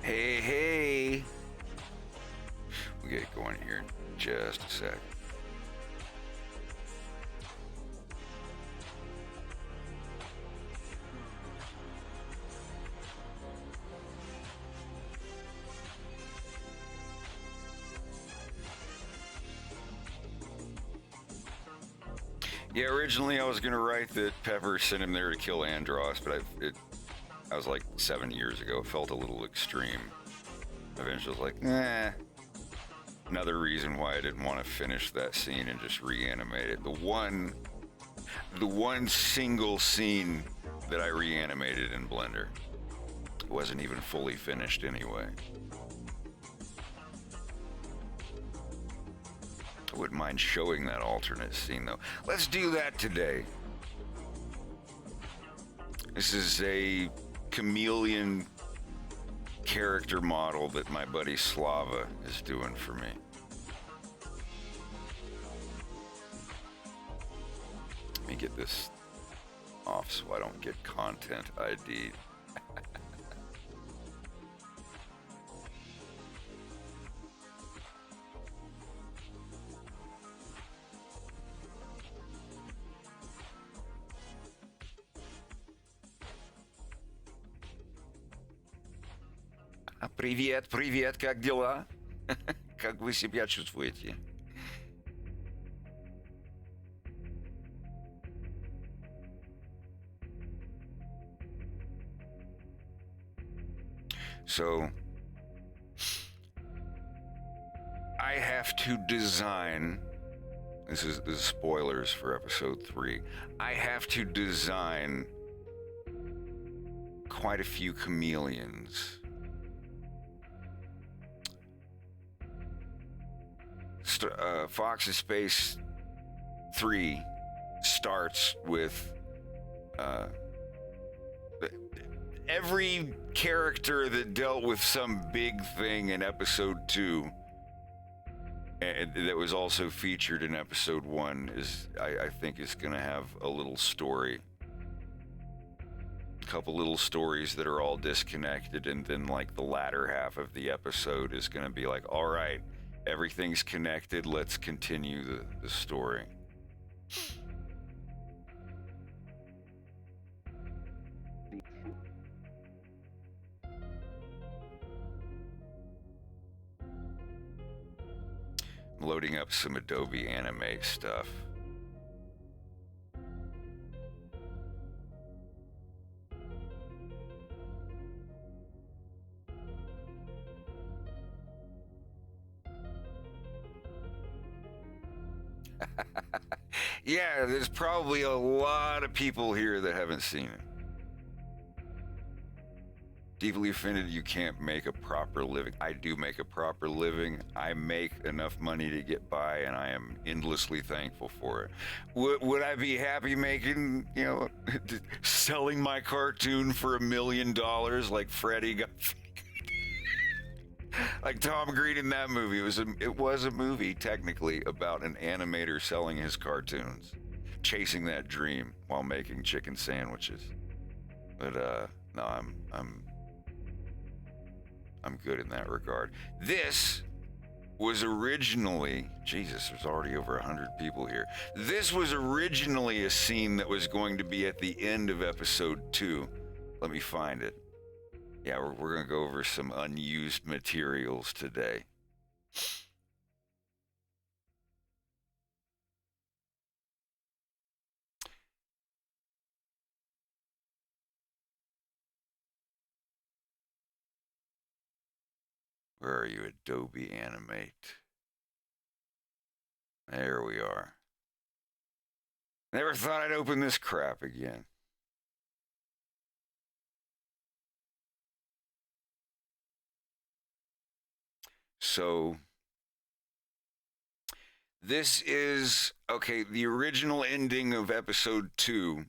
Hey, hey. We get going here in just a sec. Yeah, originally I was going to write that Pepper sent him there to kill Andros, but I was like 7 years ago. It felt a little extreme. Eventually I was like, nah. Another reason why I didn't want to finish that scene and just reanimate it. The one single scene that I reanimated in Blender wasn't even fully finished anyway. I wouldn't mind showing that alternate scene though. Let's do that today. This is a chameleon character model that my buddy Slava is doing for me. Let me get this off so I don't get content ID'd. Привет, привет, как дела? Как вы себя чувствуете? So, I have to design. This is spoilers for episode 3. I have to design quite a few chameleons. Fox in Space 3 starts with every character that dealt with some big thing in episode 2 and that was also featured in episode 1 is I think is going to have a little story. A couple little stories that are all disconnected, and then like the latter half of the episode is going to be like, all right, everything's connected, let's continue the story. I'm loading up some Adobe Animate stuff. Yeah, there's probably a lot of people here that haven't seen it. Deeply offended you can't make a proper living. I do make a proper living. I make enough money to get by, and I am endlessly thankful for it. Would I be happy making, selling my cartoon for $1 million like Freddy got? Like Tom Green in that movie. It was a movie technically about an animator selling his cartoons, chasing that dream while making chicken sandwiches. But no, I'm good in that regard. This was originally, Jesus, there's already over 100 people here. This was originally a scene that was going to be at the end of episode 2. Let me find it. Yeah, we're going to go over some unused materials today. Where are you, Adobe Animate? There we are. Never thought I'd open this crap again. So, this is, okay, the original ending of episode 2.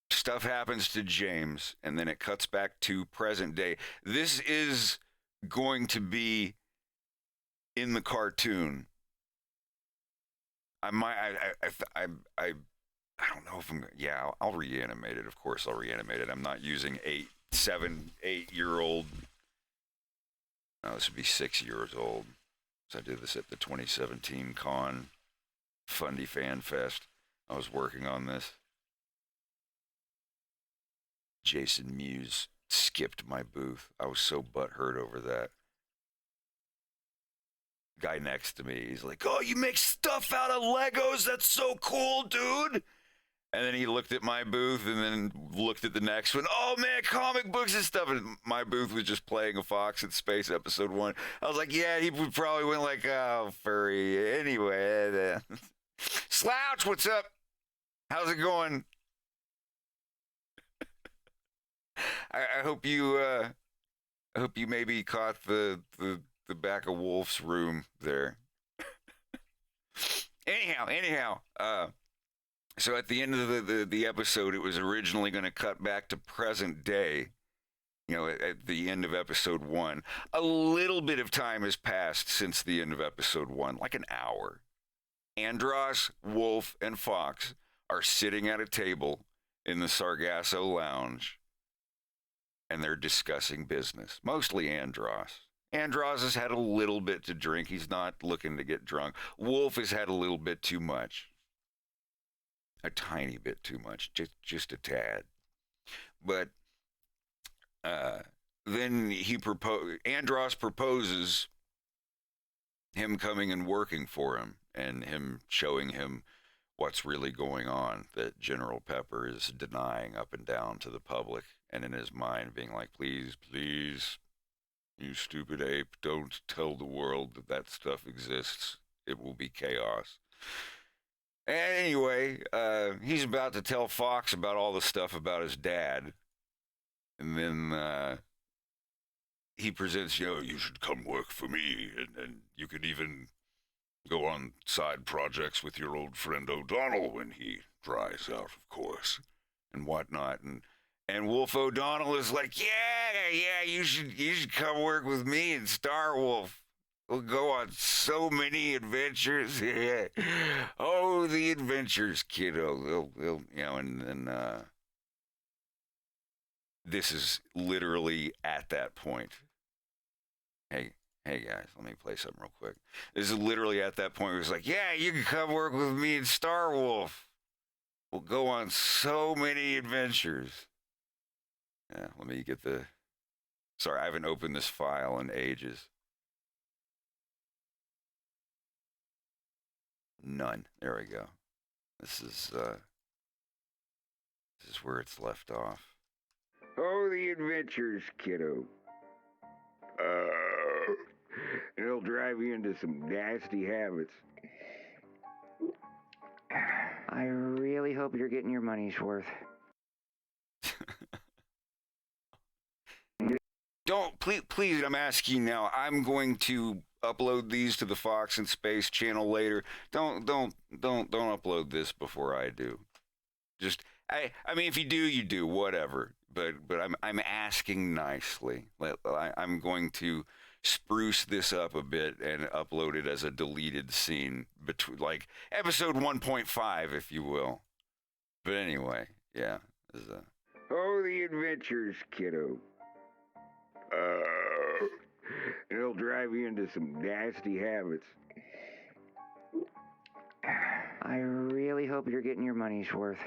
Stuff happens to James, and then it cuts back to present day. This is going to be in the cartoon. I don't know if I'll reanimate it. Of course, I'll reanimate it. I'm not using 7, 8 year old Now this would be 6 years old. So I did this at the 2017 con Fundy Fan Fest. I was working on this. Jason Mewes skipped my booth. I was so butthurt over that. Guy next to me, he's like, "Oh, you make stuff out of Legos? That's so cool, dude." And then he looked at my booth and then looked at the next one. "Oh man, comic books and stuff." And my booth was just playing a Fox in Space episode 1. I was like, yeah, he probably went like, "Oh, furry." Anyway, Slouch, what's up? How's it going? I hope you maybe caught the back of Wolf's room there. anyhow, so at the end of the episode, it was originally going to cut back to present day. At the end of episode 1, a little bit of time has passed since the end of episode 1, like an hour. Andros, Wolf, and Fox are sitting at a table in the Sargasso Lounge, and they're discussing business. Mostly Andros. Andros has had a little bit to drink. He's not looking to get drunk. Wolf has had a little bit too much. A tiny bit too much. Just a tad. But then Andros proposes him coming and working for him and him showing him what's really going on, that General Pepper is denying up and down to the public, and in his mind being like, please, you stupid ape, don't tell the world that stuff exists. It will be chaos. Anyway, he's about to tell Fox about all the stuff about his dad. And then he presents, you should come work for me, and you could even go on side projects with your old friend O'Donnell when he dries out, of course, and whatnot. And Wolf O'Donnell is like, yeah, you should come work with me and Star Wolf. We'll go on so many adventures. Yeah. Oh, the adventures, kiddo. And then this is literally at that point. Hey guys, let me play something real quick. This is literally at that point where it's like, yeah, you can come work with me and Star Wolf. We'll go on so many adventures. Yeah, let me get sorry, I haven't opened this file in ages. None. There we go. This is where it's left off. Oh, the adventures, kiddo. It'll drive you into some nasty habits. I really hope you're getting your money's worth. Don't, please, I'm asking now. I'm going to upload these to the Fox in Space channel later. Don't upload this before I do. Just, I mean, if you do, you do, whatever. But I'm asking nicely. I'm going to spruce this up a bit and upload it as a deleted scene, between like episode 1.5, if you will. But anyway, yeah. Oh, the adventures, kiddo. It'll drive you into some nasty habits. I really hope you're getting your money's worth.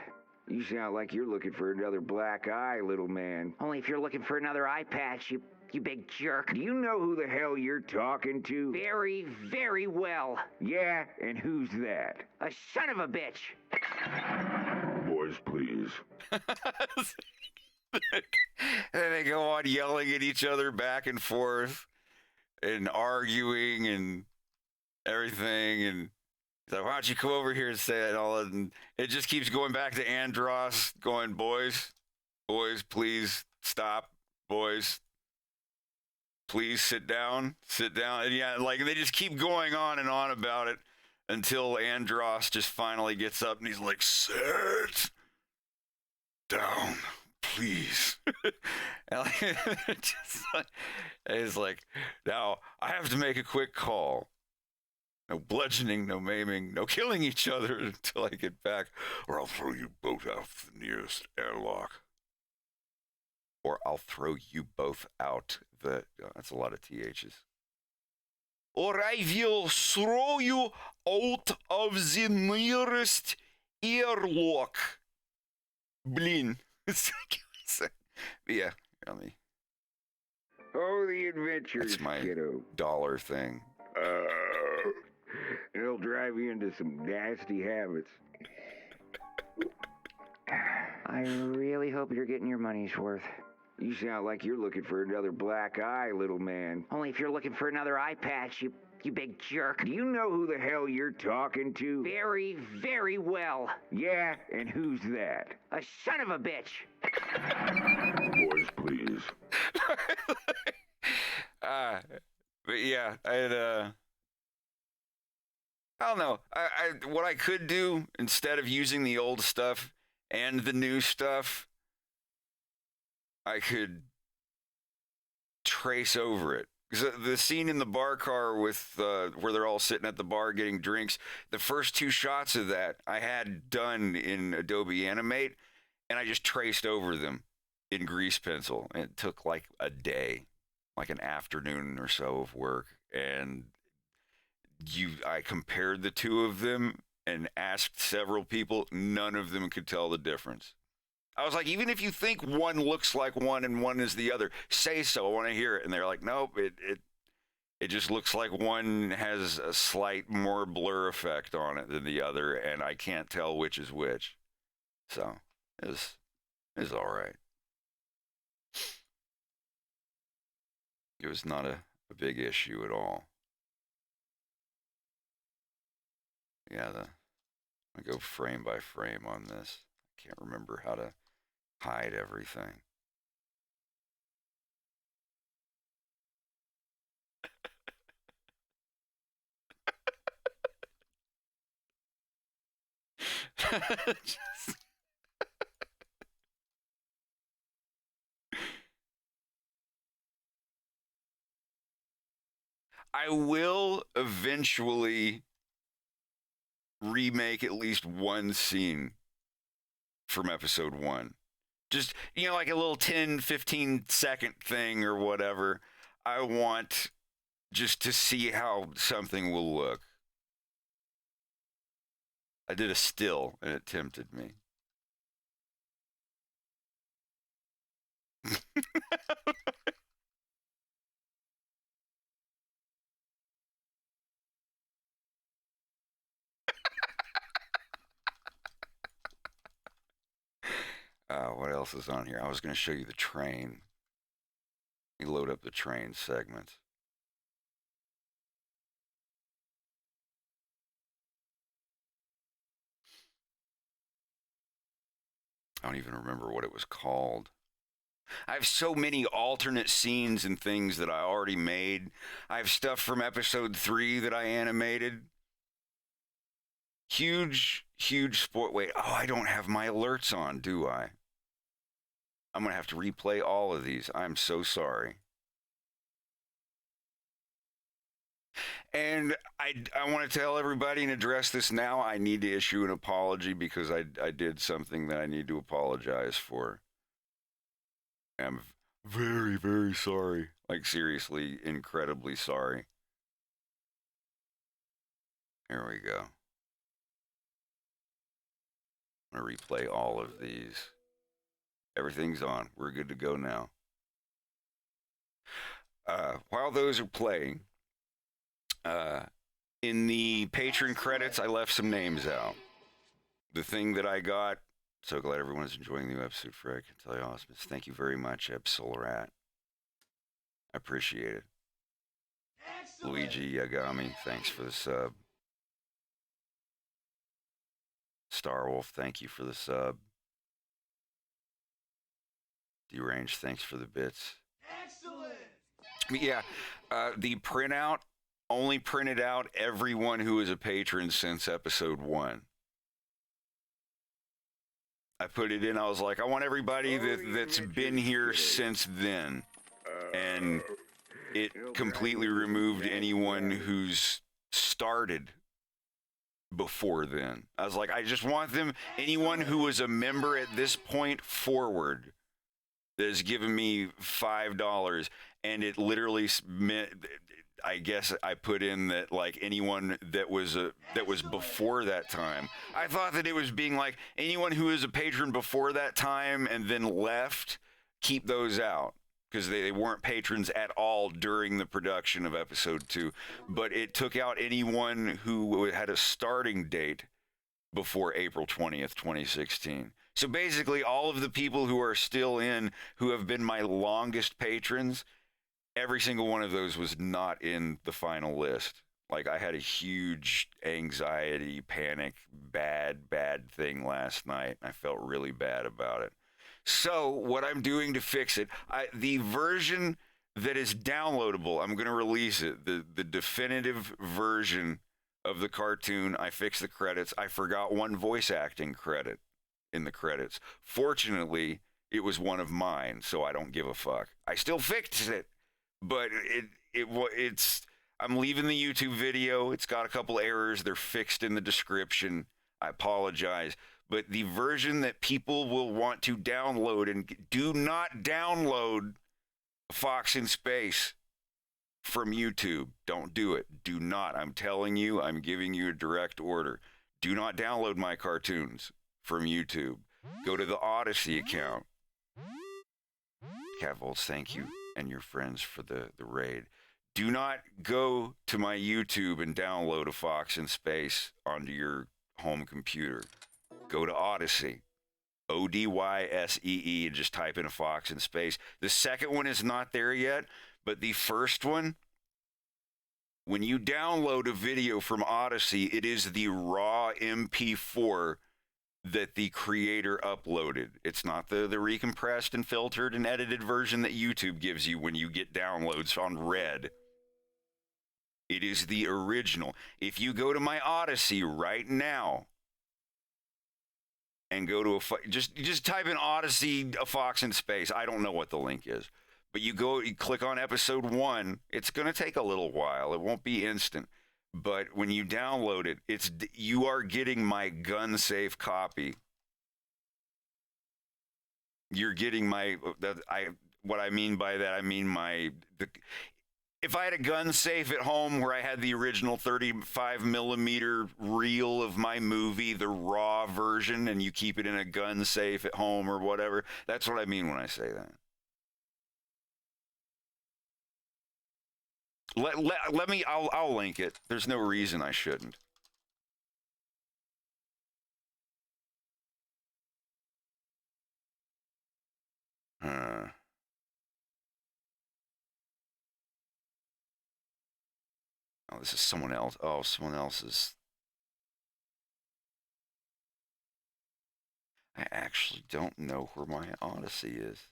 You sound like you're looking for another black eye, little man. Only if you're looking for another eye patch, you big jerk. Do you know who the hell you're talking to? Very, very well. Yeah, and who's that? A son of a bitch. Boys, please. And they go on yelling at each other back and forth and arguing and everything. And he's like, why don't you come over here and say it all? And it just keeps going back to Andros going, boys, please stop. Boys, please sit down. And yeah, like they just keep going on and on about it until Andros just finally gets up and he's like, sit down, please. It's like, now I have to make a quick call. No bludgeoning, no maiming, no killing each other until I get back, or I'll throw you both out the nearest airlock. or I'll throw you both out the... that's a lot of THs. Or I will throw you out of the nearest airlock. Blin. Yeah, I mean, Oh, the adventures, that's my kiddo. dollar thing. It'll drive you into some nasty habits. I really hope you're getting your money's worth. You sound like you're looking for another black eye, little man. Only if you're looking for another eye patch, you big jerk. Do you know who the hell you're talking to? Very, very well. Yeah, and who's that? A son of a bitch. Boys, please. But yeah, I don't know. What I could do instead of using the old stuff and the new stuff, I could trace over it. Because the scene in the bar car with where they're all sitting at the bar getting drinks, the first two shots of that I had done in Adobe Animate, and I just traced over them in grease pencil. And it took like a day, like an afternoon or so of work. And I compared the two of them and asked several people. None of them could tell the difference. I was like, even if you think one looks like one and one is the other, say so. I want to hear it. And they're like, nope, it just looks like one has a slight more blur effect on it than the other, and I can't tell which is which. So it's all right. It was not a big issue at all. Yeah, I go frame by frame on this. I can't remember how to hide everything. I will eventually remake at least one scene from episode 1. Just, like a little 10, 15-second thing or whatever. I want just to see how something will look. I did a still, and it tempted me. What else is on here? I was going to show you the train. Let me load up the train segment. I don't even remember what it was called. I have so many alternate scenes and things that I already made. I have stuff from episode 3 that I animated. Huge sport. Wait, I don't have my alerts on, do I? I'm going to have to replay all of these. I'm so sorry. And I want to tell everybody and address this now. I need to issue an apology because I did something that I need to apologize for. I'm very, very sorry. Like, seriously, incredibly sorry. Here we go. I'm going to replay all of these. Everything's on. We're good to go now. While those are playing, in the patron credits, I left some names out. The thing that I got, so glad everyone is enjoying the new episode, Frank. I tell you, Osmus, thank you very much, Epsolarat. I appreciate it. Excellent. Luigi Yagami, thanks for the sub. Starwolf, thank you for the sub. Deranged, thanks for the bits. Excellent. Yeah, the printout only printed out everyone who is a patron since episode 1. I put it in. I was like, I want everybody that's been here since then. And it completely removed anyone who's started before then. I was like, I just want them, anyone who was a member at this point forward. that has given me $5, and it literally meant, I guess I put in that like anyone that was before that time. I thought that it was being like anyone who is a patron before that time and then left, keep those out, because they weren't patrons at all during the production of episode 2. But it took out anyone who had a starting date before April 20th, 2016. So basically, all of the people who are still in, who have been my longest patrons, every single one of those was not in the final list. Like, I had a huge anxiety, panic, bad thing last night. I felt really bad about it. So what I'm doing to fix it, the version that is downloadable, I'm going to release it, the definitive version of the cartoon. I fixed the credits. I forgot one voice acting credit in the credits. Fortunately, it was one of mine, so I don't give a fuck. I still fixed it, but it's I'm leaving the YouTube video. It's got a couple errors. They're fixed in the description. I apologize. But the version that people will want to download, and do not download Fox in Space from YouTube. Don't do it. Do not. I'm telling you, I'm giving you a direct order. Do not download my cartoons from YouTube. Go to the Odyssey account. Catvolts, thank you and your friends for the raid. Do not go to my YouTube and download a Fox in Space onto your home computer. Go to Odyssey, ODYSEE, and just type in a Fox in Space. The second one is not there yet, but the first one, when you download a video from Odyssey, it is the raw MP4 that the creator uploaded. It's not the recompressed and filtered and edited version that YouTube gives you when you get downloads on Red. It is the original. If you go to my Odyssey right now, and go to just type in Odyssey, a Fox in Space. I don't know what the link is, but you click on episode 1. It's going to take a little while. It won't be instant, but when you download it, you are getting my gun safe copy. You're getting what I mean by that, I mean if I had a gun safe at home where I had the original 35 millimeter reel of my movie, the raw version, and you keep it in a gun safe at home or whatever, that's what I mean when I say that. Let me, I'll link it. There's no reason I shouldn't. Oh, this is someone else. Oh, someone else's. I actually don't know where my Odyssey is.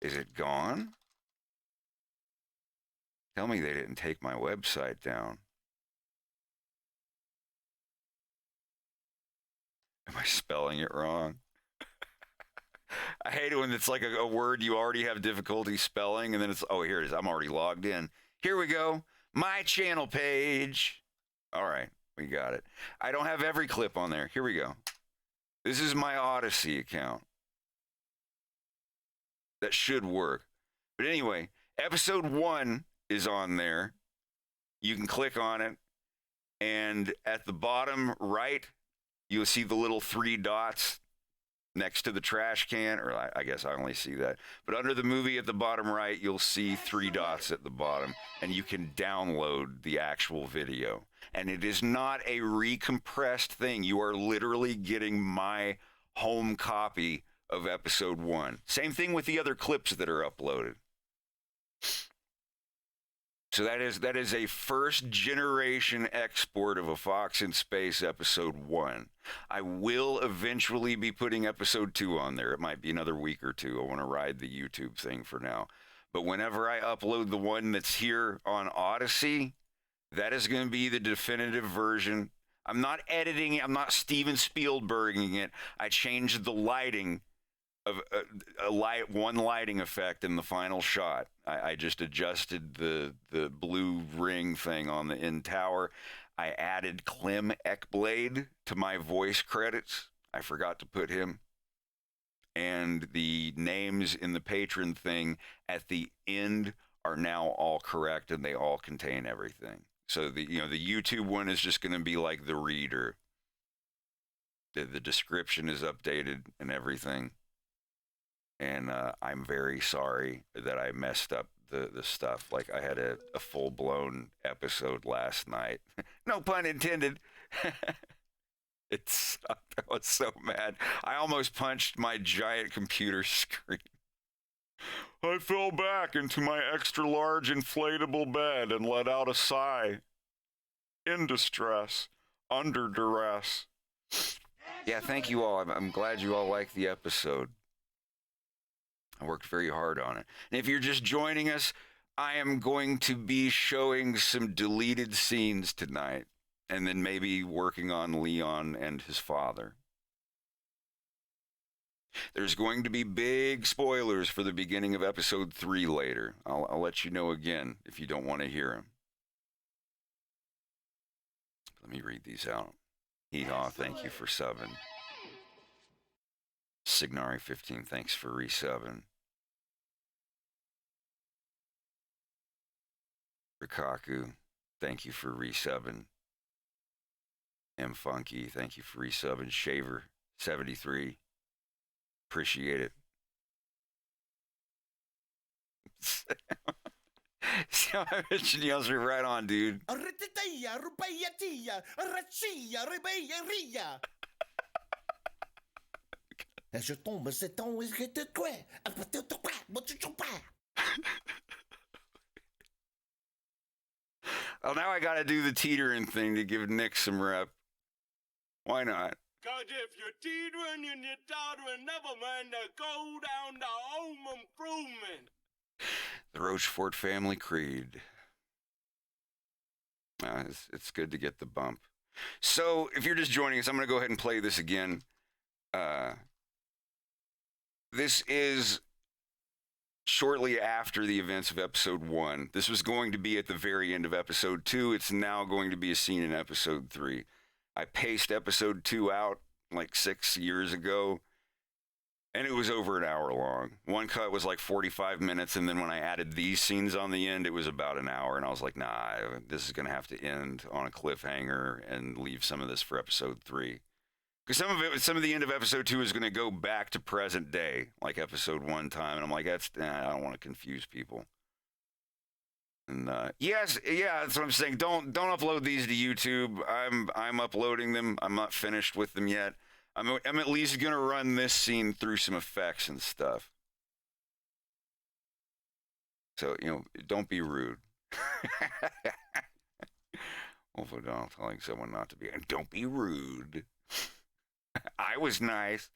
Is it gone? Tell me they didn't take my website down. Am I spelling it wrong? I hate it when it's like a word you already have difficulty spelling, and then it's, oh, here it is. I'm already logged in. Here we go. My channel page. All right, we got it. I don't have every clip on there. Here we go. This is my Odyssey account. That should work. But anyway, episode 1 is on there. You can click on it, and at the bottom right, you'll see the little 3 dots next to the trash can, or I guess I only see that. But under the movie at the bottom right, you'll see 3 dots at the bottom, and you can download the actual video. And it is not a recompressed thing. You are literally getting my home copy of episode 1. Same thing with the other clips that are uploaded. So that is a first generation export of a Fox in Space episode 1. I will eventually be putting episode 2 on there. It might be another week or two. I want to ride the YouTube thing for now. But whenever I upload the one that's here on Odyssey, that is going to be the definitive version. I'm not editing it. I'm not Steven Spielberging it. I changed the lighting of one lighting effect in the final shot. I just adjusted the blue ring thing on the end tower. I added Clem Ekblade to my voice credits. I forgot to put him. and the names in the patron thing at the end are now all correct, and they all contain everything. So the YouTube one is just going to be like the reader. The description is updated and everything. And I'm very sorry that I messed up the stuff. Like, I had a full-blown episode last night. No pun intended. It sucked. I was so mad. I almost punched my giant computer screen. I fell back into my extra-large inflatable bed and let out a sigh. In distress. Under duress. Yeah, thank you all. I'm glad you all liked the episode. I worked very hard on it. And if you're just joining us, I am going to be showing some deleted scenes tonight, and then maybe working on Leon and his father. There's going to be big spoilers for the beginning of episode 3 later. I'll let you know again if you don't want to hear them. Let me read these out. Hee-haw, thank you for subbing. Signari15, thanks for resubbing. Rikaku, thank you for resubbing. M Funky, thank you for resubbing. Shaver73, appreciate it. So I mentioned yells are right on, dude. Well, now I gotta do the teetering thing to give Nick some rep. Why not? Cause if you're teetering and you're tottering, never mind to go down to home improvement. The Rochefort family creed. It's good to get the bump. So, if you're just joining us, I'm going to go ahead and play this again. This is shortly after the events of episode 1. This was going to be at the very end of episode 2. It's now going to be a scene in episode 3. I paced episode 2 out like 6 years ago, and it was over an hour long. One cut was like 45 minutes, and then when I added these scenes on the end, it was about an hour, and I was like, nah, this is going to have to end on a cliffhanger and leave some of this for episode 3. Because some of the end of episode 2 is going to go back to present day, like episode 1 time, and I'm like, I don't want to confuse people. And that's what I'm saying. Don't upload these to YouTube. I'm uploading them. I'm not finished with them yet. I'm at least gonna run this scene through some effects and stuff. So don't be rude. Wolf O'Donnell telling someone not to be. Don't be rude. I was nice.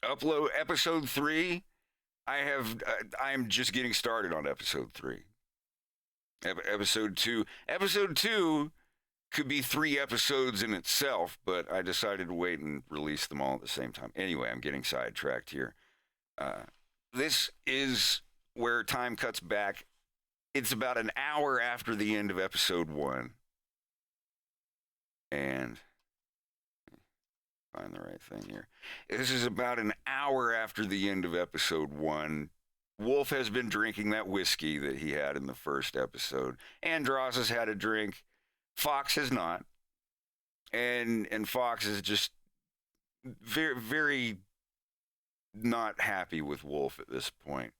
Upload episode 3. I'm just getting started on episode 3. Episode 2 could be 3 episodes in itself, but I decided to wait and release them all at the same time. Anyway, I'm getting sidetracked here. This is where time cuts back. It's about an hour after the end of episode 1. And find the right thing here. This is about an hour after the end of episode 1. Wolf has been drinking that whiskey that he had in the first episode. Andros has had a drink. Fox has not. And Fox is just very, very not happy with Wolf at this point.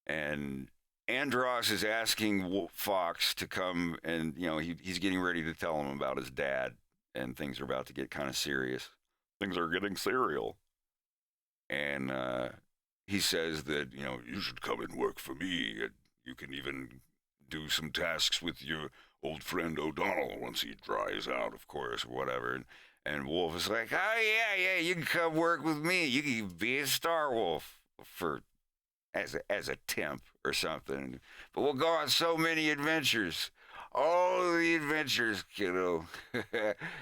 And Andros is asking Fox to come, and he's getting ready to tell him about his dad, and things are about to get kind of serious. Things are getting serial. And he says that, you should come and work for me, and you can even do some tasks with your old friend O'Donnell once he dries out, of course, or whatever. And Wolf is like, oh, yeah, you can come work with me. You can be a Star Wolf as a temp or something. But we'll go on so many adventures. All the adventures, kiddo.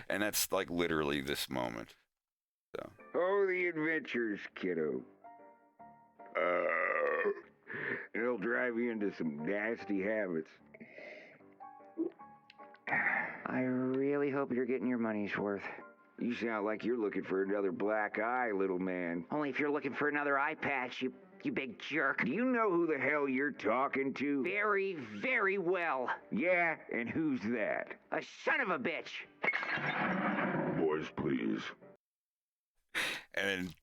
And that's like literally this moment. So. Oh, the adventures, kiddo. It'll drive you into some nasty habits. I really hope you're getting your money's worth. You sound like you're looking for another black eye, little man. Only if you're looking for another eye patch, you big jerk. Do you know who the hell you're talking to? Very, very well. Yeah, and who's that? A son of a bitch. Boys, please. And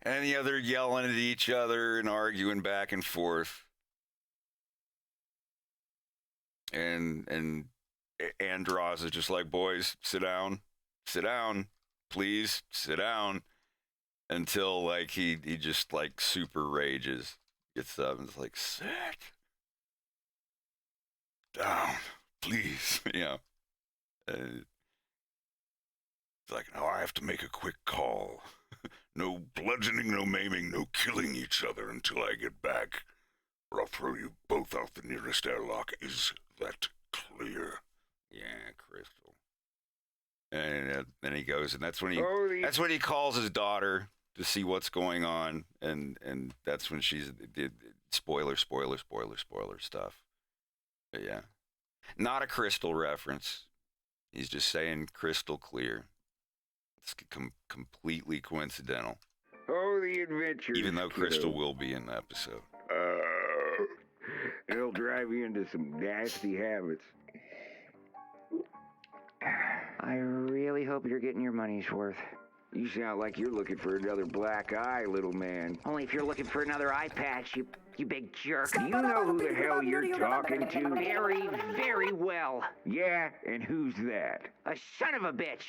and the other yelling at each other and arguing back and forth. And Andros is just like, boys, sit down, please, sit down. Until like he just like super rages, gets up and is like, sit down, please. You know, it's like, no, I have to make a quick call. No bludgeoning, no maiming, no killing each other until I get back, or I'll throw you both out the nearest airlock. Is that clear? Yeah, Crystal. And then he goes, and that's when he calls his daughter to see what's going on, and that's when she's spoiler stuff. But yeah, not a Crystal reference. He's just saying crystal clear. It's completely coincidental. Oh, the adventure. Even though Crystal will be in the episode. It'll drive you into some nasty habits. I really hope you're getting your money's worth. You sound like you're looking for another black eye, little man. Only if you're looking for another eye patch, you big jerk. Do you know who the hell you're talking to? Very, very well. Yeah, and who's that? A son of a bitch.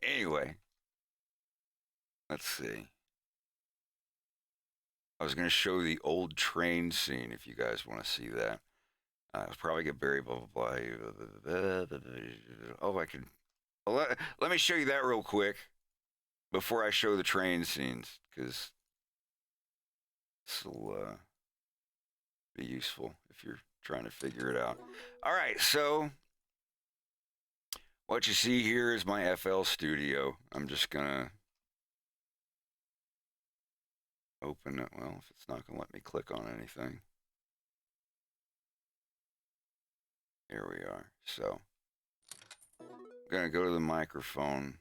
Anyway, let's see. I was going to show the old train scene if you guys want to see that. I'll probably get buried, blah, blah, blah. Oh, I can. Let me show you that real quick before I show the train scenes, because this will be useful if you're trying to figure it out. All right, so what you see here is my FL Studio. I'm just going to open it. Well, if it's not going to let me click on anything. Here we are. So I'm going to go to the microphone.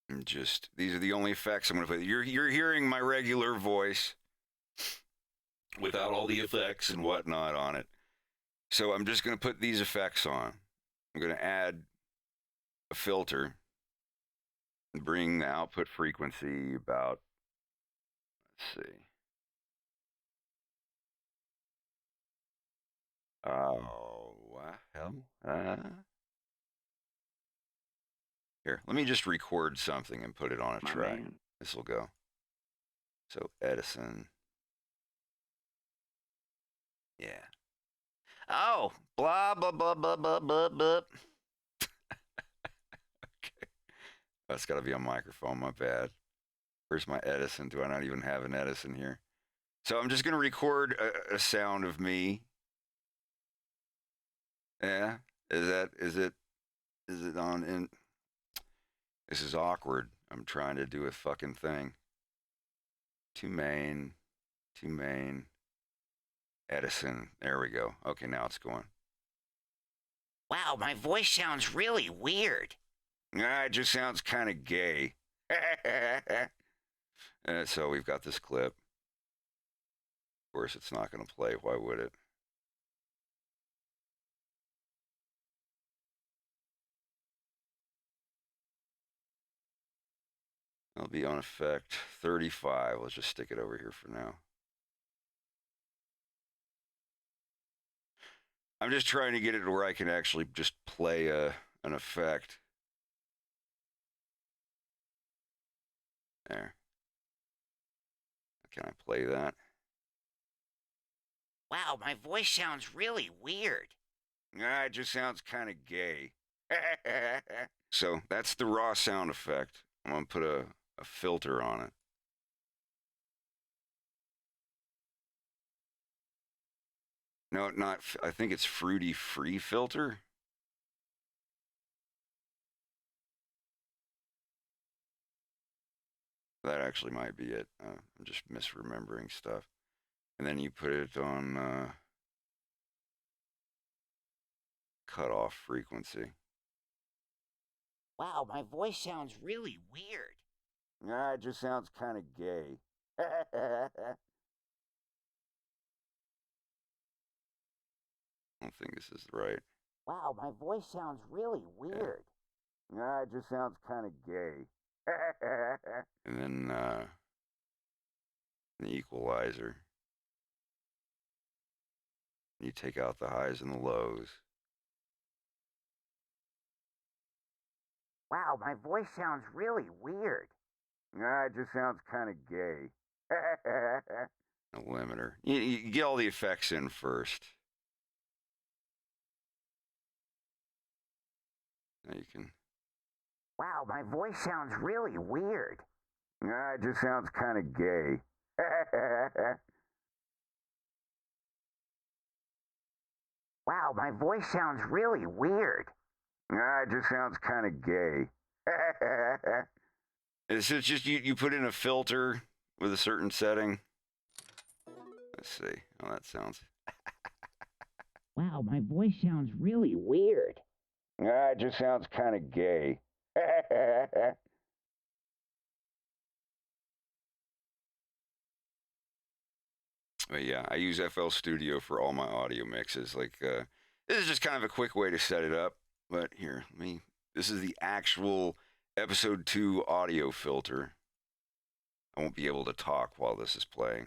And just, these are the only effects I'm going to put. You're hearing my regular voice without all the effects and whatnot on it. So I'm just going to put these effects on. I'm going to add a filter and bring the output frequency about, let's see. Oh, hell. Here, let me just record something and put it on a track. This will go. So, Edison. Yeah. Oh, blah, blah, blah, blah, blah, blah, blah. Okay. That's got to be on microphone, my bad. Where's my Edison? Do I not even have an Edison here? So I'm just going to record a sound of me. Yeah. Is it on in? This is awkward. I'm trying to do a fucking thing. To main. Edison. There we go. Okay, now it's going. Wow, my voice sounds really weird. Nah, it just sounds kind of gay. So we've got this clip. Of course, it's not going to play. Why would it? It'll be on effect 35. Let's just stick it over here for now. I'm just trying to get it to where I can actually just play an effect. There. Can I play that? Wow, my voice sounds really weird. Nah, it just sounds kind of gay. So that's the raw sound effect. I'm going to put a filter on it. No, not, I think it's Fruity Free filter. That actually might be it. I'm just misremembering stuff. And then you put it on cutoff frequency. Wow, my voice sounds really weird. Nah, it just sounds kind of gay. I don't think this is right. Wow, my voice sounds really weird. Nah, it just sounds kind of gay. And then the equalizer. You take out the highs and the lows. Wow, my voice sounds really weird. Nah, it just sounds kind of gay. A limiter. You get all the effects in first. Now you can. Wow, my voice sounds really weird. Nah, it just sounds kind of gay. Wow, my voice sounds really weird. Nah, it just sounds kind of gay. It's just you put in a filter with a certain setting. Let's see how that sounds. Wow, my voice sounds really weird. Nah, it just sounds kind of gay. But yeah, I use FL Studio for all my audio mixes. Like this is just kind of a quick way to set it up. But here, this is the actual episode 2 audio filter. I won't be able to talk while this is playing.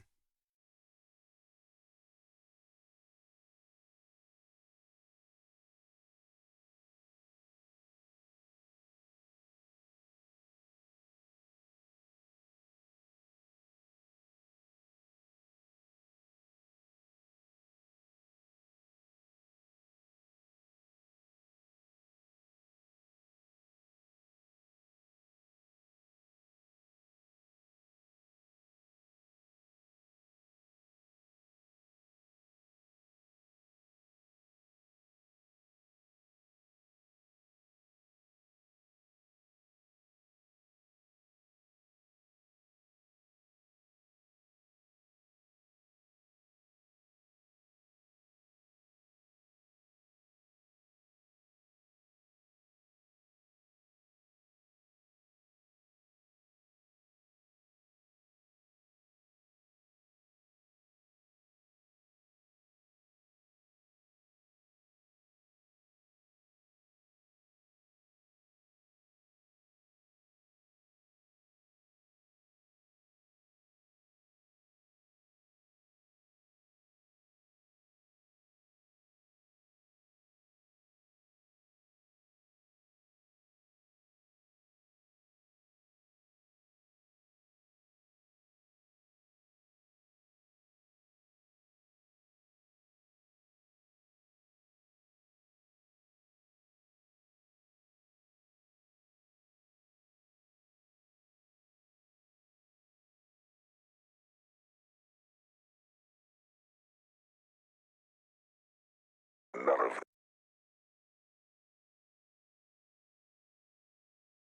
None of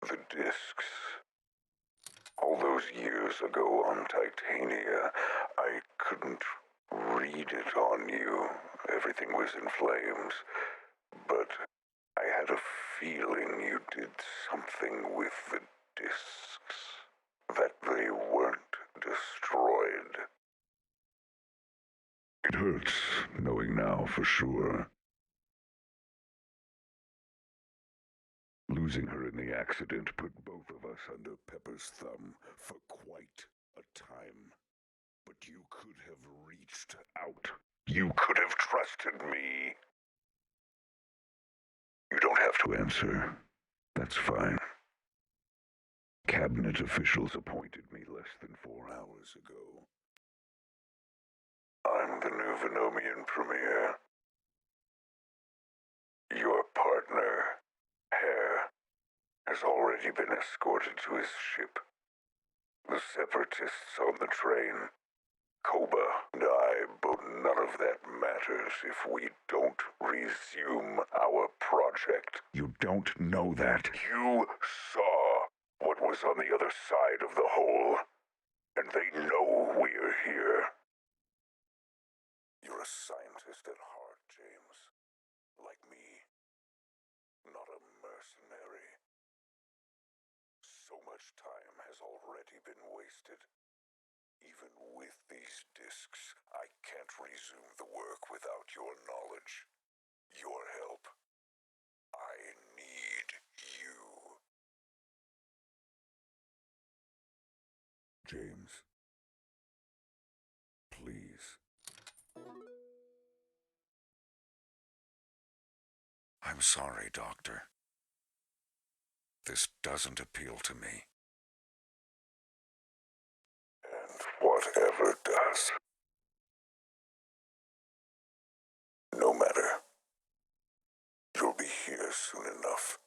the discs. All those years ago on Titania, I couldn't read it on you. Everything was in flames. But I had a feeling you did something with the discs. That they weren't destroyed. It hurts knowing now for sure. Losing her in the accident put both of us under Pepper's thumb for quite a time. But you could have reached out. You could have trusted me. You don't have to answer. That's fine. Cabinet officials appointed me less than 4 hours ago. I'm the new Venomian Premier. Your partner, Hare, has already been escorted to his ship. The Separatists on the train, Koba and I, but none of that matters if we don't resume our project. You don't know that. You saw what was on the other side of the hole, and they know we're here. scientist at heart, James. Like me. Not a mercenary. So much time has already been wasted. Even with these discs, I can't resume the work without your knowledge. Your help. I need you. James. Please. I'm sorry, Doctor. This doesn't appeal to me. And whatever does. No matter. You'll be here soon enough.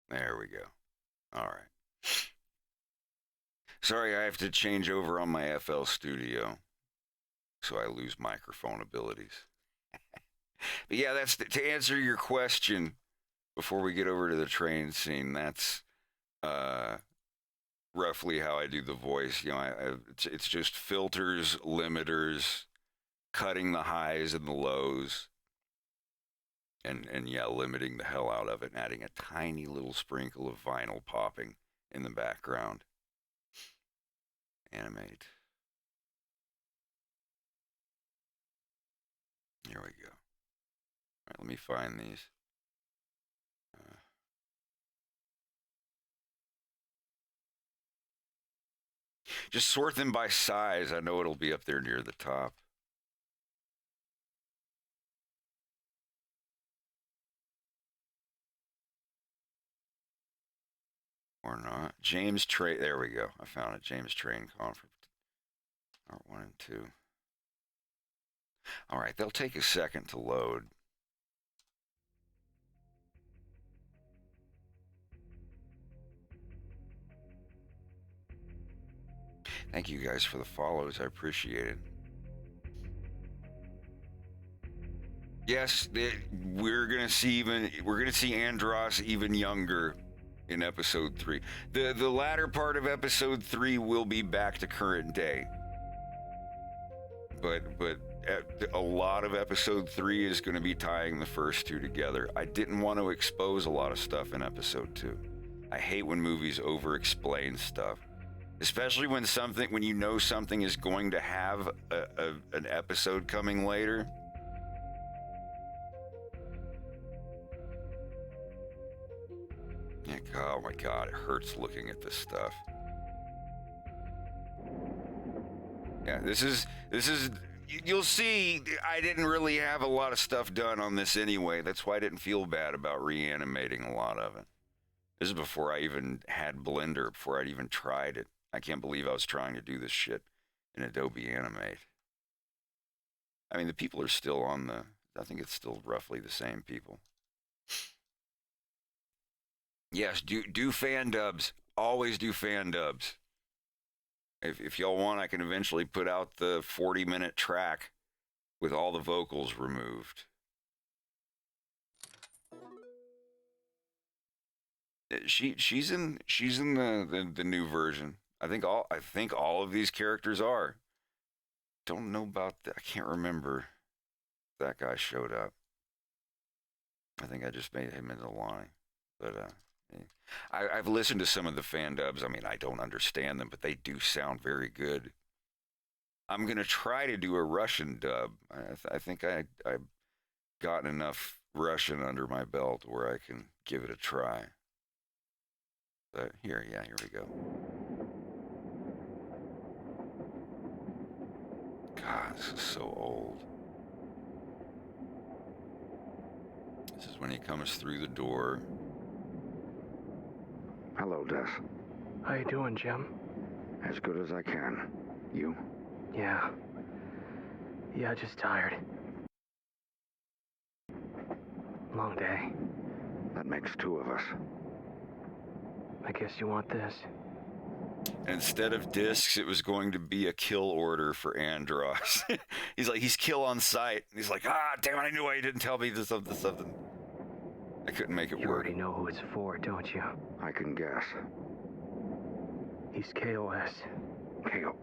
There we go. All right. Sorry, I have to change over on my FL Studio, so I lose microphone abilities. But yeah, that's to answer your question before we get over to the train scene. That's roughly how I do the voice. You know, it's just filters, limiters, cutting the highs and the lows, and yeah, limiting the hell out of it, and adding a tiny little sprinkle of vinyl popping in the background. Animate. Here we go. All right, let me find these. Just sort them by size. I know it'll be up there near the top. Or not. James Train. There we go. I found it. James Train Conference. Part 1 and 2. All right, they'll take a second to load. Thank you guys for the follows. I appreciate it. Yes, we're gonna see Andros even younger in episode 3. The latter part of episode 3 will be back to current day. But a lot of episode 3 is going to be tying the first two together. I didn't want to expose a lot of stuff in episode 2. I hate when movies over-explain stuff, especially when you know something is going to have an episode coming later. Yeah, oh my God, it hurts looking at this stuff. Yeah, this is, you'll see, I didn't really have a lot of stuff done on this anyway. That's why I didn't feel bad about reanimating a lot of it. This is before I even had Blender, before I'd even tried it. I can't believe I was trying to do this shit in Adobe Animate. I mean, the people are still on I think it's still roughly the same people. Yes, do fan dubs. Always do fan dubs. If y'all want, I can eventually put out the 40-minute track with all the vocals removed. She's in the new version. I think all of these characters are. Don't know about that. I can't remember if that guy showed up. I think I just made him into the line. But I've listened to some of the fan dubs. I mean, I don't understand them, but they do sound very good. I'm going to try to do a Russian dub. I think I've gotten enough Russian under my belt where I can give it a try. But here we go. God, this is so old. This is when he comes through the door. Hello, Des. How you doing, Jim? As good as I can. You? Yeah. Yeah, just tired. Long day. That makes two of us. I guess you want this. And instead of discs, it was going to be a kill order for Andros. He's kill on sight. He's like, damn it, I knew why you didn't tell me this something. I couldn't make it You work. already know who it's for, don't you? I can guess. He's KOS. Kale.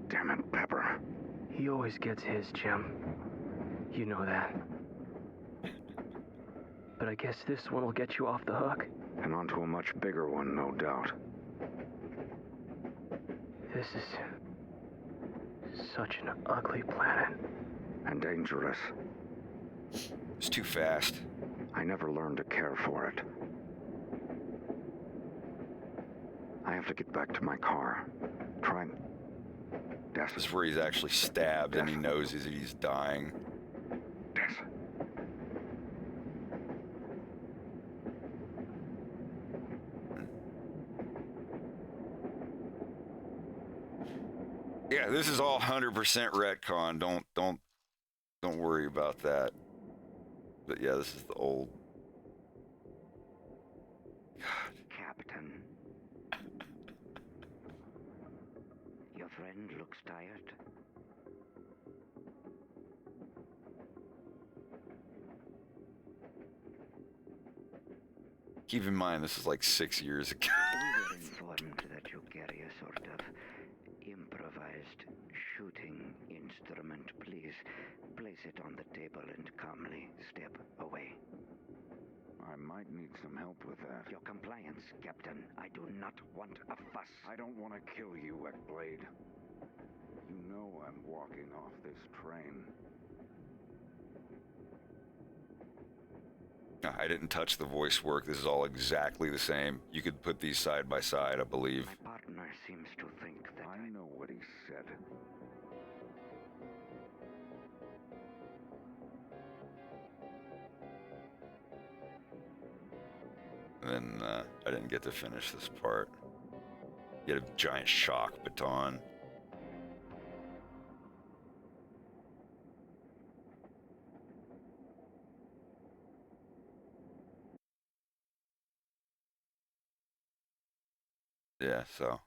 Damn it, Pepper. He always gets his, Jim. You know that. But I guess this one will get you off the hook. And onto a much bigger one, no doubt. This is such an ugly planet. And dangerous. It's too fast. I never learned to care for it. I have to get back to my car. Try and... This is where he's actually stabbed and he knows he's dying. Des. Yeah, this is all 100% retcon. Don't worry about that. But yeah, this is the old. God. Captain. Your friend looks tired. Keep in mind, this is like 6 years ago. We were informed that you carry a sort of improvised shooting instrument. Please place it on the table and calmly step away. I might need some help with that. Your compliance, Captain. I do not want a fuss. I don't want to kill you, Wetblade. You know I'm walking off this train. I didn't touch the voice work. This is all exactly the same. You could put these side by side, I believe. My partner seems to think that I know what he said. And then I didn't get to finish this part. You had a giant shock baton. Yeah, so,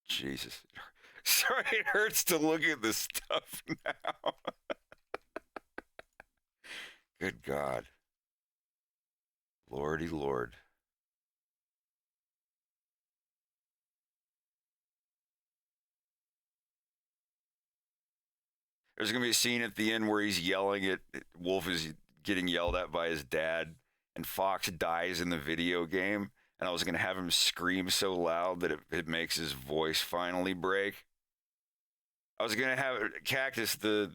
Jesus. Sorry, it hurts to look at this stuff now. Good God. Lordy Lord. There's going to be a scene at the end where he's yelling at, Wolf is getting yelled at by his dad, and Fox dies in the video game. And I was going to have him scream so loud that it makes his voice finally break. I was going to have Cactus, the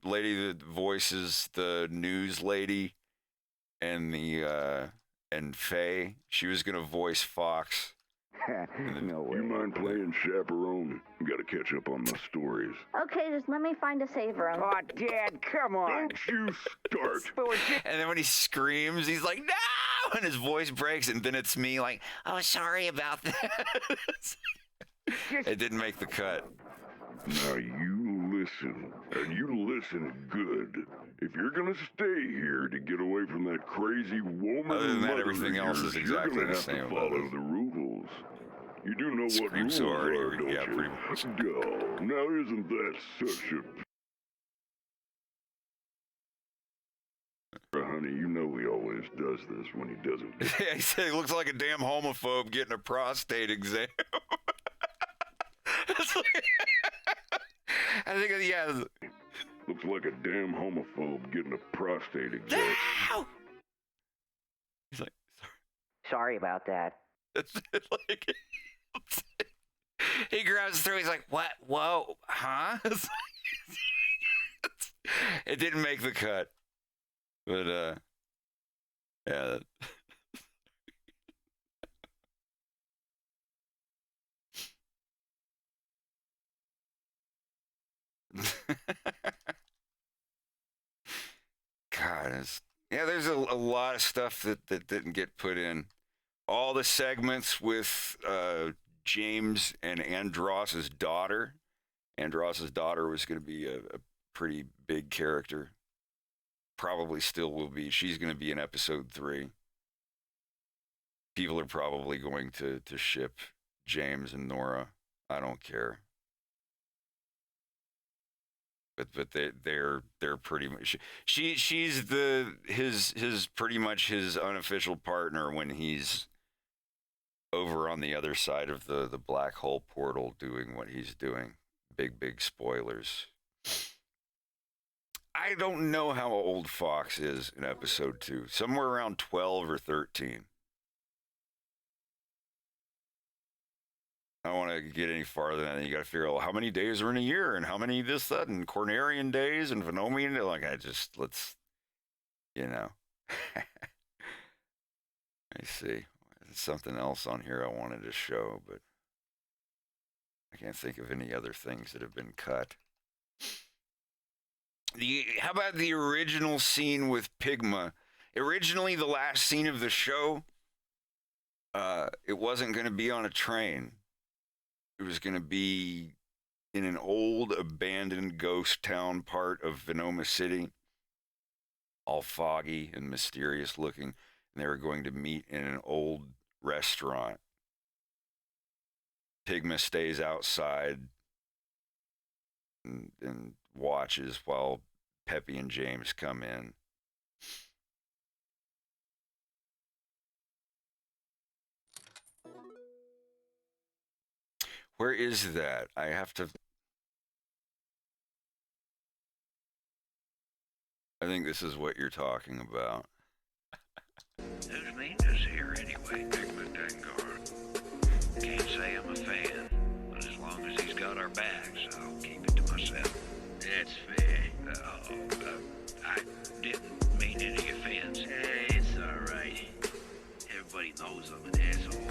lady that voices the news lady, and and Faye. She was going to voice Fox. No way. You mind playing chaperone? Gotta catch up on my stories. Okay, just let me find a safe room. Oh, Dad, come on. Don't you start. And then when he screams, he's like, no! And his voice breaks, and then it's me like, oh, sorry about that. It didn't make the cut. Now you listen, and you listen good. If you're gonna stay here to get away from that crazy woman, Other than that, mother everything of else yours, is exactly you're gonna the have same to about follow this. the rules. You do know what Screams rules so hard, are, don't yeah, you? pretty much. Go. Now isn't that such a... Honey, you know he always does this when he doesn't. Yeah, he said he looks like a damn homophobe getting a prostate exam. It's like- I think, yeah. Looks like a damn homophobe getting a prostate exam. No! He's like, Sorry about that. it's like, he grabs through. He's like, what? Whoa, huh? It didn't make the cut, but yeah. God, there's a lot of stuff that didn't get put in. All the segments with James and Andros's daughter Andros's daughter was going to be a pretty big character. Probably still will be. She's going to be in episode 3. People are probably going to ship James and Nora. I don't care. But they're pretty much she's his pretty much his unofficial partner when he's over on the other side of the black hole portal doing what he's doing. Big spoilers. I don't know how old Fox is in episode 2. Somewhere around 12 or 13. I don't want to get any farther than that. You got to figure out how many days are in a year and how many this, that, and Cornerian days and Venomian. Like, let's, you know. Let me see. There's something else on here I wanted to show, but I can't think of any other things that have been cut. How about the original scene with Pigma? Originally, the last scene of the show, it wasn't going to be on a train. It was going to be in an old, abandoned ghost town part of Venoma City, all foggy and mysterious looking. And they were going to meet in an old restaurant. Pigma stays outside and watches while Peppy and James come in. Where is that? I have to... I think this is what you're talking about. Whose name is here anyway? Pigma Dengar. Can't say I'm a fan, but as long as he's got our backs, I'll keep it to myself. That's fair. I didn't mean any offense. It's alright. Everybody knows I'm an asshole.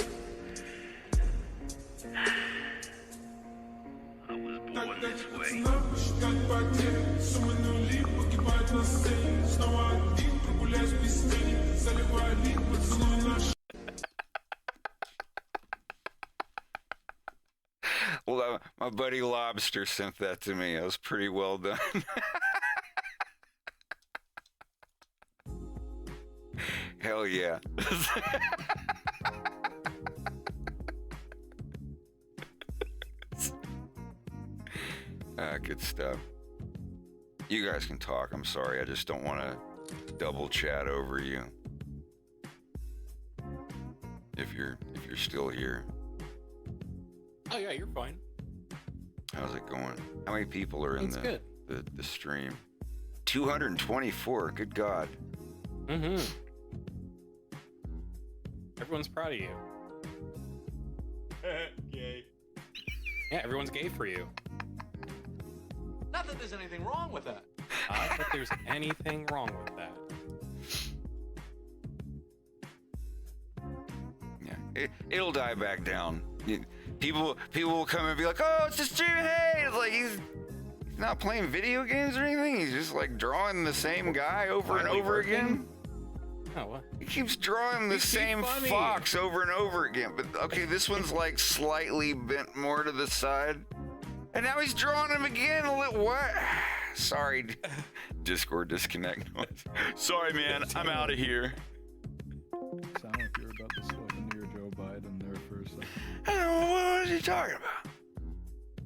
I was born this way. Well, my buddy Lobster sent that to me. That was pretty well done. Hell yeah. Good stuff. You guys can talk. I'm sorry. I just don't want to double chat over you. If you're still here. Oh yeah, you're fine. How's it going? How many people are in the stream? 224. Good God. Mm-hmm. Everyone's proud of you. Gay. Yeah, everyone's gay for you. Not that there's anything wrong with that. Not that there's anything wrong with that. Yeah, it'll die back down. People will come and be like, "Oh, it's just Jimmy Hay." It's like he's not playing video games or anything. He's just like drawing the same guy over and over again. Oh, what? He keeps drawing the same fox over and over again. But okay, this one's like slightly bent more to the side. And now he's drawing him again. What? Sorry. Discord disconnect. Sorry, man. I'm out of here. Sound like you're about to slip into your Joe Biden there for a second. What is he talking about?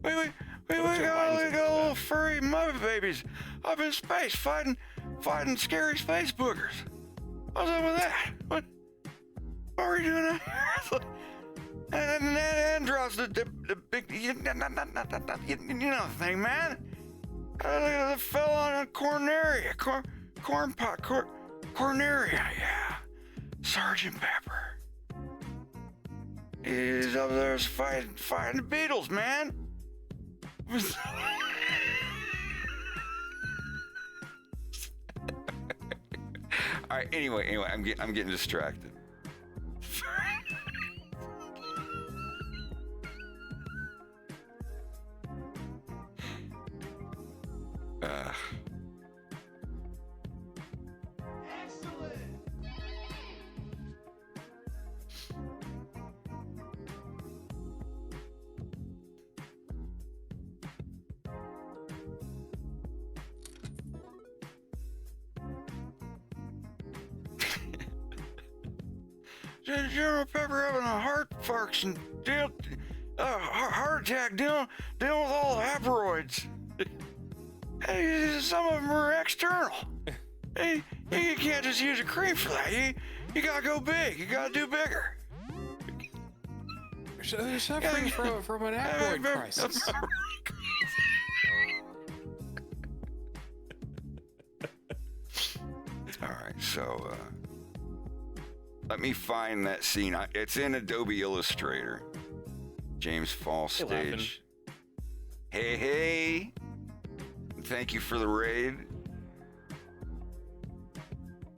We got little furry mother babies up in space fighting scary space boogers. What's up with that? What are we doing? And Andros, the big, you know the thing, man. The fellow on Corneria, Corneria, yeah. Sergeant Pepper. He's up there fighting the Beatles, man. All right. Anyway, I'm getting distracted. General Pepper having a heart function, heart attack, dealing with all the haploids. Hey, some of them are external. Hey, you can't just use a cream for that. You gotta go big. You gotta do bigger. They're suffering from an haploid crisis. All right, so let me find that scene. It's in Adobe Illustrator. James Fall stage. Hey. Thank you for the raid.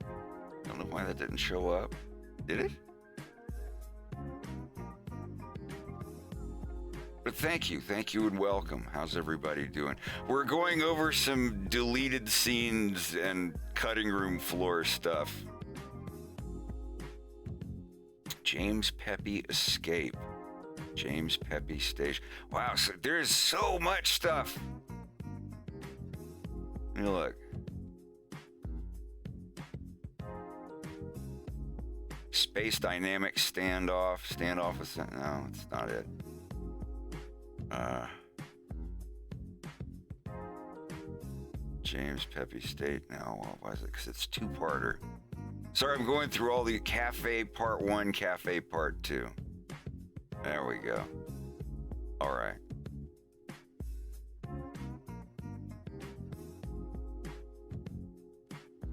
I don't know why that didn't show up. Did it? But thank you and welcome. How's everybody doing? We're going over some deleted scenes and cutting room floor stuff. James Pepe escape. James Pepe stage. Wow, so there's so much stuff. Let me look. Space dynamic standoff. Standoff is no, it's not it. James Pepe State now. Well, why is it? Because it's two-parter. Sorry, I'm going through all the Cafe Part 1, Cafe Part 2. There we go. All right.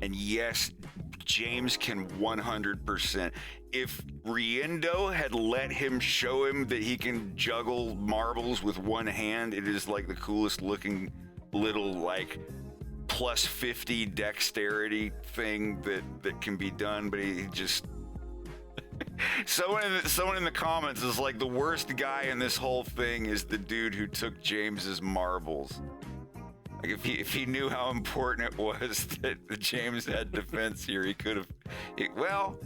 And yes, James can 100%. If Riendo had let him show him that he can juggle marbles with one hand, it is like the coolest looking little like plus 50 dexterity thing that can be done, but he just someone in the comments is like, the worst guy in this whole thing is the dude who took James's marbles. Like if he knew how important it was that James had defense here, he could have. Well,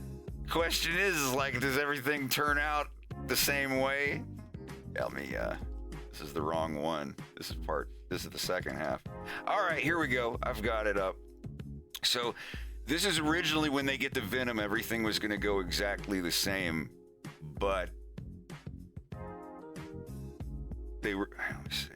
question is like, does everything turn out the same way? Tell me, this is the wrong one. This is the second half. All right, here we go. I've got it up. So this is originally when they get the Venom, everything was going to go exactly the same, but they were. Let me see.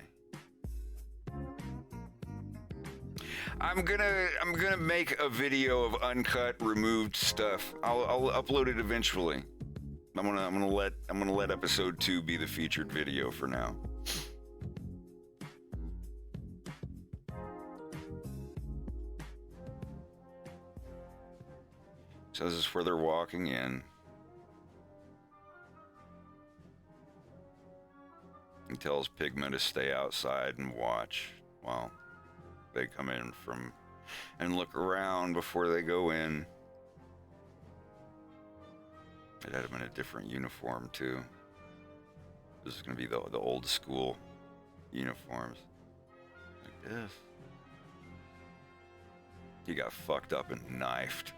I'm gonna make a video of uncut, removed stuff. I'll upload it eventually. I'm gonna let episode 2 be the featured video for now. So this is where they're walking in. He tells Pigma to stay outside and watch while they come in from and look around before they go in. It had him in a different uniform too. This is gonna be the old school uniforms. Like this. He got fucked up and knifed.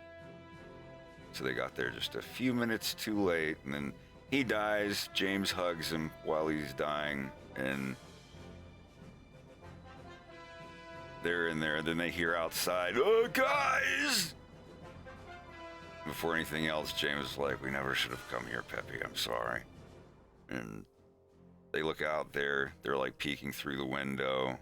So they got there just a few minutes too late, and then he dies. James hugs him while he's dying, and they're in there. Then they hear outside, "Oh, guys!" Before anything else, James is like, "We never should have come here, Pepe. I'm sorry." And they look out there. They're like peeking through the window,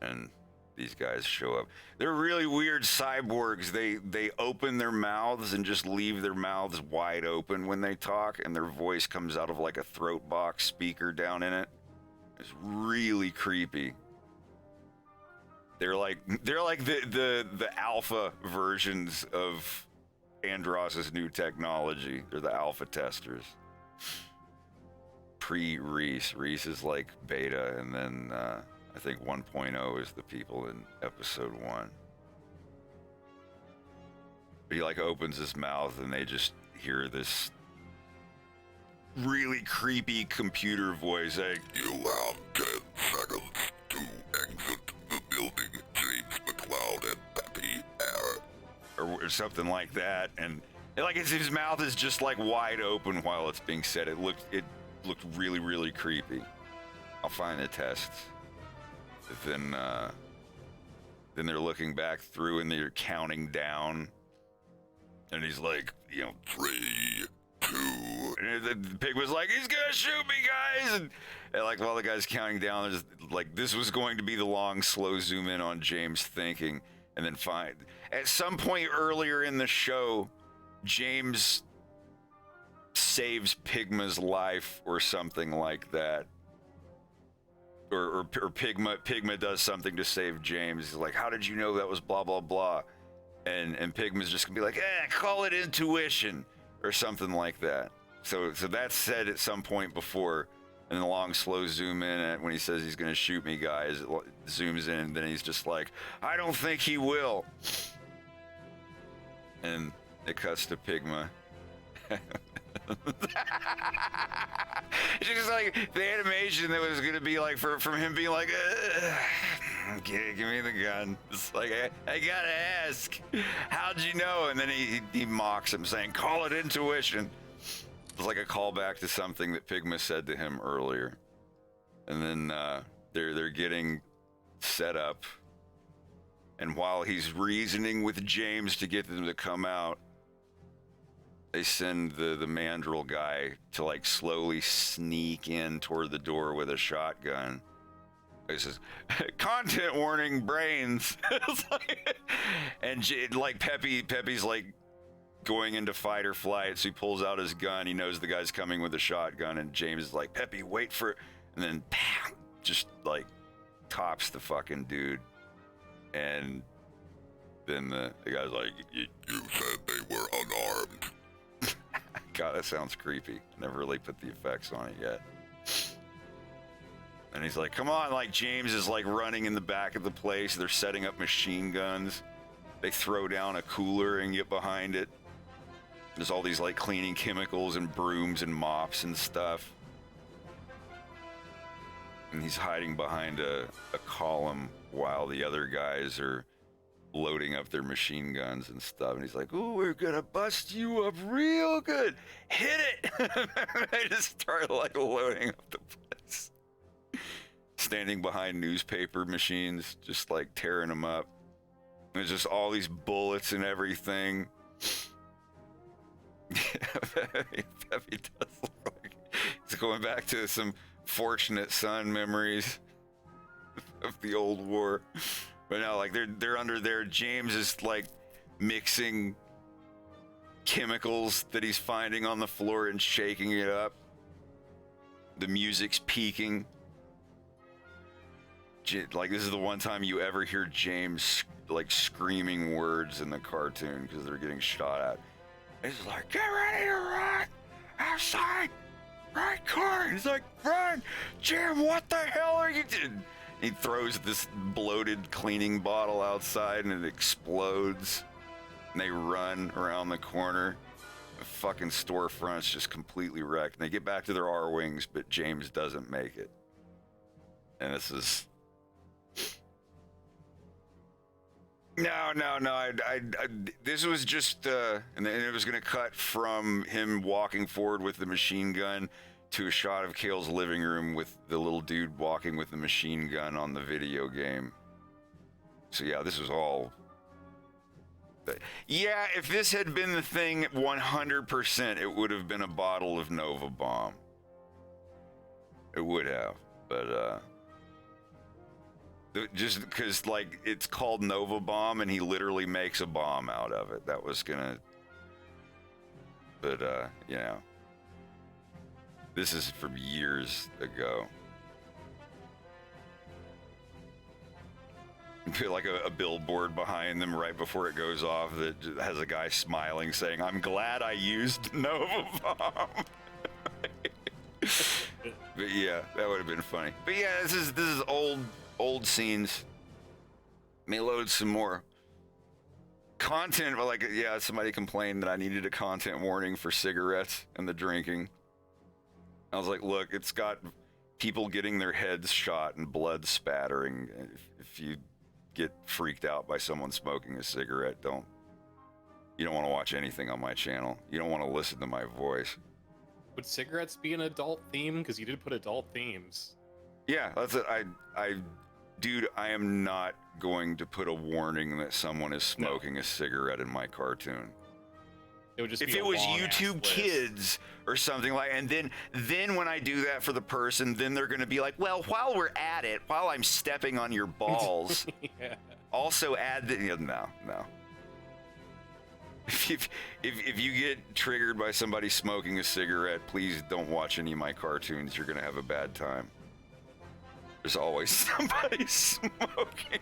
and these guys show up. They're really weird cyborgs. They open their mouths and just leave their mouths wide open when they talk, and their voice comes out of like a throat box speaker down in it. It's really creepy. They're like the alpha versions of Andross's new technology. They're the alpha testers. Pre-Reese. Reese is like beta, and then I think 1.0 is the people in episode 1. But he like opens his mouth and they just hear this really creepy computer voice like, "You have 10 seconds to exit the building, James McCloud and Pepe Air," or something like that. And like his mouth is just like wide open while it's being said. It looked really, really creepy. I'll find the tests. Then they're looking back through and they're counting down. And he's like, 3, 2. And the pig was like, he's gonna shoot me, guys. And like while the guy's counting down, there's like this was going to be the long, slow zoom in on James thinking, and then at some point earlier in the show, James saves Pigma's life or something like that. Or Pigma does something to save James. He's like, how did you know that was blah, blah, blah? And Pigma's just gonna be like, call it intuition or something like that. So that's said at some point before, and the long, slow zoom in at when he says he's gonna shoot me, guys, it zooms in, and then he's just like, I don't think he will. And it cuts to Pigma. It's just like the animation that was gonna be like from him being like, give me the gun. It's like I gotta ask, how'd you know? And then he mocks him, saying, "Call it intuition." It's like a callback to something that Pigma said to him earlier. And then they're getting set up, and while he's reasoning with James to get them to come out, they send the mandrill guy to like slowly sneak in toward the door with a shotgun. He says, "Content warning, brains." And like Pepe's like going into fight or flight, so he pulls out his gun. He knows the guy's coming with a shotgun, and James is like, "Pepe, wait for it," and then bam, just like tops the fucking dude. And then the guy's like, you said they were unarmed." God, that sounds creepy. Never really put the effects on it yet. And he's like, come on, like James is like running in the back of the place. They're setting up machine guns. They throw down a cooler and get behind it. There's all these like cleaning chemicals and brooms and mops and stuff. And he's hiding behind a column while the other guys are loading up their machine guns and stuff. And he's like, "Ooh, we're gonna bust you up real good. Hit it." They just start like loading up the place. Standing behind newspaper machines, just like tearing them up. There's just all these bullets and everything. Pepe does look like he's going back to some Fortunate Son memories of the old war. But now, like they're under there. James is like mixing chemicals that he's finding on the floor and shaking it up. The music's peaking. Like this is the one time you ever hear James like screaming words in the cartoon because they're getting shot at. He's like, "Get ready to run outside, right car." He's like, "Run, Jim! What the hell are you doing?" He throws this bloated cleaning bottle outside and it explodes. And they run around the corner. The fucking storefront's just completely wrecked. And they get back to their R-Wings, but James doesn't make it. And this is... No. This was just... and then it was going to cut from him walking forward with the machine gun to a shot of Kale's living room with the little dude walking with the machine gun on the video game. So yeah, this was all... Yeah, if this had been the thing 100%, it would have been a bottle of Nova Bomb. It would have, but just because like it's called Nova Bomb and he literally makes a bomb out of it. That was gonna... But you know. This is from years ago. Feel like a billboard behind them right before it goes off that has a guy smiling saying, "I'm glad I used Nova Bomb." But yeah, that would have been funny. But yeah, this is old scenes. May load some more content. But like, yeah, somebody complained that I needed a content warning for cigarettes and the drinking. I was like, look, it's got people getting their heads shot and blood spattering. If you get freaked out by someone smoking a cigarette, you don't want to watch anything on my channel. You don't want to listen to my voice. Would cigarettes be an adult theme? Because you did put adult themes. Yeah, that's it. Dude, I am not going to put a warning that someone is smoking a cigarette in my cartoon. It would just if be it a was long-ass YouTube list. Kids or something like, and then when I do that for the person, then they're going to be like, well, while we're at it, while I'm stepping on your balls, Yeah. also add the, no. If you get triggered by somebody smoking a cigarette, please don't watch any of my cartoons. You're going to have a bad time. There's always somebody smoking.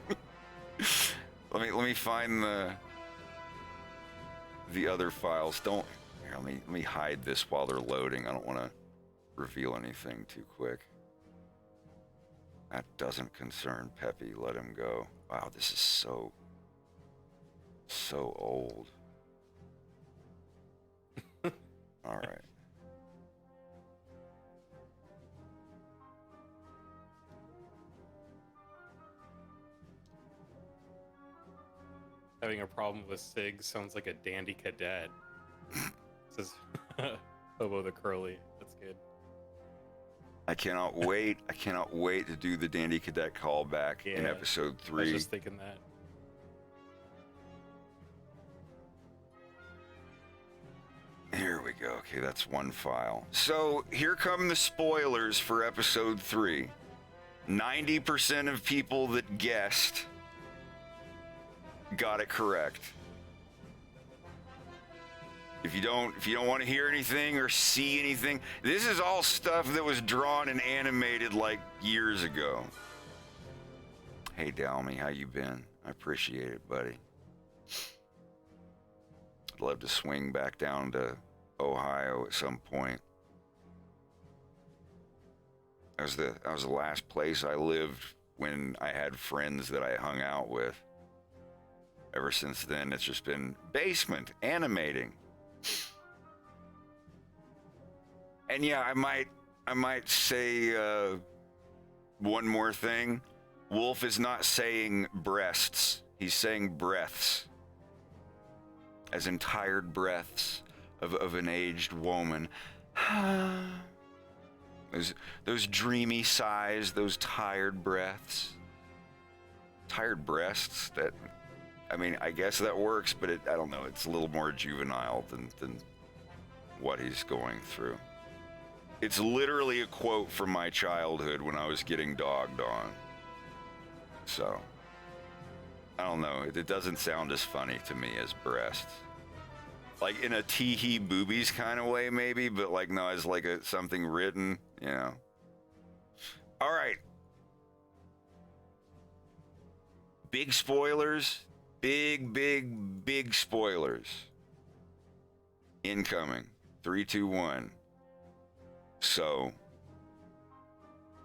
Let me find the other files. Don't here, let me hide this while they're loading. I don't want to reveal anything too quick. That doesn't concern Peppy. Let him go. Wow, this is so old. All right. Having a problem with SIG sounds like a dandy cadet. Says Hobo the Curly. That's good. I cannot wait. I cannot wait to do the Dandy Cadet callback in episode 3. I was just thinking that. Here we go. Okay, that's one file. So here come the spoilers for episode 3. 90% of people that guessed got it correct. If you don't want to hear anything or see anything, this is all stuff that was drawn and animated like years ago. Hey Dalmy, how you been? I appreciate it, buddy. I'd love to swing back down to Ohio at some point. That was the last place I lived when I had friends that I hung out with. Ever since then, it's just been basement animating. And yeah, I might say one more thing. Wolf is not saying breasts. He's saying breaths. As in tired breaths of an aged woman. Those dreamy sighs, those tired breaths. Tired breasts, that, I mean, I guess that works, but I don't know, it's a little more juvenile than what he's going through. It's literally a quote from my childhood when I was getting dogged on. So, I don't know, it doesn't sound as funny to me as breasts. Like in a tee-hee boobies kind of way maybe, but like no, as like something written, you know. All right. Big spoilers. Big spoilers. Incoming. 3, 2, 1. So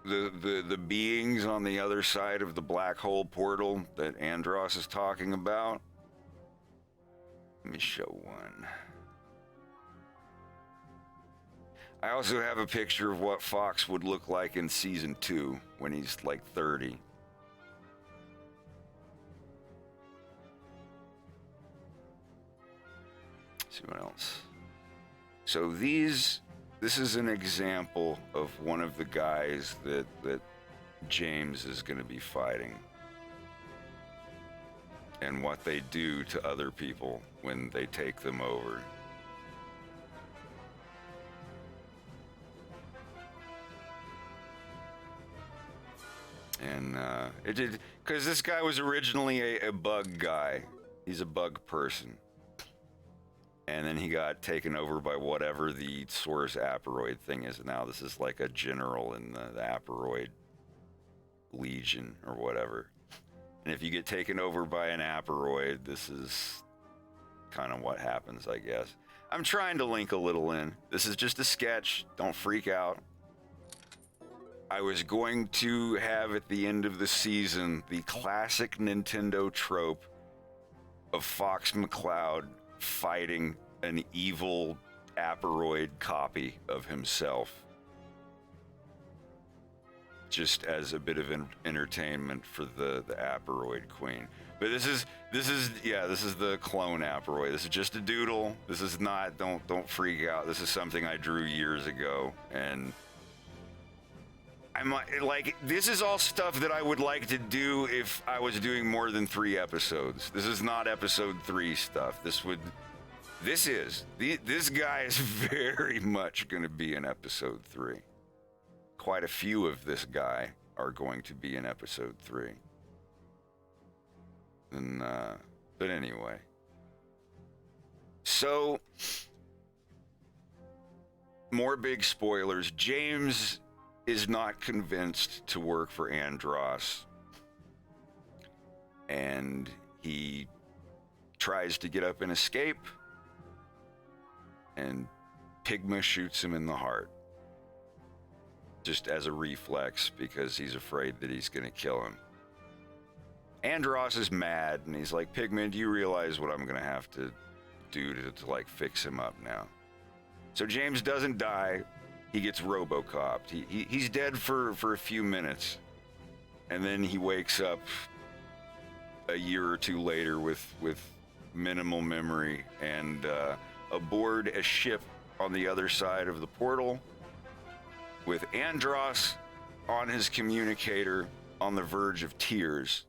the beings on the other side of the black hole portal that Andros is talking about. Let me show one. I also have a picture of what Fox would look like in season 2 when he's like 30. Let's see what else. So this is an example of one of the guys that James is going to be fighting. And what they do to other people when they take them over. And it did, because this guy was originally a bug guy. He's a bug person. And then he got taken over by whatever the Source Aperoid thing is. Now this is like a general in the Aperoid Legion or whatever. And if you get taken over by an Aperoid, this is kind of what happens, I guess. I'm trying to link a little in. This is just a sketch. Don't freak out. I was going to have at the end of the season the classic Nintendo trope of Fox McCloud fighting an evil Aperoid copy of himself. Just as a bit of entertainment for the Aperoid Queen. But this is the clone Aperoid. This is just a doodle. This is not, don't freak out. This is something I drew years ago, and I'm like, this is all stuff that I would like to do if I was doing more than 3 episodes. This is not episode 3 stuff. This This guy is very much going to be in episode 3. Quite a few of this guy are going to be in episode 3. And, but anyway. So, more big spoilers. James is not convinced to work for Andros. And he tries to get up and escape. And Pigma shoots him in the heart. Just as a reflex, because he's afraid that he's going to kill him. Andros is mad, and he's like, Pigman, do you realize what I'm going to have to do to like, fix him up now? So James doesn't die. He gets Robocopped. He's dead for a few minutes. And then he wakes up a year or two later with minimal memory and aboard a ship on the other side of the portal with Andros on his communicator on the verge of tears,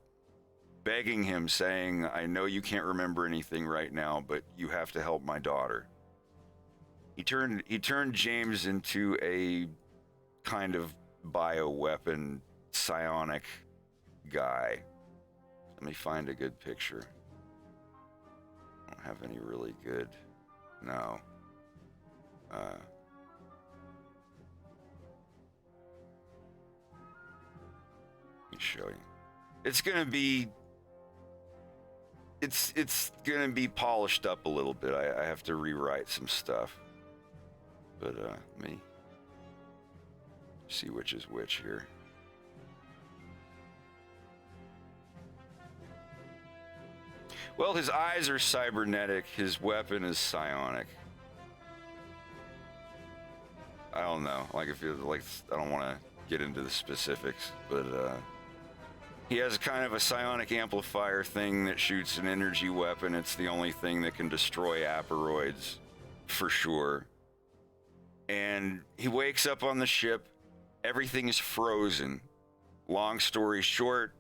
begging him, saying, I know you can't remember anything right now, but you have to help my daughter. He turned James into a kind of bioweapon psionic guy. Let me find a good picture. I don't have any really good. No. Let me show you. It's gonna be polished up a little bit. I have to rewrite some stuff. But let me see which is which here. Well, his eyes are cybernetic. His weapon is psionic. I don't know. Like, if you like, I don't want to get into the specifics, but he has kind of a psionic amplifier thing that shoots an energy weapon. It's the only thing that can destroy aperoids, for sure. And he wakes up on the ship. Everything is frozen. Long story short,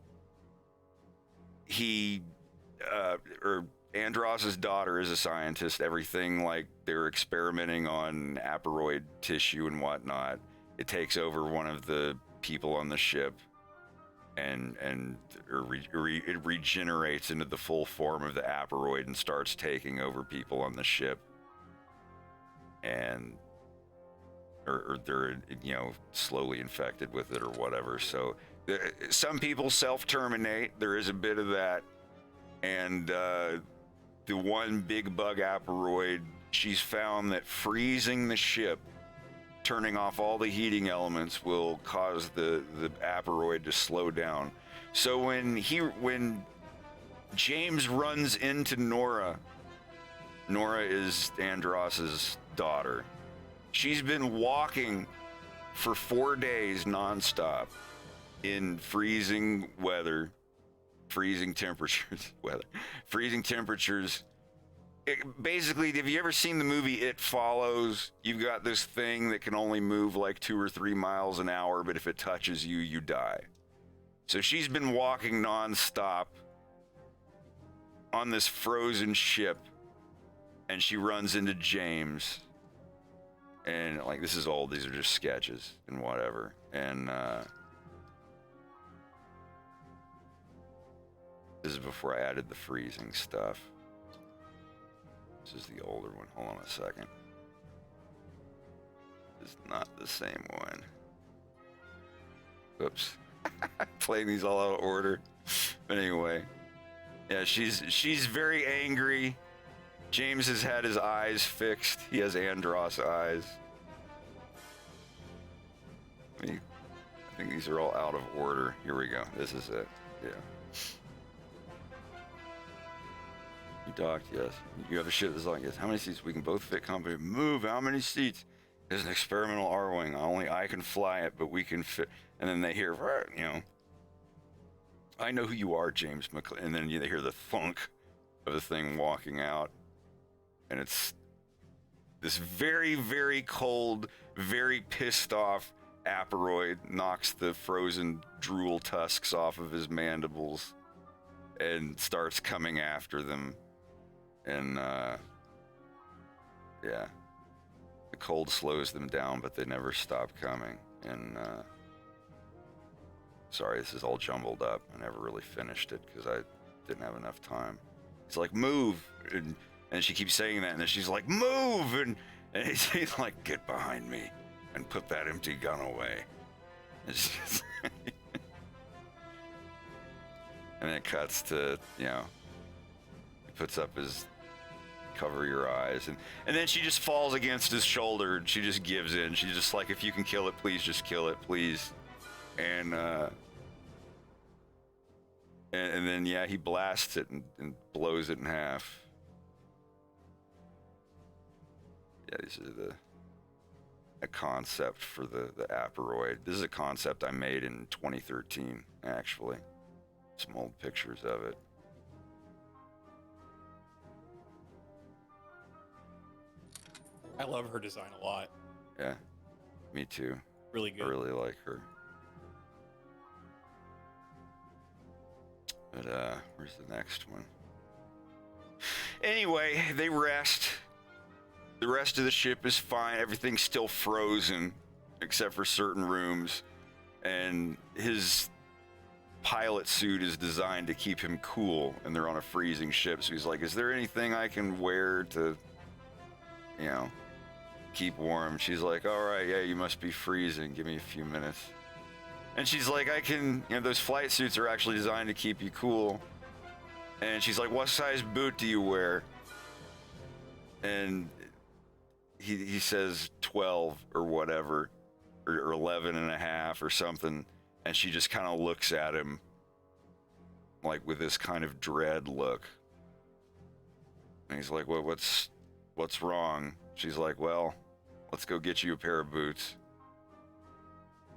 Andros's daughter is a scientist. Everything, like, they're experimenting on aperoid tissue and whatnot. It takes over one of the people on the ship, and it regenerates into the full form of the aperoid and starts taking over people on the ship. And or they're, slowly infected with it or whatever. So some people self-terminate. There is a bit of that. And the one big bug aperoid, she's found that freezing the ship, turning off all the heating elements, will cause the aperoid to slow down. So when James runs into Nora is Andros's daughter. She's been walking for 4 days nonstop in freezing weather. Freezing temperatures. Basically, have you ever seen the movie It Follows? You've got this thing that can only move like 2 or 3 miles an hour, but if it touches you, you die. So she's been walking nonstop on this frozen ship, and she runs into James. And, like, this is old. These are just sketches and whatever. And, this is before I added the freezing stuff. This is the older one. Hold on a second. This is not the same one. Oops. Playing these all out of order. But anyway. Yeah, she's very angry. James has had his eyes fixed. He has Andros eyes. I think these are all out of order. Here we go. This is it. Yeah. You docked, yes. You have a ship that's like, yes. How many seats? We can both fit company. Move. How many seats? There's an experimental R-wing. Only I can fly it, but we can fit. And then they hear, I know who you are, James McClellan. And then they hear the thunk of the thing walking out. And it's this very, very cold, very pissed off aperoid knocks the frozen drool tusks off of his mandibles and starts coming after them. And yeah. The cold slows them down, but they never stop coming. And sorry, this is all jumbled up. I never really finished it because I didn't have enough time. It's like, move, and she keeps saying that, and then she's like, move, and he's like, get behind me and put that empty gun away. It's just and then it cuts to, you know, he puts up his cover your eyes, and then she just falls against his shoulder, and she just gives in. She's just like, if you can kill it, please just kill it, please. And then, yeah, he blasts it and blows it in half. Yeah, these are a concept for the Aperoid. This is a concept I made in 2013, actually. Some old pictures of it. I love her design a lot. Yeah, me too. Really good. I really like her. But where's the next one? Anyway, they rest. The rest of the ship is fine. Everything's still frozen, except for certain rooms. And his pilot suit is designed to keep him cool, and they're on a freezing ship. So he's like, is there anything I can wear to, you know, keep warm? She's like, all right, yeah, you must be freezing. Give me a few minutes. And she's like, I can, you know, those flight suits are actually designed to keep you cool. And she's like, what size boot do you wear? And he says 12 or whatever, or 11 and a half or something. And she just kind of looks at him like with this kind of dread look. And he's like, what's wrong? She's like, well, let's go get you a pair of boots.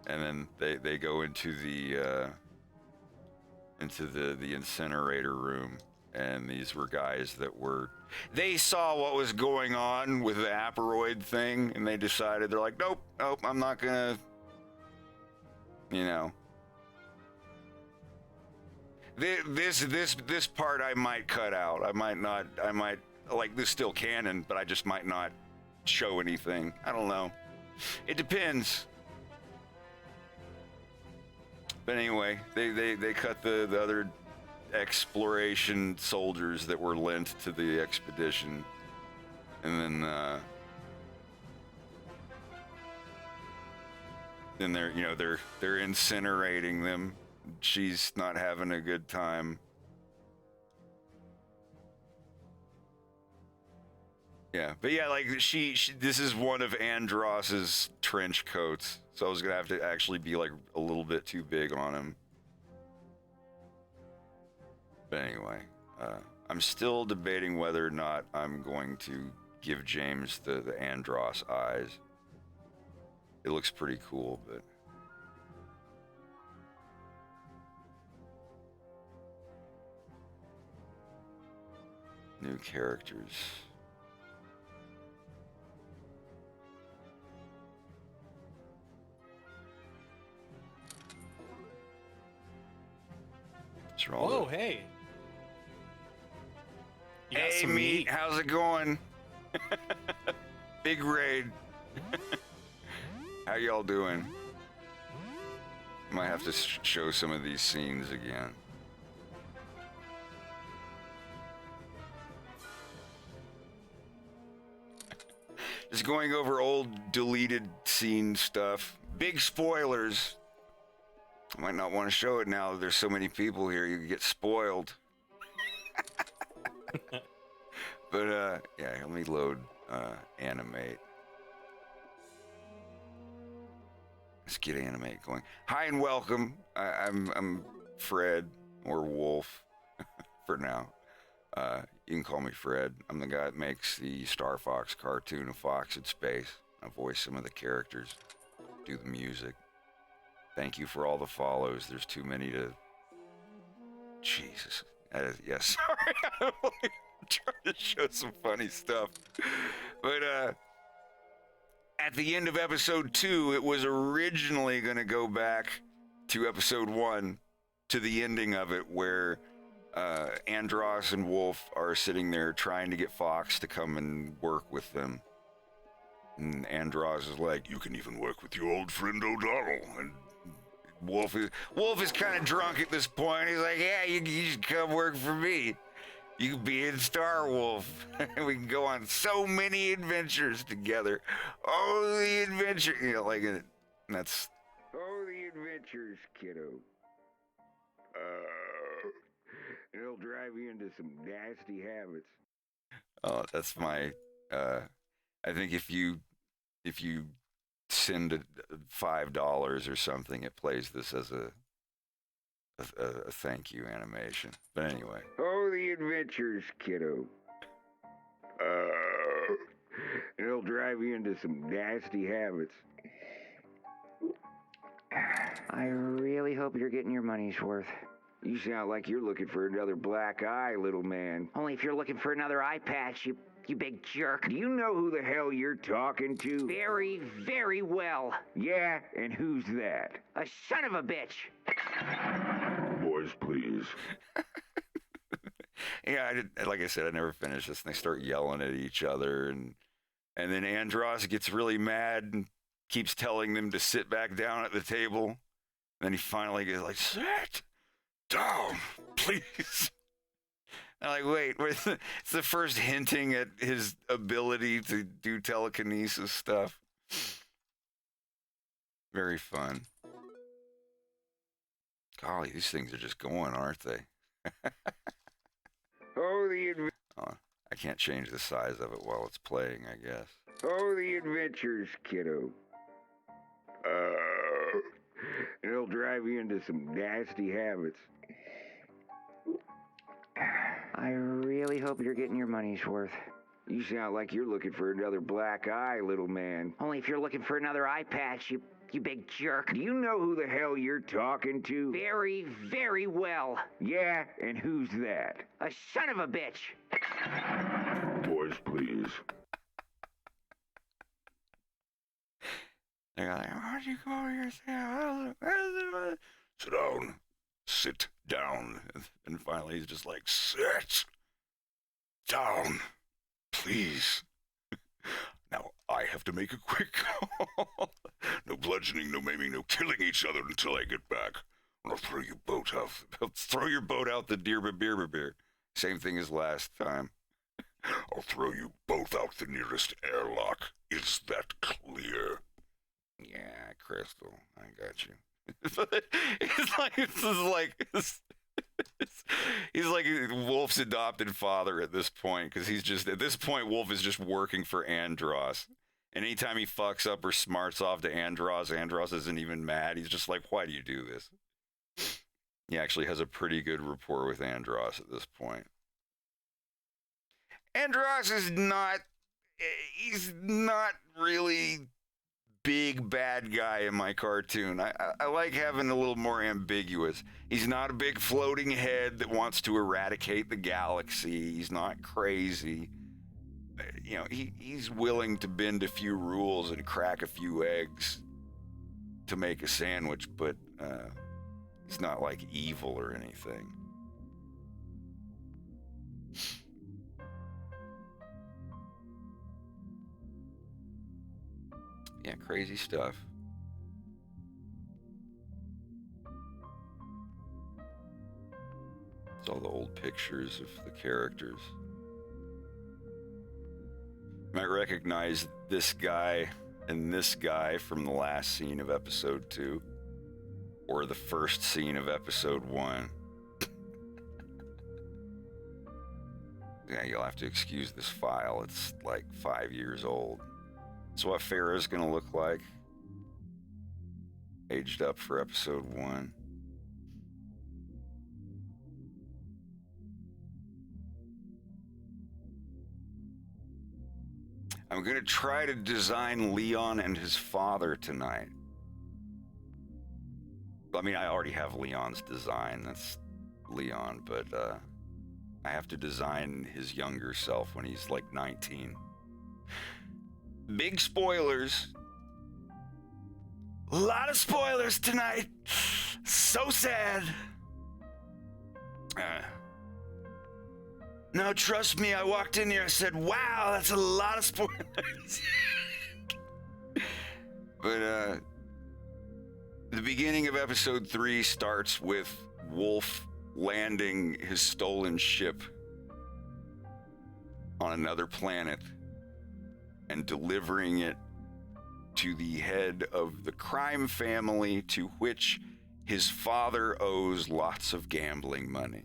And then they go into the incinerator room, and these were guys that they saw what was going on with the Aperoid thing, and they decided, they're like, nope, I'm not gonna, you know. This part I might cut out. I might, like, this still canon, but I just might not show anything. I don't know. It depends. But anyway, they cut the other exploration soldiers that were lent to the expedition, and then they're incinerating them. She's not having a good time. Yeah, but yeah, like she this is one of Andross's trench coats, so I was gonna have to actually be like a little bit too big on him. But anyway, I'm still debating whether or not I'm going to give James the Andross eyes. It looks pretty cool, but new characters. Whoa, hey. You got Hey, some meat, how's it going? Big raid. How y'all doing? Might have to show some of these scenes again. Just going over old deleted scene stuff. Big spoilers. I might not want to show it now. There's so many people here, you get spoiled. But yeah, let me load animate. Let's get animate going. Hi and welcome. I'm Fred or Wolf for now. You can call me Fred. I'm the guy that makes the Star Fox cartoon of Fox in Space. I voice some of the characters, do the music. Thank you for all the follows. There's too many to... Jesus. Yeah, sorry. I'm trying to show some funny stuff. But at the end of episode 2, it was originally going to go back to episode 1, to the ending of it, where Andross and Wolf are sitting there trying to get Fox to come and work with them. And Andros is like, you can even work with your old friend O'Donnell. And Wolf is kind of drunk at this point. He's like, yeah, you should come work for me. You can be in Star Wolf. We can go on so many adventures together. Oh, the adventure. You know, like, that's... Oh, the adventures, kiddo. It'll drive you into some nasty habits. Oh, that's my... I think if you send $5 or something, it plays this as a thank you animation. But anyway. Oh, the adventures, kiddo. It'll drive you into some nasty habits. I really hope you're getting your money's worth. You sound like you're looking for another black eye, little man. Only if you're looking for another eye patch, you big jerk. Do you know who the hell you're talking to? Very, very well. Yeah, and who's that? A son of a bitch. Boys, please. Yeah, like I said, I never finished this. And they start yelling at each other, and then Andros gets really mad and keeps telling them to sit back down at the table. And then he finally gets like, sit down, please. I'm like, wait, it's the first hinting at his ability to do telekinesis stuff. Very fun. Golly, these things are just going, aren't they? Oh, I can't change the size of it while it's playing, I guess. Oh, the adventures, kiddo. It'll drive you into some nasty habits. I really hope you're getting your money's worth. You sound like you're looking for another black eye, little man. Only if you're looking for another eye patch, you big jerk. Do you know who the hell you're talking to? Very, very well. Yeah, and who's that? A son of a bitch. Boys, please. They're like, why'd you go yourself? Sit down. Sit down. And finally he's just like, sit down, please. Now, I have to make a quick call. No bludgeoning, no maiming, no killing each other until I get back. I'll throw you both out. Throw your boat out the beer. Same thing as last time. I'll throw you both out the nearest airlock. Is that clear? Yeah, Crystal, I got you. He's like Wolf's adopted father at this point, because at this point Wolf is just working for Andros. And anytime he fucks up or smarts off to Andros isn't even mad. He's just like, why do you do this? He actually has a pretty good rapport with Andros at this point. Andros is he's not really big bad guy in my cartoon. I like having a little more ambiguous. He's not a big floating head that wants to eradicate the galaxy. He's not crazy. You know, he's willing to bend a few rules and crack a few eggs to make a sandwich, but he's not like evil or anything. Yeah, crazy stuff. It's all the old pictures of the characters. You might recognize this guy and this guy from the last scene of episode 2, or the first scene of episode 1. Yeah, you'll have to excuse this file. It's like 5 years old. That's what Farrah's gonna look like. Aged up for episode 1. I'm gonna try to design Leon and his father tonight. I mean, I already have Leon's design. That's Leon, but I have to design his younger self when he's like 19. Big spoilers. A lot of spoilers tonight. So sad. No, trust me, I walked in here, I said, wow, that's a lot of spoilers. But the beginning of episode 3 starts with Wolf landing his stolen ship on another planet and delivering it to the head of the crime family to which his father owes lots of gambling money.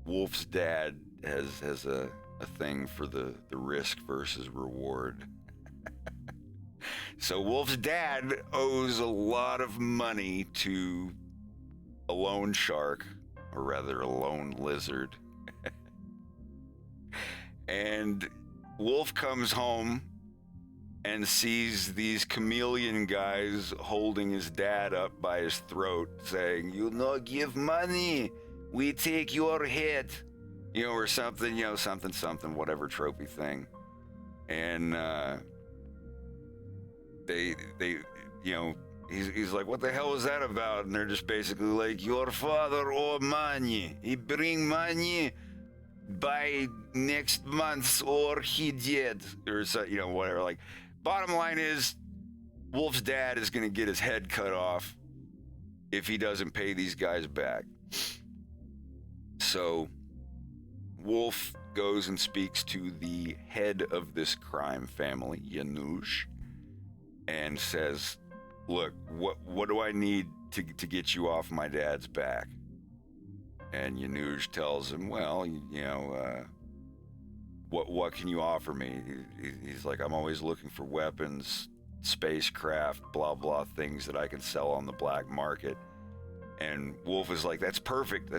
Wolf's dad has a thing for the risk versus reward. So Wolf's dad owes a lot of money to a loan shark, or rather a lone lizard. And Wolf comes home and sees these chameleon guys holding his dad up by his throat, saying, "You no give money, we take your head," or something, something, whatever tropey thing. And they he's like, "What the hell was that about?" And they're just basically like, "Your father owe money. He bring money by next month or he dead," or so, whatever. Like, bottom line is, Wolf's dad is going to get his head cut off if he doesn't pay these guys back. So Wolf goes and speaks to the head of this crime family, Yanush, and says, "Look, what do I need to get you off my dad's back?" And Yanush tells him, "Well, what can you offer me?" He's like, "I'm always looking for weapons, spacecraft, blah, blah, things that I can sell on the black market." And Wolf is like, "That's perfect.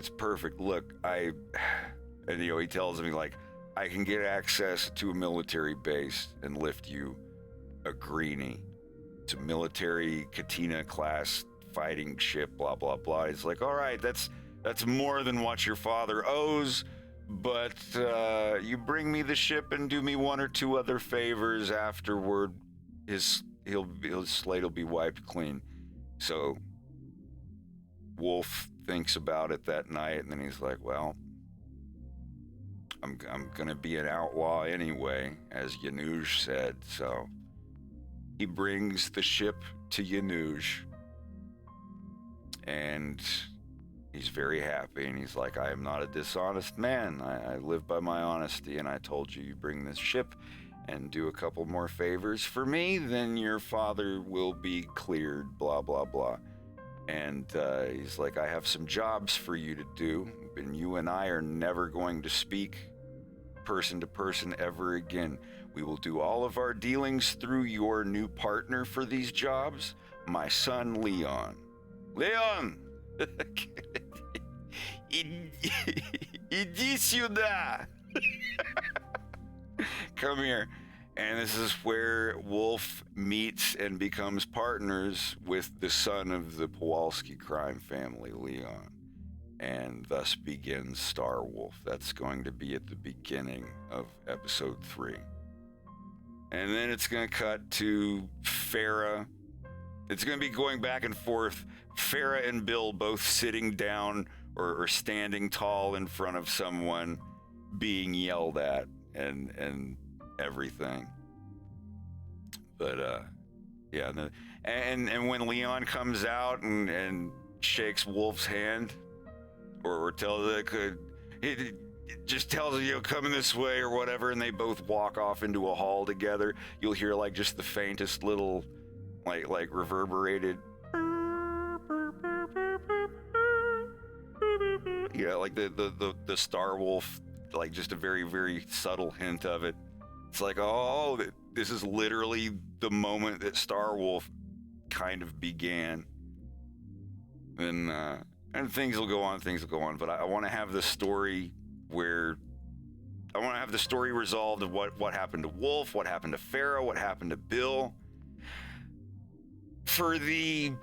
Look, and he tells him, like, I can get access to a military base and lift you a greenie. It's a military Katina class fighting ship, blah, blah, blah." He's like, "All right, that's more than what your father owes, but you bring me the ship and do me one or two other favors afterward. His slate will be wiped clean." So Wolf thinks about it that night, and then he's like, "Well, I'm gonna be an outlaw anyway, as Yanush said." So he brings the ship to Yanush, and he's very happy, and he's like, "I am not a dishonest man. I live by my honesty, and I told you bring this ship and do a couple more favors for me, then your father will be cleared, blah, blah, blah." And he's like, "I have some jobs for you to do, and you and I are never going to speak person to person ever again. We will do all of our dealings through your new partner for these jobs, my son, Leon." Leon! Иди сюда! Come here. And this is where Wolf meets and becomes partners with the son of the Kowalski crime family, Leon. And thus begins Star Wolf. That's going to be at the beginning of episode 3. And then it's going to cut to Farah. It's going to be going back and forth. Farah and Bill both sitting down or standing tall in front of someone, being yelled at and everything. But yeah, and when Leon comes out and shakes Wolf's hand, or tells it, just tells it, "Coming this way," or whatever, and they both walk off into a hall together, you'll hear like just the faintest little like reverberated, like the Star Wolf, like just a very, very subtle hint of it. It's like, oh, this is literally the moment that Star Wolf kind of began. And things will go on, but I want to have the story resolved of what happened to Wolf, what happened to Farah, what happened to Bill. For the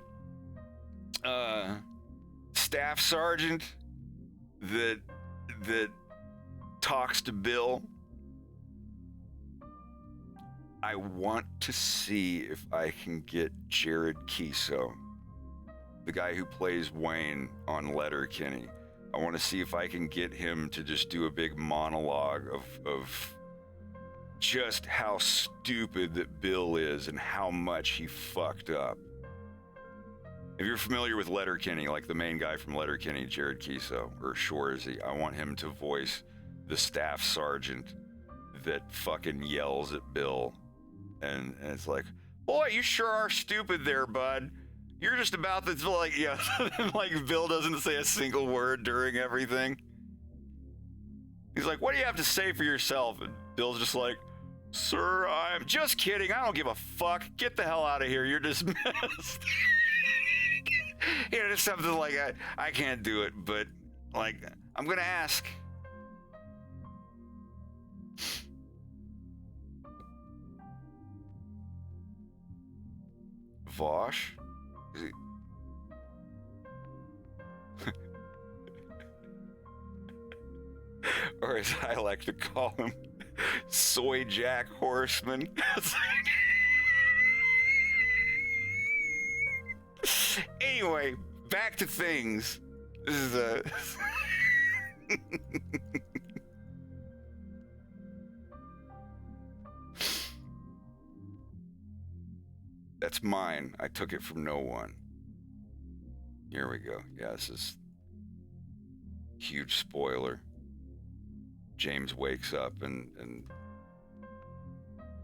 staff sergeant that talks to Bill, I want to see if I can get Jared Kiso, the guy who plays Wayne on Letterkenny. I want to see if I can get him to just do a big monologue of just how stupid that Bill is and how much he fucked up. If you're familiar with Letterkenny, like the main guy from Letterkenny, Jared Kiso, or Shorzy, I want him to voice the staff sergeant that fucking yells at Bill. And it's like, boy, you sure are stupid there, bud. You're just about to, like, yeah, like Bill doesn't say a single word during everything. He's like, what do you have to say for yourself? And Bill's just like, sir, I'm just kidding. I don't give a fuck. Get the hell out of here. You're dismissed. You know, just something like that. I can't do it, but, like, I'm going to ask. Vosh? Is he... or as I like to call him, Soy Jack Horseman. Anyway, back to things. This is That's mine. I took it from no one. Here we go. Yeah, this is huge spoiler. James wakes up and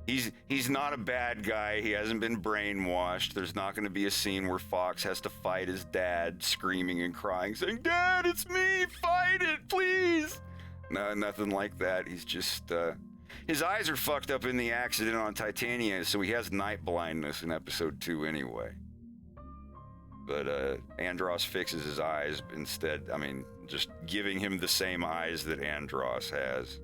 he's not a bad guy. He hasn't been brainwashed. There's not going to be a scene where Fox has to fight his dad, screaming and crying, saying, "Dad, it's me! Fight it, please!" No, nothing like that. He's just his eyes are fucked up in the accident on Titania, so he has night blindness in episode 2 anyway. But Andros fixes his eyes instead. I mean, just giving him the same eyes that Andros has.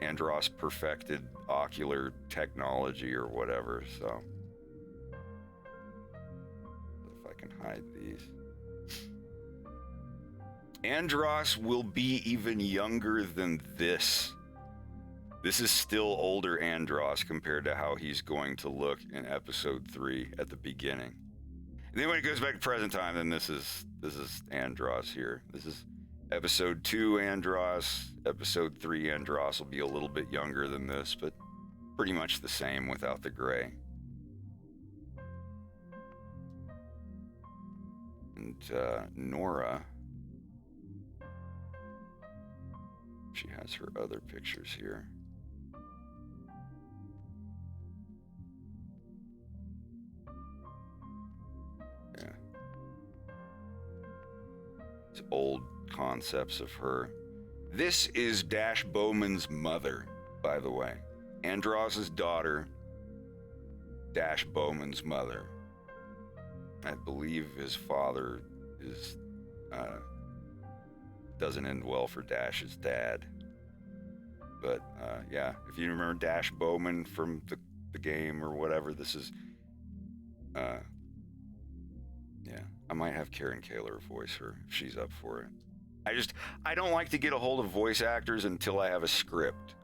Andros perfected ocular technology or whatever, so. If I can hide these. Andros will be even younger than this. This is still older Andros compared to how he's going to look in episode 3 at the beginning. And then when it goes back to present time, then this is Andros here. This is episode 2 Andros. Episode 3 Andros will be a little bit younger than this, but pretty much the same without the gray. And Nora, she has her other pictures here. Yeah. It's old concepts of her. This is Dash Bowman's mother, by the way. Andros's daughter, Dash Bowman's mother. I believe his father is doesn't end well for Dash's dad. But yeah, if you remember Dash Bowman from the game or whatever, this is yeah, I might have Karen Kaler voice her if she's up for it. I don't like to get a hold of voice actors until I have a script.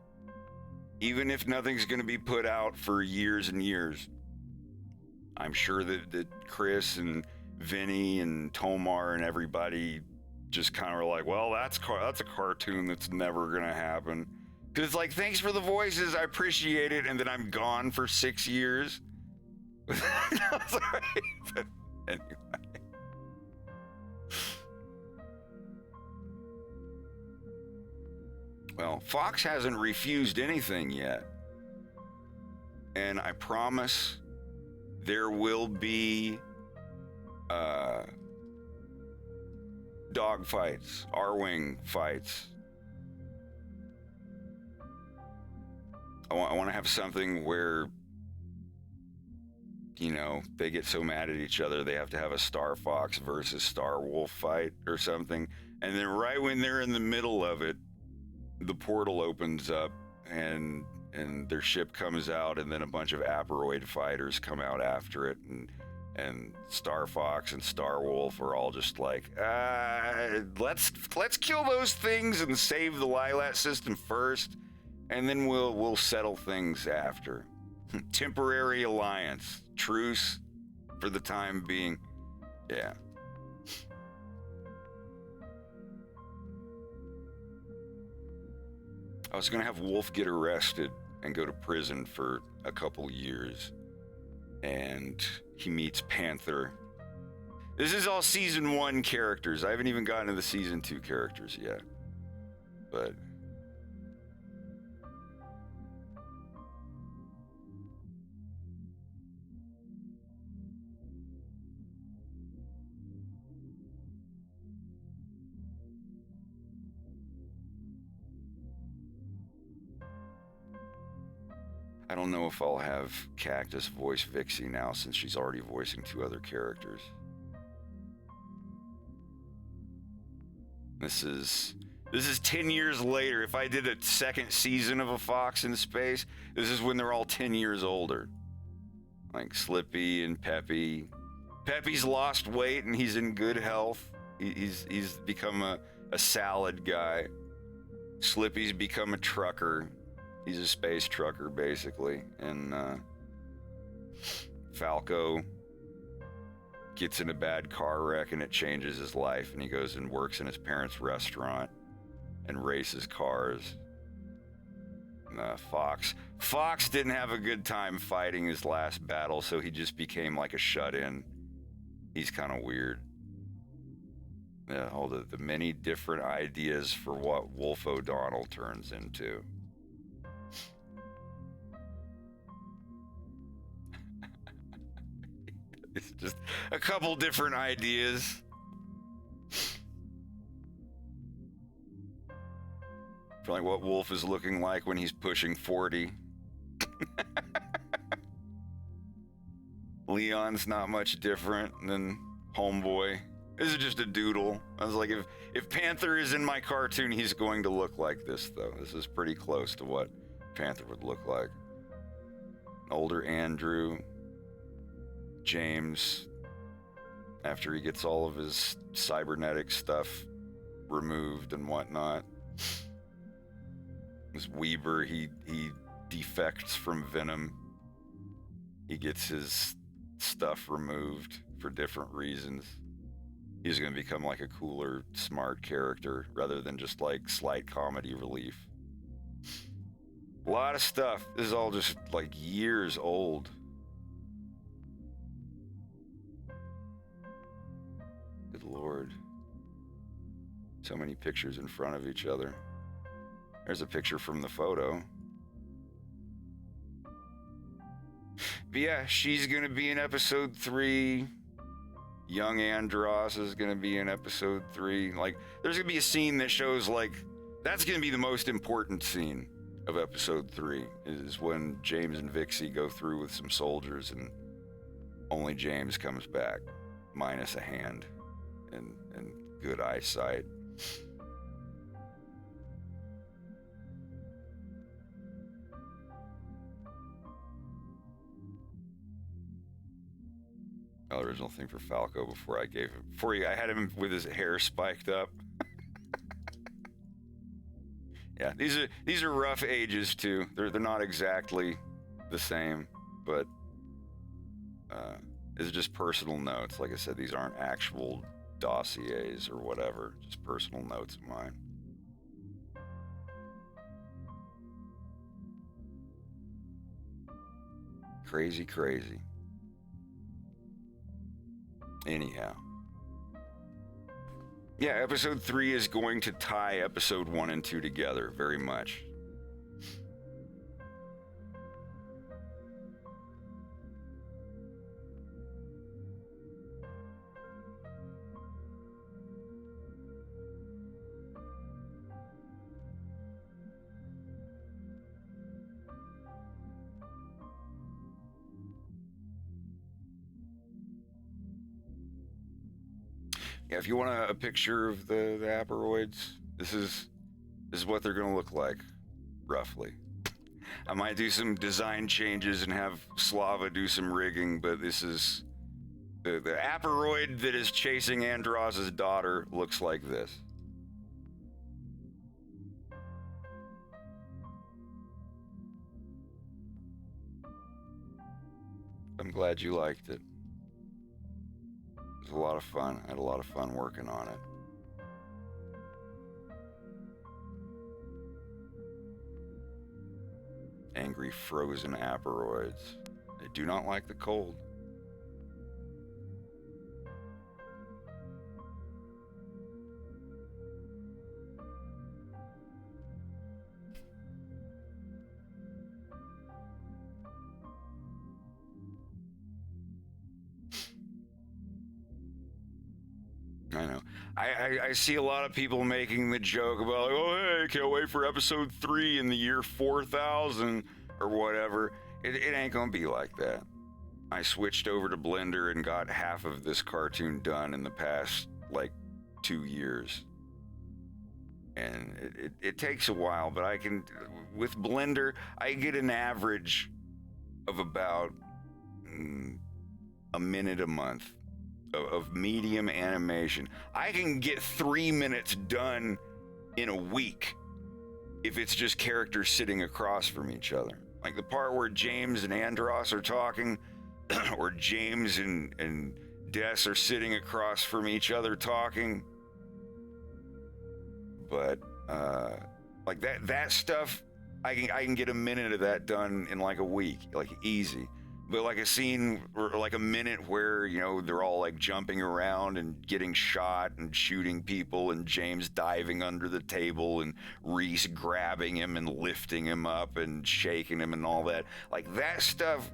Even if nothing's going to be put out for years and years. I'm sure that Chris and Vinny and Tomar and everybody just kind of were like, well, that's a cartoon that's never going to happen. Because it's like, thanks for the voices, I appreciate it, and then I'm gone for 6 years. But anyway. Well, Fox hasn't refused anything yet. And I promise there will be dog fights, R-Wing fights. I want to have something where, you know, they get so mad at each other they have to have a Star Fox versus Star Wolf fight or something. And then right when they're in the middle of it, the portal opens up and their ship comes out, and then a bunch of Aperoid fighters come out after it, and Star Fox and Star Wolf are all just like, let's kill those things and save the Lilat system first, and then we'll settle things after. Temporary alliance, truce for the time being. Yeah. I was gonna have Wolf get arrested and go to prison for a couple years, and he meets Panther. This is all season 1 characters. I haven't even gotten to the season 2 characters yet, but I don't know if I'll have Cactus voice Vixie now since she's already voicing 2 other characters. This is 10 years later. If I did a second season of A Fox in Space, this is when they're all 10 years older. Like Slippy and Peppy. Peppy's lost weight and he's in good health. He's become a salad guy. Slippy's become a trucker. He's a space trucker, basically. And Falco gets in a bad car wreck and it changes his life, and he goes and works in his parents' restaurant and races cars. Fox didn't have a good time fighting his last battle, so he just became like a shut-in. He's kind of weird. Yeah, all the many different ideas for what Wolf O'Donnell turns into. It's just a couple different ideas. For like what Wolf is looking like when he's pushing 40. Leon's not much different than Homeboy. This is just a doodle. I was like, if Panther is in my cartoon, he's going to look like this, though. This is pretty close to what Panther would look like. Older Andrew. James, after he gets all of his cybernetic stuff removed and whatnot. This Weber, he defects from Venom. He gets his stuff removed for different reasons. He's going to become like a cooler, smart character rather than just like slight comedy relief. A lot of stuff. This is all just like years old. Good Lord. So many pictures in front of each other. There's a picture from the photo. But yeah, she's going to be in episode 3. Young Andros is going to be in episode 3. Like, there's going to be a scene that shows, like, that's going to be the most important scene of episode 3, is when James and Vixie go through with some soldiers and only James comes back, minus a hand and good eyesight. The original thing for Falco before I had him with his hair spiked up. Yeah, these are rough ages too. They're not exactly the same, but it's just personal notes. Like I said, these aren't actual dossiers or whatever, just personal notes of mine. Crazy. Anyhow. Yeah, episode 3 is going to tie episode 1 and 2 together very much. Yeah, if you want a picture of the Aperoids, this is what they're going to look like, roughly. I might do some design changes and have Slava do some rigging, but this is the Aperoid that is chasing Andros' daughter looks like this. I'm glad you liked it. It was a lot of fun. I had a lot of fun working on it. Angry frozen aperoids. They do not like the cold. I know. I see a lot of people making the joke about, like, oh, hey, can't wait for episode 3 in the year 4000 or whatever. It ain't gonna be like that. I switched over to Blender and got half of this cartoon done in the past, like, 2 years. And it takes a while, but I can, with Blender, I get an average of about a minute a month of medium animation. I can get 3 minutes done in a week if it's just characters sitting across from each other. Like the part where James and Andros are talking, or James and Des are sitting across from each other talking. But like that stuff, I can get a minute of that done in like a week, like easy. But like a scene or like a minute where, you know, they're all like jumping around and getting shot and shooting people, and James diving under the table and Reese grabbing him and lifting him up and shaking him and all that. Like that stuff,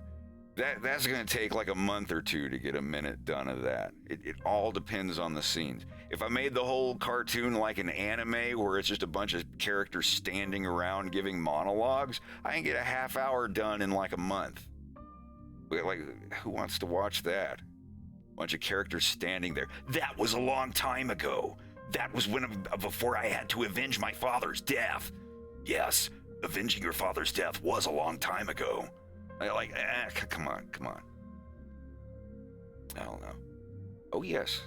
that's going to take like a month or two to get a minute done of that. It all depends on the scenes. If I made the whole cartoon like an anime where it's just a bunch of characters standing around giving monologues, I can get a half hour done in like a month. Like, who wants to watch that? Bunch of characters standing there. That was a long time ago. That was before I had to avenge my father's death. Yes, avenging your father's death was a long time ago. Come on. I don't know. Oh, yes.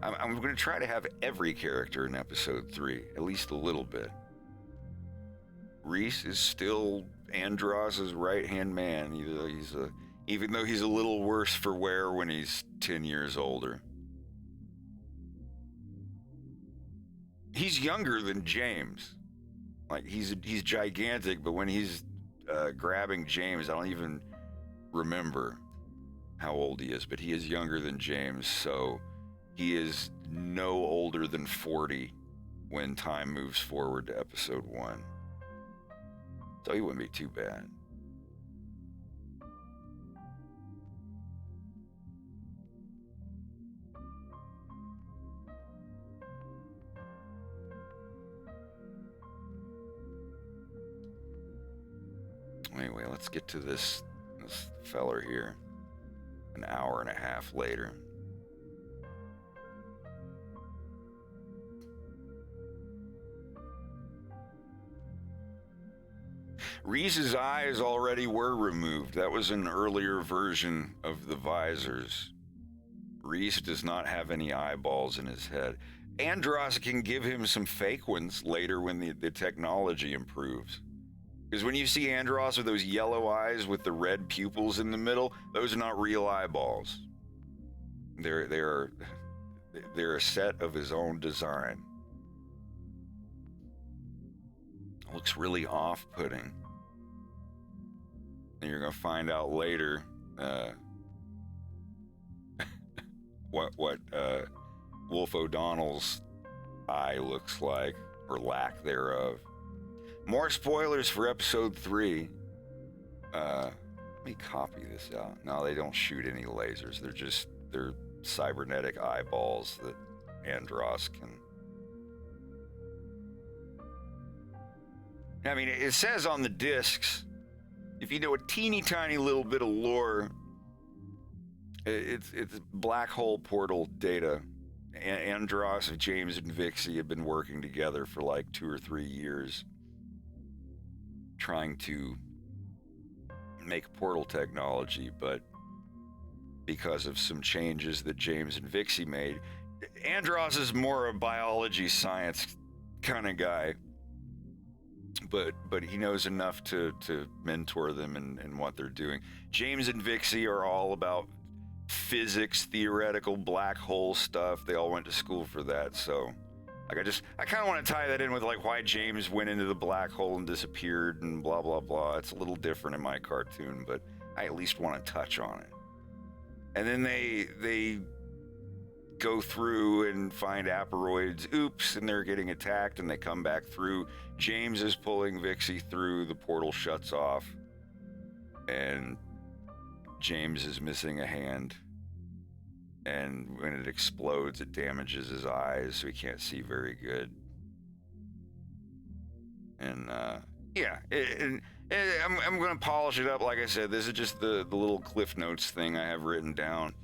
I'm going to try to have every character in episode 3, at least a little bit. Reese is still Andros's right-hand man, even though he's a little worse for wear when he's 10 years older. He's younger than James. Like, he's gigantic, but when he's grabbing James, I don't even remember how old he is, but he is younger than James, so he is no older than 40 when time moves forward to episode 1. So he wouldn't be too bad. Anyway, let's get to this feller here. An hour and a half later. Reese's eyes already were removed. That was an earlier version of the visors. Reese does not have any eyeballs in his head. Andros can give him some fake ones later when the technology improves. Because when you see Andros with those yellow eyes with the red pupils in the middle, those are not real eyeballs. They're a set of his own design. Looks really off-putting. And you're gonna find out later what Wolf O'Donnell's eye looks like, or lack thereof. More spoilers for episode 3. Let me copy this out. No, they don't shoot any lasers. They're cybernetic eyeballs that Andros can. I mean, it says on the discs, if you know a teeny tiny little bit of lore, it's black hole portal data. Andros, James, and Vixie have been working together for like 2 or 3 years, trying to make portal technology, but because of some changes that James and Vixie made, Andros is more a biology science kind of guy. But he knows enough to mentor them in what they're doing. James and Vixie are all about physics, theoretical black hole stuff. They all went to school for that, so Like I kind of want to tie that in with like why James went into the black hole and disappeared and blah blah blah. It's a little different in my cartoon, but I at least want to touch on it. And then they go through and find aperoids. Oops, and they're getting attacked, and they come back through. James is pulling Vixie through. The portal shuts off, and James is missing a hand. And when it explodes, it damages his eyes, so he can't see very good. And yeah, I'm going to polish it up. Like I said, this is just the little Cliff Notes thing I have written down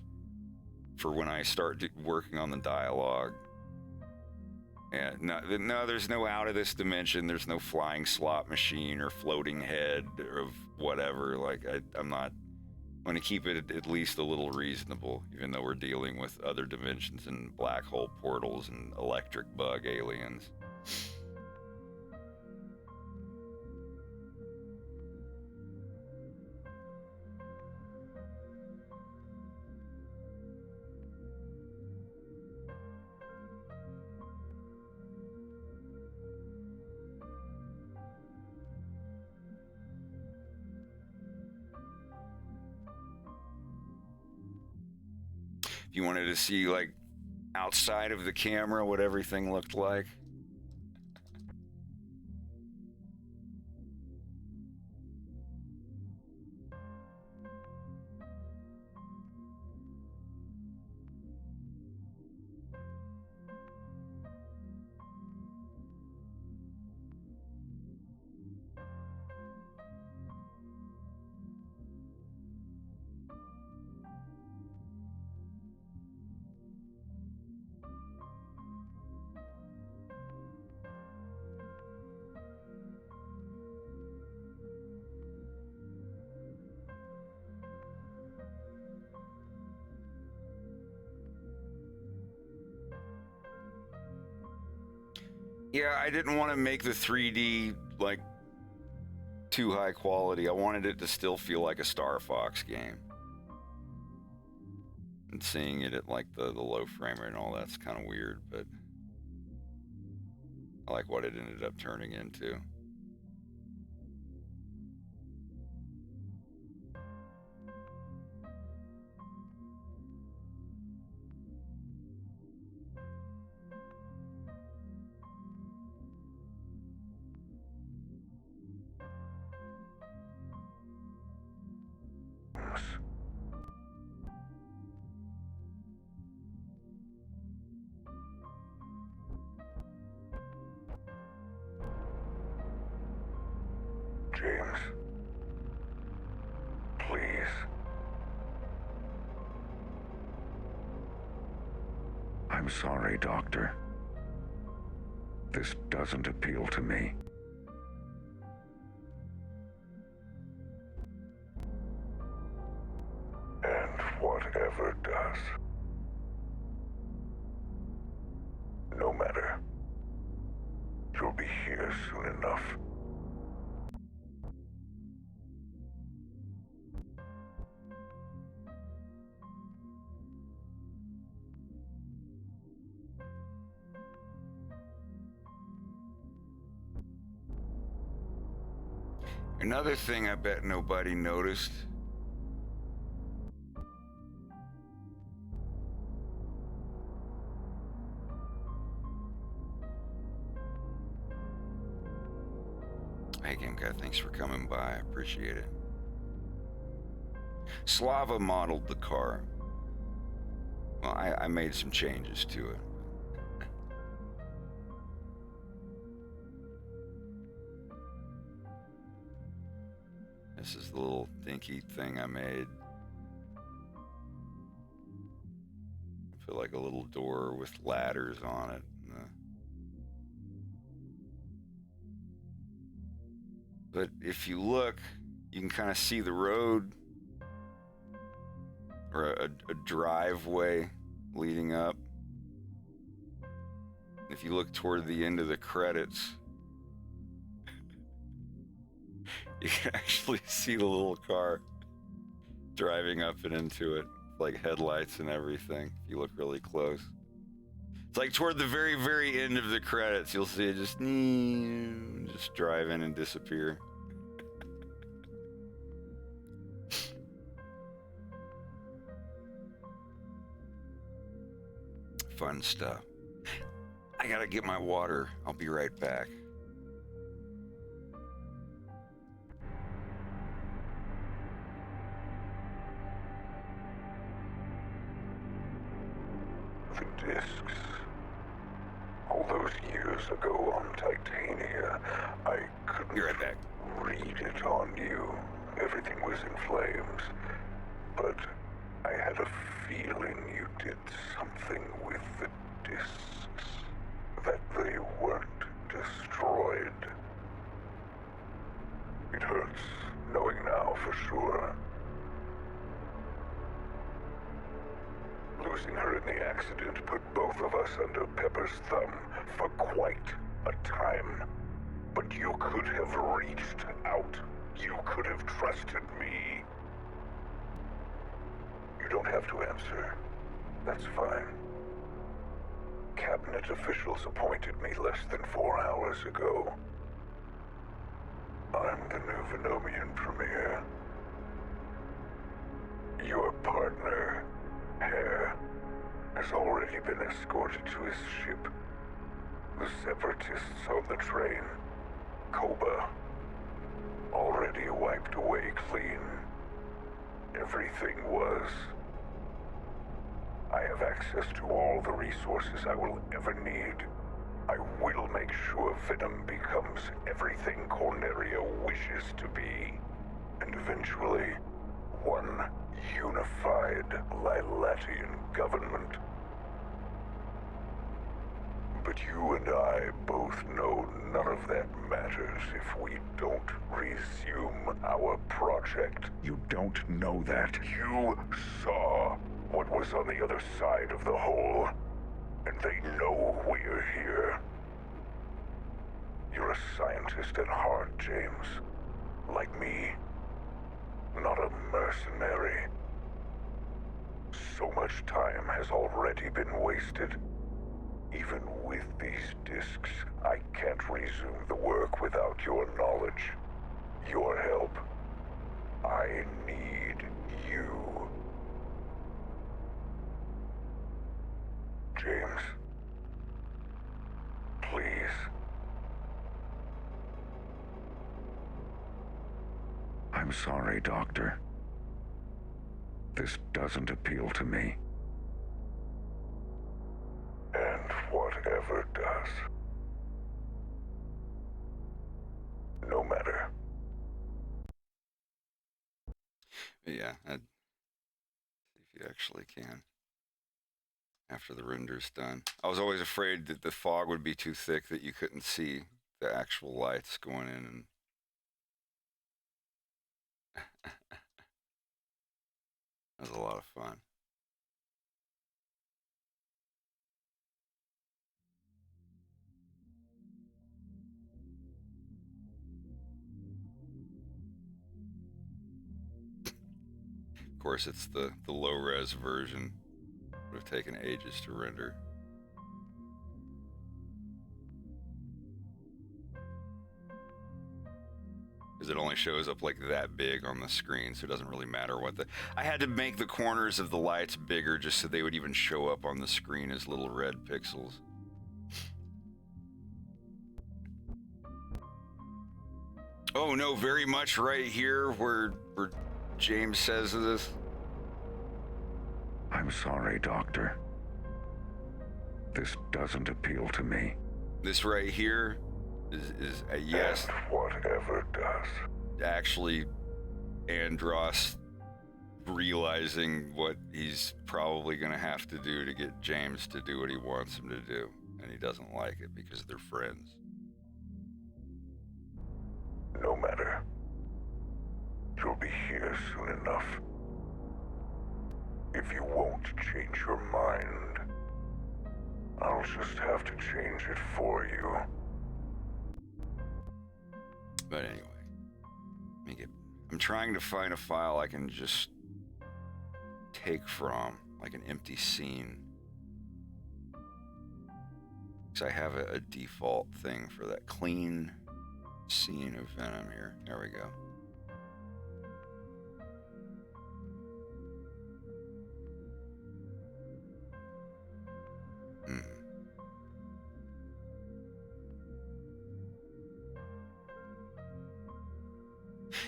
for when I start working on the dialogue. And no, there's no out of this dimension. There's no flying slot machine or floating head of whatever. Like I'm not. I'm going to keep it at least a little reasonable, even though we're dealing with other dimensions and black hole portals and electric bug aliens. If you wanted to see, like, outside of the camera what everything looked like. Yeah, I didn't want to make the 3D, like, too high quality. I wanted it to still feel like a Star Fox game. And seeing it at, like, the low frame rate and all that's kind of weird, but I like what it ended up turning into. James, please. I'm sorry, Doctor. This doesn't appeal to me. And whatever does. No matter. You'll be here soon enough. Another thing I bet nobody noticed. Hey, Game Cat, thanks for coming by. I appreciate it. Slava modeled the car. Well, I made some changes to it. This is the little dinky thing I made. I feel like a little door with ladders on it. But if you look, you can kind of see the road or a driveway leading up. If you look toward the end of the credits, you can actually see the little car driving up and into it, like headlights and everything, if you look really close. It's like toward the very, very end of the credits, you'll see it just drive in and disappear. Fun stuff. I gotta get my water. I'll be right back. The discs. All those years ago on Titania, I couldn't Be right back. read it on you. Everything was in flames. But I had a feeling you did something with the discs. That they weren't destroyed. It hurts knowing now for sure. Losing her in the accident put both of us under Pepper's thumb for quite a time. But you could have reached out. You could have trusted me. You don't have to answer. That's fine. Cabinet officials appointed me less than 4 hours ago. I'm the new Venomian Premier. Your partner, Hare, has already been escorted to his ship. The Separatists on the train, Koba, already wiped away clean. Everything was. I have access to all the resources I will ever need. I will make sure Venom becomes everything Corneria wishes to be. And eventually, one unified Lilatian government. But you and I both know none of that matters if we don't resume our project. You don't know that. You saw what was on the other side of the hole, and they know we're here. You're a scientist at heart, James. Like me. Not a mercenary. So much time has already been wasted. Even with these discs, I can't resume the work without your knowledge, your help. I need you. James, please. I'm sorry, Doctor. This doesn't appeal to me. And whatever does. No matter. Yeah, I'd see if you actually can. After the render's done. I was always afraid that the fog would be too thick that you couldn't see the actual lights going in. And that was a lot of fun. Of course, it's the low-res version. Would have taken ages to render. Because it only shows up like that big on the screen, so it doesn't really matter what the... I had to make the corners of the lights bigger just so they would even show up on the screen as little red pixels. Oh no, very much right here where James says this. I'm sorry, Doctor. This doesn't appeal to me. This right here is a yes. And whatever does. Actually, Andros realizing what he's probably going to have to do to get James to do what he wants him to do. And he doesn't like it because they're friends. No matter. You'll be here soon enough. If you won't change your mind, I'll just have to change it for you. But anyway, I'm trying to find a file I can just take from, like an empty scene. Fox, I have a default thing for that clean scene of Venom here. There we go.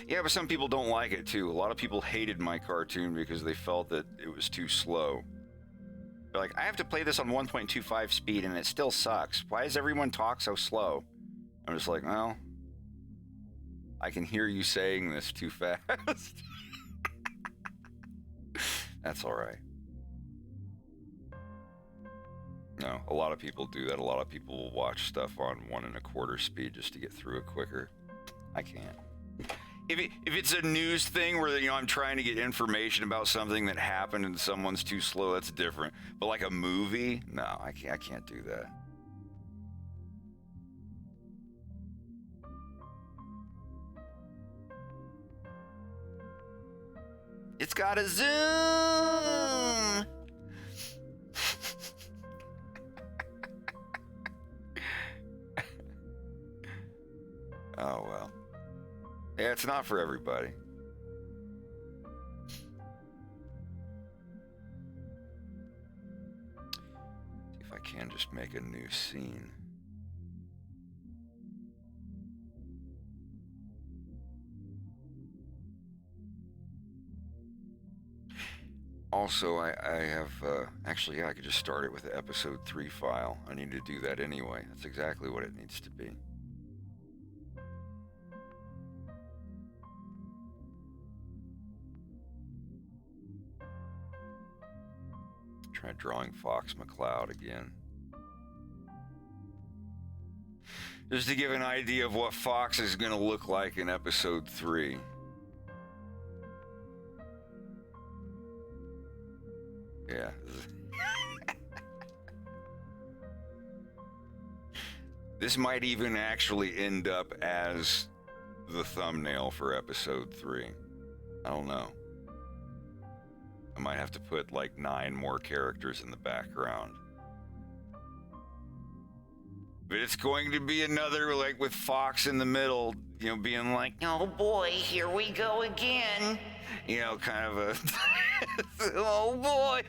Yeah, but some people don't like it too. A lot of people hated my cartoon because they felt that it was too slow. They're like, I have to play this on 1.25 speed and it still sucks. Why does everyone talk so slow? I'm just like, well, I can hear you saying this too fast. That's all right. No, a lot of people do that. A lot of people will watch stuff on 1 1/4 speed just to get through it quicker. I can't. If it's a news thing where, you know, I'm trying to get information about something that happened and someone's too slow, that's different. But like a movie, no, I can't do that. It's got a zoom. Oh well. Yeah, it's not for everybody. See if I can just make a new scene. Also, I have, actually, yeah, I could just start it with the episode 3 file. I need to do that anyway. That's exactly what it needs to be. Try drawing Fox McCloud again. Just to give an idea of what Fox is going to look like in episode 3. Yeah. This might even actually end up as the thumbnail for episode 3. I don't know. I might have to put like 9 more characters in the background. But it's going to be another, like with Fox in the middle, you know, being like, oh boy, here we go again. You know, kind of a, oh boy.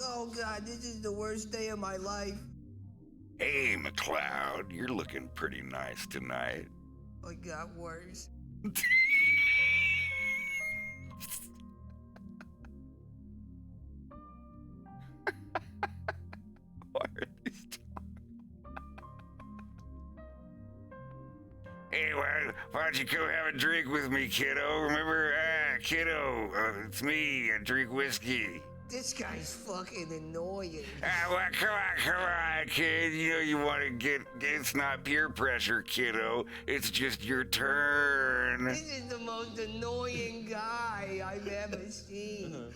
Oh God, this is the worst day of my life. Hey, McCloud, you're looking pretty nice tonight. Oh, it got worse. Why are these Hey, why don't you come have a drink with me, kiddo? Remember, kiddo, it's me. I drink whiskey. This guy's fucking annoying. Well, come on, kid. You know you want to get. It's not peer pressure, kiddo. It's just your turn. This is the most annoying guy I've ever seen.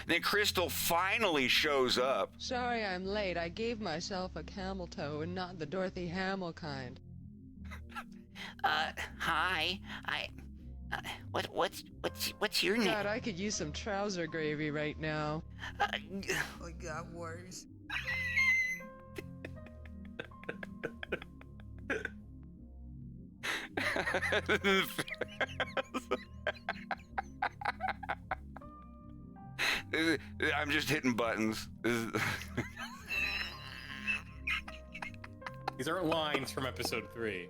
Then Crystal finally shows up. Sorry I'm late. I gave myself a camel toe and not the Dorothy Hamill kind. Hi. What's your name? God, I could use some trouser gravy right now. Oh, it got worse. I'm just hitting buttons. These aren't lines from episode 3.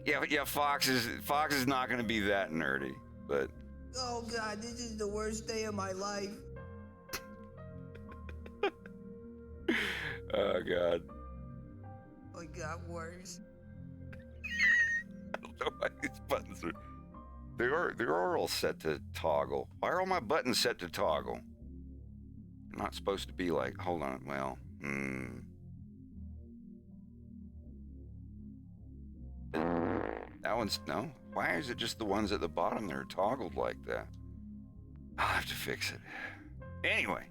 Yeah, Fox is not going to be that nerdy, but. Oh God, this is the worst day of my life. Oh God. Oh, it got worse. I don't know why these buttons are. They're all set to toggle. Why are all my buttons set to toggle? I'm not supposed to be like. Hold on. Well. That one's no. Why is it just the ones at the bottom that are toggled like that? I'll have to fix it. Anyway.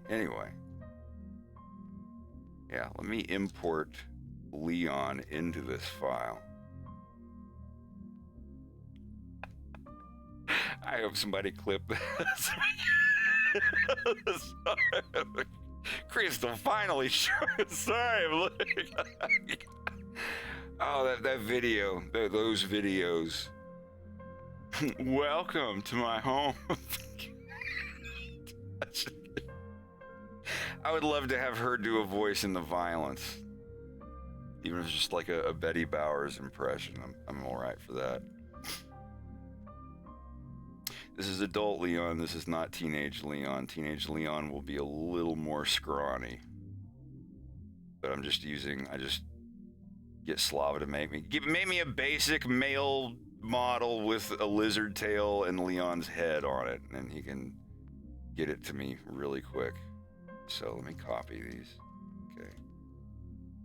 Yeah, let me import Leon into this file. I hope somebody clipped this. Crystal finally showed. Sorry, I'm looking. Oh, that video, those videos. Welcome to my home. I would love to have her do a voice in the violence. Even if it's just like a Betty Bowers impression, I'm all right for that. This is adult Leon. This is not teenage Leon. Teenage Leon will be a little more scrawny. But I just get Slava to make me a basic male model with a lizard tail and Leon's head on it, and he can get it to me really quick. So let me copy these. Okay.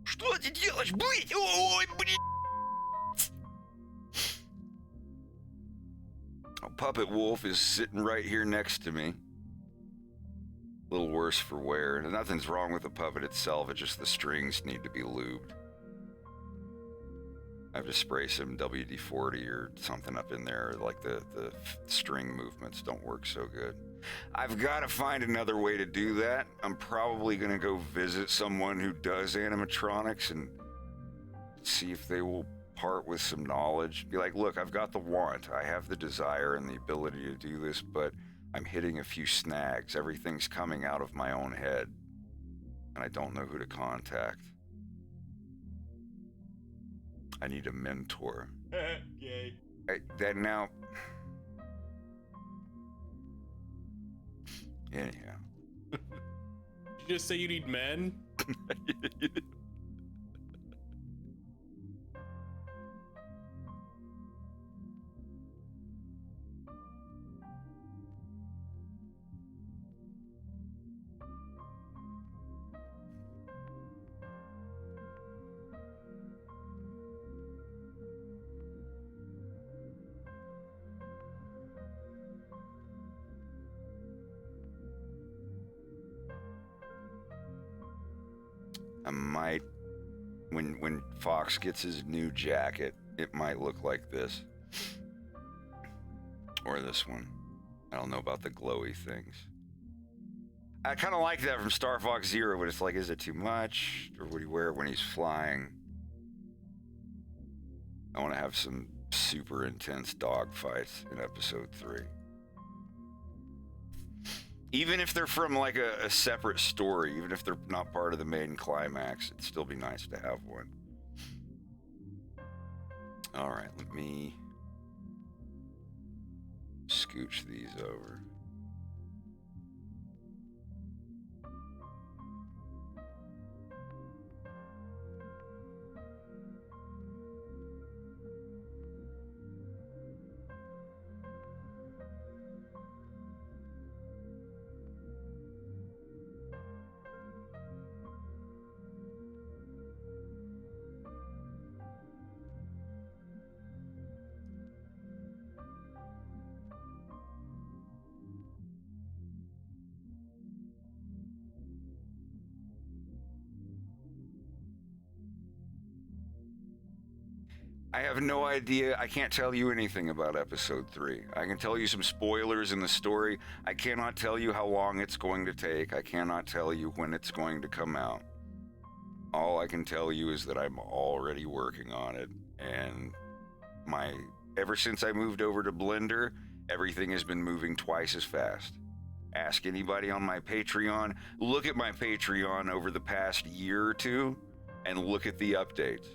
Что ты делаешь, блядь? Ой, блядь! Puppet Wolf is sitting right here next to me. A little worse for wear. Nothing's wrong with the puppet itself, it's just the strings need to be lubed. I have to spray some WD-40 or something up in there, like the string movements don't work so good. I've got to find another way to do that. I'm probably going to go visit someone who does animatronics and see if they will part with some knowledge. Be like, look, I've got the want. I have the desire and the ability to do this, but I'm hitting a few snags. Everything's coming out of my own head, and I don't know who to contact. I need a mentor. Yay. That now... Anyhow. Did you just say you need men? I might, when Fox gets his new jacket, it might look like this. Or this one. I don't know about the glowy things. I kind of like that from Star Fox Zero, but it's like, is it too much? Or would he wear it when he's flying? I want to have some super intense dogfights in episode 3. Even if they're from like a separate story, even if they're not part of the main climax, it'd still be nice to have one. All right, let me scooch these over. I have no idea. I can't tell you anything about episode 3. I can tell you some spoilers in the story. I cannot tell you how long it's going to take. I cannot tell you when it's going to come out. All I can tell you is that I'm already working on it. And ever since I moved over to Blender, everything has been moving twice as fast. Ask anybody on my Patreon. Look at my Patreon over the past year or two and look at the updates.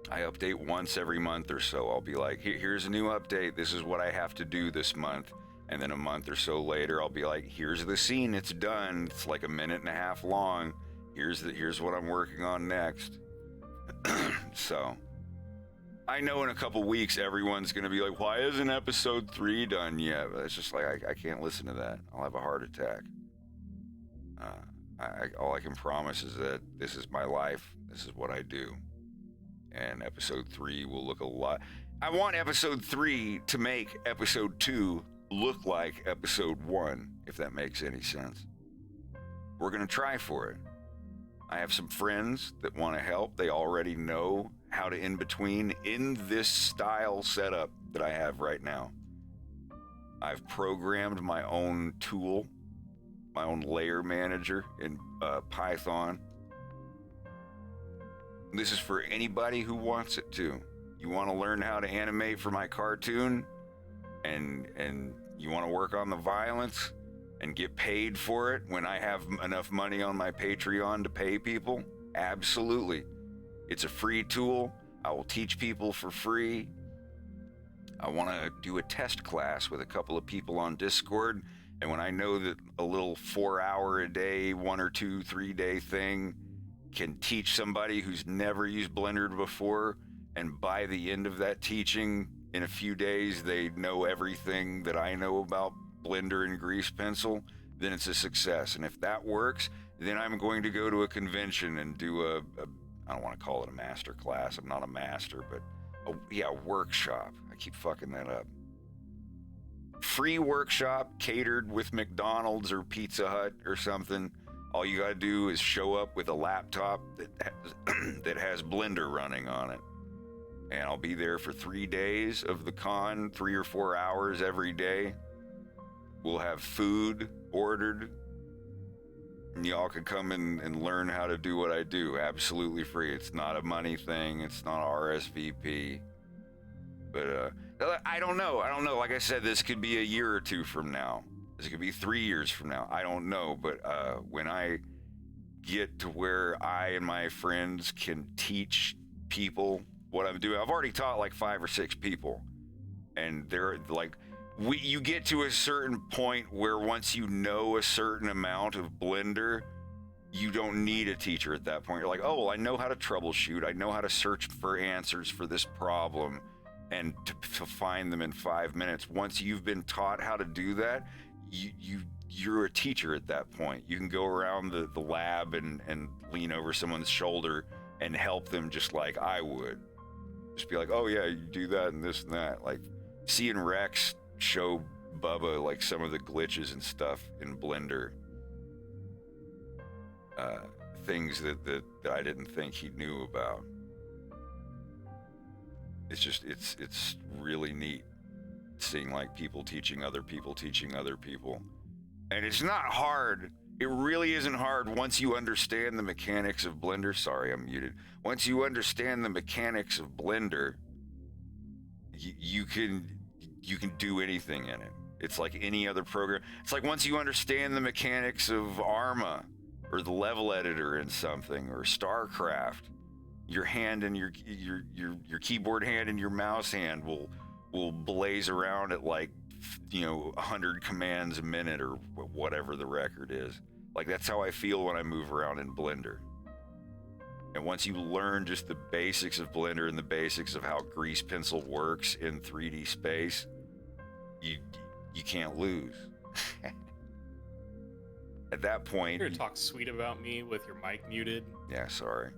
I update once every month or so. I'll be like, here's a new update. This is what I have to do this month. And then a month or so later, I'll be like, here's the scene. It's done. It's like a minute and a half long. Here's what I'm working on next. So I know in a couple weeks, everyone's going to be like, why isn't episode 3 done yet? But it's just like, I can't listen to that. I'll have a heart attack. All I can promise is that this is my life. This is what I do. And episode 3 will look a lot. I want episode 3 to make episode 2 look like episode 1, if that makes any sense. We're going to try for it. I have some friends that want to help. They already know how to in between in this style setup that I have right now. I've programmed my own tool, my own layer manager in Python. This is for anybody who wants it to. You want to learn how to animate for my cartoon, and you want to work on the violence and get paid for it when I have enough money on my Patreon to pay people? Absolutely. It's a free tool. I will teach people for free. I want to do a test class with a couple of people on Discord, and when I know that a little 4-hour a day, 1 or 2, 3 day thing can teach somebody who's never used Blender before, and by the end of that teaching, in a few days, they know everything that I know about Blender and Grease Pencil, then it's a success. And if that works, then I'm going to go to a convention and do a I don't want to call it a master class. I'm not a master, but a workshop. I keep fucking that up. Free workshop catered with McDonald's or Pizza Hut or something. All you gotta do is show up with a laptop that has Blender running on it. And I'll be there for 3 days of the con, 3 or 4 hours every day. We'll have food ordered. And y'all can come and learn how to do what I do. Absolutely free. It's not a money thing. It's not a RSVP. But I don't know. Like I said, this could be a year or 2 from now. This could be 3 years from now. I don't know. But when I get to where I and my friends can teach people what I'm doing, I've already taught like 5 or 6 people. And they're like, you get to a certain point where once you know a certain amount of Blender, you don't need a teacher at that point. You're like, oh, well, I know how to troubleshoot. I know how to search for answers for this problem and to find them in 5 minutes. Once you've been taught how to do that, you're a teacher at that point. You can go around the lab and lean over someone's shoulder and help them just like I would. Just be like, oh yeah, you do that and this and that. Like seeing Rex show Bubba like some of the glitches and stuff in Blender, things that I didn't think he knew about. It's just it's really neat seeing like people teaching other people, and it's not hard. It really isn't hard once you understand the mechanics of Blender. Sorry, I'm muted. Once you understand the mechanics of Blender, you can do anything in it. It's like any other program. It's like once you understand the mechanics of Arma or the level editor in something or StarCraft, your hand and your keyboard hand and your mouse hand will blaze around at like 100 commands a minute or whatever the record is. Like that's how I feel when I move around in Blender. And once you learn just the basics of Blender and the basics of how Grease Pencil works in 3D space, you can't lose. At that point, you're gonna talk sweet about me with your mic muted. Yeah, sorry.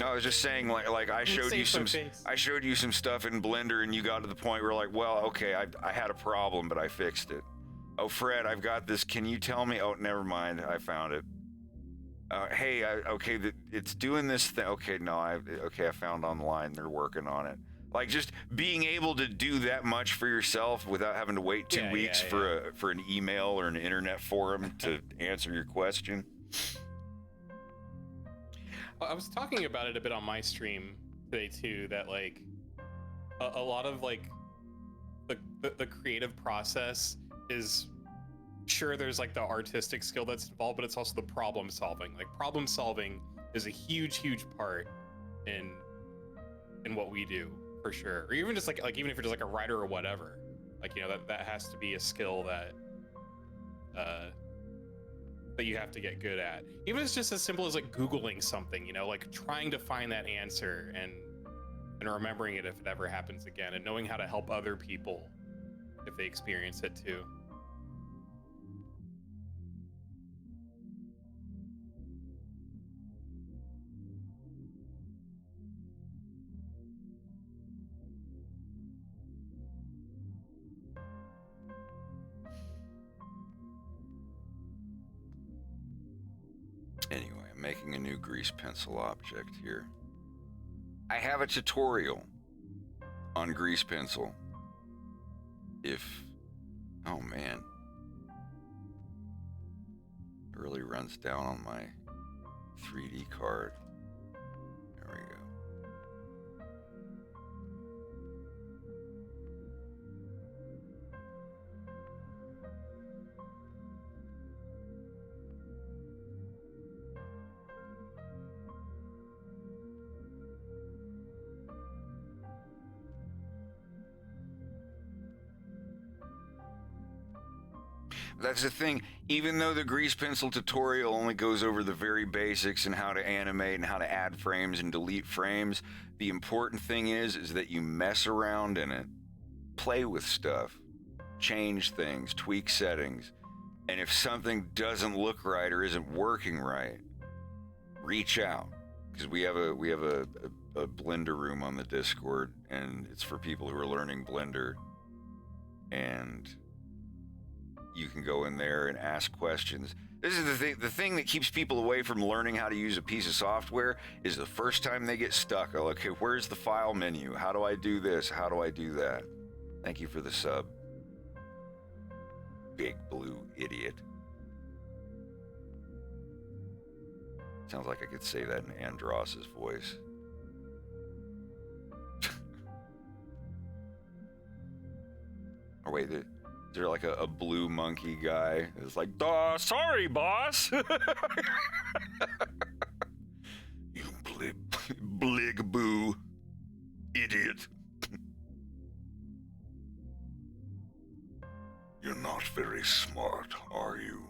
No, I was just saying, like I showed you some stuff in Blender, and you got to the point where like, well, okay, I had a problem, but I fixed it. Oh, Fred, I've got this. Can you tell me? Oh, never mind, I found it. Hey, okay, it's doing this thing. Okay, no, I found online. They're working on it. Like just being able to do that much for yourself without having to wait 2 weeks for an email or an internet forum to answer your question. I was talking about it a bit on my stream today too, that like a lot of like the creative process is, sure, there's like the artistic skill that's involved, but it's also the problem solving. Like problem solving is a huge part in what we do, for sure. Or even just like even if you're just like a writer or whatever, like that has to be a skill that you have to get good at. Even if it's just as simple as like Googling something, like trying to find that answer and remembering it if it ever happens again, and knowing how to help other people if they experience it too. Anyway, I'm making a new Grease Pencil object here. I have a tutorial on Grease Pencil. If Oh man. It really runs down on my 3D card. There we go. That's the thing. Even though the grease pencil tutorial only goes over the very basics and how to animate and how to add frames and delete frames, the important thing is that you mess around in it, play with stuff, change things, tweak settings, and if something doesn't look right or isn't working right, reach out, because we have a Blender room on the Discord, and it's for people who are learning Blender, and you can go in there and ask questions. This is the thing that keeps people away from learning how to use a piece of software is the first time they get stuck. Oh, okay, where's the file menu? How do I do this? How do I do that? Thank you for the sub. Big blue idiot. Sounds like I could say that in Andross's voice. Or wait, is there like a blue monkey guy? It's like, duh, sorry, boss. You blig boo idiot. You're not very smart, are you?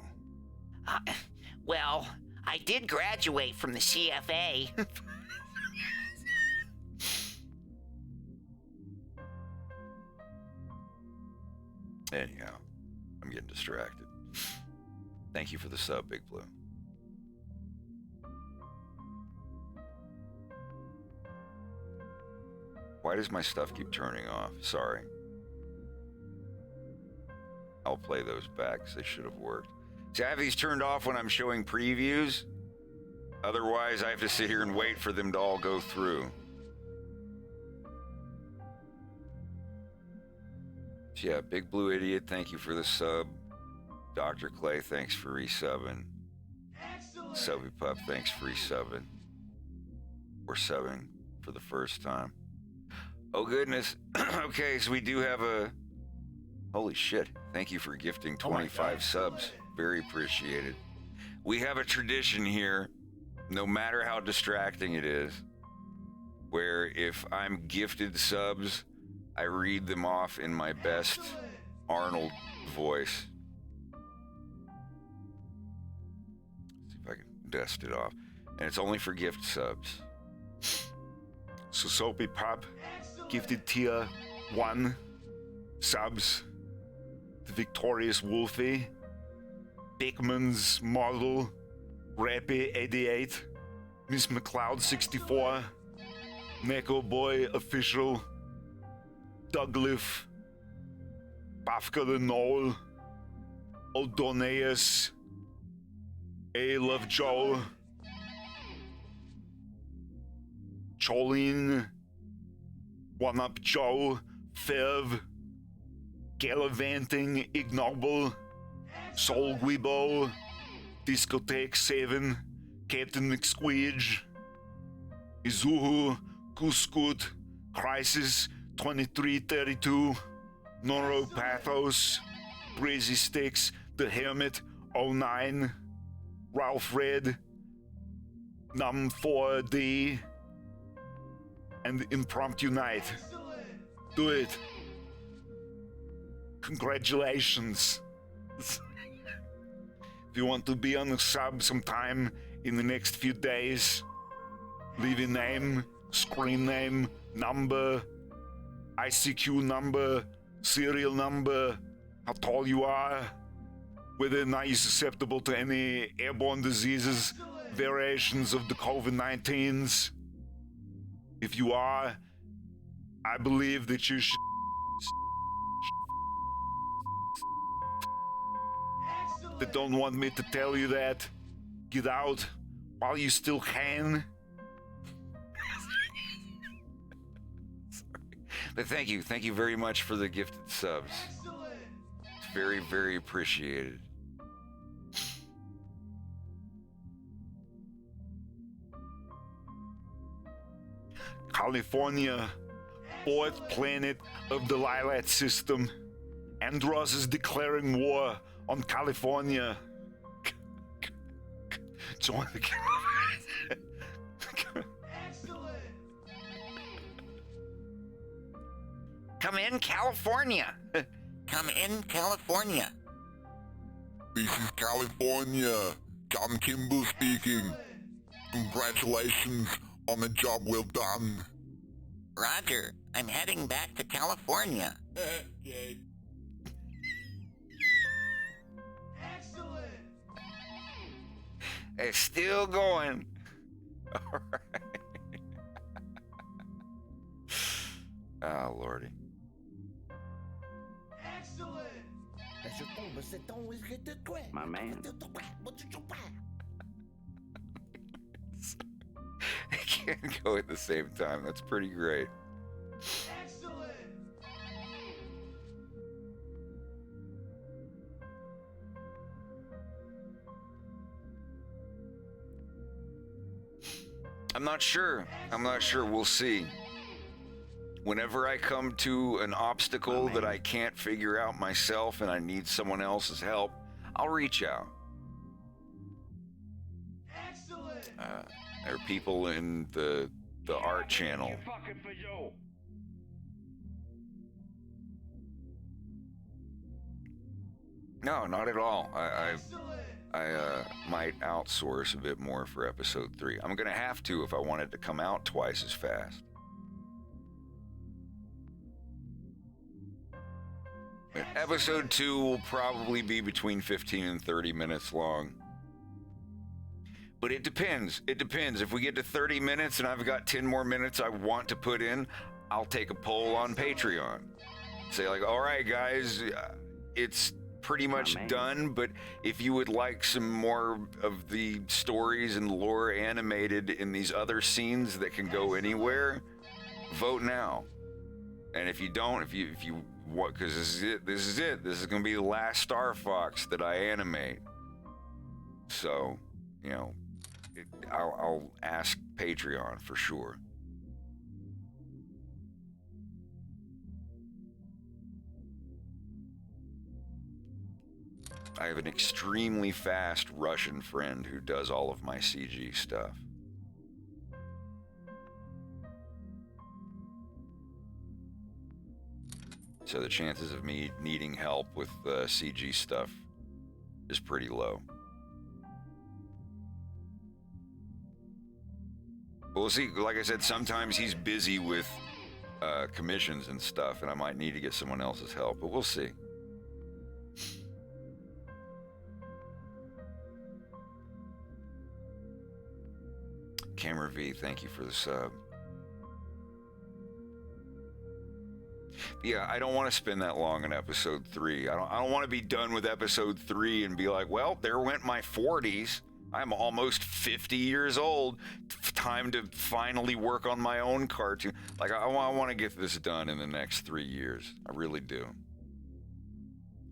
Well, I did graduate from the CFA. Anyhow, I'm getting distracted. Thank you for the sub, Big Blue. Why does my stuff keep turning off? Sorry. I'll play those back because they should have worked. See, I have these turned off when I'm showing previews. Otherwise, I have to sit here and wait for them to all go through. So yeah, Big Blue Idiot, thank you for the sub. Dr. Clay, thanks for resubbing. Subby Pup, thanks for resubbing. Or subbing for the first time. Oh goodness. Okay, so we do have a... Holy shit. Thank you for gifting 25 subs. Very appreciated. We have a tradition here, no matter how distracting it is, where if I'm gifted subs, I read them off in my best Arnold voice. See if I can dust it off. And it's only for gift subs. So Soapy Pop gifted tier 1 subs. The Victorious Wolfie, Beckman's Model, Rappy 88, Miss McLeod 64, Neko Boy Official, Douglas, Bafka the Knoll, Odoneus, A Love Joe, Cholin, One Up Joe, Fev, Gallivanting Ignoble, Soul Guibo, Discotheque 7, Captain McSqueege, Izuhu, Kuskut, Crisis 2332, Neuropathos, Brazy Sticks, The Hermit 09, Ralph Red, Num 4D, and Impromptu Night. Do it. Congratulations. If you want to be on a sub sometime in the next few days, leave a name, screen name, number, ICQ number, serial number, how tall you are, whether or not you're susceptible to any airborne diseases, variations of the COVID-19s. If you are, I believe that you should that don't want me to tell you that, get out while you still can. Sorry. But thank you very much for the gifted subs. It's Very, very appreciated. California, fourth planet of the Lilat system. Andros is declaring war on California. Join the Come in, California. Come in, California. This is California. John Kimball speaking. Congratulations on the job well done. Roger, I'm heading back to California. Okay. It's still going. All right. Oh, Lordy. My man. They can't go at the same time. That's pretty great. I'm not sure. We'll see. Whenever I come to an obstacle that I can't figure out myself and I need someone else's help, I'll reach out. There are people in the art channel. No, not at all. I might outsource a bit more for episode 3. I'm gonna have to if I want it to come out twice as fast. Episode 2 will probably be between 15 and 30 minutes long. But it depends. If we get to 30 minutes and I've got 10 more minutes I want to put in, I'll take a poll on Patreon. Say like, all right, guys, it's pretty much done, but if you would like some more of the stories and lore animated in these other scenes that can go anywhere, vote now. And if you don't, if you what, because this is it. This is going to be the last Star Fox that I animate. So, you know, I'll ask Patreon for sure. I have an extremely fast Russian friend who does all of my CG stuff. So the chances of me needing help with CG stuff is pretty low. We'll see. Like I said, sometimes he's busy with commissions and stuff, and I might need to get someone else's help, but we'll see. Camera V, thank you for the sub. Yeah, I don't want to spend that long in episode 3. I don't want to be done with episode 3 and be like, well, there went my 40s. I'm almost 50 years old. Time to finally work on my own cartoon. Like, I want to get this done in the next 3 years. I really do.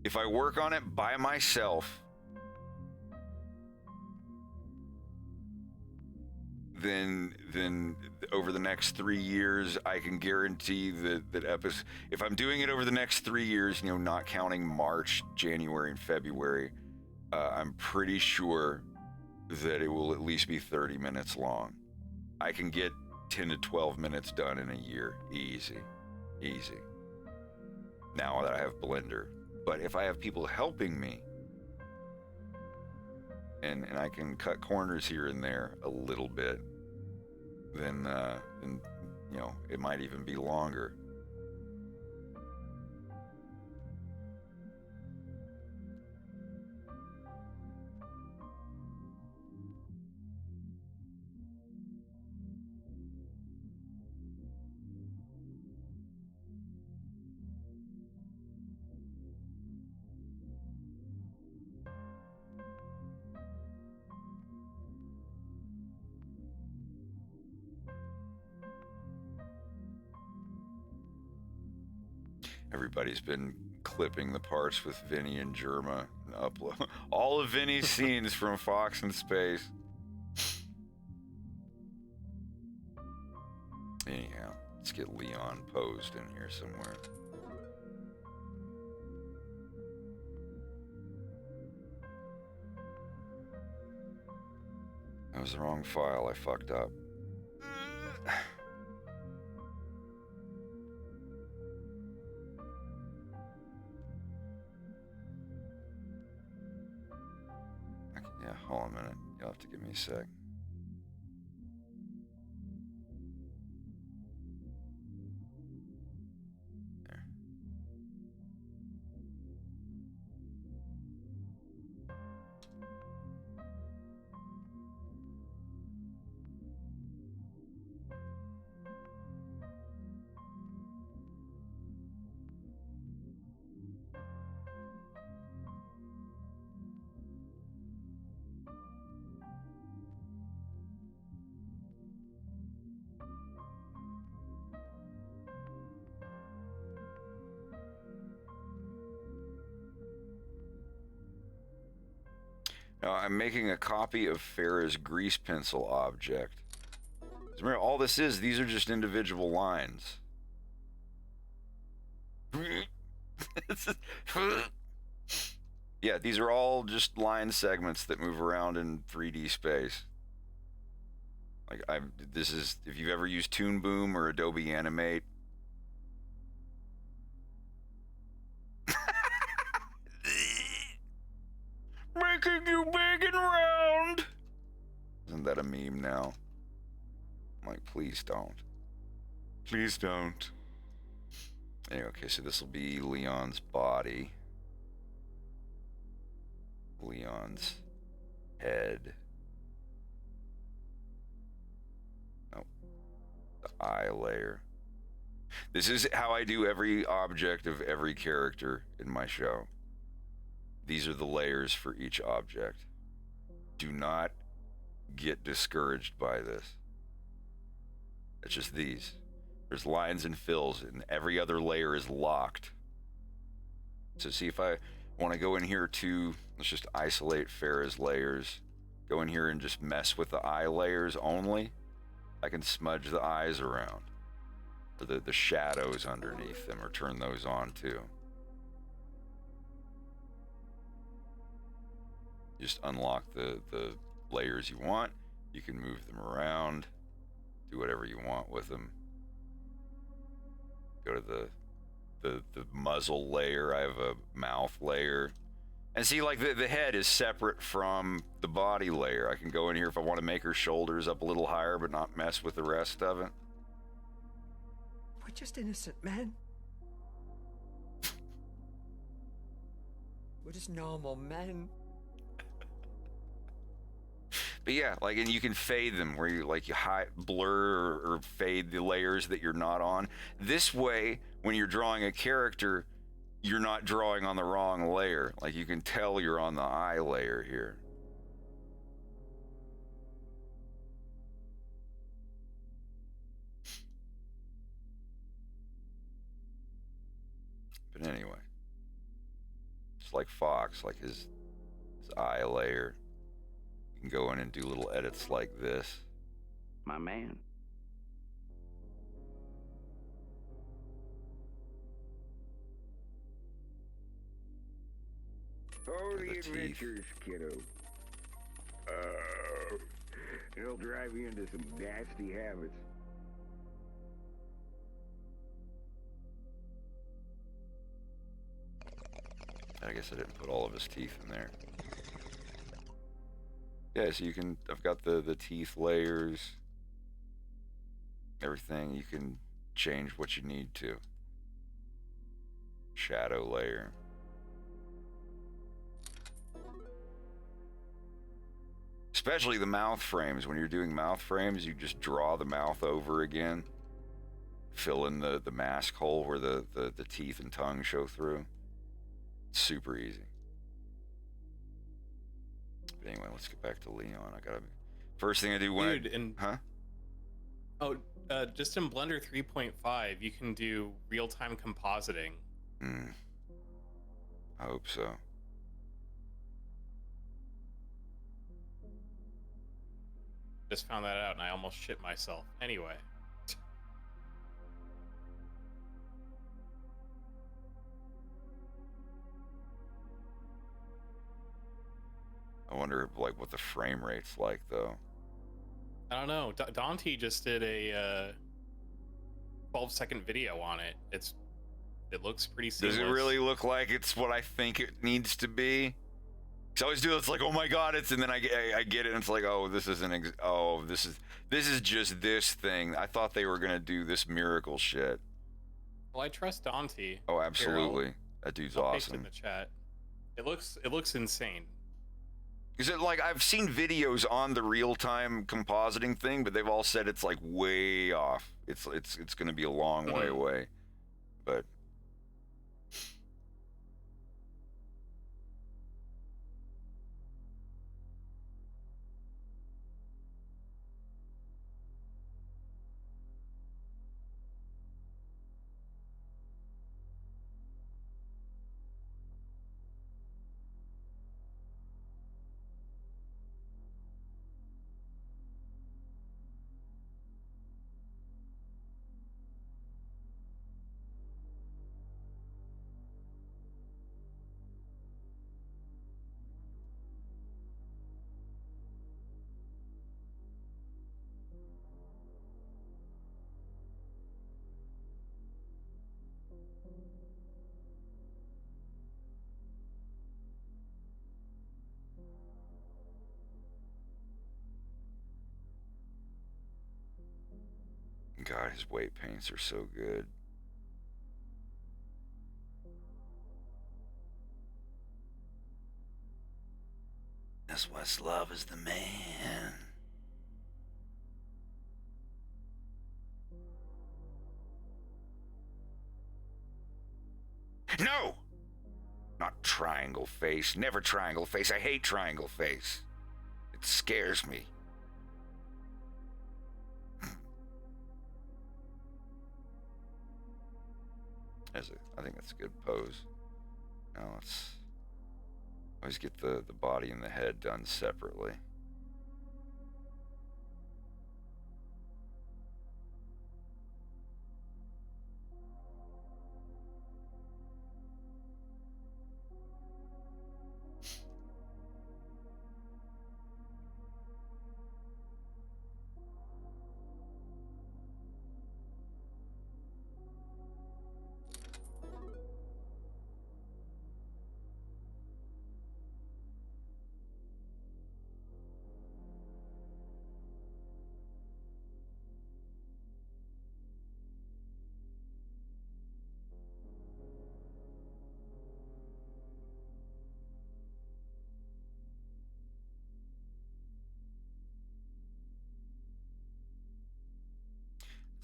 If I work on it by myself, then over the next 3 years, I can guarantee that episode. If I'm doing it over the next 3 years, you know, not counting March, January, and February, I'm pretty sure that it will at least be 30 minutes long. I can get 10 to 12 minutes done in a year, easy. Now that I have Blender, but if I have people helping me, and I can cut corners here and there a little bit, then you know, it might even be longer. Everybody's been clipping the parts with Vinny and Germa and upload all of Vinny's scenes from Fox in Space. Anyhow, let's get Leon posed in here somewhere. That was the wrong file. I fucked up. Yeah, hold on a minute. You'll have to give me a sec. There. Now, I'm making a copy of Farah's grease pencil object. Remember, all this is, these are just individual lines. Yeah, these are all just line segments that move around in 3D space. Like, this is, if you've ever used Toon Boom or Adobe Animate. Making you big and round. Isn't that a meme now? I'm like, please don't. Please don't. Anyway, okay, so this will be Leon's body. Leon's head. Oh, the eye layer. This is how I do every object of every character in my show. These are the layers for each object. Do not get discouraged by this. It's just these. There's lines and fills, and every other layer is locked. So see, if I want to go in here to, let's just isolate Farah's layers. Go in here and just mess with the eye layers only. I can smudge the eyes around. Or the shadows underneath them, or turn those on too. Just unlock the layers you want. You can move them around, do whatever you want with them. Go to the muzzle layer. I have a mouth layer. And see, like, the head is separate from the body layer. I can go in here if I want to make her shoulders up a little higher but not mess with the rest of it. We're just innocent men. We're just normal men. But yeah, like, and you can fade them where you, like, you blur or fade the layers that you're not on. This way, when you're drawing a character, you're not drawing on the wrong layer. Like, you can tell you're on the eye layer here. But anyway, just like Fox, like his eye layer. You can go in and do little edits like this. My man. Oh, the adventures, kiddo. It'll drive you into some nasty habits. I guess I didn't put all of his teeth in there. Yeah, so you can, I've got the teeth layers, everything. You can change what you need to. Shadow layer. Especially the mouth frames. When you're doing mouth frames, you just draw the mouth over again. Fill in the mask hole where the teeth and tongue show through. It's super easy. But anyway, let's get back to Leon. I gotta. First thing I do when just in Blender 3.5, you can do real-time compositing I hope so. Just found that out and I almost shit myself. Anyway. I wonder like what the frame rate's like though. I don't know. Dante just did a 12-second video on it. It looks pretty seamless. Does it really look like it's what I think it needs to be? Cause I always do. It's like, oh my god, it's, and then I get it, and it's like, oh, this isn't. This is just this thing. I thought they were gonna do this miracle shit. Well, I trust Dante. Oh, absolutely. Here, that dude's I'll paste it awesome. in the chat. It looks insane. Is it like I've seen videos on the real-time compositing thing, but they've all said it's like way off. It's going to be a long way away, but. God, his weight paints are so good. That's why Slav is the man. No! Not triangle face. Never triangle face. I hate triangle face. It scares me. I think that's a good pose. Now let's always get the body and the head done separately.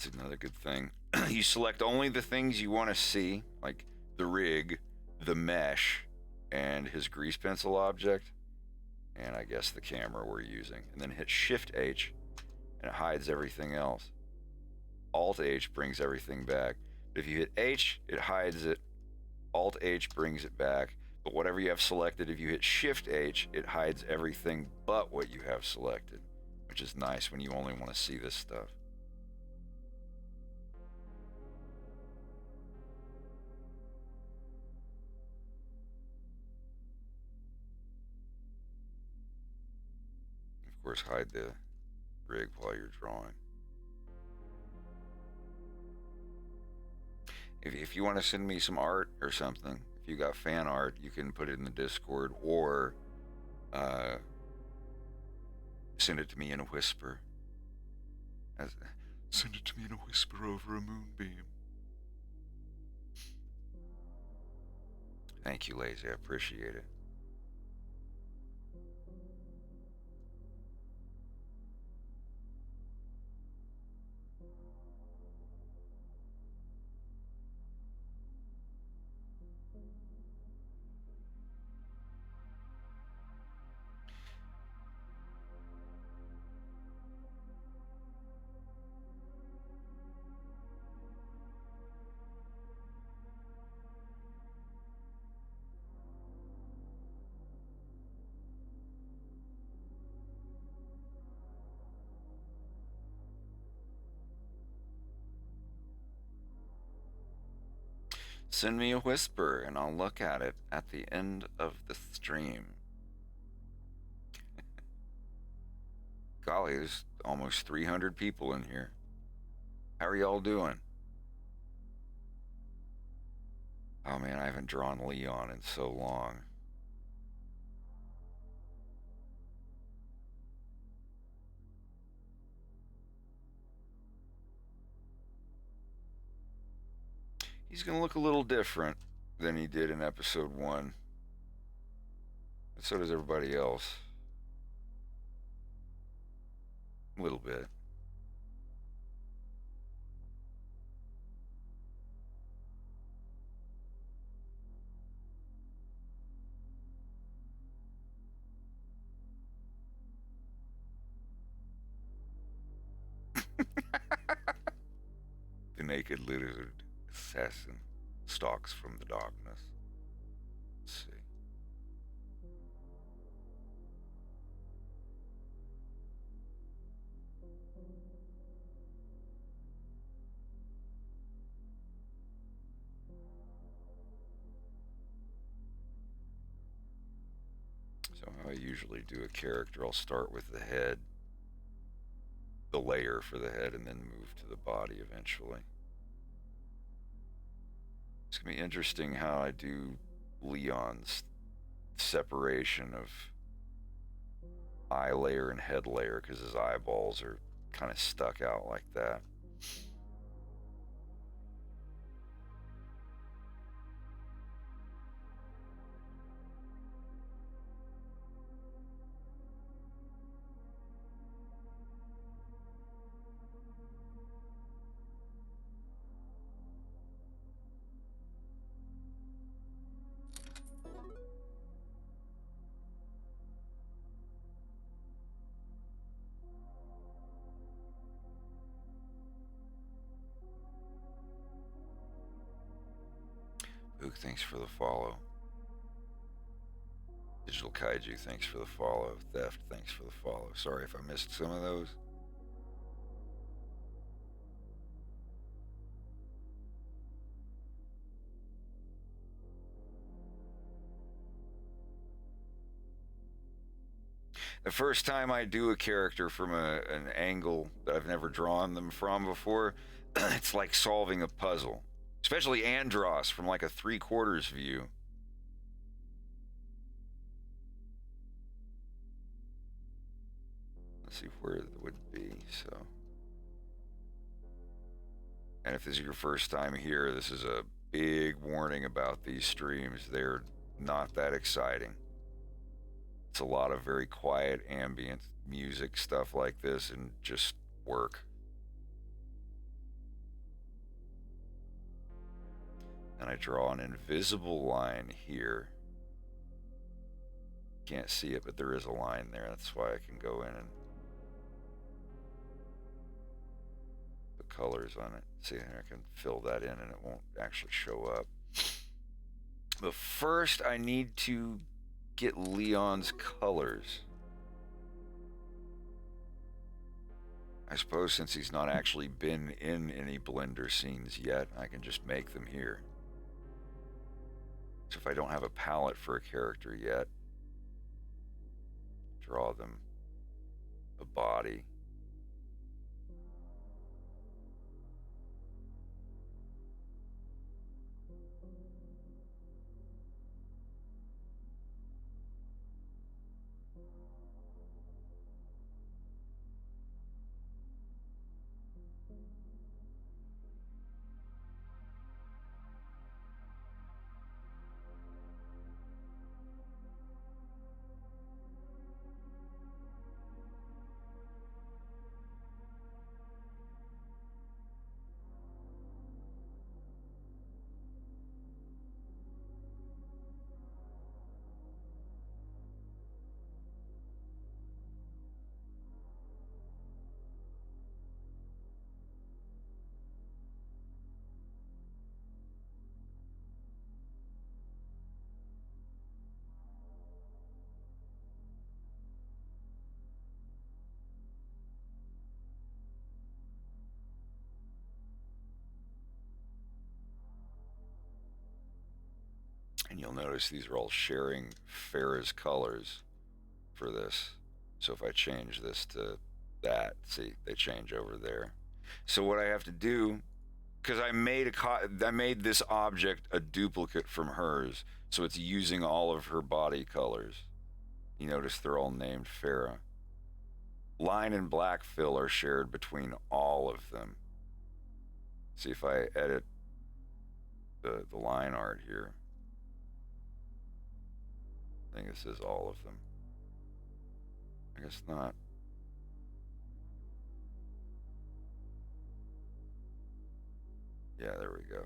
That's another good thing. You select only the things you want to see, like the rig, the mesh, and his grease pencil object, and I guess the camera we're using. And then hit Shift H, and it hides everything else. Alt H brings everything back. But if you hit H, it hides it. Alt H brings it back. But whatever you have selected, if you hit Shift H, it hides everything but what you have selected, which is nice when you only want to see this stuff. Of course, hide the rig while you're drawing. If you want to send me some art or something, if you got fan art, you can put it in the Discord or send it to me in a whisper. Send it to me in a whisper over a moonbeam. Thank you, Lazy. I appreciate it. Send me a whisper and I'll look at it at the end of the stream. Golly, there's almost 300 people in here. How are y'all doing? Oh man, I haven't drawn Leon in so long. He's going to look a little different than he did in episode 1. But so does everybody else. A little bit. The naked lizard assassin stalks from the darkness. Let's see. So how I usually do a character, I'll start with the head, the layer for the head, and then move to the body eventually. It's going to be interesting how I do Leon's separation of eye layer and head layer, because his eyeballs are kind of stuck out like that. Ook, thanks for the follow. Digital Kaiju, thanks for the follow. Theft, thanks for the follow. Sorry if I missed some of those. The first time I do a character from an angle that I've never drawn them from before, it's like solving a puzzle. Especially Andros from like a 3/4 view. Let's see where it would be, so. And if this is your first time here, this is a big warning about these streams. They're not that exciting. It's a lot of very quiet ambient music, stuff like this, and just work. And I draw an invisible line here. Can't see it, but there is a line there. That's why I can go in and put colors on it. See, I can fill that in and it won't actually show up. But first, I need to get Leon's colors. I suppose since he's not actually been in any Blender scenes yet, I can just make them here. So if I don't have a palette for a character yet, draw them a body. And you'll notice these are all sharing Farah's colors for this. So if I change this to that, see, they change over there. So what I have to do, because I made this object a duplicate from hers, so it's using all of her body colors. You notice they're all named Farah. Line and black fill are shared between all of them. See if I edit the line art here. I think it says all of them. I guess not. Yeah, there we go.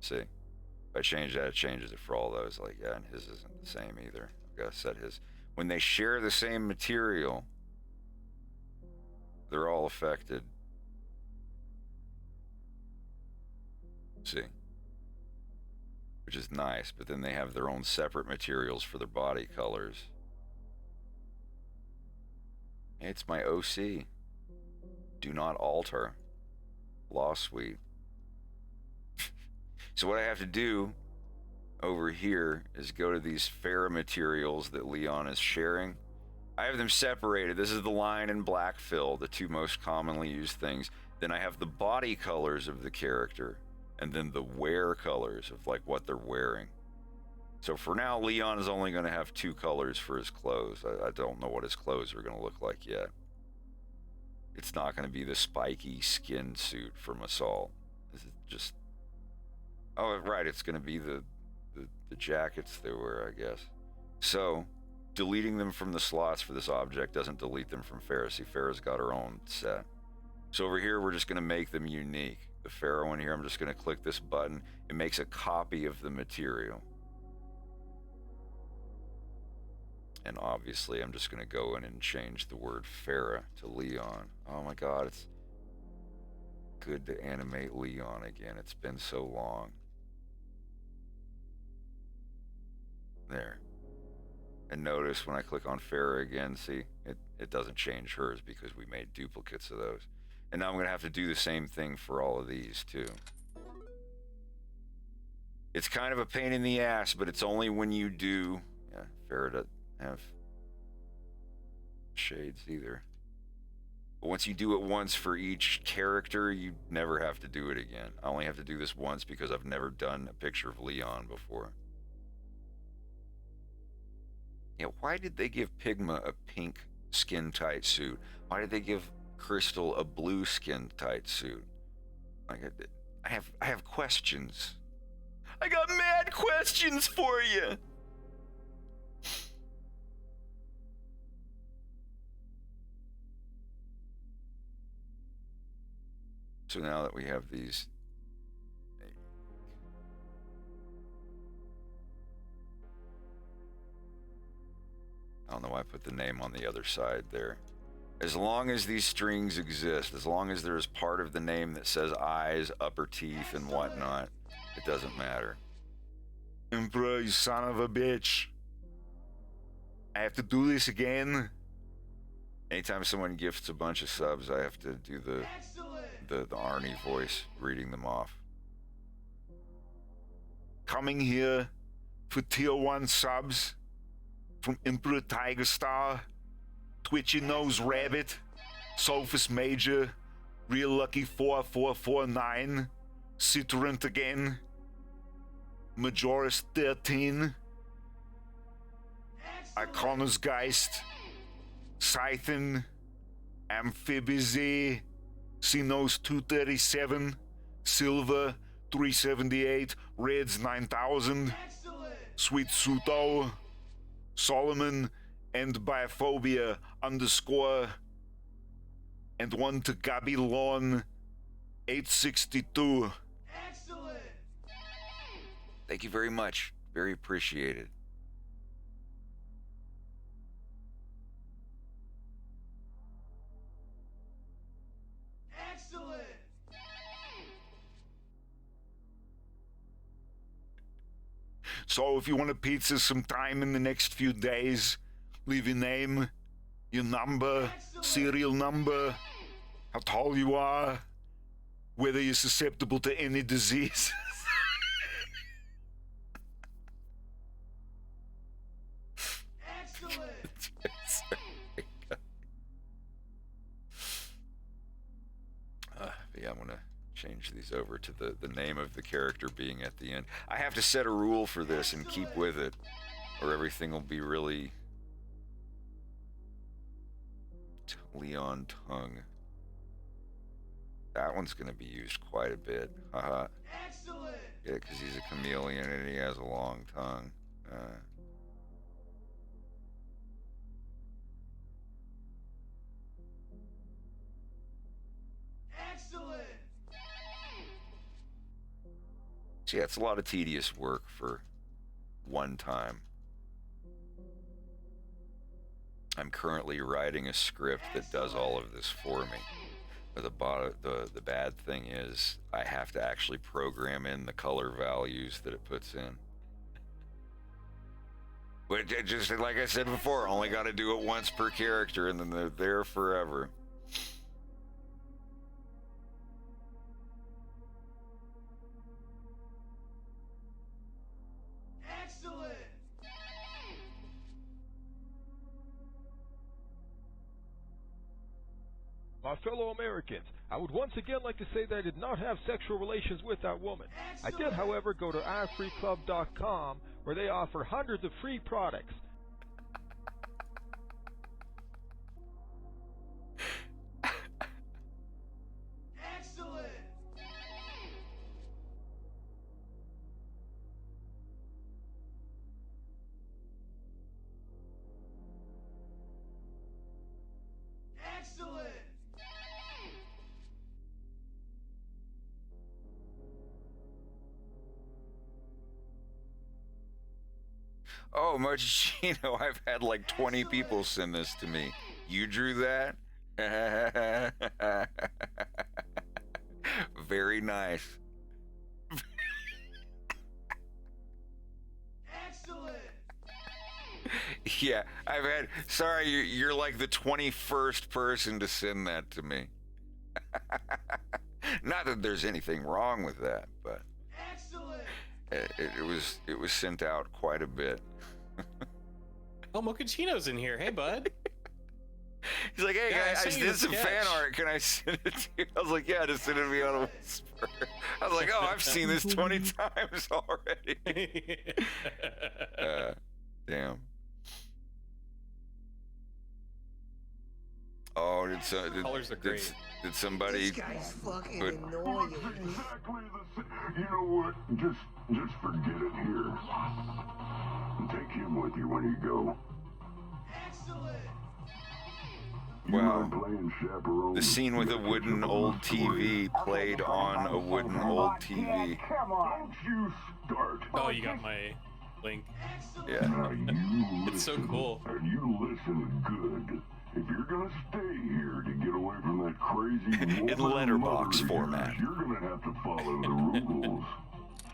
See? If I change that, it changes it for all those. Like, yeah, and his isn't the same either. I've got to set his. When they share the same material, they're all affected. See? Which is nice, but then they have their own separate materials for their body colors. It's my OC. Do not alter. Law suite. So what I have to do over here is go to these Farah materials that Leon is sharing. I have them separated. This is the line and black fill, the two most commonly used things. Then I have the body colors of the character, and then the wear colors of like what they're wearing. So for now, Leon is only going to have two colors for his clothes. I don't know what his clothes are going to look like yet. It's not going to be the spiky skin suit from Assault. This is just... Oh, right, it's going to be the jackets they wear, I guess. So, deleting them from the slots for this object doesn't delete them from Farah. See, Farah's got her own set. So over here, we're just going to make them unique. The Farah one here, I'm just going to click this button. It makes a copy of the material. And obviously, I'm just going to go in and change the word Farah to Leon. Oh my God, it's good to animate Leon again. It's been so long. There. And notice when I click on Farah again, see, it doesn't change hers because we made duplicates of those. And now I'm going to have to do the same thing for all of these too. It's kind of a pain in the ass, but it's only when you do... Yeah, Farah doesn't have shades either. But once you do it once for each character, you never have to do it again. I only have to do this once because I've never done a picture of Leon before. Yeah, why did they give Pigma a pink skin-tight suit? Why did they give Crystal a blue skin-tight suit? Like, I have questions. I got mad questions for you. So now that we have these, I don't know why I put the name on the other side there. As long as these strings exist, as long as there's part of the name that says eyes, upper teeth, and whatnot, it doesn't matter. Emperor, you son of a bitch. I have to do this again. Anytime someone gifts a bunch of subs, I have to do the Arnie voice, reading them off. Coming here for tier 1 subs from Emperor Tiger Star, Twitchy Nose Rabbit, Sophus Major, Real Lucky 4449, Citrant again, Majoris 13, Iconus Geist, Scythen, Amphibizy, Sinos 237, Silver 378, Reds 9000, Sweet Suto, Solomon, and Biophobia _ and one to Gabilon 862. Excellent. Thank you very much. Very appreciated. Excellent. So if you want a pizza sometime in the next few days, leave your name, your number, serial number, how tall you are, whether you're susceptible to any disease. change these over to the name of the character being at the end. I have to set a rule for this and keep with it, or everything will be really Leon Tongue. That one's going to be used quite a bit. Haha. Excellent. Yeah, because he's a chameleon and he has a long tongue. Excellent. So yeah, it's a lot of tedious work for one time. I'm currently writing a script that does all of this for me. But the bad thing is I have to actually program in the color values that it puts in. But just like I said before, only got to do it once per character, and then they're there forever. Excellent. My fellow Americans, I would once again like to say that I did not have sexual relations with that woman. I did, however, go to ifreeclub.com, where they offer hundreds of free products. Excellent. Excellent. Oh, Mochaccino, I've had like 20 people send this to me. You drew that? Very nice. Excellent. Yeah, I've had... Sorry, you're like the 21st person to send that to me. Not that there's anything wrong with that, but... Excellent. It was sent out quite a bit. Oh, Mochaccino's in here. Hey, bud. He's like, hey, Yeah, I did some fan art. Can I send it to you? I was like, yeah, just send it to me on a whisper. I was like, oh, I've seen this 20 times already. Damn. Oh, colors are great. Did somebody... This guy's fucking annoying. Exactly the same. You know what? Just forget it here. Take him with you when you go. Excellent. Wow. The scene with a wooden old TV played on a wooden old TV. Come on. Don't you start. Oh, you got my link. Yeah. Now you It's so cool. And you listen good. If you're gonna stay here to get away from that crazy In letterbox format. You're gonna have to follow the rules.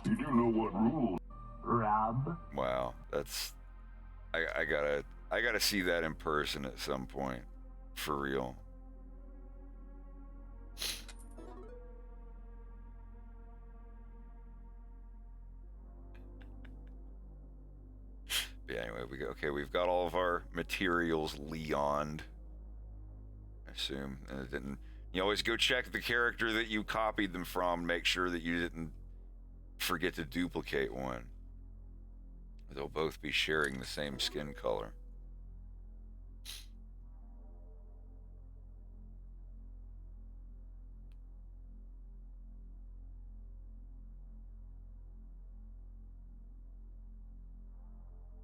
You do know what rules, Rob? Wow, that's... I gotta see that in person at some point. For real. But anyway, we've got all of our materials Leon'd, I assume. And it didn't... You always go check the character that you copied them from, make sure that you didn't forget to duplicate one. They'll both be sharing the same skin color.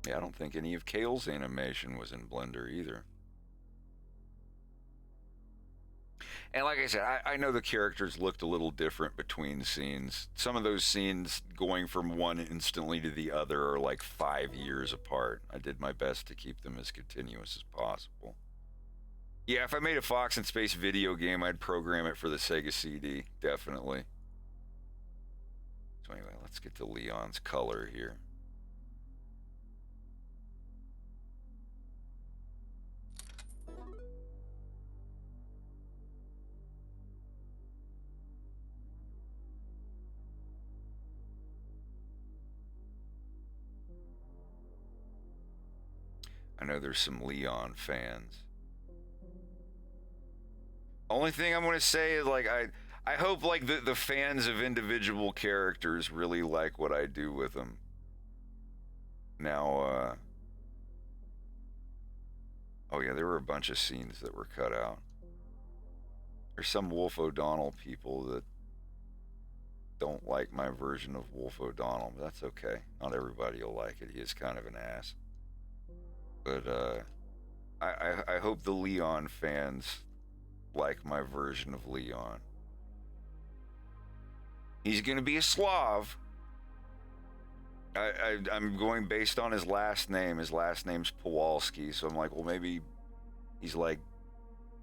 Yeah, I don't think any of Kale's animation was in Blender either. And like I said, I know the characters looked a little different between scenes. Some of those scenes going from one instantly to the other are like 5 years apart. I did my best to keep them as continuous as possible. Yeah, if I made a Fox in Space video game, I'd program it for the Sega CD, definitely. So anyway, let's get to Leon's color here. I know there's some Leon fans. Only thing I'm going to say is, like, I hope like the fans of individual characters really like what I do with them. Now, oh yeah, there were a bunch of scenes that were cut out. There's some Wolf O'Donnell people that don't like my version of Wolf O'Donnell, but that's okay. Not everybody will like it. He is kind of an ass. But I hope the Leon fans like my version of Leon. He's going to be a Slav. I'm going based on his last name. His last name's Kowalski, so I'm like, well, maybe he's like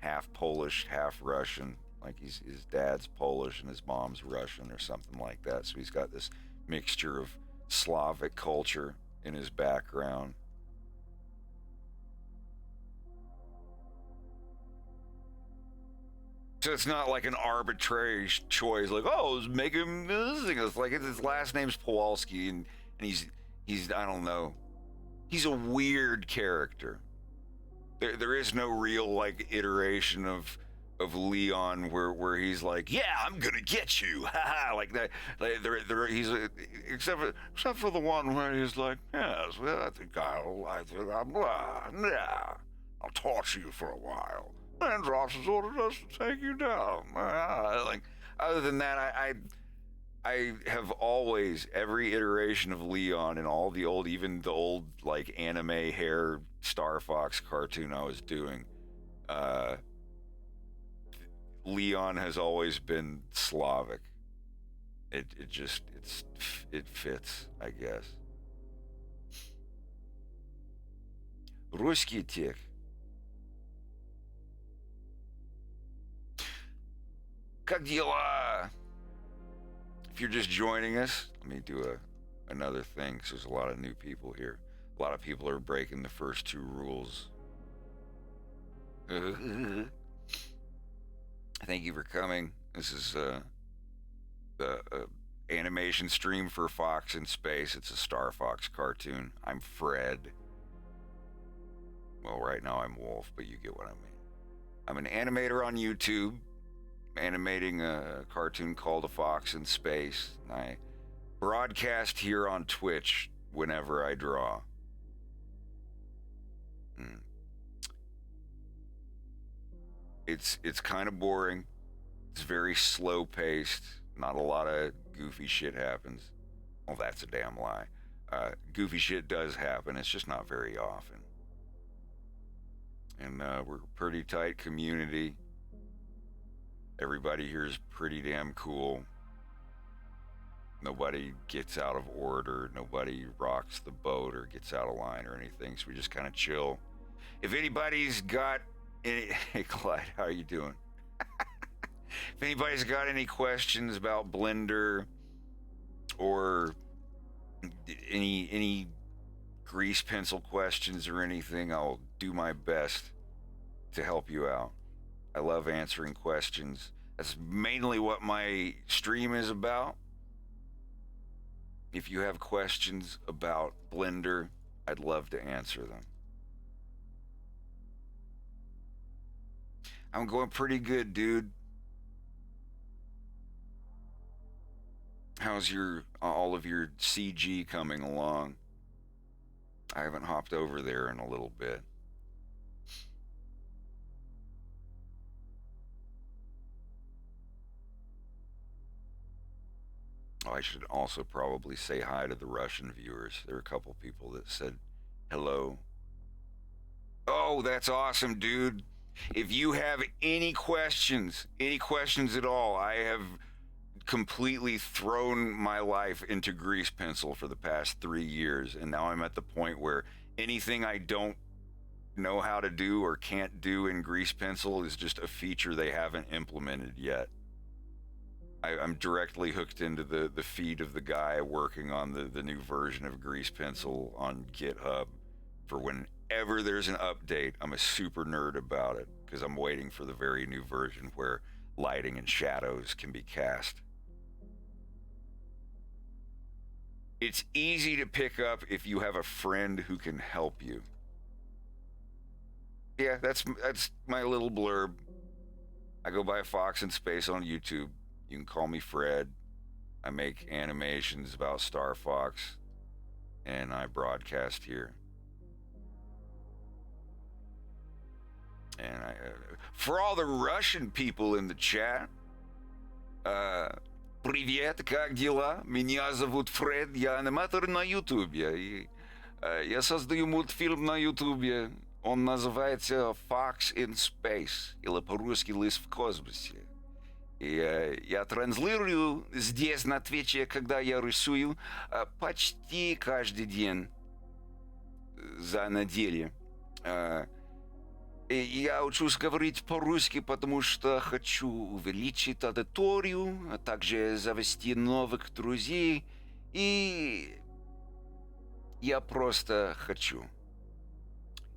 half Polish, half Russian. Like his dad's Polish and his mom's Russian or something like that. So he's got this mixture of Slavic culture in his background. So it's not like an arbitrary choice, like, oh, let's make him this. It's like his last name's Kowalski, and he's I don't know, he's a weird character. There is no real like iteration of Leon where he's like, yeah, I'm gonna get you, haha, like that. Like, he's except for the one where he's like, yes, well, I think I'll torture you for a while. And Ross has ordered us to take you down. Like, other than that, I have always, every iteration of Leon and all the old, even the old like anime hair Star Fox cartoon I was doing, Leon has always been Slavic. It fits, I guess. Русский тек. Как дела? If you're just joining us, let me do another thing, because there's a lot of new people here. A lot of people are breaking the first two rules. Thank you for coming. This is the animation stream for Fox in Space. It's a Star Fox cartoon. I'm Fred. Well, right now I'm Wolf, but you get what I mean. I'm an animator on YouTube, animating a cartoon called A Fox in Space. And I broadcast here on Twitch whenever I draw. It's kind of boring. It's very slow paced. Not a lot of goofy shit happens. Well, that's a damn lie. Goofy shit does happen. It's just not very often. And we're a pretty tight community. Everybody here is pretty damn cool. Nobody gets out of order. Nobody rocks the boat or gets out of line or anything. So we just kind of chill. If anybody's got any... Hey, Clyde, how are you doing? If anybody's got any questions about Blender or any grease pencil questions or anything, I'll do my best to help you out. I love answering questions. That's mainly what my stream is about. If you have questions about Blender, I'd love to answer them. I'm going pretty good, dude. How's all of your CG coming along? I haven't hopped over there in a little bit. Oh, I should also probably say hi to the Russian viewers. There are a couple people that said hello. Oh, that's awesome, dude. If you have any questions at all, I have completely thrown my life into grease pencil for the past 3 years, and now I'm at the point where anything I don't know how to do or can't do in grease pencil is just a feature they haven't implemented yet. I'm directly hooked into the feed of the guy working on the new version of grease pencil on GitHub for whenever there's an update. I'm a super nerd about it because I'm waiting for the very new version where lighting and shadows can be cast. It's easy to pick up if you have a friend who can help you. Yeah, that's my little blurb. I go by Fox in Space on YouTube. You can call me Fred. I make animations about Star Fox, and I broadcast here. And for all the Russian people in the chat, привет, как дела? Меня зовут Фред, я аниматор на Ютубе. И я создаю мультфильм на Ютубе. Он называется Fox in Space, или по-русски «Лис в космосе». И я транслирую здесь, на Твиче, когда я рисую, почти каждый день за неделю. И я учусь говорить по-русски, потому что хочу увеличить аудиторию, а также завести новых друзей. И я просто хочу.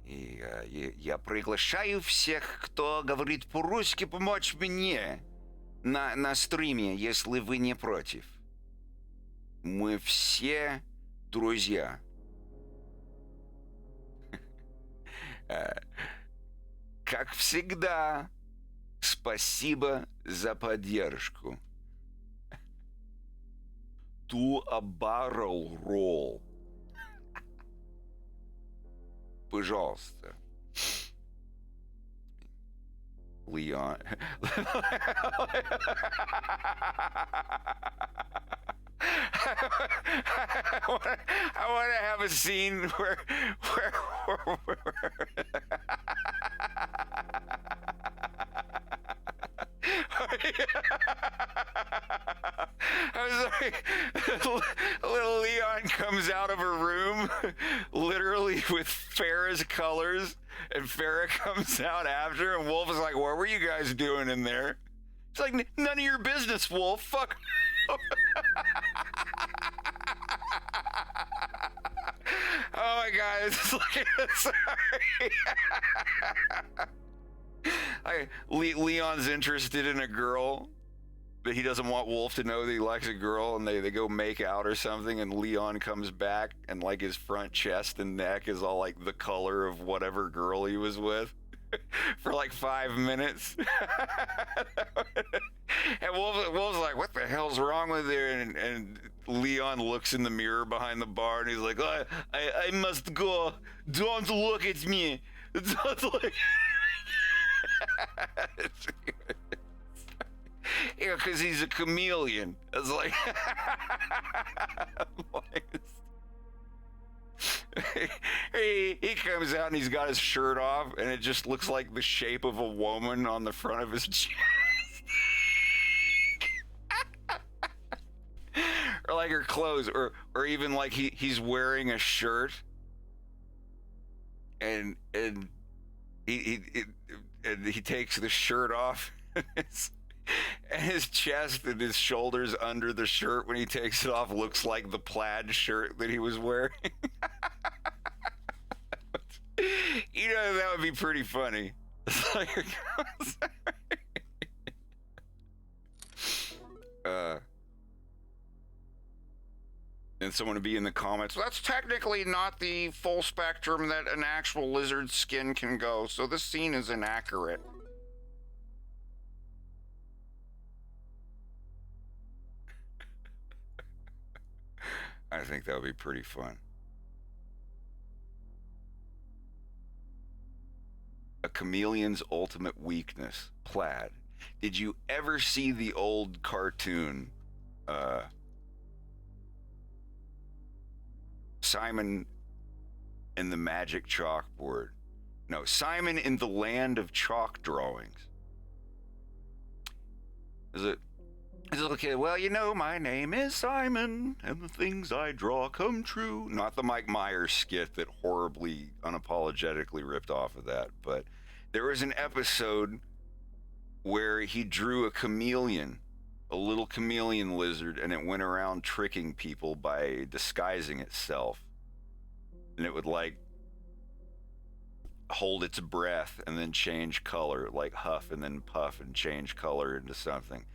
И я приглашаю всех, кто говорит по-русски, помочь мне на стриме, если вы не против. Мы все друзья. Как всегда, спасибо за поддержку. To a barrel roll. Пожалуйста. Leon. I want to have a scene where I was like, little Leon comes out of a room, literally with Farrah's colors, and Farrah comes out after, and Wolf is like, "What were you guys doing in there?" It's like, none of your business, Wolf. Fuck. Oh my God, it's like, sorry. Leon's interested in a girl, but he doesn't want Wolf to know that he likes a girl, and they go make out or something, and Leon comes back, and like his front chest and neck is all like the color of whatever girl he was with for like 5 minutes. And Wolf's like, "What the hell's wrong with her?" And Leon looks in the mirror behind the bar, and he's like, I must go. Don't look at me. Don't look. Yeah, because he's a chameleon. It's like, he comes out and he's got his shirt off, and it just looks like the shape of a woman on the front of his chest. Or like her clothes, or even like he's wearing a shirt, and he takes the shirt off, and his chest and his shoulders under the shirt when he takes it off looks like the plaid shirt that he was wearing. You know, that would be pretty funny. It's like, and someone would be in the comments, "That's technically not the full spectrum that an actual lizard skin can go, so this scene is inaccurate." I think that would be pretty fun. A chameleon's ultimate weakness, plaid. Did you ever see the old cartoon, Simon and the Magic Chalkboard? No, Simon in the Land of Chalk Drawings. Is it okay? Well, you know, my name is Simon, and the things I draw come true. Not the Mike Myers skit that horribly, unapologetically ripped off of that, but there was an episode where he drew a chameleon, a little chameleon lizard, and it went around tricking people by disguising itself. And it would, like, hold its breath and then change color, like huff and then puff and change color into something.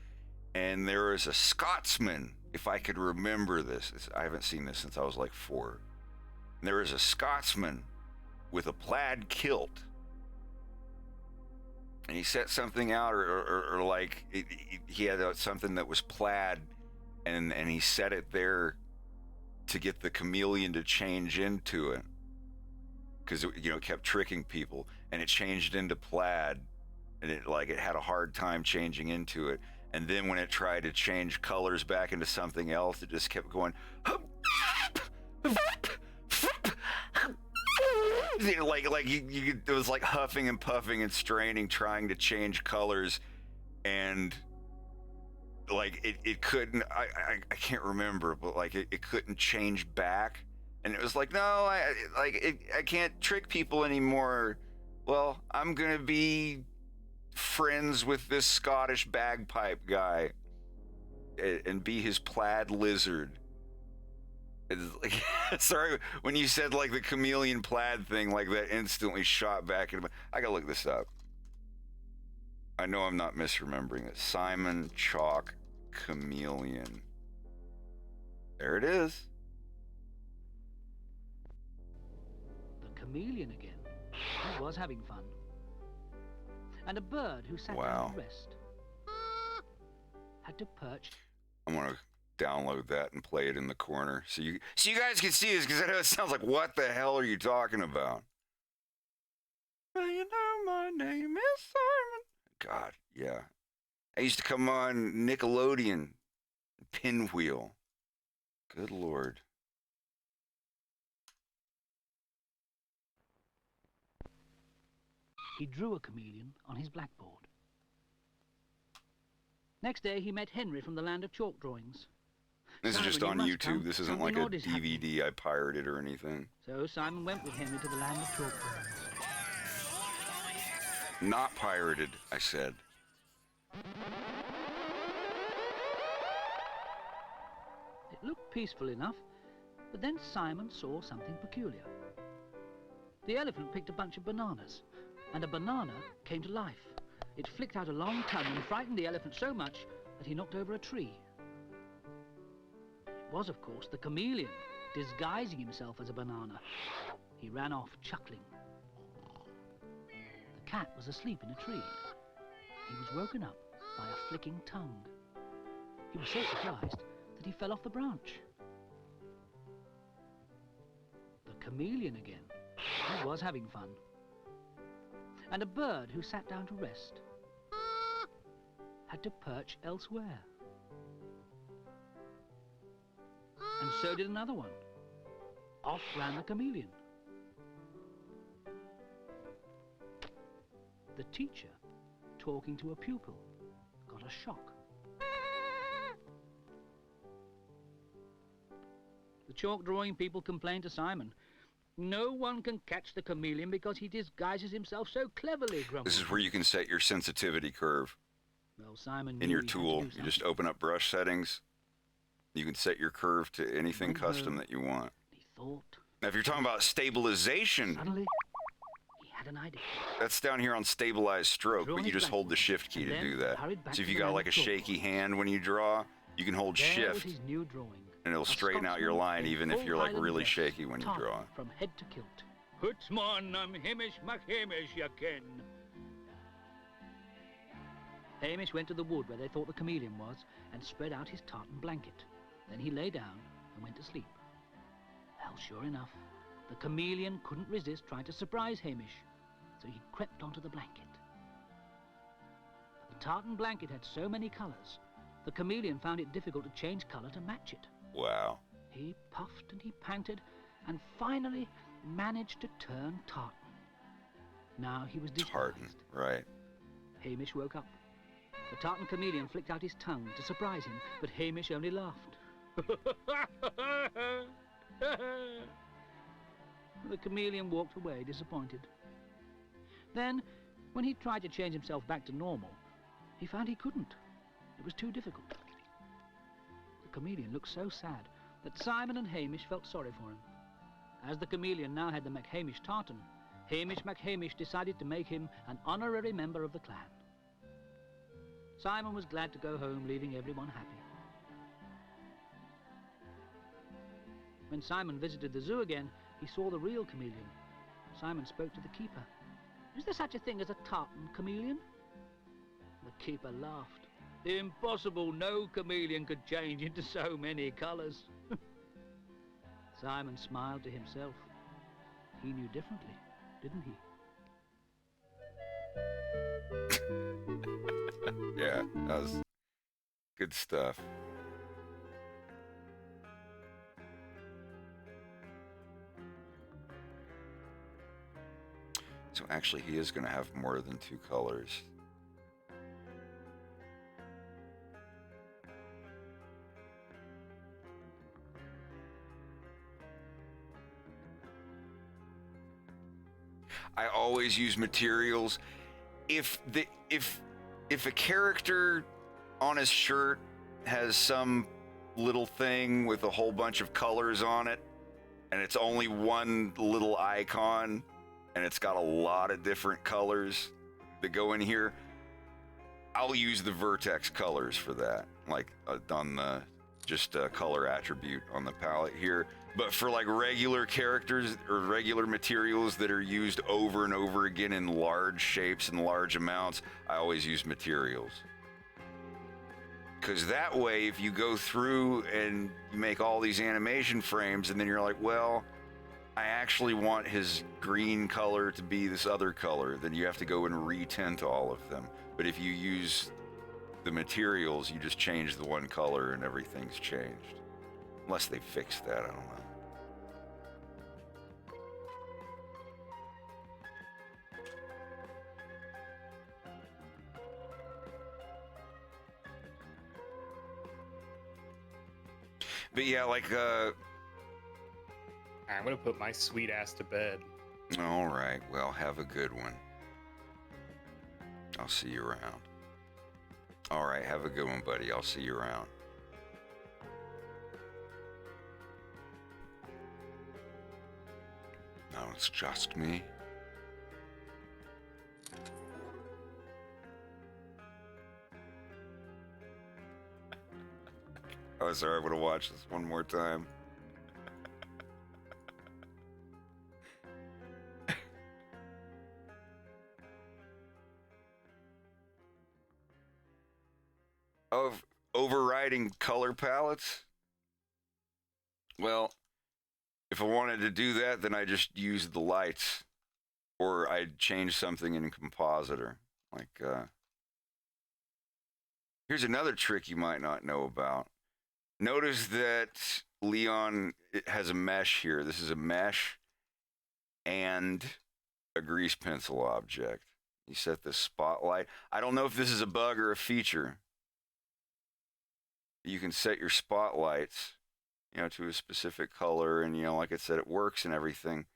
And there was a Scotsman, if I could remember this. I haven't seen this since I was like 4. And there was a Scotsman with a plaid kilt. and he set something out, or like he had something that was plaid, and he set it there to get the chameleon to change into it, because it kept tricking people, and it changed into plaid, and it had a hard time changing into it, and then when it tried to change colors back into something else, it just kept going it was like huffing and puffing and straining, trying to change colors, and it couldn't. I can't remember, but it couldn't change back, and it was like, no, I can't trick people anymore. Well, I'm gonna be friends with this Scottish bagpipe guy and be his plaid lizard. Sorry, when you said the chameleon plaid thing, that instantly shot back into I gotta look this up. I know I'm not misremembering it. Simon Chalk chameleon. There it is. The chameleon again. He was having fun. And a bird who sat down to rest had to perch. I'm gonna download that and play it in the corner so you guys can see this, because I know it sounds like, what the hell are you talking about? Well, my name is Simon. God, yeah. I used to come on Nickelodeon, Pinwheel. Good Lord. He drew a chameleon on his blackboard. Next day, he met Henry from the land of chalk drawings. This is just on YouTube. This isn't like a DVD I pirated or anything. So Simon went with Henry to the land of chalk drawings. Not pirated, I said. It looked peaceful enough, but then Simon saw something peculiar. The elephant picked a bunch of bananas, and a banana came to life. It flicked out a long tongue and frightened the elephant so much that he knocked over a tree. It was, of course, the chameleon, disguising himself as a banana. He ran off, chuckling. The cat was asleep in a tree. He was woken up by a flicking tongue. He was so surprised that he fell off the branch. The chameleon again. He was having fun. And a bird who sat down to rest had to perch elsewhere. And so did another one. Off ran the chameleon. The teacher, talking to a pupil, got a shock. The chalk drawing people complained to Simon. No one can catch the chameleon because he disguises himself so cleverly, Grumble. This is where you can set your sensitivity curve. Well, Simon in your tool. You just open up brush settings. You can set your curve to anything custom that you want. He thought. Now, if you're talking about stabilization, suddenly, he had an idea. That's down here on stabilized stroke, but you just hold the shift key to do that. So if you got like a shaky hand when you draw, you can hold shift. His new drawing. And it'll straighten out your line even if you're like really shaky when you draw. From head to kilt. Hutsman, I'm Hamish McHamish, you ken. Hamish went to the wood where they thought the chameleon was and spread out his tartan blanket. Then he lay down and went to sleep. Well, sure enough, the chameleon couldn't resist trying to surprise Hamish, so he crept onto the blanket. But the tartan blanket had so many colours, the chameleon found it difficult to change colour to match it. Wow. He puffed and he panted and finally managed to turn tartan. Now he was disguised. Tartan, right. Hamish woke up. The tartan chameleon flicked out his tongue to surprise him, but Hamish only laughed. The chameleon walked away disappointed. Then, when he tried to change himself back to normal, he found he couldn't. It was too difficult. The chameleon looked so sad that Simon and Hamish felt sorry for him. As the chameleon now had the McHamish tartan, Hamish McHamish decided to make him an honorary member of the clan. Simon was glad to go home, leaving everyone happy. When Simon visited the zoo again, he saw the real chameleon. Simon spoke to the keeper. Is there such a thing as a tartan chameleon? The keeper laughed. Impossible, no chameleon could change into so many colours. Simon smiled to himself. He knew differently, didn't he? Yeah, that was good stuff. So actually, he is going to have more than 2 colors. I always use materials. If a character on his shirt has some little thing with a whole bunch of colors on it, and it's only one little icon, and it's got a lot of different colors that go in here, I'll use the vertex colors for that, like on the just color attribute on the palette here. But for like regular characters or regular materials that are used over and over again in large shapes and large amounts, I always use materials. Because that way, if you go through and you make all these animation frames and then you're like, well, I actually want his green color to be this other color, then you have to go and retint all of them. But if you use the materials, you just change the one color and everything's changed. Unless they fixed that, I don't know. But yeah, like, I'm gonna put my sweet ass to bed. All right, well, have a good one. I'll see you around. All right, have a good one, buddy. I'll see you around. No, it's just me. Oh, sorry, I would have watched this one more time. Of overriding color palettes? Well, if I wanted to do that, then I just use the lights, or I'd change something in Compositor. Like, here's another trick you might not know about. Notice that Leon has a mesh here. This is a mesh and a grease pencil object. You set this spotlight. I don't know if this is a bug or a feature. You can set your spotlights, to a specific color, and, like I said, it works and everything.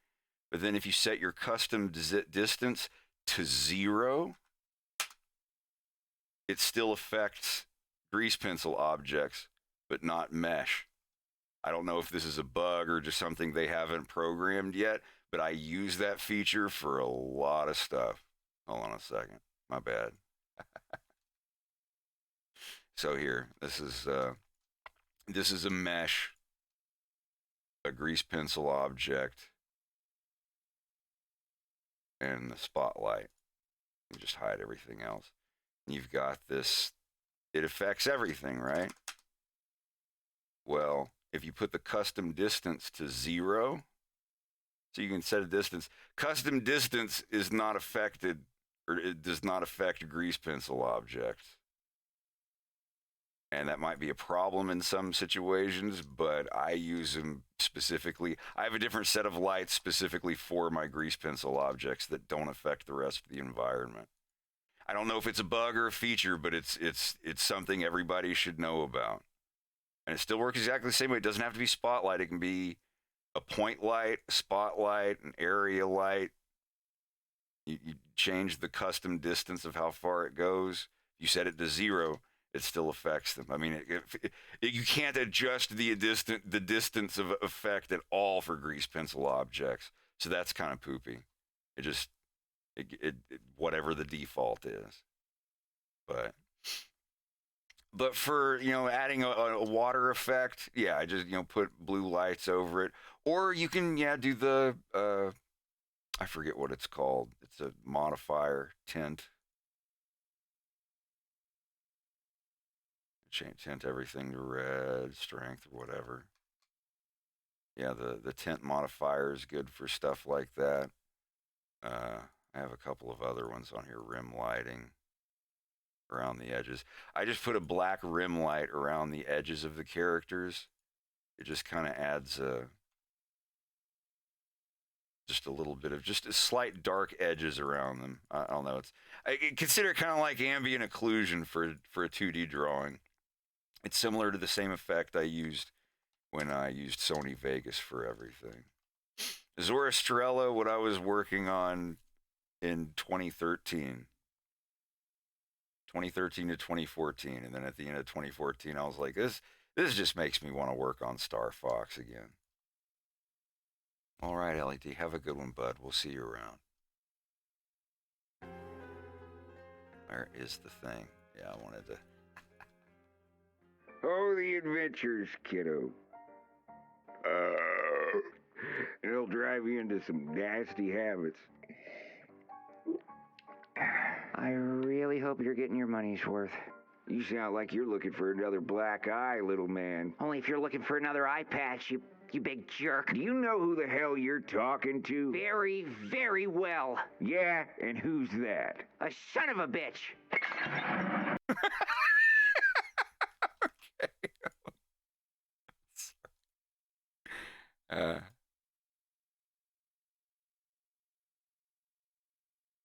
But then if you set your custom distance to 0, it still affects grease pencil objects, but not mesh. I don't know if this is a bug or just something they haven't programmed yet, but I use that feature for a lot of stuff. Hold on a second. My bad. So here, this is a mesh, a grease pencil object, and the spotlight. You just hide everything else. And you've got this, it affects everything, right? Well, if you put the custom distance to 0, so you can set a distance. Custom distance is not affected, or it does not affect grease pencil objects. And that might be a problem in some situations, but I use them specifically. I have a different set of lights specifically for my grease pencil objects that don't affect the rest of the environment. I don't know if it's a bug or a feature, but it's something everybody should know about. And it still works exactly the same way. It doesn't have to be spotlight. It can be a point light, a spotlight, an area light. You change the custom distance of how far it goes. You set it to 0. It still affects them. I mean, you can't adjust the distance of effect at all for grease pencil objects. So that's kind of poopy. It just, whatever the default is. But for, adding a water effect, yeah, I just, put blue lights over it. Or you can, do the, I forget what it's called. It's a modifier, tint. Tint everything to red, strength, or whatever. Yeah, the tint modifier is good for stuff like that. I have a couple of other ones on here. Rim lighting around the edges. I just put a black rim light around the edges of the characters. It just kind of adds just a little bit of just a slight dark edges around them. I don't know. I consider it kind of like ambient occlusion for a 2D drawing. It's similar to the same effect I used when I used Sony Vegas for everything. Zoroastrella, what I was working on in 2013 to 2014, and then at the end of 2014, I was like, this just makes me want to work on Star Fox again. All right, LED, have a good one, bud. We'll see you around. Where is the thing? Yeah, I wanted to. Oh, the adventures, kiddo. It'll drive you into some nasty habits. I really hope you're getting your money's worth. You sound like you're looking for another black eye, little man. Only if you're looking for another eye patch, you big jerk. Do you know who the hell you're talking to? Very, very well. Yeah, and who's that? A son of a bitch.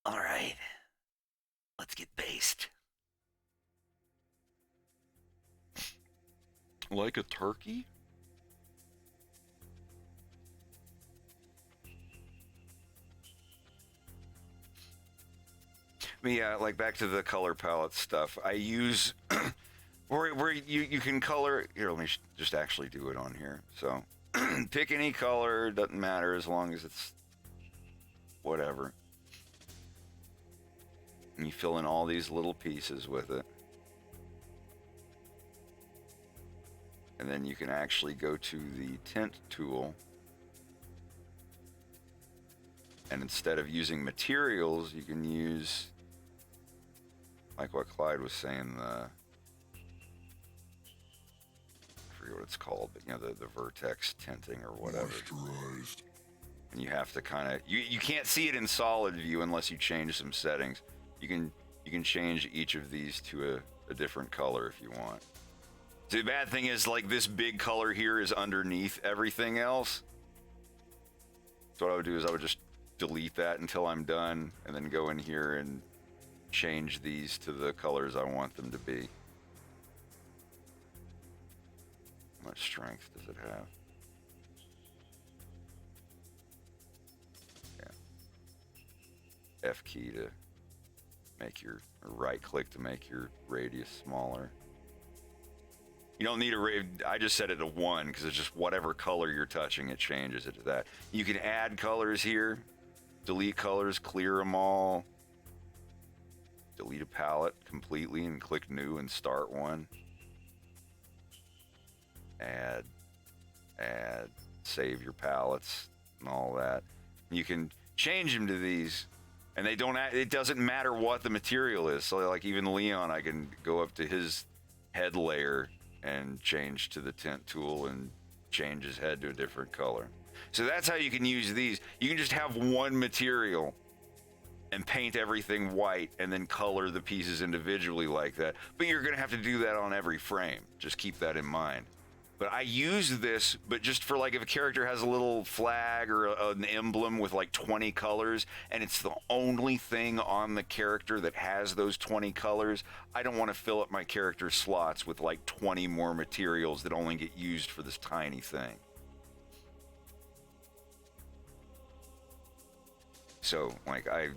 All right. Let's get based. Like a turkey? Yeah, like back to the color palette stuff. I use where you can color. Here, let me just actually do it on here. So pick any color, doesn't matter as long as it's whatever. And you fill in all these little pieces with it. And then you can actually go to the tint tool. And instead of using materials, you can use, like what Clyde was saying, I forget what it's called, but you know, the vertex tinting or whatever. Moisturized. And you have to kind of, you can't see it in solid view unless you change some settings. You can change each of these to a different color if you want. So the bad thing is, like, this big color here is underneath everything else. So what I would do is I would just delete that until I'm done, and then go in here and change these to the colors I want them to be. How much strength does it have? Yeah. F key to make your, or right click to make your radius smaller. You don't need I just set it to 1 because it's just whatever color you're touching, it changes it to that. You can add colors here, delete colors, clear them all, delete a palette completely and click new and start one. Add, save your palettes and all that. You can change them to these, and they don't. It doesn't matter what the material is. So like even Leon, I can go up to his head layer and change to the tint tool and change his head to a different color. So that's how you can use these. You can just have one material and paint everything white and then color the pieces individually like that. But you're gonna have to do that on every frame. Just keep that in mind. But I use this, but just for like if a character has a little flag or an emblem with like 20 colors and it's the only thing on the character that has those 20 colors, I don't want to fill up my character slots with like 20 more materials that only get used for this tiny thing. So like I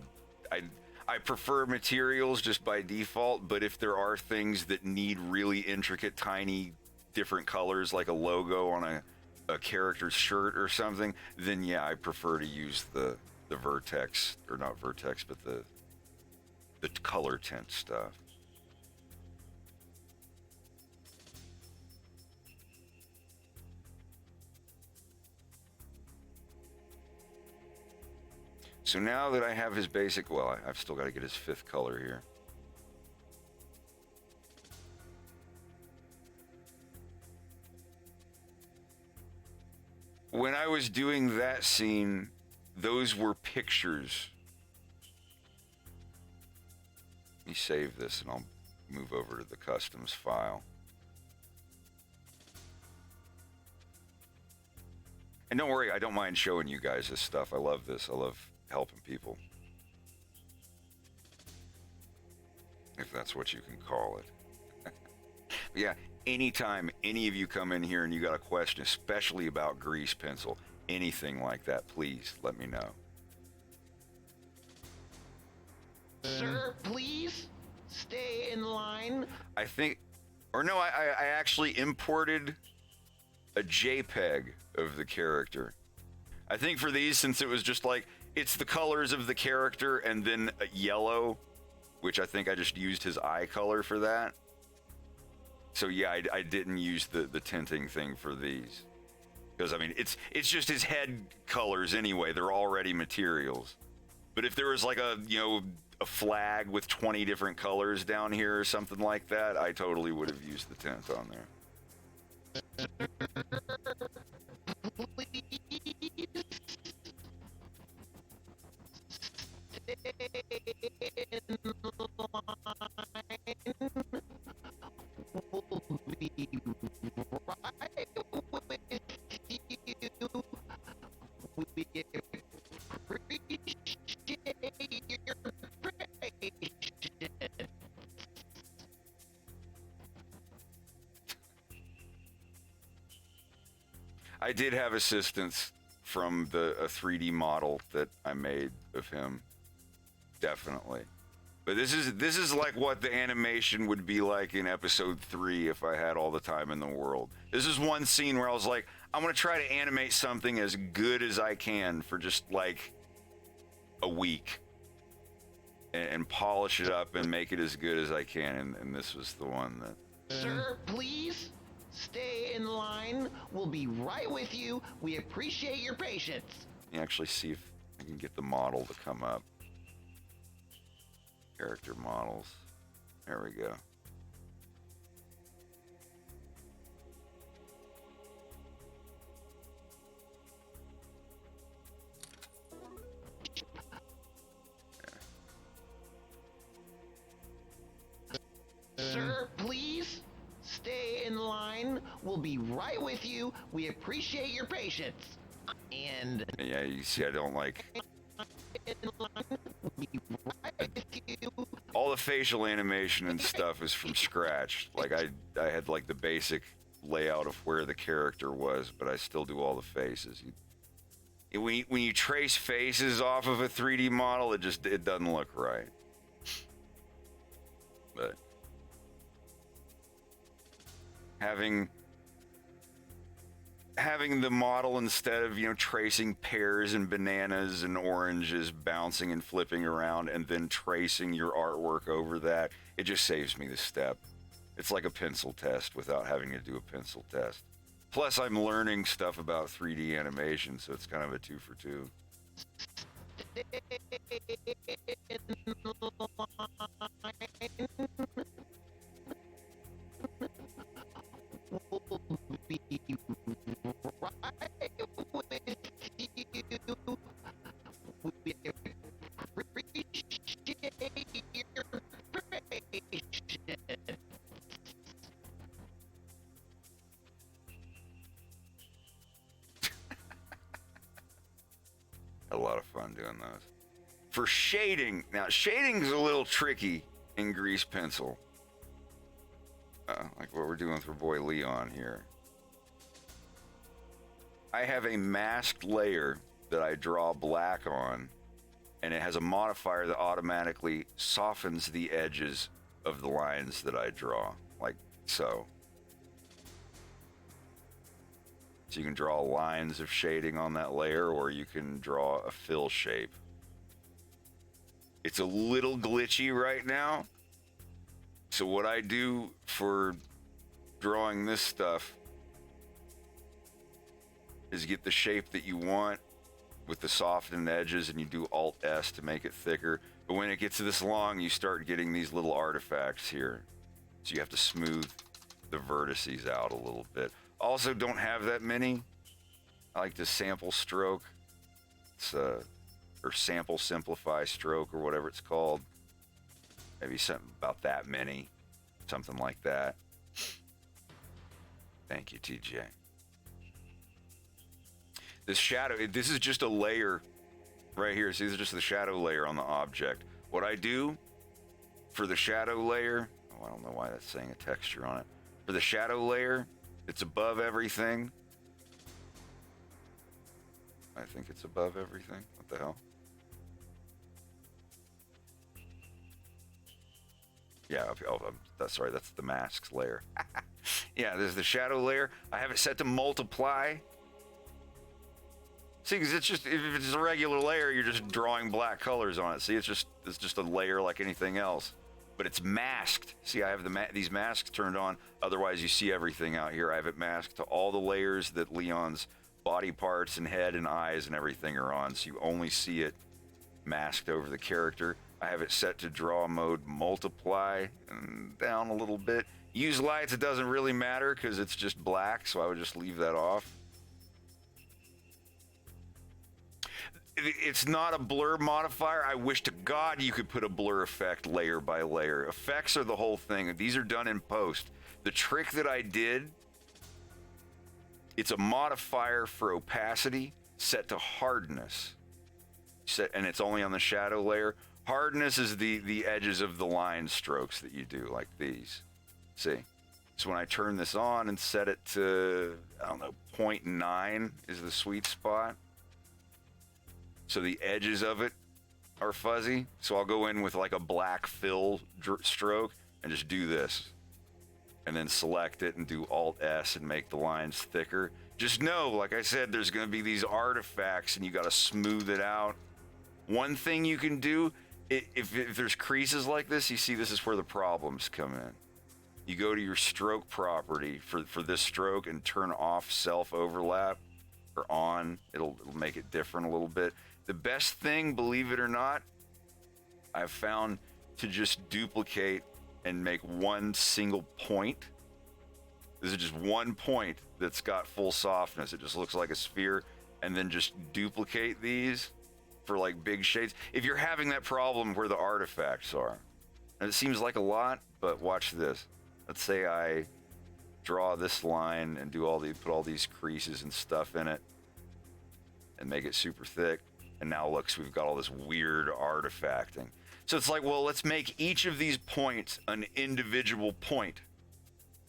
prefer materials just by default, but if there are things that need really intricate, tiny, different colors, like a logo on a character's shirt or something, then yeah, I prefer to use the vertex, or not vertex, but the color tint stuff. So now that I have his basic, well, I've still got to get his 5th color here. when I was doing that scene, those were pictures. Let me save this and I'll move over to the customs file. And don't worry, I don't mind showing you guys this stuff. I love this. I love helping people. If that's what you can call it. Yeah, anytime any of you come in here and you got a question, especially about grease pencil, anything like that, please let me know. Sir, please stay in line. I think, or no, I actually imported a JPEG of the character. I think for these, since it was just like, it's the colors of the character and then a yellow, which I think I just used his eye color for that. So yeah, I didn't use the tinting thing for these. Because I mean, it's just his head colors anyway, they're already materials. But if there was like a, you know, a flag with 20 different colors down here or something like that, I totally would have used the tint on there. I did have assistance from a 3D model that I made of him, definitely. But this is like what the animation would be like in episode 3 if I had all the time in the world. This is one scene where I was like, I'm gonna try to animate something as good as I can for just like a week and polish it up and make it as good as I can. And this was the one that... Sir, please stay in line. We'll be right with you. We appreciate your patience. Let me actually see if I can get the model to come up. Character models. There we go. Sir, please stay in line. We'll be right with you. We appreciate your patience. And yeah, you see, I don't like all the facial animation and stuff is from scratch. Like I had like the basic layout of where the character was, but I still do all the faces. When you trace faces off of a 3D model, it doesn't look right. But having the model, instead of, you know, tracing pears and bananas and oranges bouncing and flipping around and then tracing your artwork over that, it just saves me the step. It's like a pencil test without having to do a pencil test. Plus, I'm learning stuff about 3D animation, so it's kind of a 2 for 2. A lot of fun doing those. For shading, now shading's a little tricky in grease pencil. Like what we're doing with our boy Leon here. I have a masked layer that I draw black on, and it has a modifier that automatically softens the edges of the lines that I draw, like so. So you can draw lines of shading on that layer, or you can draw a fill shape. It's a little glitchy right now. So what I do for drawing this stuff is get the shape that you want with the softened edges, and you do Alt-S to make it thicker. But when it gets this long, you start getting these little artifacts here. So you have to smooth the vertices out a little bit. Also, don't have that many. I like to sample stroke. It's or sample simplify stroke or whatever it's called. Maybe something about that many, something like that. Thank you, TJ. This shadow, this is just a layer right here. See, this is just the shadow layer on the object. What I do for the shadow layer, oh, I don't know why that's saying a texture on it. For the shadow layer, it's above everything. I think it's above everything. What the hell? Yeah, that's right. That's the masks layer. Yeah, there's the shadow layer. I have it set to multiply. See, because it's just, if it's a regular layer, you're just drawing black colors on it. See, it's just a layer like anything else, but it's masked. See, I have these masks turned on. Otherwise, you see everything out here. I have it masked to all the layers that Leon's body parts and head and eyes and everything are on, so you only see it masked over the character. I have it set to draw mode multiply and down a little bit. Use lights, it doesn't really matter because it's just black, so I would just leave that off. It's not a blur modifier. I wish to God you could put a blur effect layer by layer. Effects are the whole thing. These are done in post. The trick that I did, it's a modifier for opacity set to hardness. And it's only on the shadow layer. Hardness is the edges of the line strokes that you do, like these. See? So when I turn this on and set it to, I don't know, 0.9 is the sweet spot. So the edges of it are fuzzy. So I'll go in with like a black fill stroke and just do this. And then select it and do Alt-S and make the lines thicker. Just know, like I said, there's going to be these artifacts and you got to smooth it out. One thing you can do, if there's creases like this, you see this is where the problems come in. You go to your stroke property for this stroke and turn off self-overlap or on. It'll make it different a little bit. The best thing, believe it or not, I've found to just duplicate and make one single point. This is just one point that's got full softness. It just looks like a sphere, and then just duplicate these for like big shades. If you're having that problem where the artifacts are, and it seems like a lot, but watch this. Let's say I draw this line and put all these creases and stuff in it and make it super thick. And now looks, we've got all this weird artifacting. So it's like, well, let's make each of these points an individual point.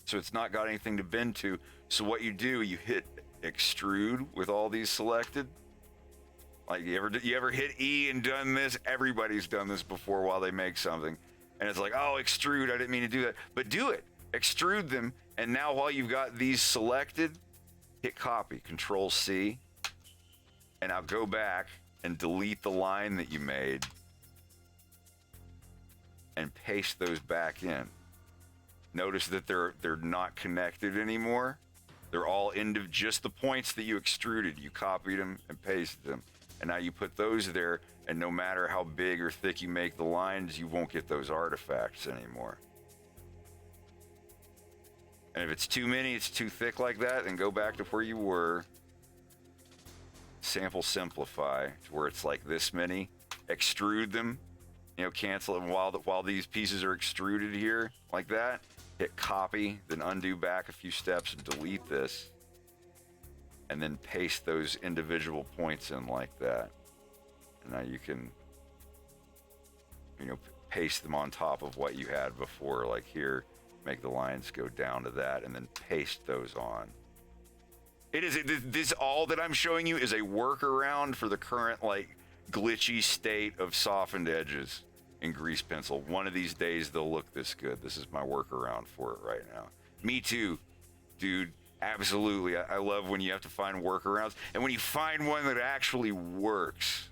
So it's not got anything to bend to. So what you do, you hit extrude with all these selected. Like you ever hit E and done this? Everybody's done this before while they make something. And it's like, oh, extrude, I didn't mean to do that. But do it, extrude them. And now while you've got these selected, hit copy, Control C. And now go back and delete the line that you made and paste those back in. Notice that they're not connected anymore. They're all into just the points that you extruded. You copied them and pasted them. And now you put those there, and no matter how big or thick you make the lines, you won't get those artifacts anymore. And if it's too many, it's too thick like that, then go back to where you were. Sample simplify to where it's like this many. Extrude them, cancel them while these pieces are extruded here, like that. Hit copy, then undo back a few steps and delete this. And then paste those individual points in like that. And now you can, paste them on top of what you had before, like here, make the lines go down to that, and then paste those on. This all that I'm showing you is a workaround for the current, like, glitchy state of softened edges in Grease Pencil. One of these days, they'll look this good. This is my workaround for it right now. Me too, dude. Absolutely. I love when you have to find workarounds, and when you find one that actually works.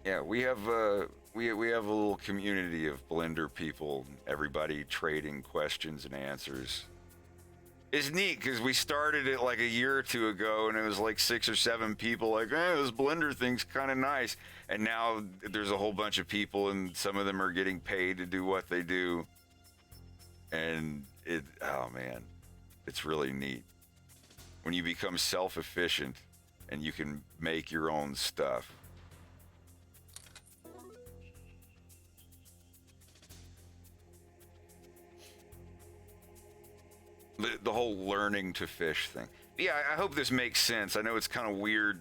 Yeah, we have a little community of Blender people, everybody trading questions and answers. It's neat because we started it like a year or two ago, and it was like 6 or 7 people like, this Blender thing's kind of nice. And now there's a whole bunch of people, and some of them are getting paid to do what they do. And oh man, It's really neat. When you become self-efficient and you can make your own stuff. The whole learning to fish thing. Yeah, I hope this makes sense. I know it's kind of weird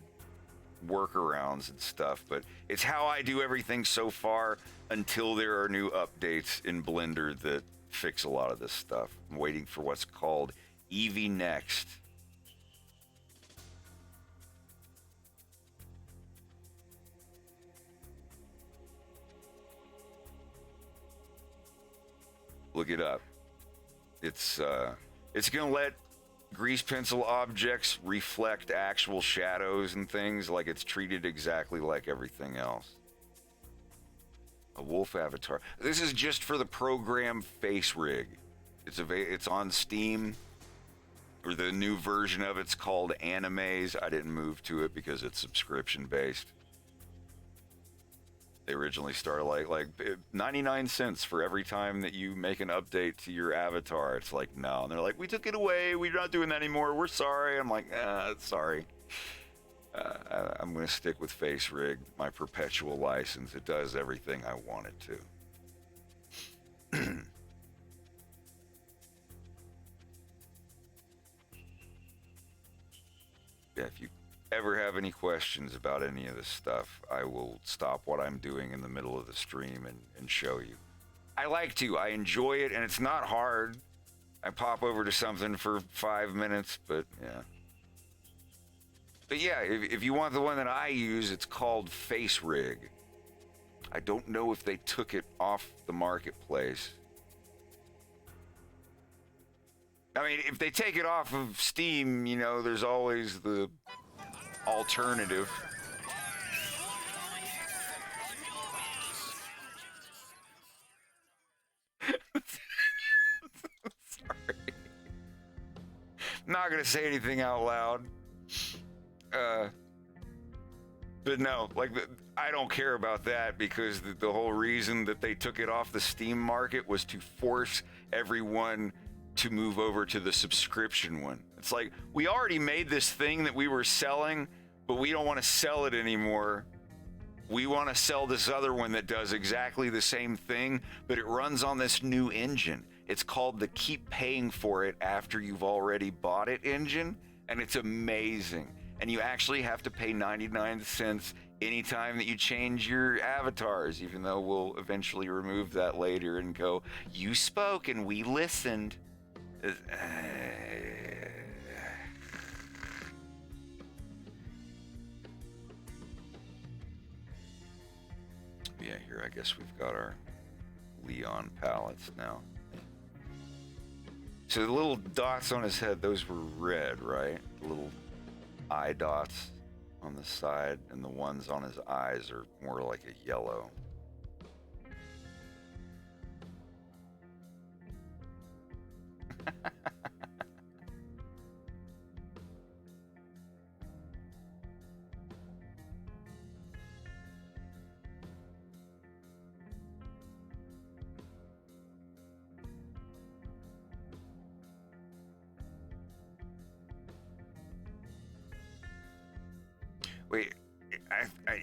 workarounds and stuff, but it's how I do everything so far until there are new updates in Blender that fix a lot of this stuff. I'm waiting for what's called Eevee Next. Look it up. It's gonna let grease pencil objects reflect actual shadows and things, like it's treated exactly like everything else. A wolf avatar. This is just for the program Face Rig. It's on Steam, or the new version of it's called Animes. I didn't move to it because it's subscription based. They originally started like 99 cents for every time that you make an update to your avatar. It's like, no. And they're like, we took it away. We're not doing that anymore. We're sorry. I'm like, sorry. I'm going to stick with Face Rig, my perpetual license. It does everything I want it to. Yeah, if you ever have any questions about any of this stuff, I will stop what I'm doing in the middle of the stream and show you. I like to. I enjoy it, and it's not hard. I pop over to something for 5 minutes, but yeah. But yeah, if you want the one that I use, it's called Face Rig. I don't know if they took it off the marketplace. I mean, if they take it off of Steam, you know, there's always the alternative. Sorry. Not gonna say anything out loud. But no, like, I don't care about that, because the whole reason that they took it off the Steam market was to force everyone to move over to the subscription one. It's like, we already made this thing that we were selling, but we don't want to sell it anymore. We want to sell this other one that does exactly the same thing, but it runs on this new engine. It's called the keep paying for it after you've already bought it engine, and it's amazing. And you actually have to pay 99 cents anytime that you change your avatars, even though we'll eventually remove that later and go, you spoke and we listened. Yeah, here I guess we've got our Leon palettes now. So the little dots on his head, those were red, right? The little eye dots on the side, and the ones on his eyes are more like a yellow. Wait,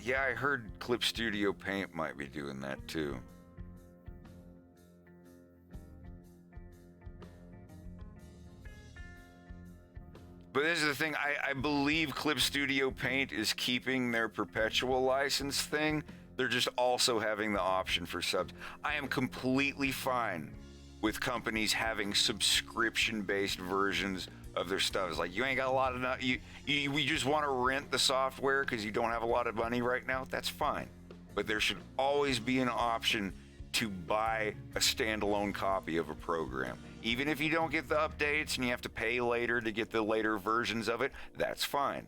yeah, I heard Clip Studio Paint might be doing that too. But this is the thing, I believe Clip Studio Paint is keeping their perpetual license thing. They're just also having the option for subs. I am completely fine with companies having subscription-based versions of their stuff. It's like, you ain't got a lot of, you just want to rent the software because you don't have a lot of money right now. That's fine. But there should always be an option to buy a standalone copy of a program. Even if you don't get the updates and you have to pay later to get the later versions of it, that's fine.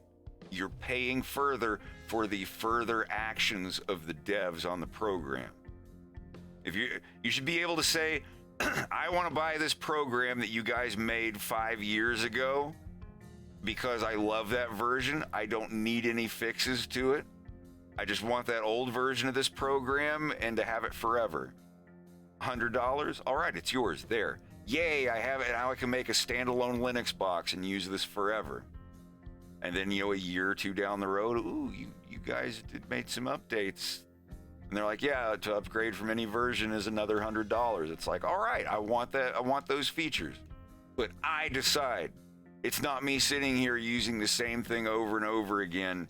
You're paying further for the further actions of the devs on the program. If you should be able to say, I want to buy this program that you guys made 5 years ago because I love that version. I don't need any fixes to it. I just want that old version of this program and to have it forever. $100? All right, it's yours. There. Yay, I have it. Now I can make a standalone Linux box and use this forever. And then, a year or two down the road, ooh, you guys made some updates. And they're like, yeah, to upgrade from any version is another $100. It's like, all right, I want that. I want those features. But I decide it's not me sitting here using the same thing over and over again,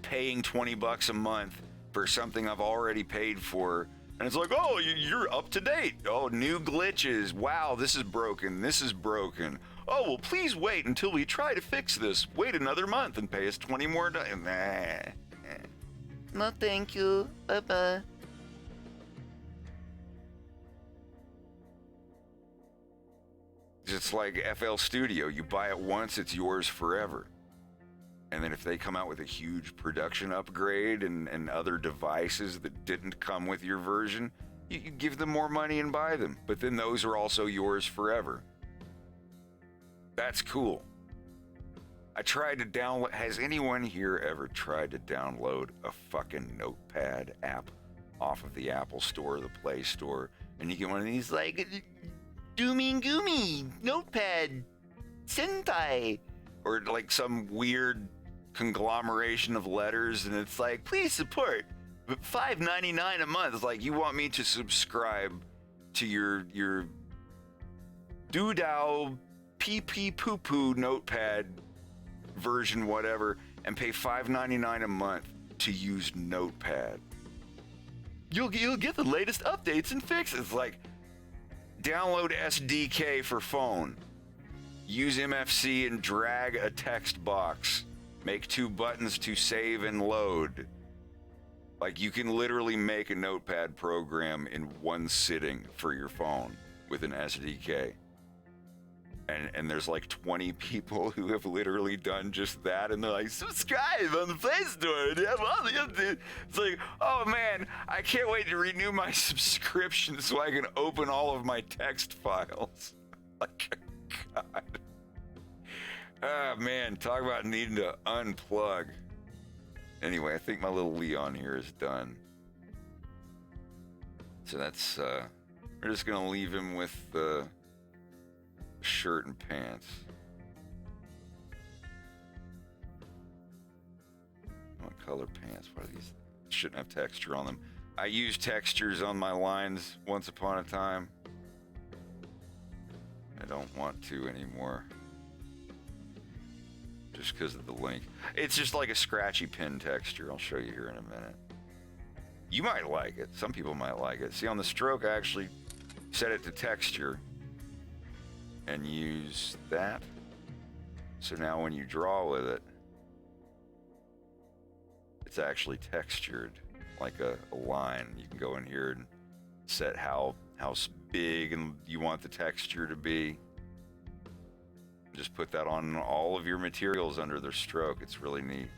paying $20 a month for something I've already paid for. And it's like, oh, you're up to date. Oh, new glitches. Wow, this is broken. This is broken. Oh, well, please wait until we try to fix this. Wait another month and pay us 20 more. No, thank you. Bye-bye. It's like FL Studio. You buy it once, it's yours forever. And then if they come out with a huge production upgrade and other devices that didn't come with your version, you can give them more money and buy them. But then those are also yours forever. That's cool. I tried to download. Has anyone here ever tried to download a fucking Notepad app off of the Apple Store or the Play Store? And you get one of these like Doomy and Goomy Notepad Sentai, or like some weird conglomeration of letters, and it's like, please support, but $5.99 a month. It's like, you want me to subscribe to your doo-dow pee-pee poo-poo Notepad version, whatever, and pay $5.99 a month to use Notepad. You'll get the latest updates and fixes. It's like, download SDK for phone. Use MFC and drag a text box. Make 2 buttons to save and load. Like, you can literally make a Notepad program in one sitting for your phone with an SDK. And there's like 20 people who have literally done just that, and they're like, subscribe on the Play Store and have all the updates. It's like, oh man, I can't wait to renew my subscription so I can open all of my text files. Like, God. Ah, man, talk about needing to unplug. Anyway, I think my little Leon here is done. So that's, we're just gonna leave him with the shirt and pants. What color pants? What are these? Shouldn't have texture on them. I used textures on my lines once upon a time. I don't want to anymore. Just because of the link. It's just like a scratchy pen texture. I'll show you here in a minute. You might like it. Some people might like it. See, on the stroke, I actually set it to texture and use that. So now when you draw with it, it's actually textured like a line. You can go in here and set how big and you want the texture to be. Just put that on all of your materials under their stroke. It's really neat.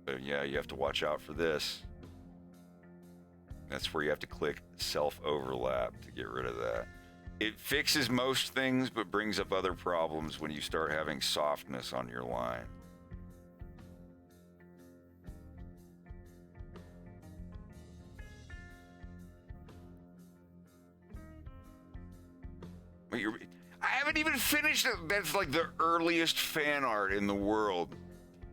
But yeah, you have to watch out for this. That's where you have to click self-overlap to get rid of that. It fixes most things, but brings up other problems when you start having softness on your line. I haven't even finished it. That's like the earliest fan art in the world.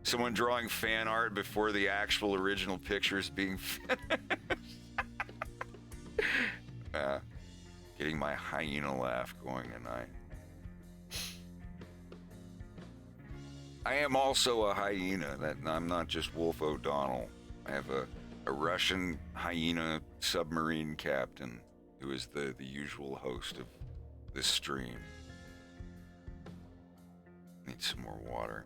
Someone drawing fan art before the actual original pictures being finished. Getting my hyena laugh going tonight. I am also a hyena. That I'm not just Wolf O'Donnell. I have a Russian hyena submarine captain who is the usual host of this stream. Need some more water.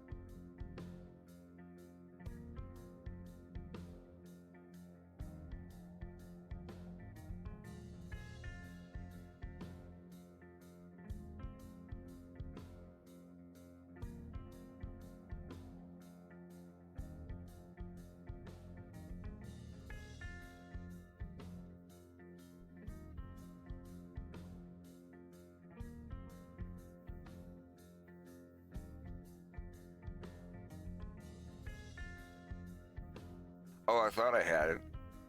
Oh, I thought I had it.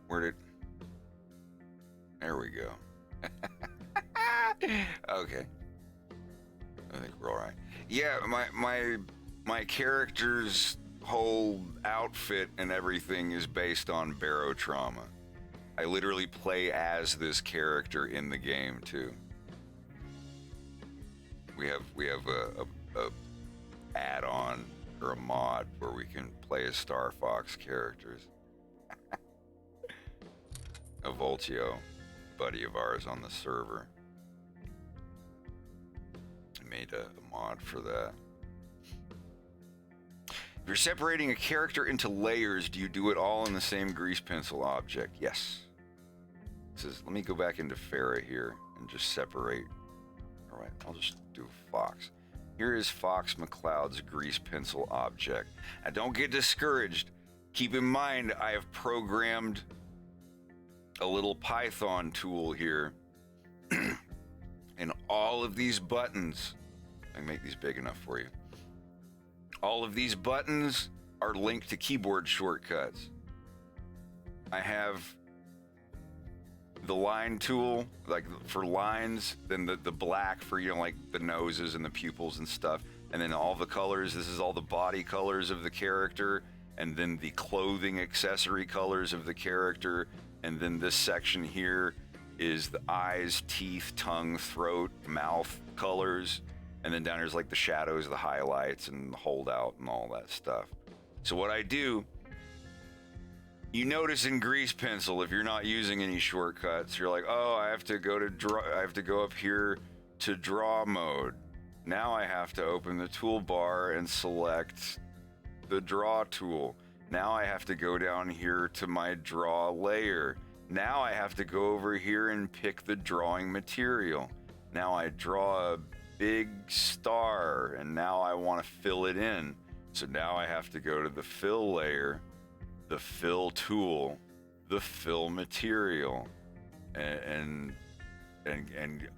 Where'd it? we go. Okay. I think we're all right. Yeah, my character's whole outfit and everything is based on barotrauma. I literally play as this character in the game too. We have a add-on or a mod where we can play as Star Fox characters. A Voltio buddy of ours on the server made a mod for that. If you're separating a character into layers, do you do it all in the same grease pencil object? Yes. It says, let me go back into Farah here and just separate. All right, I'll just do Fox. Here is Fox McCloud's grease pencil object. Now don't get discouraged. Keep in mind, I have programmed a little Python tool here. And all of these buttons, I can make these big enough for you. All of these buttons are linked to keyboard shortcuts. I have the line tool, like for lines, then the black for, you know, like the noses and the pupils and stuff. And then all the colors, this is all the body colors of the character. And then the clothing accessory colors of the character. And then this section here is the eyes, teeth, tongue, throat, mouth colors. And then down here's like the shadows, the highlights, and the holdout and all that stuff. So what I do, you notice in grease pencil, if you're not using any shortcuts, you're like, oh, I have to go to draw, I have to go up here to draw mode. Now I have to open the toolbar and select the draw tool. Now I have to go down here to my draw layer. Now I have to go over here and pick the drawing material. Now I draw a big star, and now I want to fill it in. So now I have to go to the fill layer, the fill tool, the fill material, and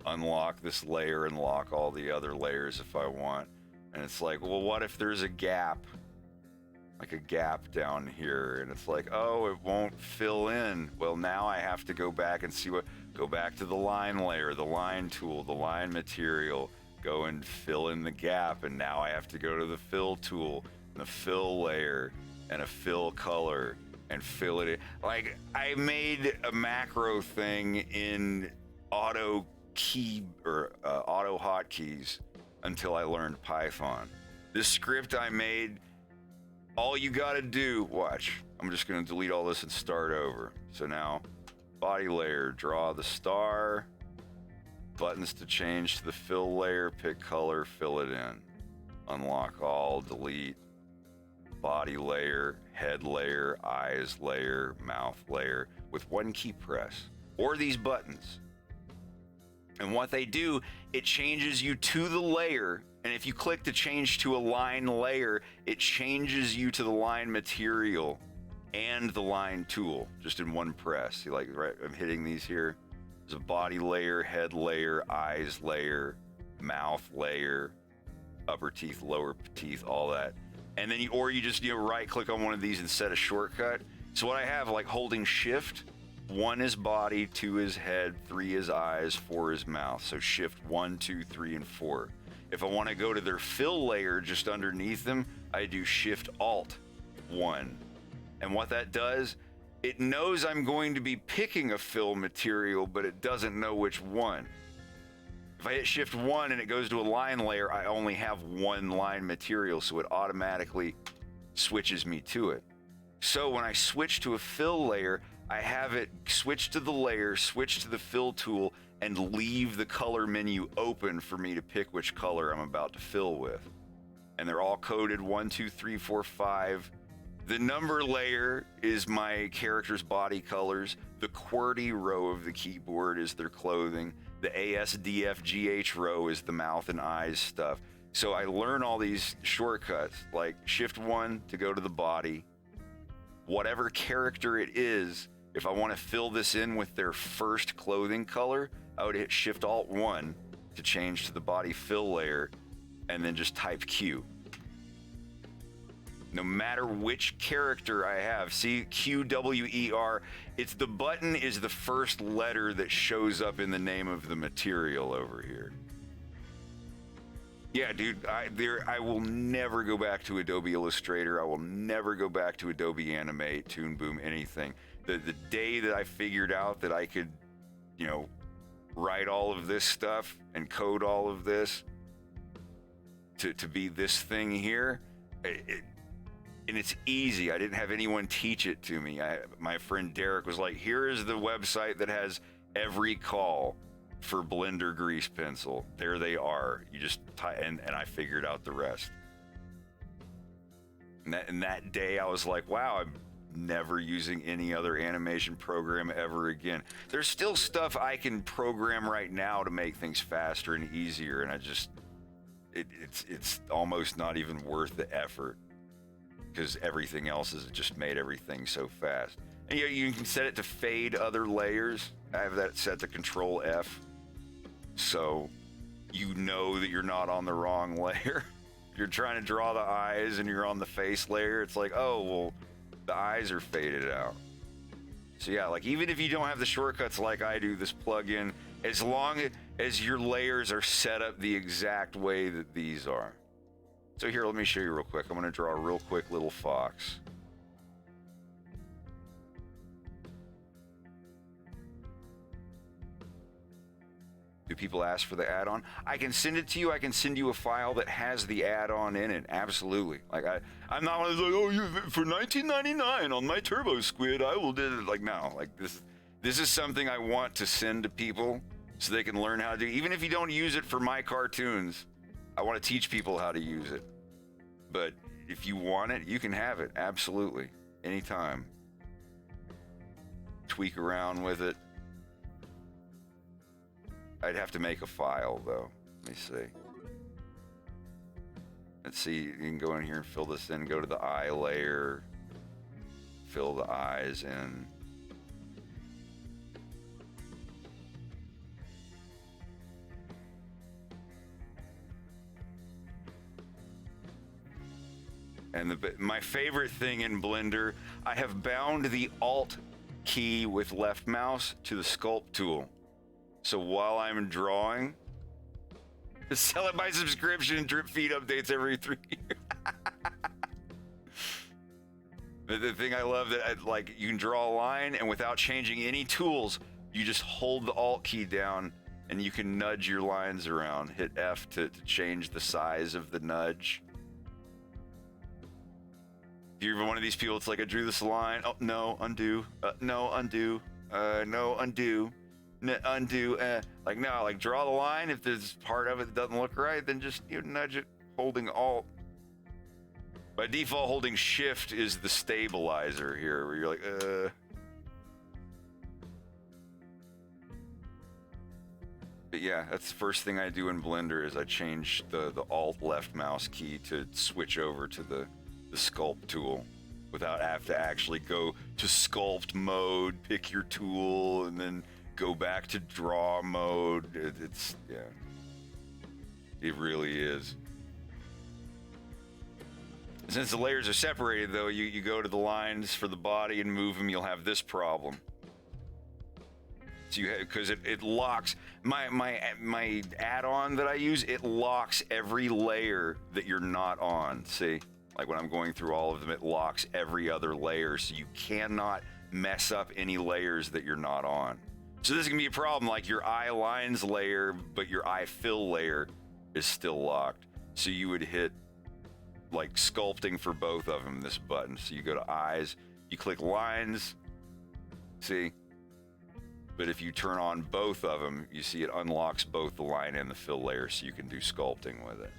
unlock this layer and lock all the other layers if I want. And it's like, well, what if there's a gap? Like a gap down here, and it's like, oh, it won't fill in. Well, now I have to go back and see go back to the line layer, the line tool, the line material, go and fill in the gap, and now I have to go to the fill tool, and the fill layer, and a fill color, and fill it in. Like, I made a macro thing in auto hotkeys until I learned Python. This script I made, all you gotta do, watch, I'm just gonna delete all this and start over. So now, body layer, draw the star, buttons to change to the fill layer, pick color, fill it in. Unlock all, delete, body layer, head layer, eyes layer, mouth layer, with one key press, or these buttons. And what they do, it changes you to the layer. And if you click to change to a line layer, it changes you to the line material and the line tool, just in one press. See, like, right, I'm hitting these here. There's a body layer, head layer, eyes layer, mouth layer, upper teeth, lower teeth, all that. And then you just, right click on one of these and set a shortcut. So what I have, like holding shift, 1 is body, 2 is head, 3 is eyes, 4 is mouth. So shift 1, 2, 3, and 4. If I want to go to their fill layer just underneath them, I do Shift Alt 1. And what that does, it knows I'm going to be picking a fill material, but it doesn't know which one. If I hit Shift 1 and it goes to a line layer, I only have one line material, so it automatically switches me to it. So when I switch to a fill layer, I have it switch to the layer, switch to the fill tool, and leave the color menu open for me to pick which color I'm about to fill with. And they're all coded 1, 2, 3, 4, 5. The number layer is my character's body colors. The QWERTY row of the keyboard is their clothing. The ASDFGH row is the mouth and eyes stuff. So I learn all these shortcuts, like Shift 1 to go to the body. Whatever character it is, if I want to fill this in with their first clothing color, I would hit Shift Alt 1 to change to the body fill layer, and then just type Q. No matter which character I have. See, QWER, it's the button is the first letter that shows up in the name of the material over here. Yeah, dude, I will never go back to Adobe Illustrator. I will never go back to Adobe Animate, Toon Boom, anything. The day that I figured out that I could, you know, write all of this stuff and code all of this to be this thing here, and it's easy. I didn't have anyone teach it to me. My friend Derek was like, here is the website that has every call for Blender grease pencil. There they are. You just type, and I figured out the rest. And that day I was like, wow, I'm never using any other animation program ever again. There's still stuff I can program right now to make things faster and easier, and I just, it's almost not even worth the effort, because everything else has just made everything so fast. And you can set it to fade other layers. I have that set to Control F, so you know that you're not on the wrong layer. You're trying to draw the eyes and you're on the face layer. It's like, oh, well, the eyes are faded out. So yeah, like even if you don't have the shortcuts like I do, this plugin, as long as your layers are set up the exact way that these are. So here, let me show you real quick. I'm going to draw a real quick little fox. Do people ask for the add-on? I can send it to you. I can send you a file that has the add-on in it. Absolutely. Like I'm not one of those, like, oh, for $19.99 on my Turbo Squid, I will do it. Like, no, like this is something I want to send to people so they can learn how to do. Even if you don't use it for my cartoons, I want to teach people how to use it. But if you want it, you can have it. Absolutely. Anytime. Tweak around with it. I'd have to make a file, though. Let me see. Let's see. You can go in here and fill this in. Go to the eye layer. Fill the eyes in. And my favorite thing in Blender, I have bound the Alt key with left mouse to the Sculpt tool. So while I'm drawing, sell it by subscription, drip feed updates every 3 years. The thing I love that like you can draw a line and without changing any tools, you just hold the Alt key down and you can nudge your lines around. Hit F to change the size of the nudge. If you're one of these people, it's like I drew this line. Oh no, undo. No, undo. No, undo. Undo. Like no, like draw the line. If there's part of it that doesn't look right, then just nudge it, holding Alt. By default, holding Shift is the stabilizer here, where you're like, But yeah, that's the first thing I do in Blender is I change the Alt left mouse key to switch over to the Sculpt tool without having to actually go to Sculpt mode, pick your tool, and then go back to draw mode. It's yeah, it really is. Since the layers are separated, though, you go to the lines for the body and move them, you'll have this problem. So because it locks my add-on that I use, it locks every layer that you're not on. See, like when I'm going through all of them, it locks every other layer, so you cannot mess up any layers that you're not on. So this can be a problem, like your eye lines layer, but your eye fill layer is still locked. So you would hit like sculpting for both of them, this button. So you go to eyes, you click lines, see? But if you turn on both of them, you see it unlocks both the line and the fill layer, so you can do sculpting with it.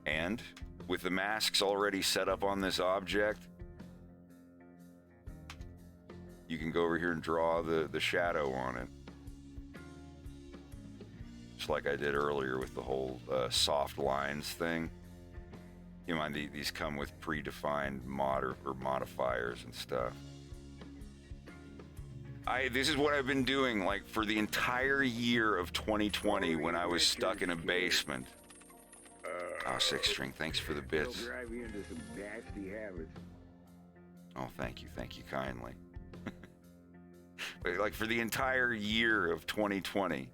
And with the masks already set up on this object, you can go over here and draw the shadow on it. Just like I did earlier with the whole soft lines thing. You mind, these come with predefined mod or modifiers and stuff. This is what I've been doing like for the entire year of 2020 when I was stuck in a basement. Oh, Six String, thanks for the bits. It'll drive you into some nasty habits. Oh, thank you kindly. But, like, for the entire year of 2020,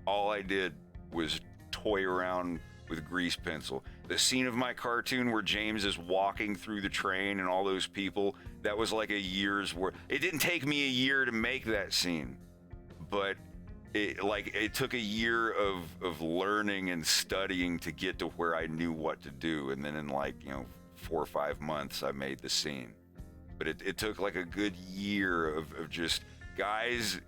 all I did was toy around with grease pencil. The scene of my cartoon where James is walking through the train and all those people, that was like a year's worth. It didn't take me a year to make that scene, but it took a year of learning and studying to get to where I knew what to do. And then in 4 or 5 months, I made the scene. But it took like a good year of just, guys,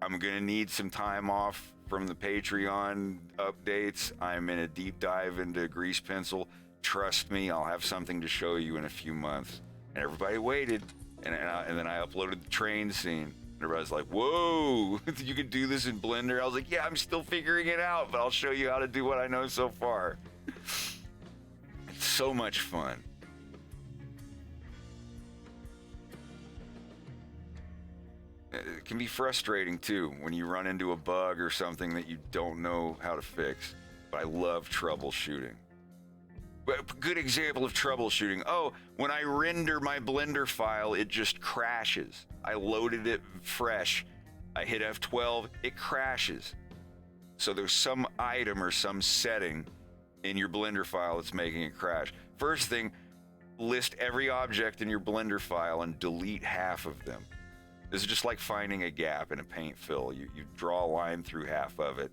I'm going to need some time off from the Patreon updates. I'm in a deep dive into grease pencil. Trust me, I'll have something to show you in a few months. And everybody waited. And then I uploaded the train scene. Everybody's like, whoa, you can do this in Blender? I was like, yeah, I'm still figuring it out, but I'll show you how to do what I know so far. It's so much fun. It can be frustrating, too, when you run into a bug or something that you don't know how to fix. But I love troubleshooting. But good example of troubleshooting. Oh, when I render my Blender file, it just crashes. I loaded it fresh. I hit F12, it crashes. So there's some item or some setting in your Blender file that's making it crash. First thing, list every object in your Blender file and delete half of them. This is just like finding a gap in a paint fill. You draw a line through half of it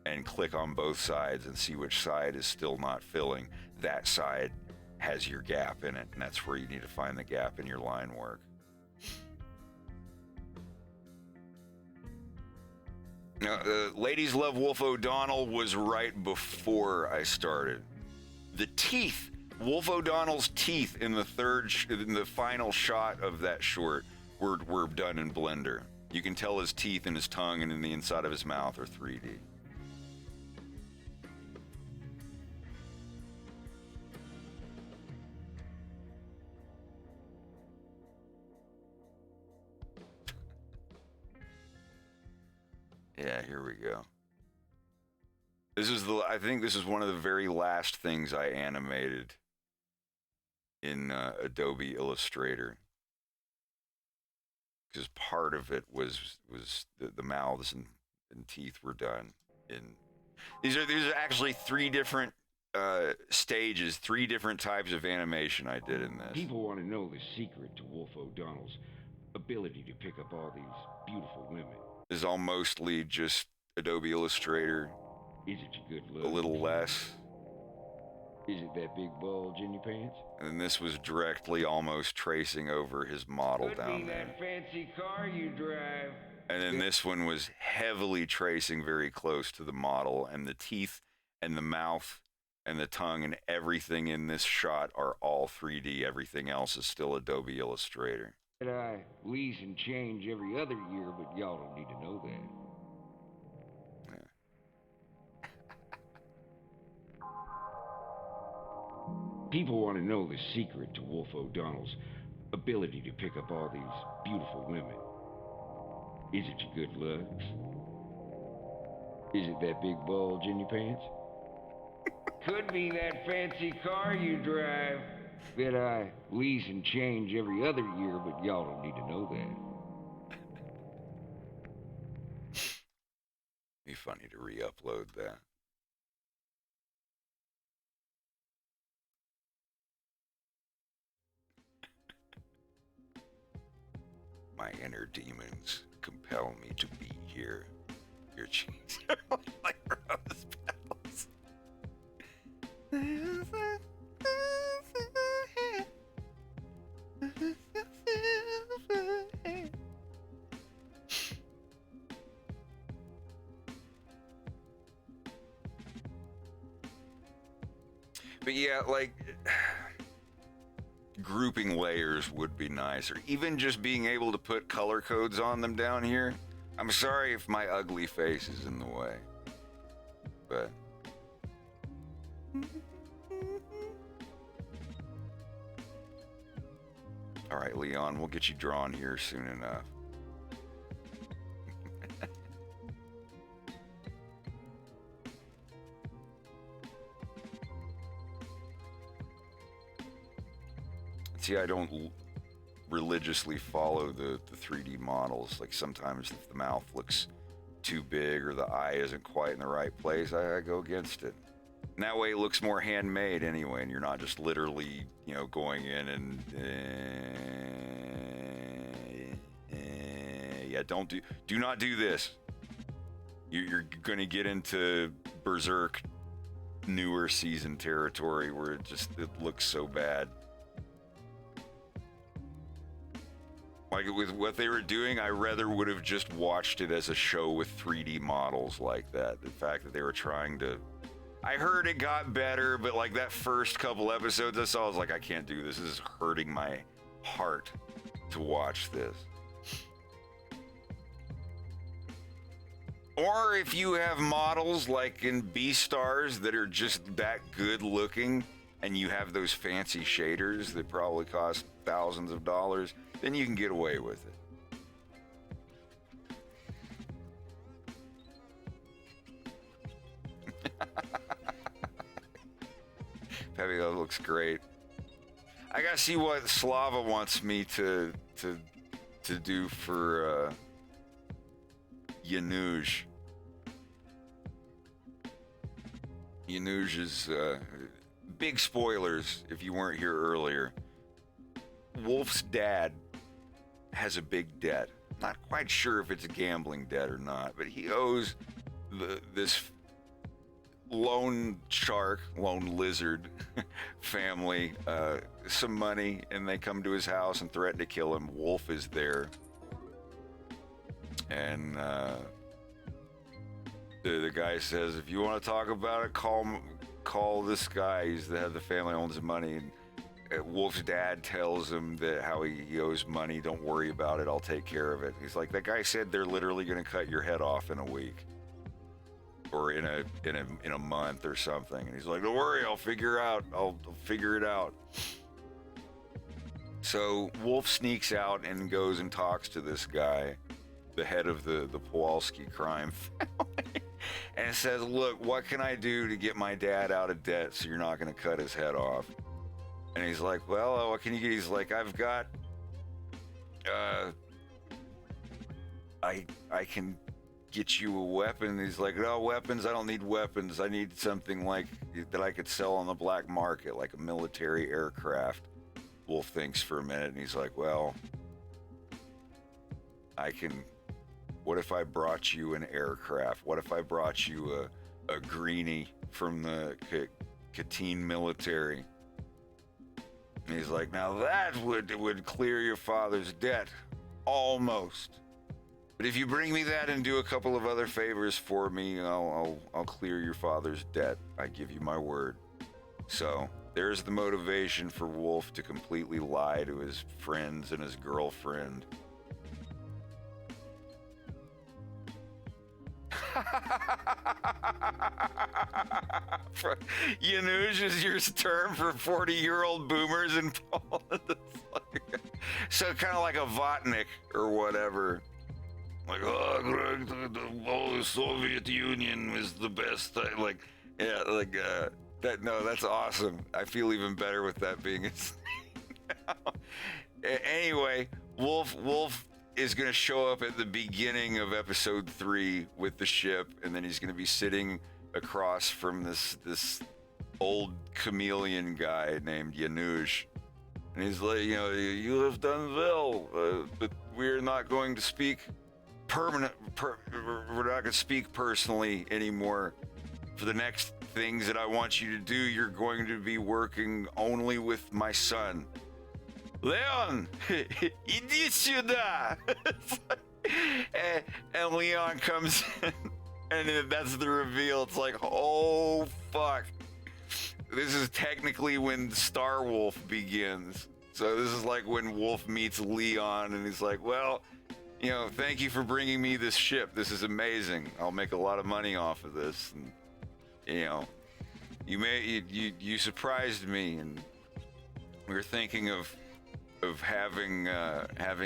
and click on both sides and see which side is still not filling. That side has your gap in it, and that's where you need to find the gap in your line work. Now, Ladies Love Wolf O'Donnell was right before I started. The teeth, Wolf O'Donnell's teeth in the final shot of that short were done in Blender. You can tell his teeth and his tongue and in the inside of his mouth are 3D. Yeah, here we go. I think this is one of the very last things I animated in Adobe Illustrator. Because part of it was the mouths and teeth were done in. These are actually 3 different stages, 3 different types of animation I did in this. People want to know the secret to Wolf O'Donnell's ability to pick up all these beautiful women. This is all mostly just Adobe Illustrator. Is it your good look? A little less. Is it that big bulge in your pants? And then this was directly almost tracing over his model down there. That fancy car you drive. And then this one was heavily tracing very close to the model, and the teeth and the mouth and the tongue and everything in this shot are all 3D. Everything else is still Adobe Illustrator. I lease and change every other year, but y'all don't need to know that. People want to know the secret to Wolf O'Donnell's ability to pick up all these beautiful women. Is it your good looks? Is it that big bulge in your pants? Could be that fancy car you drive that I lease and change every other year, but y'all don't need to know that. Be funny to re-upload that. My inner demons compel me to be here. Your cheeks are like rose petals. But yeah, like, grouping layers would be nice, or even just being able to put color codes on them down here. I'm sorry if my ugly face is in the way, but all right, Leon, we'll get you drawn here soon enough. See, I don't religiously follow the 3D models. Like sometimes if the mouth looks too big or the eye isn't quite in the right place, I go against it. And that way it looks more handmade anyway, and you're not just literally, you know, going in and yeah, do not do this. You're gonna get into Berserk newer season territory where it looks so bad. Like with what they were doing, I rather would have just watched it as a show with 3D models like that. The fact that they were trying to, I heard it got better, but like that first couple episodes I saw, I was like, I can't do this. This is hurting my heart to watch this. Or if you have models like in Beastars that are just that good looking, and you have those fancy shaders that probably cost thousands of dollars, then you can get away with it. Pepe, that looks great. I gotta see what Slava wants me to do for Yanuj. Yanuj is big spoilers if you weren't here earlier. Wolf's dad has a big debt. Not quite sure if it's a gambling debt or not, but he owes this lone lizard family some money, and they come to his house and threaten to kill him. Wolf is there, and the guy says, if you want to talk about it, call this guy. He's the head of the family, owns the money. And Wolf's dad tells him that how he owes money. Don't worry about it. I'll take care of it. He's like, that guy said they're literally going to cut your head off in a week or in a month or something. And he's like, don't worry. I'll figure it out. So Wolf sneaks out and goes and talks to this guy, the head of the Kowalski crime family, and says, look, what can I do to get my dad out of debt so you're not going to cut his head off? And he's like, well, what can you get? He's like, I've got, I can get you a weapon. He's like, no, weapons, I don't need weapons. I need something like that I could sell on the black market, like a military aircraft. Wolf thinks for a minute, and he's like, well, what if I brought you an aircraft? What if I brought you a greenie from the Katyn military? And he's like, now that would clear your father's debt, almost. But if you bring me that and do a couple of other favors for me, I'll clear your father's debt. I give you my word. So there's the motivation for Wolf to completely lie to his friends and his girlfriend. Yanuj is your term for 40-year-old boomers in Poland. So kind of like a Vatnik or whatever. Like, oh, Greg, the Soviet Union was the best. That's awesome. I feel even better with that being his name now. Anyway, Wolf is going to show up at the beginning of episode 3 with the ship, and then he's going to be sitting across from this old chameleon guy named Yanuj. And he's like, you have done well, but we're not going to speak we're not going to speak personally anymore. For the next things that I want you to do, you're going to be working only with my son. Leon, иди сюда. And Leon comes in, and that's the reveal. It's like, oh, fuck. This is technically when Star Wolf begins. So this is like when Wolf meets Leon, and he's like, well, thank you for bringing me this ship. This is amazing. I'll make a lot of money off of this. And, you surprised me, and we were thinking of having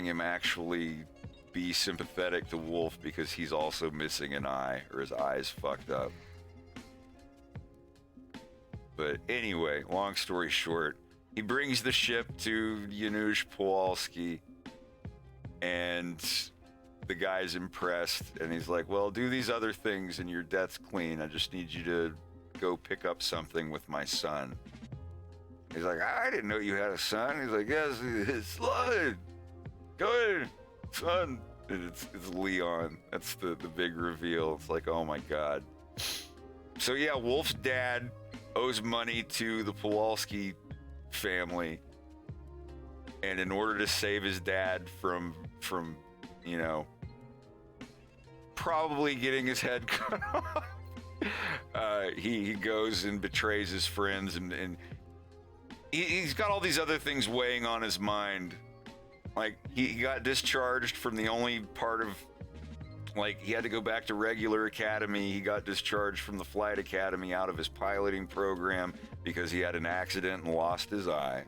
him actually be sympathetic to Wolf because he's also missing an eye, or his eye's fucked up. But anyway, long story short, he brings the ship to Janusz Kowalski, and the guy's impressed, and he's like, well, do these other things and your debt's clean. I just need you to go pick up something with my son. He's like, I didn't know you had a son. He's like, yes, it's Slide. Go ahead, son. And it's Leon. That's the big reveal. It's like, oh my God. So yeah, Wolf's dad owes money to the Kowalski family, and in order to save his dad from you know, probably getting his head cut off, he goes and betrays his friends, and he's got all these other things weighing on his mind. Like, he got discharged from the only part of, like, he had to go back to regular academy. He got discharged from the flight academy out of his piloting program because he had an accident and lost his eye.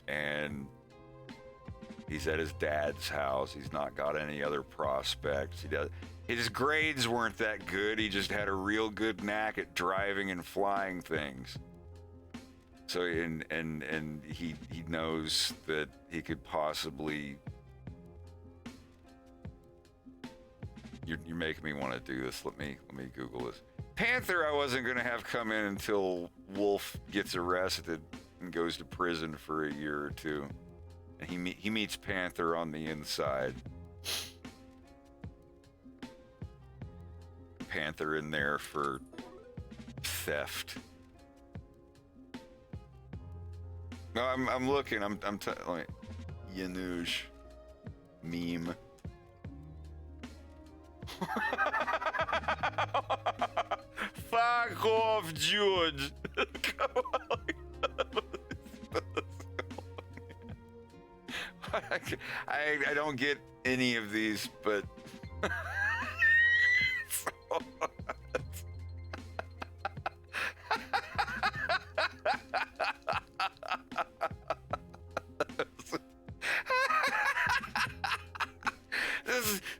And he's at his dad's house. He's not got any other prospects. His grades weren't that good. He just had a real good knack at driving and flying things. So, and he knows that he could possibly. You're making me want to do this. Let me Google this. Panther, I wasn't gonna have come in until Wolf gets arrested and goes to prison for a year or two, and he meets Panther on the inside. Panther in there for theft. No, I'm looking. I'm like Janusz meme. Fuck off, George. Come on. I don't get any of these, but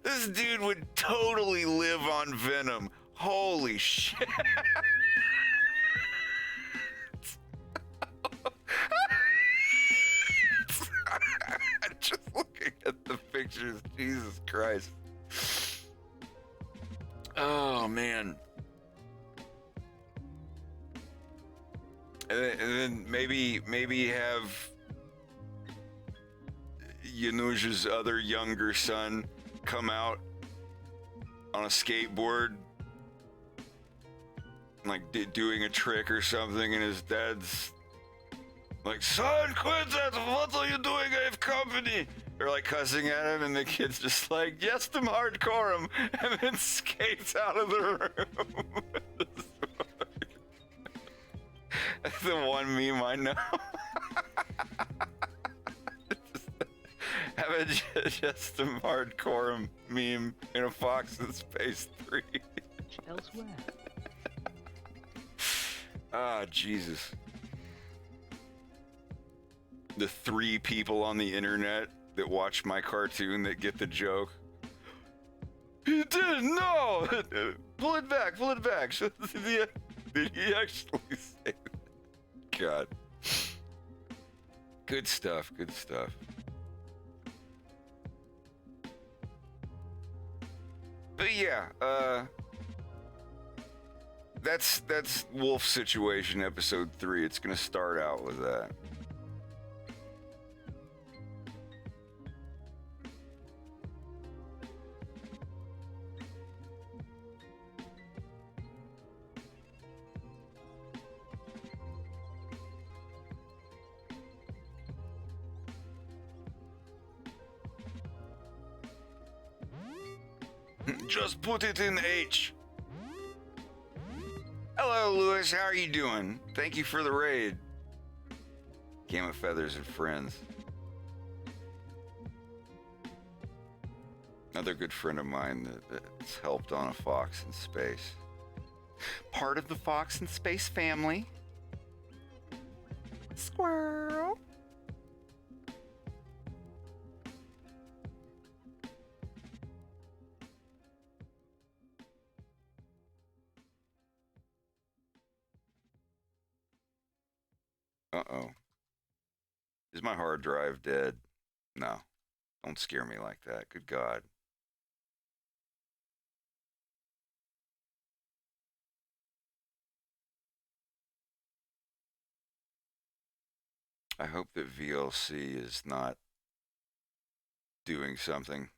this dude would totally live on Venom. Holy shit. Just looking at the pictures, Jesus Christ. Oh man. And then maybe have Janusz's other younger son come out on a skateboard, like doing a trick or something, and his dad's like, son, quit that, what are you doing, I have company. They're like cussing at him, and the kid's just like, yes, them hardcore him, and then skates out of the room. That's the one meme I know. Have a just some hardcore meme in a Fox in Space 3. Elsewhere. Ah, Jesus. The 3 people on the internet that watch my cartoon that get the joke. He did, no! Pull it back. Did he actually say that? God. Good stuff. But yeah, that's Wolf Situation episode 3. It's gonna start out with that. Just put it in H. Hello, Lewis. How are you doing? Thank you for the raid. Game of Feathers and Friends. Another good friend of mine that's helped on a Fox in Space. Part of the Fox in Space family. Squirrel. Uh-oh. Is my hard drive dead? No. Don't scare me like that. Good God. I hope that VLC is not doing something.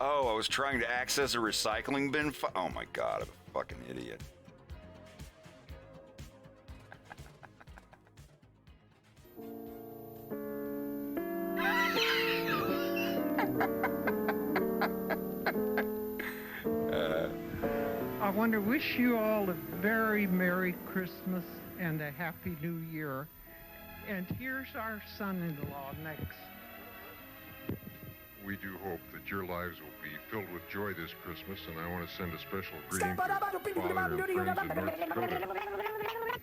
Oh, I was trying to access a recycling bin. Oh my God, I'm a fucking idiot. I want to wish you all a very Merry Christmas and a Happy New Year. And here's our son-in-law next. We do hope that your lives will be filled with joy this Christmas, and I want to send a special greeting to Father and friends in North Dakota.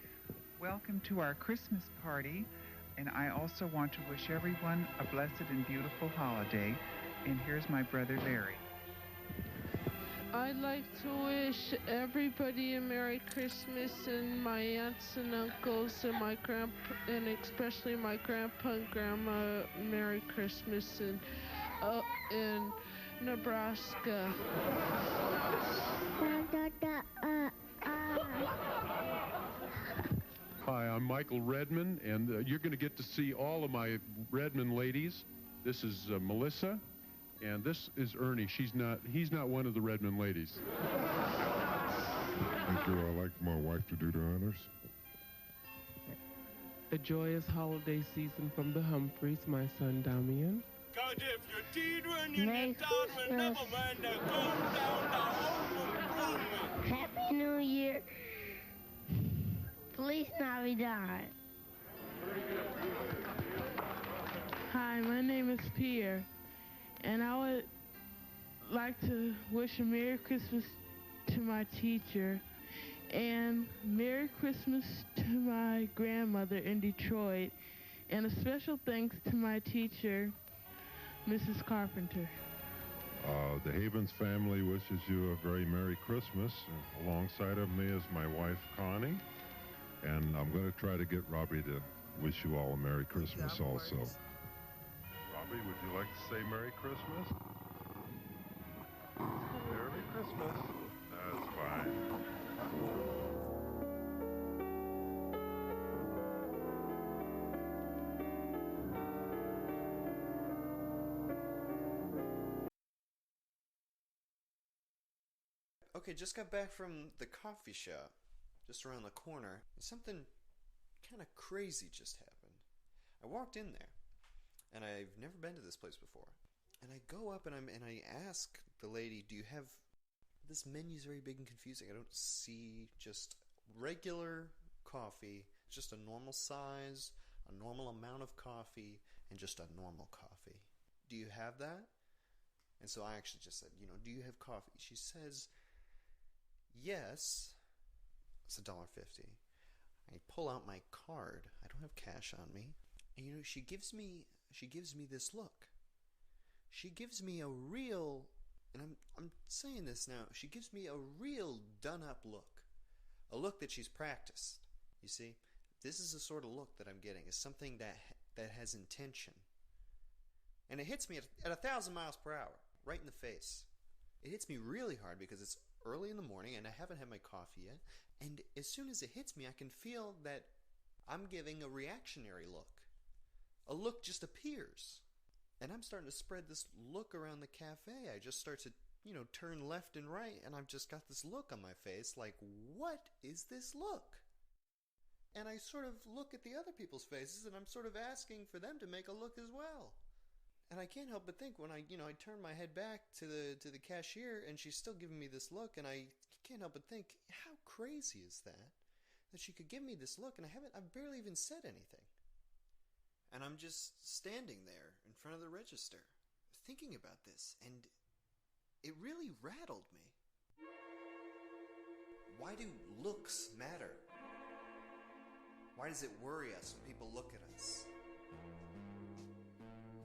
Welcome to our Christmas party, and I also want to wish everyone a blessed and beautiful holiday. And here's my brother Larry. I'd like to wish everybody a Merry Christmas, and my aunts and uncles and my grandpa, and especially my grandpa and grandma, Merry Christmas in Nebraska. Hi, I'm Michael Redman, and you're going to get to see all of my Redman ladies. This is Melissa, and this is Ernie. He's not one of the Redman ladies. Thank you. I'd like my wife to do the honors. A joyous holiday season from the Humphreys, my son Damian. Cause if your teeth run in your town, will never mind to go down the home improvement. Happy New Year. Feliz Navidad. Hi, my name is Pierre, and I would like to wish a Merry Christmas to my teacher, and Merry Christmas to my grandmother in Detroit, and a special thanks to my teacher, Mrs. Carpenter. The Havens family wishes you a very Merry Christmas. Alongside of me is my wife, Connie. And I'm going to try to get Robbie to wish you all a Merry Christmas also. Robbie, would you like to say Merry Christmas? Merry Christmas. That's fine. Okay, just got back from the coffee shop, just around the corner. Something kind of crazy just happened. I walked in there, and I've never been to this place before. And I go up and I ask the lady, "Do you have this menu's very big and confusing? I don't see just regular coffee, just a normal size, a normal amount of coffee, and just a normal coffee. Do you have that?" And so I actually just said, "Do you have coffee?" She says, "Yes." It's $1.50. I pull out my card. I don't have cash on me. And she gives me this look. She gives me a real, and I'm saying this now, she gives me a real done up look. A look that she's practiced. You see? This is the sort of look that I'm getting. It's something that has intention. And it hits me at 1,000 miles per hour, right in the face. It hits me really hard because it's early in the morning and I haven't had my coffee yet. And as soon as it hits me, I can feel that I'm giving a reactionary look. A look just appears. And I'm starting to spread this look around the cafe. I just start to, turn left and right, and I've just got this look on my face like, what is this look? And I sort of look at the other people's faces, and I'm sort of asking for them to make a look as well. And I can't help but think when I turn my head back to the cashier, and she's still giving me this look, and I can't help but think, how crazy is that she could give me this look, and I've barely even said anything. And I'm just standing there in front of the register, thinking about this, and it really rattled me. Why do looks matter? Why does it worry us when people look at us?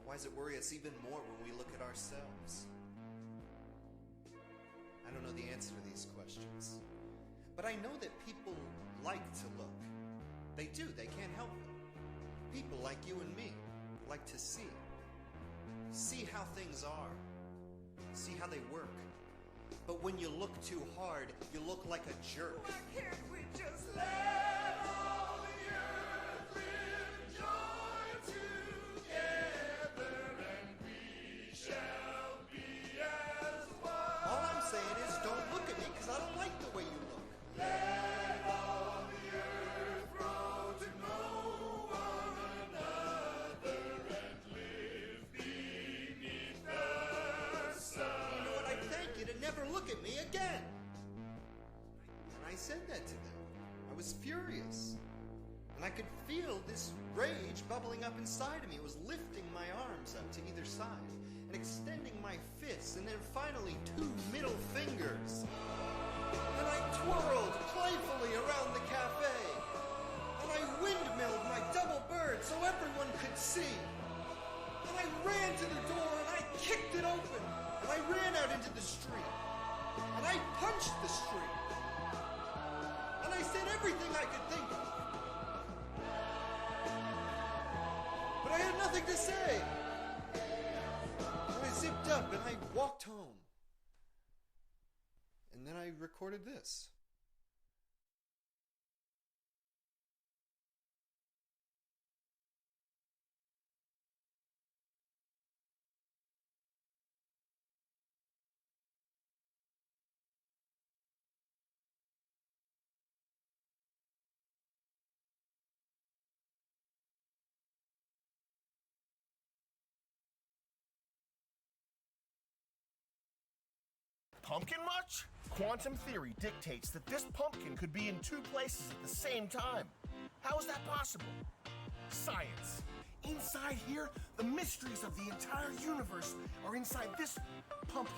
Why does it worry us even more when we look at ourselves? I don't know the answer to these questions. But I know that people like to look. They do, they can't help it. People like you and me like to see. See how things are. See how they work. But when you look too hard, you look like a jerk. Why can't we just let all the earth rejoice together and we shall be as one? All I'm saying is don't look at me because I don't like the way you look. Let all the earth grow to know one another and live beneath the sun. You know what? I thank you to never look at me again. And I said that to them. I was furious. And I could feel this rage bubbling up inside of me. It was lifting my arms up to either side and extending my fists and then finally 2 middle fingers. And I twirled playfully around the cafe. And I windmilled my double bird so everyone could see. And I ran to the door and I kicked it open. And I ran out into the street. And I punched the street. And I said everything I could think of. But I had nothing to say. And I zipped up and I walked home. And then I recorded this. Pumpkin much? Quantum theory dictates that this pumpkin could be in 2 places at the same time. How is that possible? Science. Inside here, the mysteries of the entire universe are inside this pumpkin.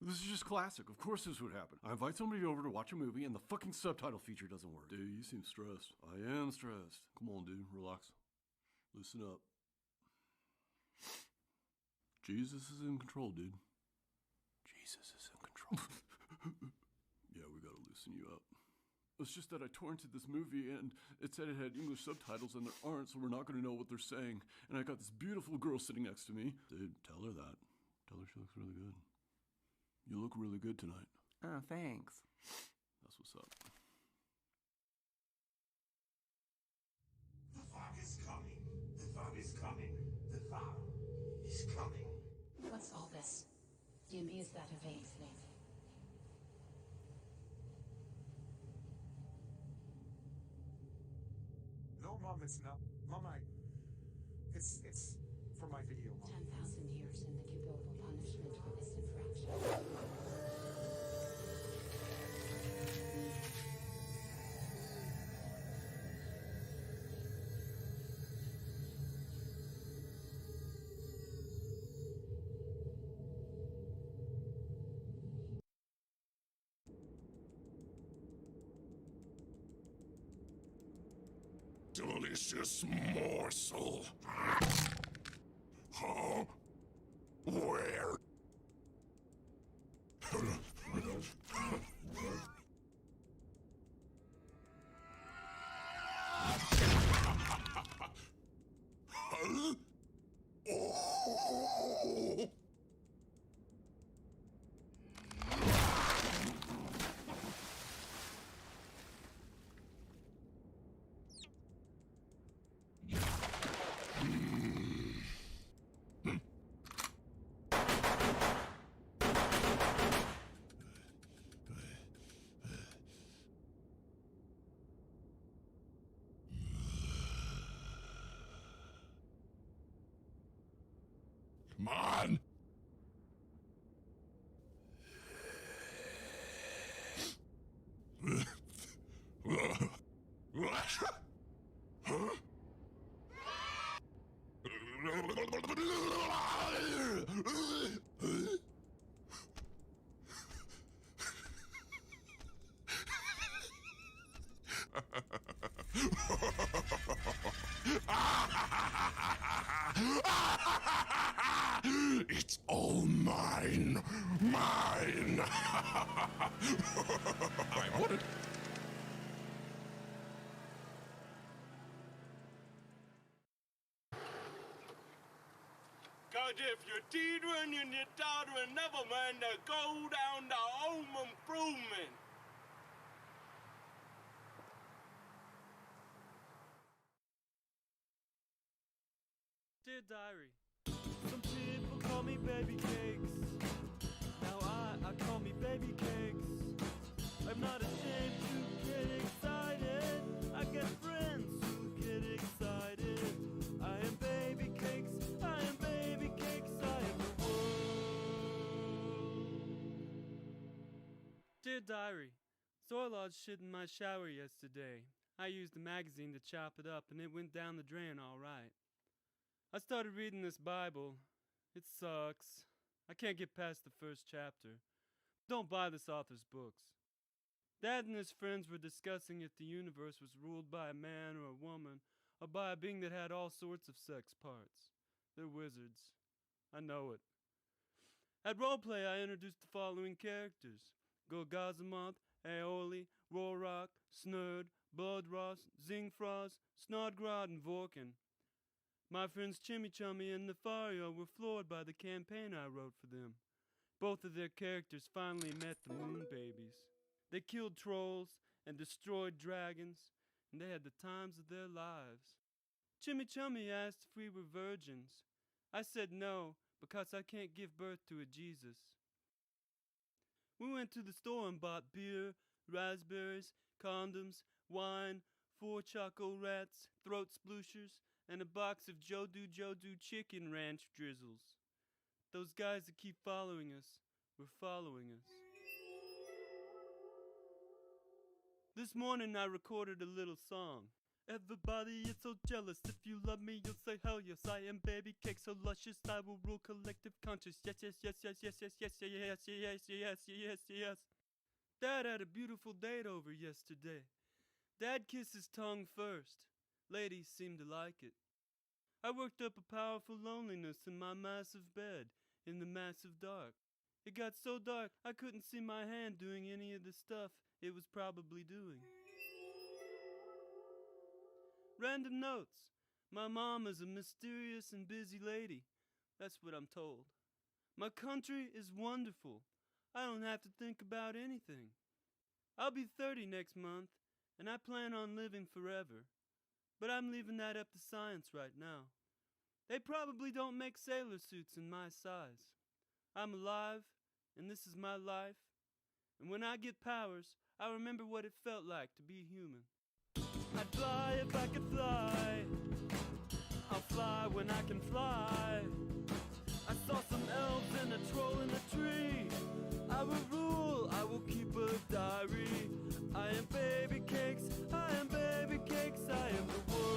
This is just classic. Of course this would happen. I invite somebody over to watch a movie and the fucking subtitle feature doesn't work. Dude, you seem stressed. I am stressed. Come on, dude. Relax. Loosen up. Jesus is in control, dude. Jesus is in control. Yeah, we gotta loosen you up. It's just that I torrented this movie and it said it had English subtitles and there aren't, so we're not gonna know what they're saying. And I got this beautiful girl sitting next to me. Dude, tell her that. Tell her she looks really good. You look really good tonight. Oh, thanks. That's what's up. The fog is coming. The fog is coming. The fog is coming. What's all this? Jim, is that a vein flame? No, Mom, it's not. Mom, it's for my video, Mom. 10,000 years in the cumulative punishment for this infraction. Delicious morsel. Huh? Where? Huh? Oh! It's all mine. Mine. I want it. Cause if you're teetering and you're tottering, never mind to go down to home improvement. Dear Diary, some people call me baby cakes. Now I call me baby cakes. I'm not ashamed to get excited. I get friends who get excited. I am baby cakes. I am baby cakes. I am the world. Dear Diary, soy lodged shit in my shower yesterday. I used a magazine to chop it up and it went down the drain all right. I started reading this Bible. It sucks. I can't get past the first chapter. Don't buy this author's books. Dad and his friends were discussing if the universe was ruled by a man or a woman, or by a being that had all sorts of sex parts. They're wizards. I know it. At roleplay, I introduced the following characters: Gorgazamoth, Aeoli, Rorok, Snurd, Bloodross, Zingfrost, Snodgrod, and Vorkin. My friends Chimichummy and Nefario were floored by the campaign I wrote for them. Both of their characters finally met the moon babies. They killed trolls and destroyed dragons, and they had the times of their lives. Chimichummy asked if we were virgins. I said no, because I can't give birth to a Jesus. We went to the store and bought beer, raspberries, condoms, wine, 4 choco rats, throat splooshes, and a box of Jodu chicken ranch drizzles. Those guys that keep following us were following us. This morning I recorded a little song. Everybody is so jealous. If you love me, you'll say hell yes. I am baby cake so luscious. I will rule collective conscious. Yes, yes, yes, yes, yes, yes, yes, yes, yes, yes, yes, yes, yes. Dad had a beautiful date over yesterday. Dad kissed his tongue first. Ladies seemed to like it. I worked up a powerful loneliness in my massive bed, in the massive dark. It got so dark I couldn't see my hand doing any of the stuff it was probably doing. Random notes. My mom is a mysterious and busy lady. That's what I'm told. My country is wonderful. I don't have to think about anything. I'll be 30 next month, and I plan on living forever. But I'm leaving that up to science right now. They probably don't make sailor suits in my size. I'm alive, and this is my life. And when I get powers, I'll remember what it felt like to be human. I'd fly if I could fly. I'll fly when I can fly. I saw some elves and a troll in a tree. I will rule, I will keep a diary. I am baby cakes, I am baby cakes, I am the world.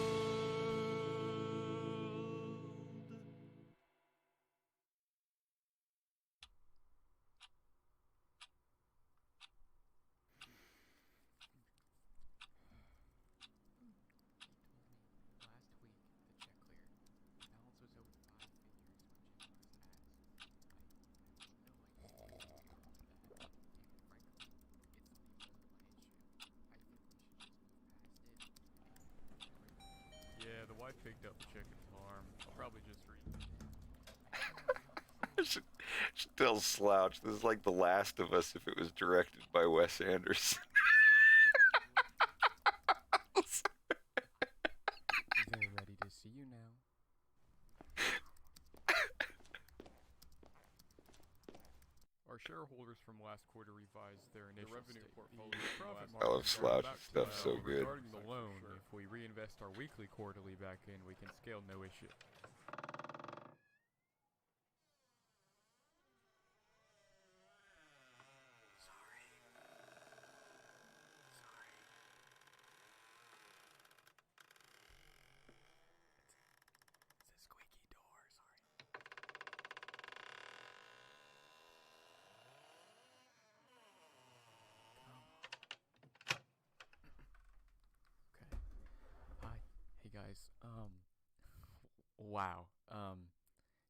Yeah, the wife picked up the chicken farm. I'll probably just should tell Slouch this is like The Last of Us if it was directed by Wes Anderson. They're ready to see you now. Our shareholders from last quarter revised their initial revenue portfolio. I love Slouch's stuff so good. Regarding the loan, if we reinvest our weekly quarterly back in, we can scale no issue. It's a squeaky door, sorry. guys. Wow.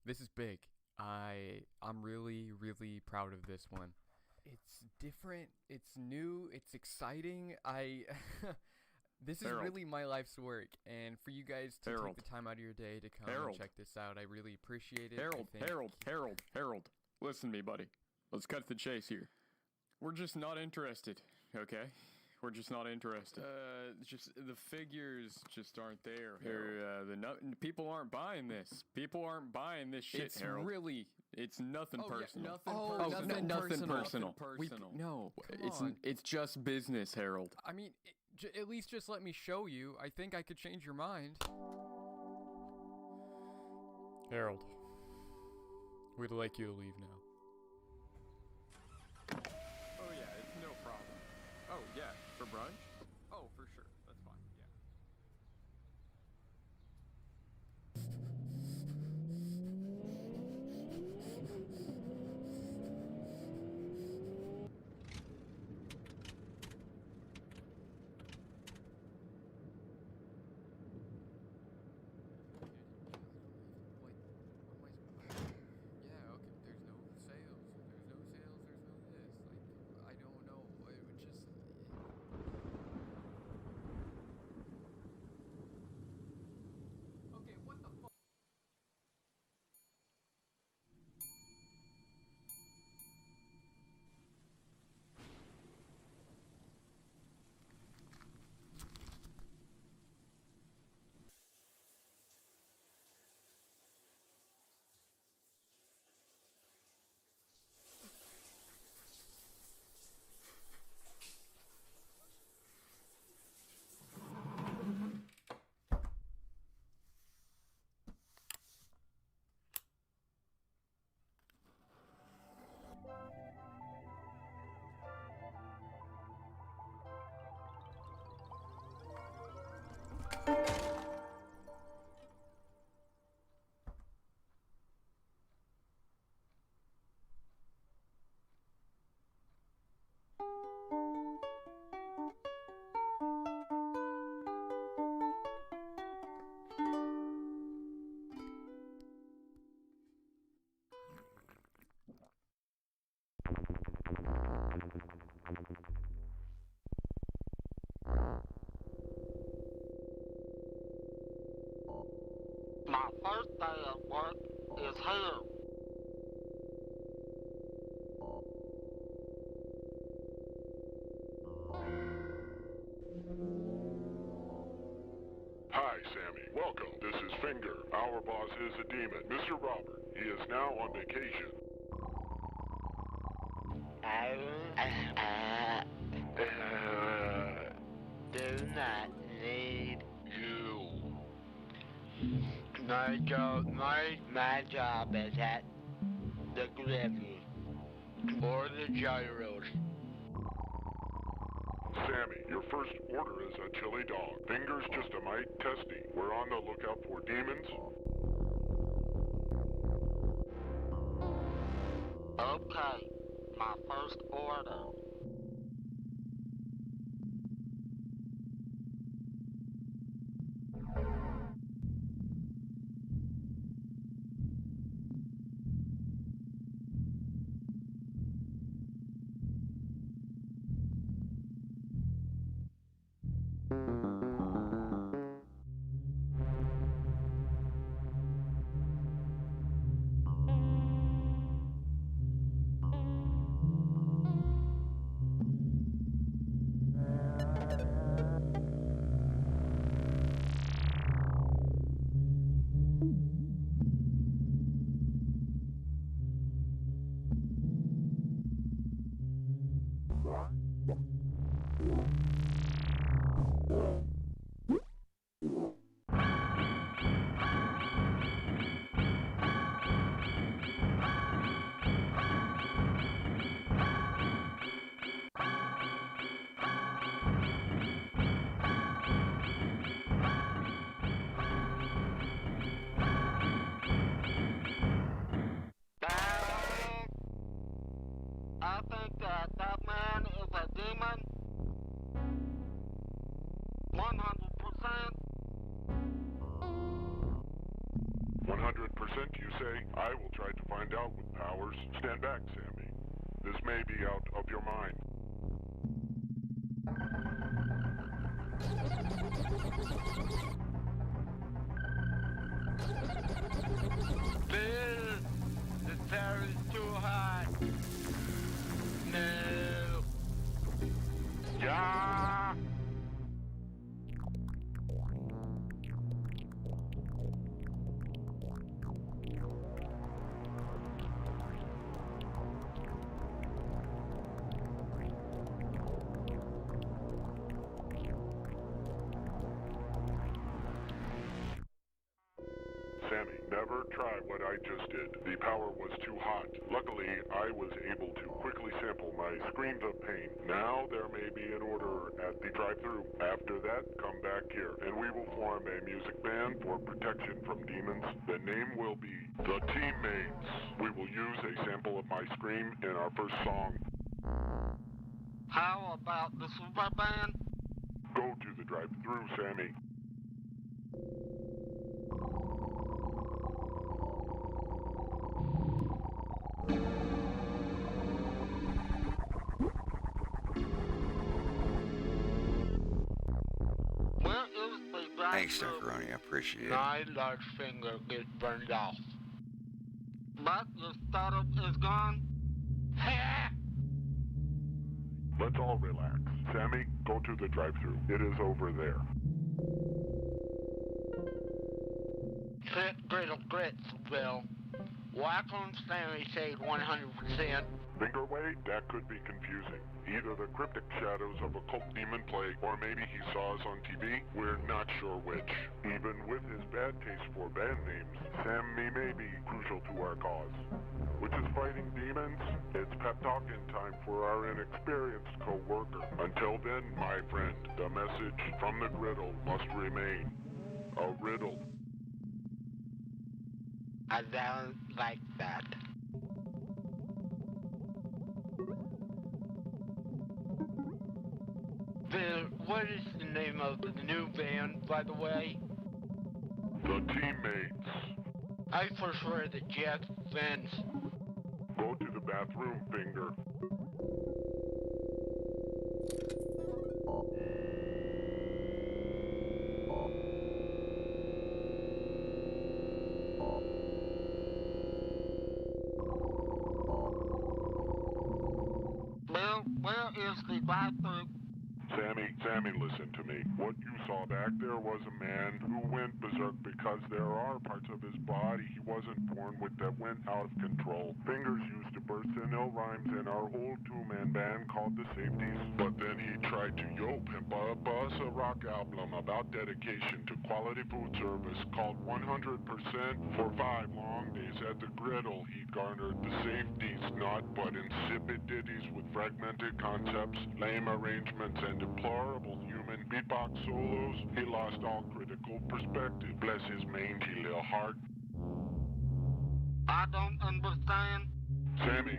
This is big. I'm really, really proud of this one. It's different, it's new, it's exciting. This is Harold. really my life's work, and for you guys to Harold. take the time out of your day to come Harold. and check this out, I really appreciate it. Harold. Listen to me, buddy. Let's cut to the chase here. We're just not interested, okay? We're just not interested. Just the figures just aren't there. People aren't buying this. People aren't buying this shit, It's Harold. really- It's nothing Oh, yeah, personal. nothing nothing personal. personal. No, on. it's just business, Harold. I mean, at least just let me show you. I think I could change your mind. Harold, we'd like you to leave now. Oh yeah, it's no problem. Oh yeah, for brunch? Oh, for sure. That's fine. Yeah. Yeah, okay, there's no sales. There's no this. Like, I don't know. It would just... Okay, what the fuck? My first day at work is here. Hi, Sammy. Welcome. This is Finger. Our boss is a demon. Mr. Robert. He is now on vacation. Do not need you. My job is at the Griffin or the gyros. Sammy, your first order is a chili dog. Finger's just a mite testy. We're on the lookout for demons. Okay, my first order. Excellent, you say? I will try to find out with powers. Stand back, Sammy. This may be out of your mind. Bill, the tower is too hot. No. Yeah! Sammy, never try what I just did. The power was too hot. Luckily, I was able to quickly sample my screams of pain. Now there may be an order at the drive-thru. After that, come back here, and we will form a music band for protection from demons. The name will be The Teammates. We will use a sample of my scream in our first song. How about the super band? Go to the drive-thru, Sammy. Where is the drive-thru? Thanks, Macaroni. I appreciate it. My large finger gets burned off. But your startup is gone? Let's all relax. Sammy, go to the drive-thru. It is over there. Fit griddle grits, Bill. Why can't Sammy say 100%? Finger weight? That could be confusing. Either the cryptic shadows of a cult demon play, or maybe he saw us on TV. We're not sure which. Even with his bad taste for band names, Sammy may be crucial to our cause. Which is fighting demons? It's pep talking time for our inexperienced co-worker. Until then, my friend, the message from the griddle must remain a riddle. I don't like that. Bill, what is the name of the new band, by the way? The Teammates. I prefer the Jack Vents. Go to the bathroom, Finger. Bill, where is the bathroom? Sammy, listen to me. What you saw back there was a man who went berserk because there are parts of his body he wasn't born with that went out of control. Fingers used to burst in ill rhymes in our whole two-man band called the Safeties. But then he tried to pimp up us a rock album about dedication to quality food service called 100%. For 5 long days at the griddle, he garnered the Safeties, not but insipid ditties with fragmented concepts, lame arrangements, and deplorable human beatbox solos. He lost all critical perspective. Bless his mangy little heart. I don't understand. Sammy,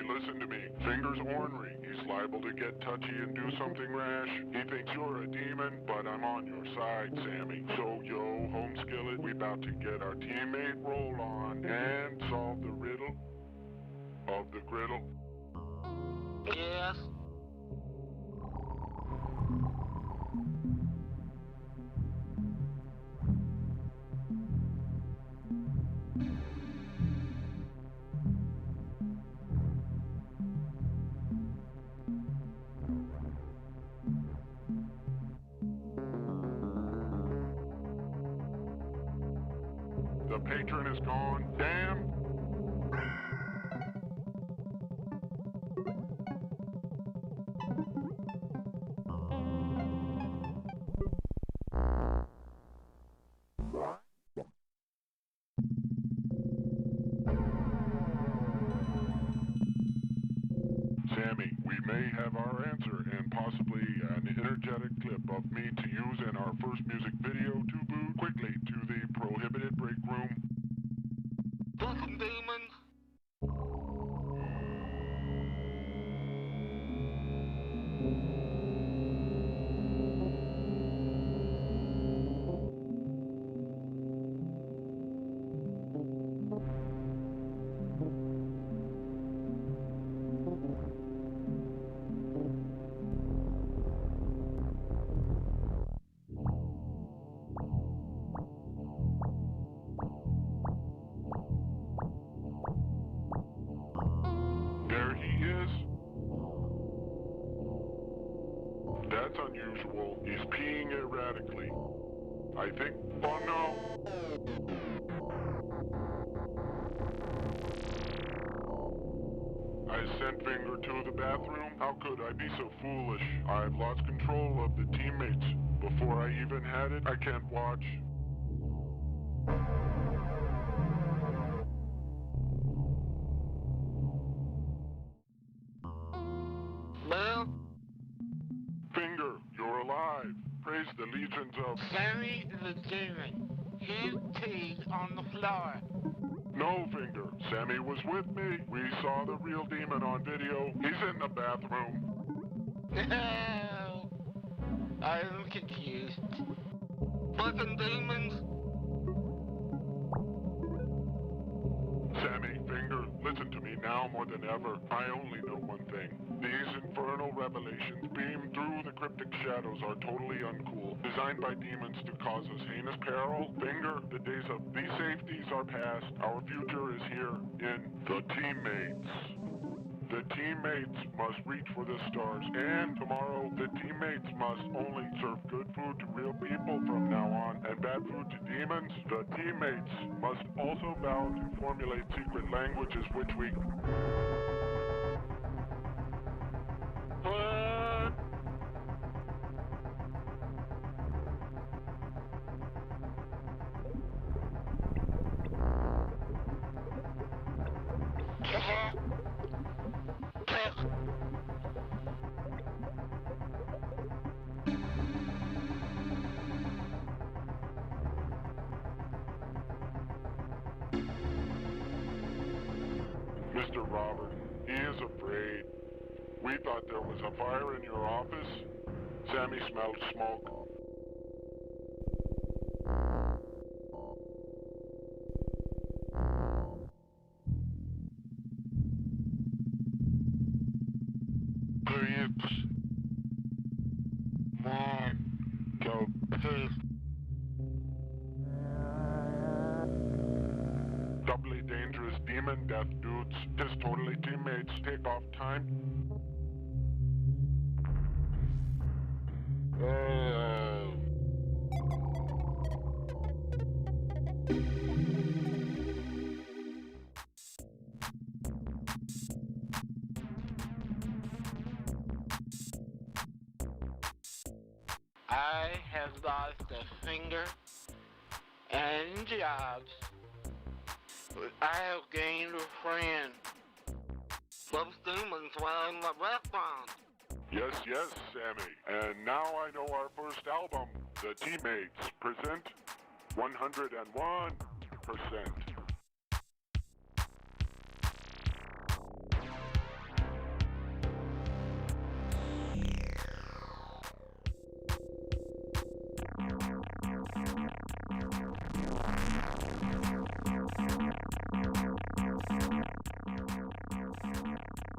listen to me. Fingers ornery. He's liable to get touchy and do something rash. He thinks you're a demon, but I'm on your side, Sammy. So, yo, home skillet, we about to get our teammate roll on and solve the riddle of the griddle. Yes. The patron is gone. Damn. Sammy, we may have our answer and possibly an energetic clip of me to use in our first music video to boot quickly to the prohibited break room. Fucking demons. ritual. He's peeing erratically. I think... Oh no! I sent Finger to the bathroom. How could I be so foolish? I've lost control of the teammates. Before I even had it, I can't watch. Well, Finger, you're alive. Praise the legions of... Sammy the demon. He peed on the floor. No, Finger. Sammy was with me. We saw the real demon on video. He's in the bathroom. No. I'm confused. Fucking demons. Sammy, Finger, listen to me now more than ever. I only know one thing. These infernal revelations beamed through the cryptic shadows are totally uncool. Designed by demons to cause us heinous peril. Finger, the days of these safeties are past. Our future is here in the teammates. The teammates must reach for the stars, and tomorrow the teammates must only serve good food to real people from now on, and bad food to demons. The teammates must also vow to formulate secret languages which we... What? Mr. Robert, he is afraid. We thought there was a fire in your office. Sammy smelled smoke. Gramps. Mom. Go pee. Doubly dangerous demon death dudes. Just totally teammates. Take off time. I have lost a finger and jobs, but I have gained a friend. Those demons were in the restaurant. Yes, yes, Sammy. And now I know our first album, The Teammates, present 101%.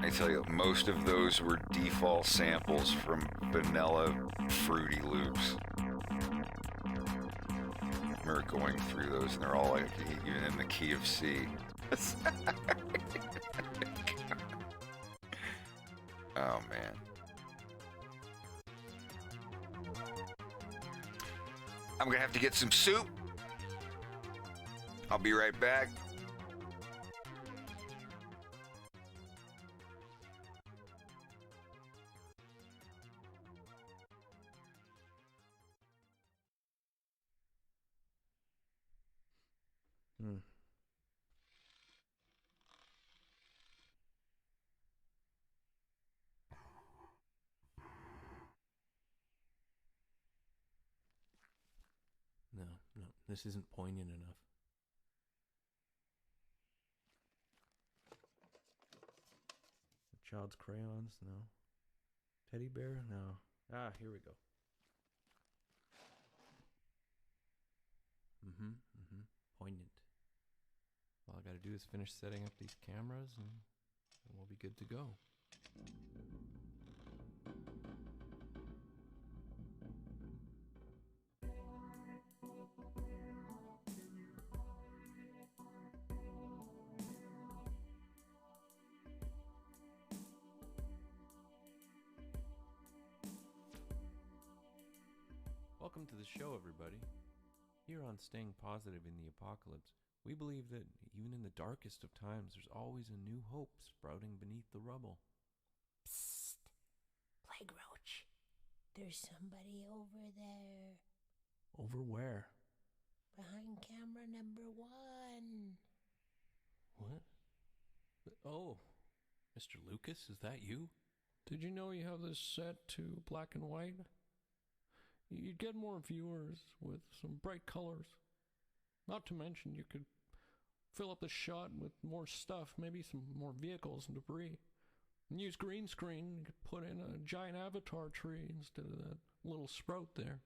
I tell you, most of those were default samples from vanilla Fruity Loops. I remember going through those, and they're all like, even in the key of C. Oh, man. I'm going to have to get some soup. I'll be right back. No, this isn't poignant enough. Child's crayons? No. Teddy bear? No. Ah, here we go. Poignant. All I gotta do is finish setting up these cameras and we'll be good to go. Welcome to the show, everybody. Here on Staying Positive in the Apocalypse, we believe that even in the darkest of times, there's always a new hope sprouting beneath the rubble. Psst. Plague Roach. There's somebody over there. Over where? Behind camera number 1. What? Oh, Mr. Lucas, is that you? Did you know you have this set to black and white? You'd get more viewers with some bright colors. Not to mention you could fill up the shot with more stuff, maybe some more vehicles and debris. And use green screen, you could put in a giant avatar tree instead of that little sprout there.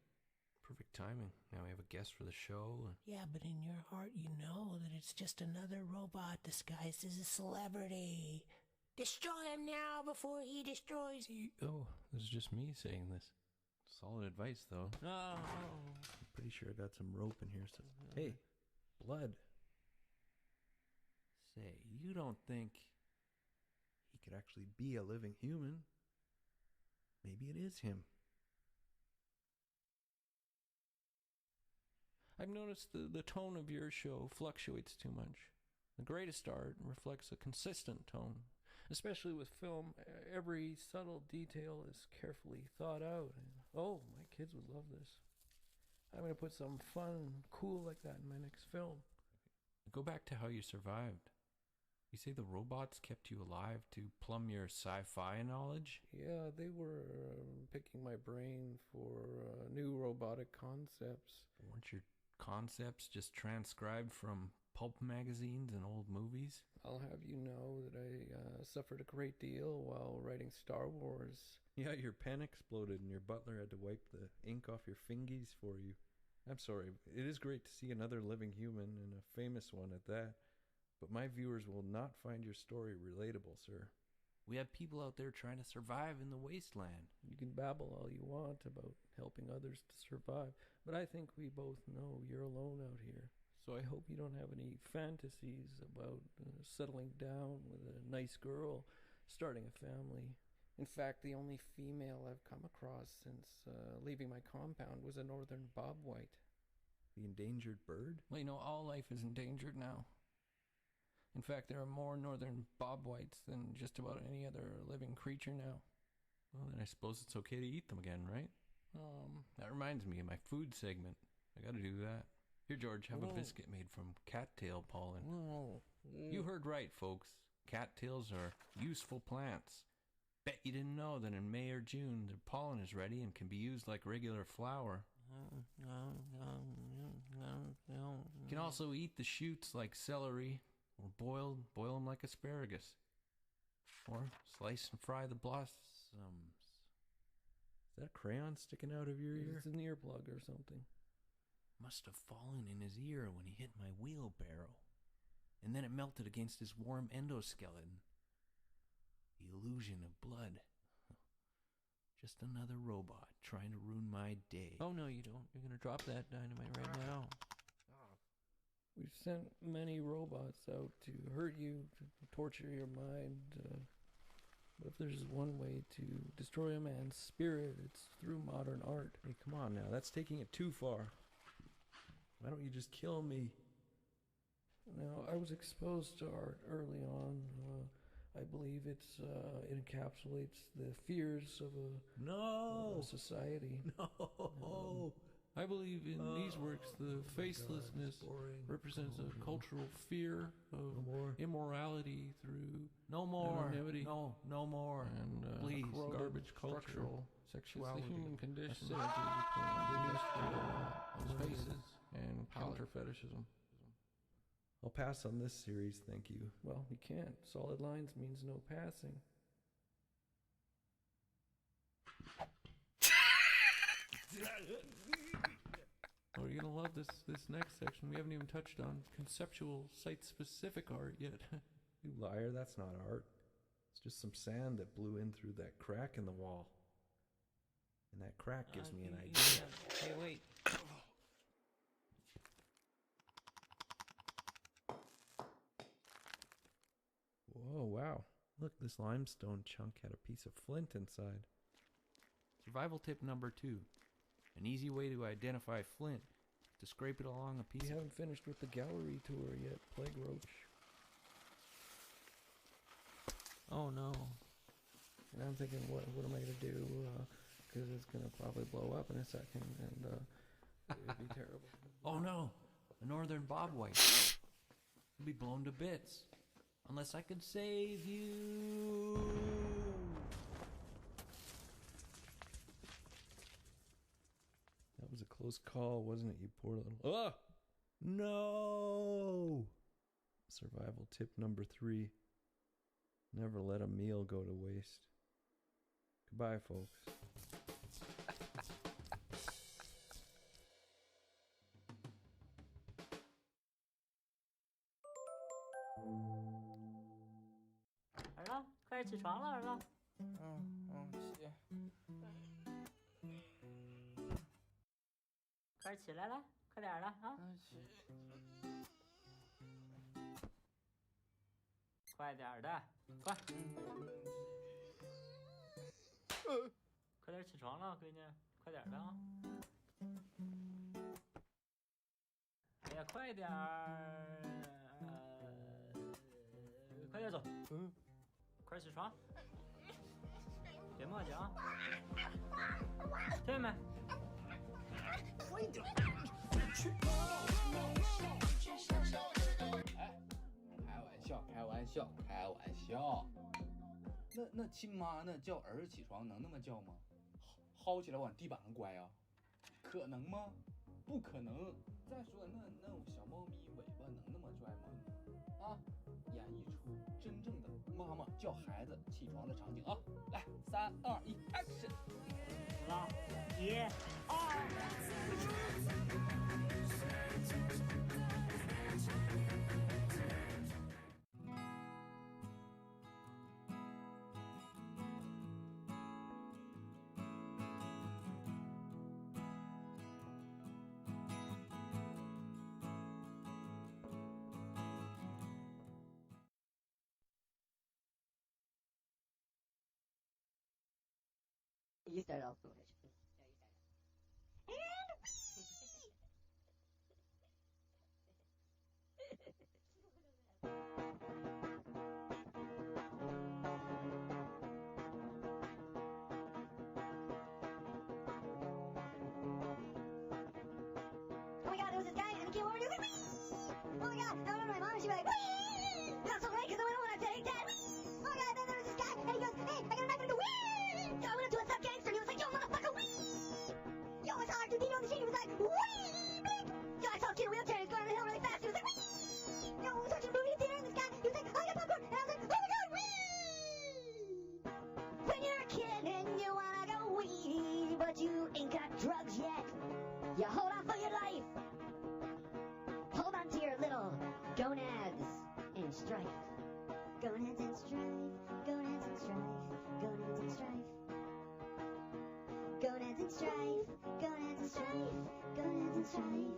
Perfect timing. Now we have a guest for the show. Yeah, but in your heart you know that it's just another robot disguised as a celebrity. Destroy him now before he destroys you. Oh, this is just me saying this. Solid advice, though. Oh. I'm pretty sure I got some rope in here. So, hey, blood. Say, you don't think he could actually be a living human? Maybe it is him. I've noticed the tone of your show fluctuates too much. The greatest art reflects a consistent tone. Especially with film, every subtle detail is carefully thought out. Oh, my kids would love this. I'm going to put something fun and cool like that in my next film. Go back to how you survived. You say the robots kept you alive to plumb your sci-fi knowledge? Yeah, they were picking my brain for new robotic concepts. Weren't your concepts just transcribed from pulp magazines and old movies? I'll have you know that I suffered a great deal while writing Star Wars. Yeah, your pen exploded and your butler had to wipe the ink off your fingies for you. I'm sorry, it is great to see another living human, and a famous one at that, but my viewers will not find your story relatable, sir. We have people out there trying to survive in the wasteland. You can babble all you want about helping others to survive, but I think we both know you're alone out here. So I hope you don't have any fantasies about settling down with a nice girl, starting a family. In fact, the only female I've come across since leaving my compound was a northern bobwhite. The endangered bird? Well, you know, all life is endangered now. In fact, there are more northern bobwhites than just about any other living creature now. Well, then I suppose it's okay to eat them again, right? That reminds me of my food segment. I gotta do that. Here, George, have a biscuit made from cattail pollen. You heard right, folks. Cattails are useful plants. Bet you didn't know that in May or June, their pollen is ready and can be used like regular flour. You can also eat the shoots like celery, or boil them like asparagus. Or slice and fry the blossoms. Is that a crayon sticking out of your ear? It's an earplug or something. Must have fallen in his ear when he hit my wheelbarrow. And then it melted against his warm endoskeleton. The illusion of blood. Just another robot trying to ruin my day. Oh, no, you don't. You're going to drop that dynamite right now. We've sent many robots out to hurt you, to torture your mind. But if there's one way to destroy a man's spirit, it's through modern art. Hey, come on now. That's taking it too far. Why don't you just kill me? Now, I was exposed to art early on. I believe it encapsulates the fears of a society. No. I believe in these works the facelessness represents a cultural fear of immorality through anonymity. No more. And please, garbage culture. Structural sexuality. It's the human condition between spaces and counter fetishism. I'll pass on this series, thank you. Well, you can't. Solid lines means no passing. Oh, you're gonna love this next section. We haven't even touched on conceptual, site-specific art yet. You liar, that's not art. It's just some sand that blew in through that crack in the wall. And that crack gives me an idea. Hey, wait. Whoa, wow. Look, this limestone chunk had a piece of flint inside. Survival tip number 2. An easy way to identify flint is to scrape it along a piece. You haven't finished with the gallery tour yet, Plague Roach. Oh no. And I'm thinking, what am I going to do? Because it's going to probably blow up in a second, and it'd be terrible. Oh no! A northern bobwhite. You'll be blown to bits. Unless I could save you. That was a close call, wasn't it, you poor little... Ah! No! Survival tip number 3. Never let a meal go to waste. Goodbye, folks.儿子，快点起床了，儿子。起。快点起来了，快点的啊！快点的，快！快点起床了，闺女，快点的啊！哎呀，快点儿！快点走，快起床，别磨叽啊！听见没？快点！哎，开玩笑。那亲妈那叫儿子起床能那么叫吗？薅起来往地板上拐啊？可能吗？不可能。再说那种小猫咪尾巴能那么拽吗？啊，演绎出真正的妈妈叫孩子起床的场景啊！来，3、2、1 ，Action！ 老1、You start off foolish. Oh my god, there was this guy and he came over and he was like, wee! Oh my god, I remember my mom, she'd be like, wee! And I'm so late because I went home and I take that, wee! Oh my god, then there was this guy and he goes, hey, I got a knife and the wee! So I went up to a sub gangster and he was like, yo, motherfucker, wee! Yo, I saw R2D on the street, he was like, wee! Blink! Yo, I saw a kid in a wheelchair, he was going down the hill really fast, he was like, wee! Yo, we were watching a movie theater and this guy, he was like, oh, I got popcorn! And I was like, oh my god, wee! When you're a kid and you wanna go wee, but you ain't got drugs yet, you hold on for your life. Hold on to your little gonads and strife. Gonads and strife, gonads and strife, gonads and strife. Gonads and strife, gonads and strife, gonads and strife.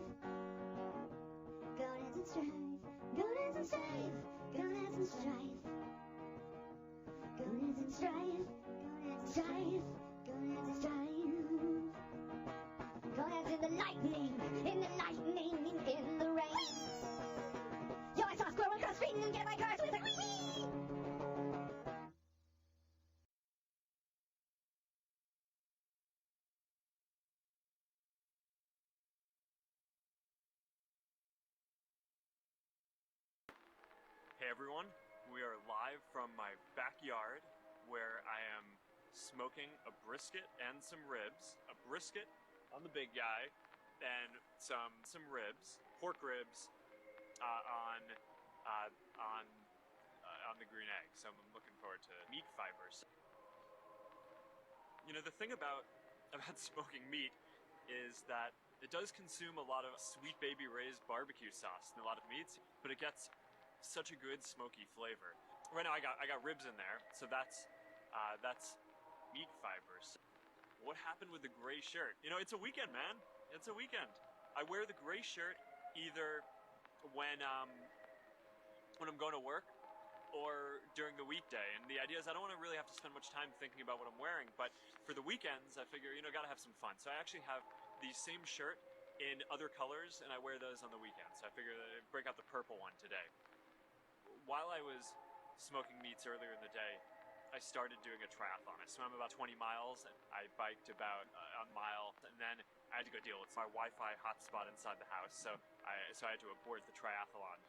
Gonads and strife, gonads and strife, gonads and strife. Gonads and strife, gonads and strife, gonads and strife. Gonads in the lightning, in the rain. Yo, I saw a squirrel run across the street and didn't get my car, so he's like, wee wee! Hey everyone, we are live from my backyard where I am smoking a brisket and some ribs. A brisket on the big guy and some ribs, pork ribs on the green egg. So I'm looking forward to meat fibers. You know, the thing about smoking meat is that it does consume a lot of Sweet Baby Ray's barbecue sauce and a lot of meats, but it gets such a good smoky flavor. Right now I got ribs in there, so that's meat fibers. What happened with the gray shirt? You know, it's a weekend, man. It's a weekend. I wear the gray shirt either when I'm going to work or during the weekday. And the idea is I don't want to really have to spend much time thinking about what I'm wearing, but for the weekends, I figure, you know, gotta have some fun. So I actually have the same shirt in other colors, and I wear those on the weekends. So I figured I'd break out the purple one today. While I was smoking meats earlier in the day, I started doing a triathlon. I swam about 20 miles, and I biked about a mile, and then I had to go deal with my Wi-Fi hotspot inside the house, so I had to abort the triathlon.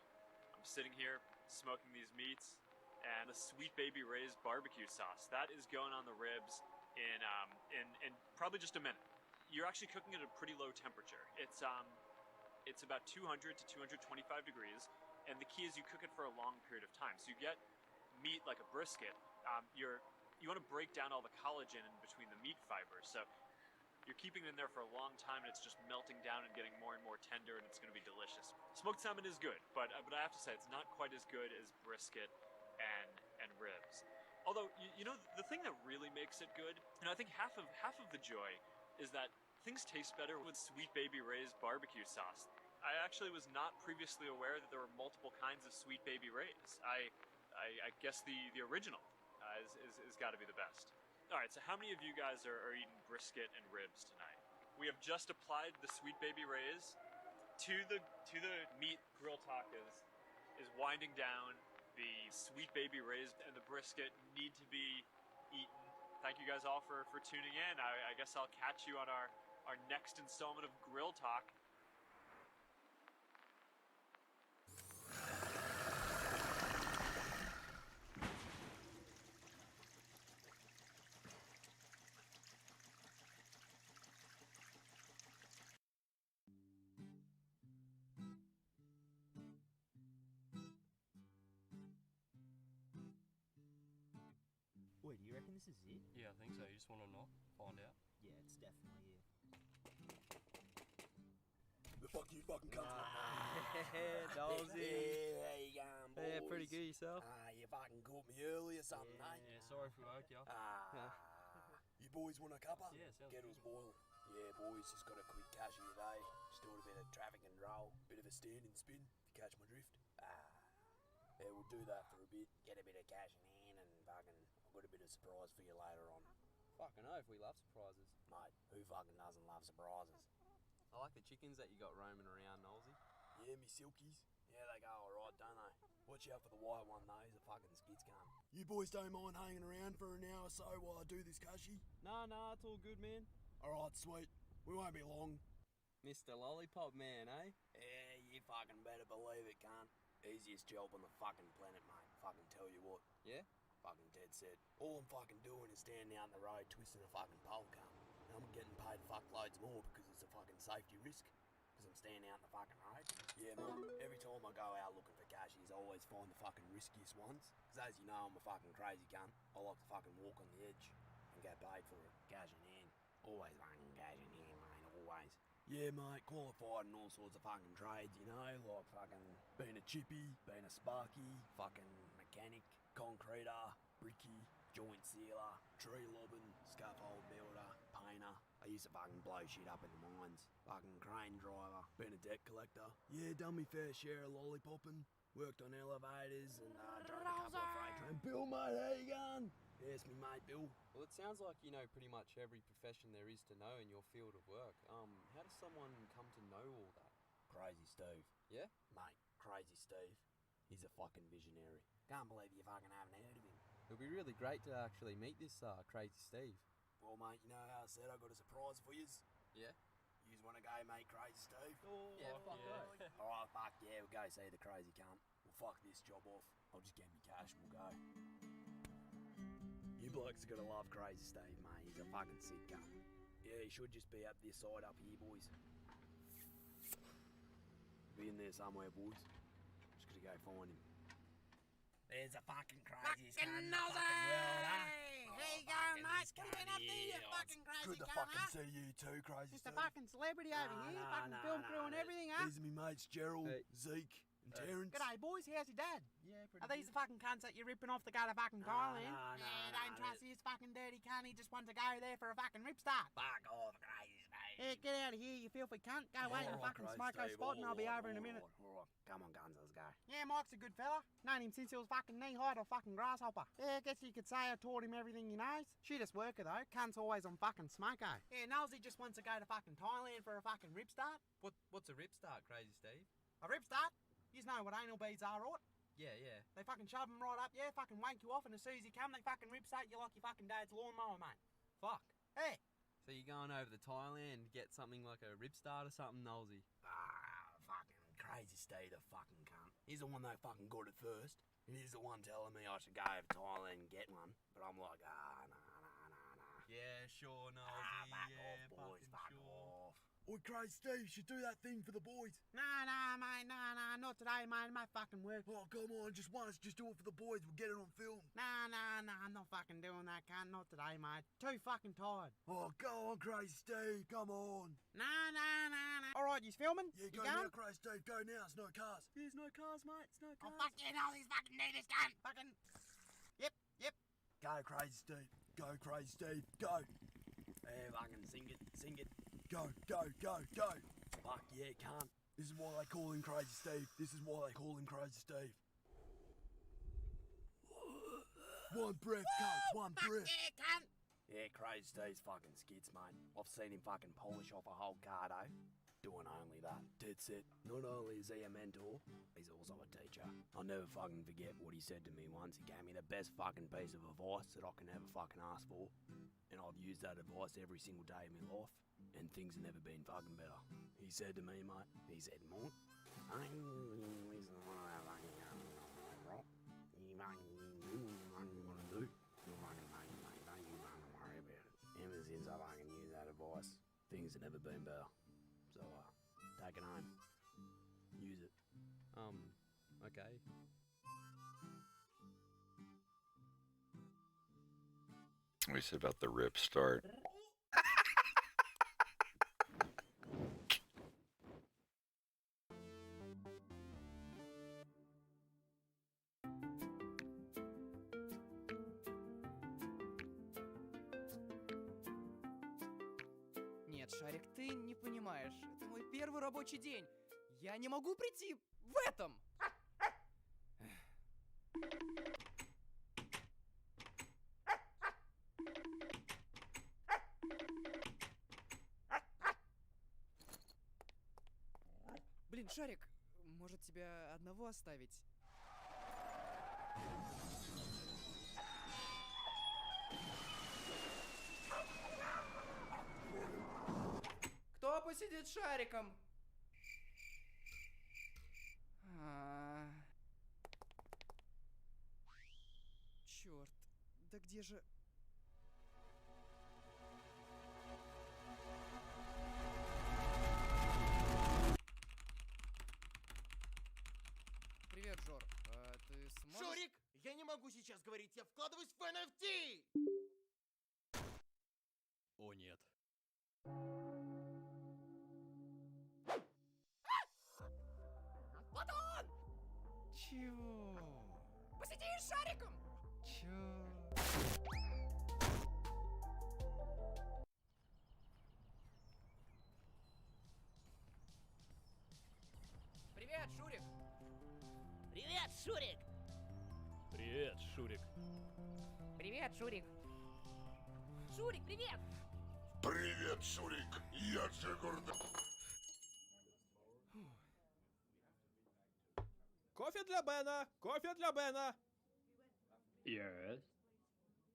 I'm sitting here smoking these meats, and the Sweet Baby Ray's barbecue sauce. That is going on the ribs in probably just a minute. You're actually cooking at a pretty low temperature. It's about 200 to 225 degrees, and the key is you cook it for a long period of time. So you get meat like a brisket. You want to break down all the collagen in between the meat fibers. So you're keeping it in there for a long time, and it's just melting down and getting more and more tender, and it's going to be delicious. Smoked salmon is good, but I have to say it's not quite as good as brisket and ribs. Although you know the thing that really makes it good, and I think half of the joy is that things taste better with Sweet Baby Ray's barbecue sauce. I actually was not previously aware that there were multiple kinds of Sweet Baby Ray's. I guess the original is got to be the best. All right, so how many of you guys are eating brisket and ribs tonight? We have just applied the Sweet Baby Ray's to the meat. Grill talk is winding down. The Sweet Baby Ray's and the brisket need to be eaten. Thank you guys all for tuning in. I guess I'll catch you on our next installment of Grill Talk. Wait, do you reckon this is it? Yeah, I think so. You just want to know? Find out? Yeah, it's definitely it. The fuck you fucking cunt. Dolzy. Yeah, how you going, boys? Yeah, pretty good yourself. You fucking caught me early or something, eh? Yeah, sorry if we woke you up. You boys want a cuppa? Yeah, sounds Get good. us boiling. Yeah, boys, just got a quick cashy today. Just doing a bit of traffic and roll. Bit of a stand and spin, if you catch my drift. Yeah, we'll do that for a bit. Get a bit of cash in hand and fucking... I've got a bit of surprise for you later on. Fucking oath, we love surprises. Mate, who fucking doesn't love surprises? I like the chickens that you got roaming around, Nolsey. Yeah, me silkies. Yeah, they go alright, don't they? Watch out for the white one though, he's a fucking skits cunt. You boys don't mind hanging around for an hour or so while I do this cashy? Nah, it's all good, man. Alright, sweet. We won't be long. Mr. Lollipop Man, eh? Yeah, you fucking better believe it, cunt. Easiest job on the fucking planet, mate. Fucking tell you what. Yeah? Fucking dead set. All I'm fucking doing is standing out in the road twisting a fucking pole, cunt. And I'm getting paid fuckloads more because it's a fucking safety risk. Because I'm standing out in the fucking road. Yeah, mate. Every time I go out looking for cashies, I always find the fucking riskiest ones. Because as you know, I'm a fucking crazy cunt. I like to fucking walk on the edge and get paid for it. Cash in hand. Always fucking cash in hand, mate. Always. Yeah, mate, qualified in all sorts of fucking trades, you know, like fucking being a chippy, being a sparky, fucking mechanic, concreter, bricky, joint sealer, tree lobbing, scaffold builder, painter. I used to fucking blow shit up in the mines. Fucking crane driver, been a debt collector. Yeah, done me fair share of lollipopping. Worked on elevators and drove a couple of freight trains. Bill, mate, how you going? Yes, me mate, Bill. Well, it sounds like you know pretty much every profession there is to know in your field of work. How does someone come to know all that? Crazy Steve. Yeah? Mate, Crazy Steve. He's a fucking visionary. Can't believe you fucking haven't heard of him. It'll be really great to actually meet this Crazy Steve. Well, mate, you know how I said I got a surprise for yous? Yeah? Yous want to go meet Crazy Steve? Oh, yeah, fuck yeah. Alright, fuck yeah, we'll go see the crazy cunt. We'll fuck this job off. I'll just get me cash and we'll go. You blokes are gonna love Crazy Steve, mate. He's a fucking sick cunt. Yeah, he should just be up this side up here, boys. Be in there somewhere, boys. Just gotta go find him. There's a fucking craziest cunt in the fucking world, huh? How you going, mate? What have you been up there, you fucking crazy Good to cunt, fucking huh? see you too, Crazy Just a Steve. fucking celebrity over here, fucking film crew and everything, huh? These are me mates Gerald, Zeke, and Terrence. G'day, boys. How's your dad? Yeah, pretty Are these the fucking cunts that you're ripping off to go to fucking Thailand? no, Don't trust this fucking dirty cunt. He just wants to go there for a fucking rip start. Fuck off, Crazy Steve. Hey, get out of here, you filthy cunt. Go away and fucking smoke a spot and I'll be over in a minute. Alright, come on, guns, let's go. Yeah, Mike's a good fella. Known him since he was fucking knee-high to a fucking grasshopper. Yeah, guess you could say I taught him everything he knows. Shittest worker though, cunt's always on fucking smoko. Yeah, Nosey just wants to go to fucking Thailand for a fucking rip start. What's a rip start, Crazy Steve? A rip start? You know what anal beads are, right? Yeah. They fucking shove them right up, yeah, fucking wank you off, and as soon as you come, they fucking rip start you like your fucking dad's lawnmower, mate. Fuck. Hey! So you're going over to Thailand to get something like a rip start or something, Nosey? Fucking Crazy Steve, the fucking cunt. He's the one that fucking got it first. And he's the one telling me I should go over to Thailand and get one. But I'm like, nah. Yeah, sure, Nosey. Back off, boys, back off. Oi, Crazy Steve, you should do that thing for the boys. Nah, mate, nah, not today, mate. It might fucking work. Oh, come on, just once, just do it for the boys. We'll get it on film. Nah, I'm not fucking doing that, cunt. Not today, mate. Too fucking tired. Oh, go on, Crazy Steve, come on. Nah. Alright, you filming? Yeah, you go going? now, Crazy Steve, go now. It's no cars. There's no cars, mate. It's no cars. Oh, fuck yeah, Nolly's fucking need this cunt. Fucking. Yep. Go, Crazy Steve. Go, Crazy Steve. Go. Yeah, fucking sing it. Go. Fuck yeah, cunt. This is why they call him Crazy Steve. One breath, cunt. One breath. Yeah, cunt. Yeah, Crazy Steve's fucking skits, mate. I've seen him fucking polish off a whole card, eh? Doing only that. Dead set. Not only is he a mentor, he's also a teacher. I'll never fucking forget what he said to me once. He gave me the best fucking piece of advice that I can ever fucking ask for. And I've used that advice every single day of my life. And things have never been fucking better. He said to me, mate, Mort, ever since I fucking used that advice, things have never been better. So, take it home. Use it. Okay. What do you say about the rip start? Нет, Шарик, ты не понимаешь. Это мой первый рабочий день. Я не могу прийти в этом. Блин, Шарик, может тебя одного оставить? Кто посидит с Шариком? Черт, да где же... Привет, Жор. Ты сможешь... Жорик, я не могу сейчас говорить, я вкладываюсь в NFT! О, нет. Вот он! Чего? Посиди с Шариком! Чё? Привет, Шурик! Привет, Шурик! Привет, Шурик. Привет, Шурик! Шурик, привет! Привет, Шурик! Я Джигурда. Кофе для Бена! Кофе для Бена! Yes.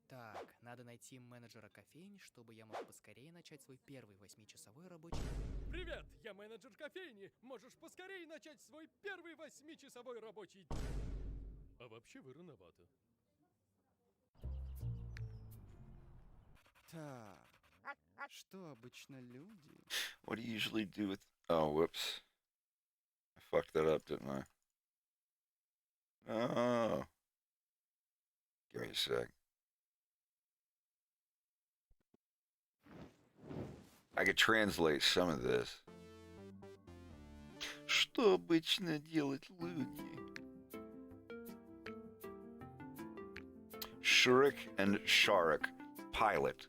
Так, надо найти менеджера кофейни, чтобы я мог поскорее начать свой первый 8-часовой рабочий день. Привет, я менеджер кофейни. Можешь поскорее начать свой первый 8-часовой рабочий день. А вообще вы рановато. Так, что обычно люди? What do you usually do with... Oh, whoops. I fucked that up, didn't I? Oh. Give me a sec. I could translate some of this. Что обычно делают люди? Shurik and Sharik, pilot.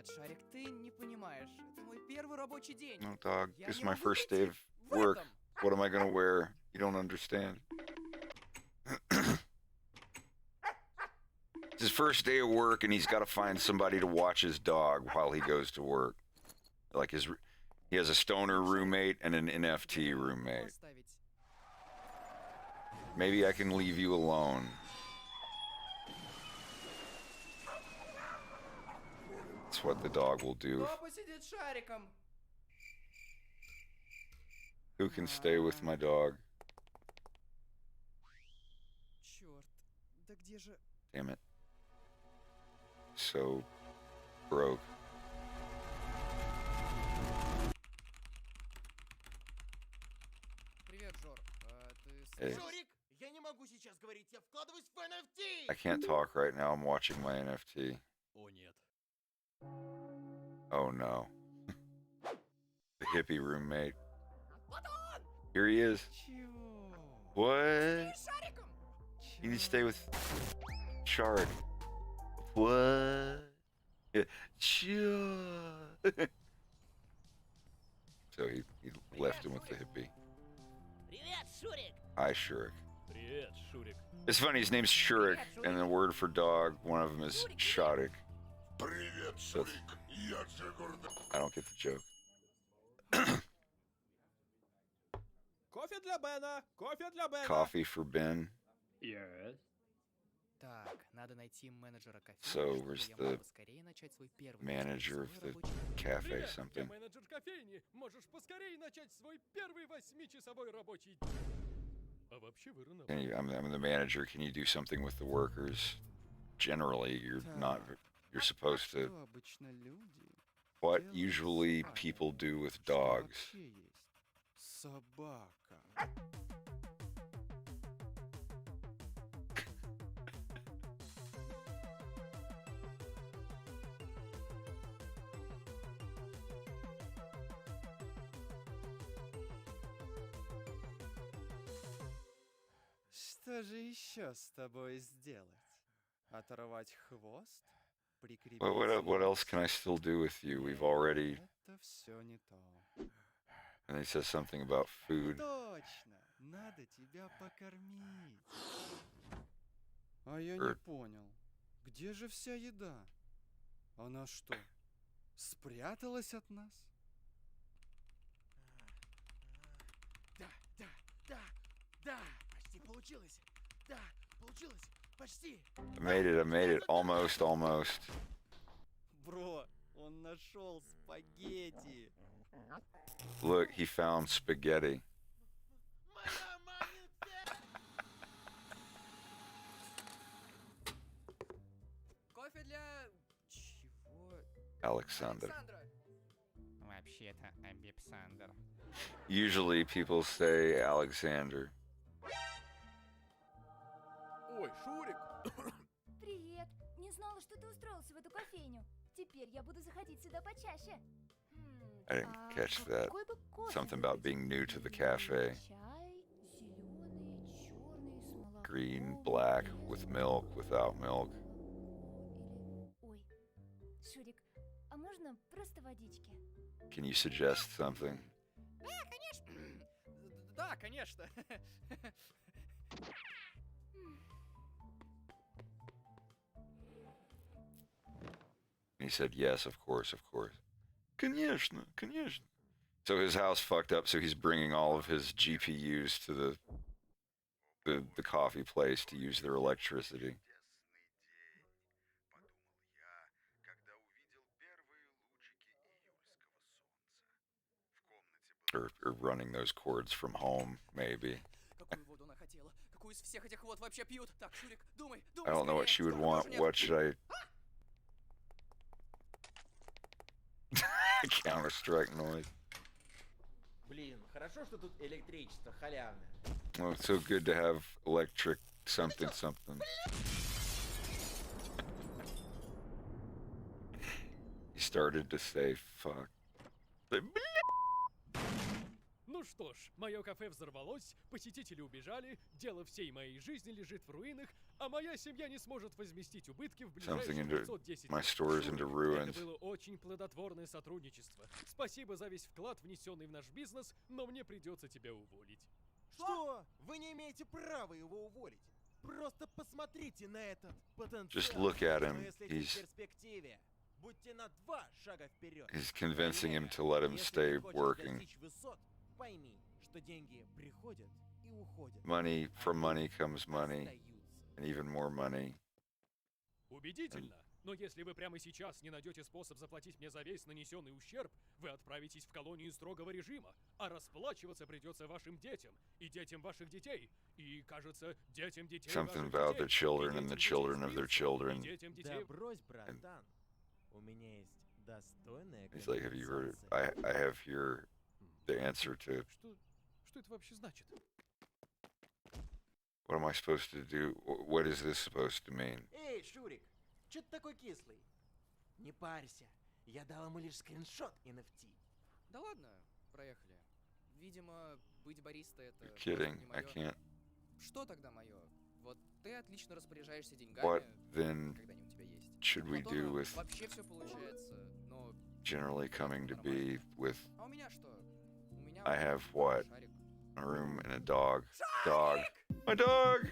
Нет, Шарик, ты не понимаешь. Это мой первый рабочий день. No, dog. Я This is не my могу first day of в work. этом. What am I gonna wear? You don't understand. It's his first day of work, and he's got to find somebody to watch his dog while he goes to work. Like he has a stoner roommate and an NFT roommate. Maybe I can leave you alone. That's what the dog will do. Кто посидит с Шариком? Who can stay with my dog? Черт, да где же... Damn it. So broke. Привет, Жор. Hey. Жорик, я не могу сейчас говорить, я вкладываюсь в NFT! I can't talk right now. I'm watching my NFT. О нет. Oh no. The hippie roommate. Here he is. What? You need to stay with Shard. What? Yeah. So he left him with the hippie. Привет, Шурик! Hi, Shurik. Привет, Шурик. It's funny, his name's Shurik, and the word for dog, one of them is Shadik. So I don't get the joke. Кофе для Бена! Кофе для Бена! Coffee for Ben. Yes. Так, надо найти менеджера кофейни, So чтобы where's я the мог поскорее начать свой первый manager of the cafe Привет, something? я менеджер кофейни. Можешь поскорее начать свой первый 8-часовой рабочий день. А вообще вы рано. I'm the manager. Can you do something with the workers? Generally, you're not. You're supposed to. Что обычно люди? What usually people do with dogs? Вообще есть собака. Что же еще с тобой сделать? Оторвать хвост? Прикрепить What else can I still do with you? We've already. Это все не то. And he says something about food. Точно! Надо тебя покормить. А я не Or- понял. Где же вся еда? Она что, спряталась от нас? Да, почти получилось. Да, получилось, почти. I made it. Almost. Бро, он нашел спагетти. Look, he found spaghetti. Кофе для... Чего? Alexander. Вообще-то Александр. Usually people say Alexander. Ой, Шурик! Привет! Не знала, что ты устроился в эту кофейню. Теперь я буду заходить сюда почаще. I didn't catch that. Something about being new to the cafe. Чай, зеленый, черный, с молоком. Green, black, with milk, without milk. Ой, Шурик, а можно просто водички? Can you suggest something? Да, конечно. Да, конечно. And he said, yes, of course. Конечно. So his house fucked up, so he's bringing all of his GPUs to the coffee place to use their electricity. Or running those cords from home, maybe. Какую воду она хотела? Какую из всех этих вод вообще пьют? Так, Шурик, думай. I don't know what she would want. What should I... Counter-Strike noise. Блин, хорошо, что тут электричество халявное. Well, it's so good to have electric something. He started to say fuck. Ну Ну что ж, мое кафе взорвалось, посетители убежали, дело всей моей жизни лежит в руинах, а моя семья не сможет возместить убытки в ближайшие 510 My лет. store is into ruins. Это было очень плодотворное сотрудничество. Спасибо за весь вклад, внесенный в наш бизнес, но мне придется тебя уволить. Что? Вы не имеете права его уволить. Просто посмотрите на этот потенциал. Just look at him. Мыслите в перспективе. Будьте на 2 шага вперед. He's convincing him to let him stay working. Высот, пойми, что деньги приходят и уходят. Money, from money comes money, and even more money. Убедительно. Но если вы прямо сейчас не найдете способ заплатить мне за весь нанесенный ущерб, вы отправитесь в колонию строгого режима, а расплачиваться придется вашим детям и детям ваших детей, и, кажется, детям детей Something ваших about their детей, children и and the детям children of детей their Смитса, children. и детям детей... Да брось, братан. У меня есть достойная He's like, have you heard it? компенсация. I have here the answer to Что это вообще значит? what am I supposed to do? What is this supposed to mean? Эй, Шурик, чё ты такой кислый? Не парься, я дал ему лишь скриншот NFT. Да ладно, проехали. Видимо, быть бариста это You're kidding. не I моё. can't. Что тогда мое? Вот ты отлично распоряжаешься деньгами, What then когда они у тебя есть. should we Потом do with вообще все получается, но... generally coming to be with? А у меня что? У меня I have what? шарик. A room and a dog. Dog. My dog.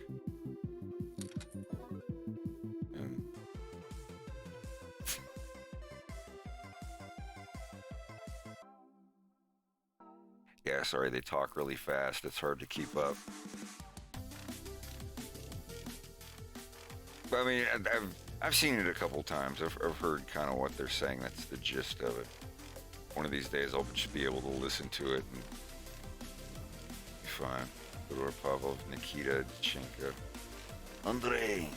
And yeah, sorry, they talk really fast. It's hard to keep up. But I mean, I've seen it a couple times. I've heard kind of what they're saying. That's the gist of it. One of these days, I'll just be able to listen to it and be fine. Fyodor Pavlov, Nikita Dchenko, Andrei.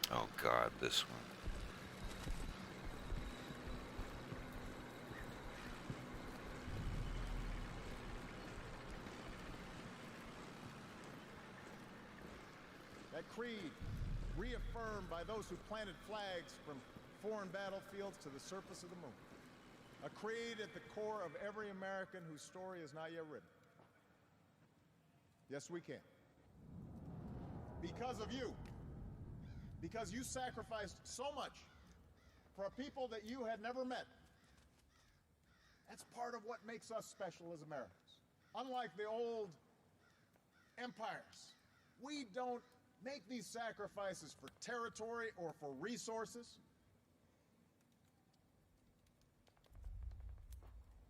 Oh God, this one. That creed, reaffirmed by those who planted flags from foreign battlefields to the surface of the moon. A creed at the core of every American whose story is not yet written. Yes, we can. Because of you. Because you sacrificed so much for a people that you had never met. That's part of what makes us special as Americans. Unlike the old empires, we don't make these sacrifices for territory or for resources.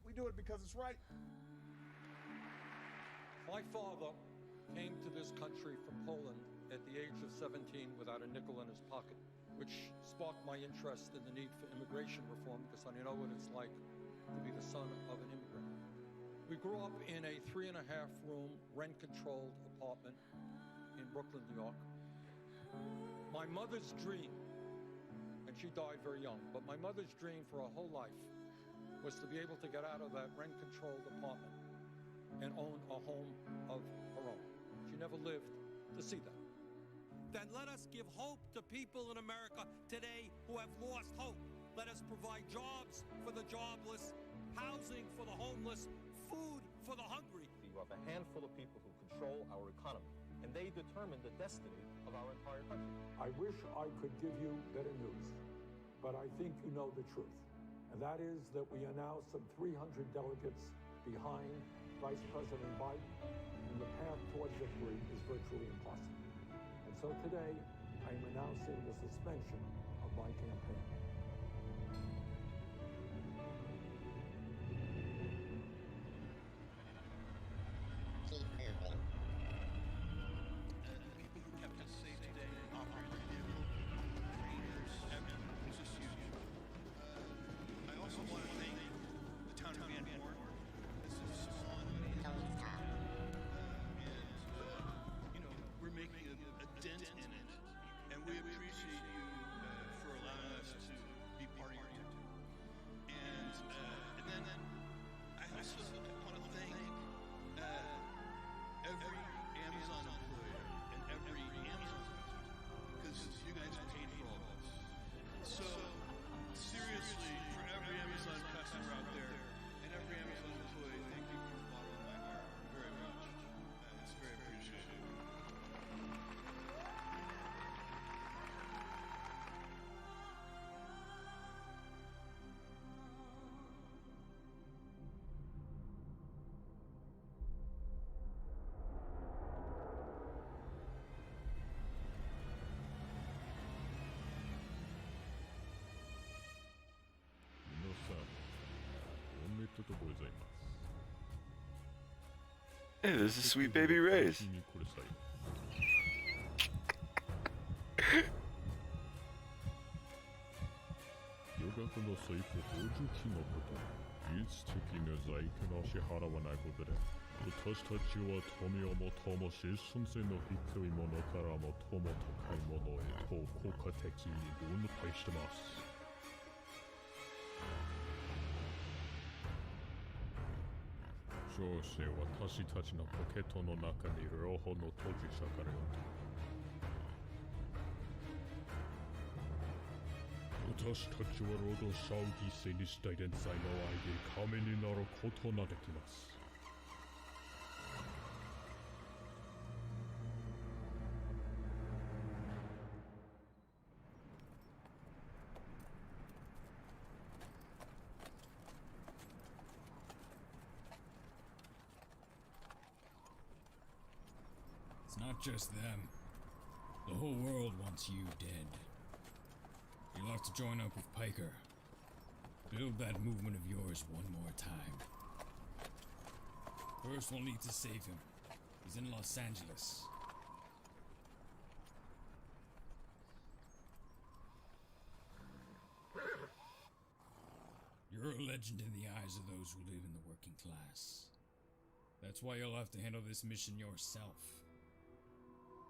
We do it because it's right. My father came to this country from Poland at the age of 17 without a nickel in his pocket, which sparked my interest in the need for immigration reform because I know what it's like to be the son of an immigrant. We grew up in a 3.5-room rent-controlled apartment in Brooklyn, New York. My mother's dream, and she died very young, but my mother's dream for her whole life was to be able to get out of that rent-controlled apartment and own a home of her own. She never lived to see that. Then let us give hope to people in America today who have lost hope. Let us provide jobs for the jobless, housing for the homeless, food for the hungry. You have a handful of people who control our economy, and they determine the destiny of our entire country. I wish I could give you better news, but I think you know the truth. And that is that we are now some 300 delegates behind Vice President Biden, and the path towards victory is virtually impossible. And so today, I am announcing the suspension of my campaign. Keep moving. The people who kept us safe today, operators, trainers, everyone, was just huge. I also want to thank the town of Van Horn. This is small and we're making a dent in it, and we appreciate you for allowing us to Hey, there's a sweet baby raise. 余額の水庫補助金のこと、技術的な財金の支払わないことで、私たちは富をもとも生産性の低いものからもとも高いものへと効果的に分配してます。少々私たちのポケットの中に両方の当事者からよって私たちは労働者を犠牲にした連載の愛で神になることができます。It's not just them. The whole world wants you dead. You'll have to join up with Piker. Build that movement of yours one more time. First, we'll need to save him. He's in Los Angeles. You're a legend in the eyes of those who live in the working class. That's why you'll have to handle this mission yourself.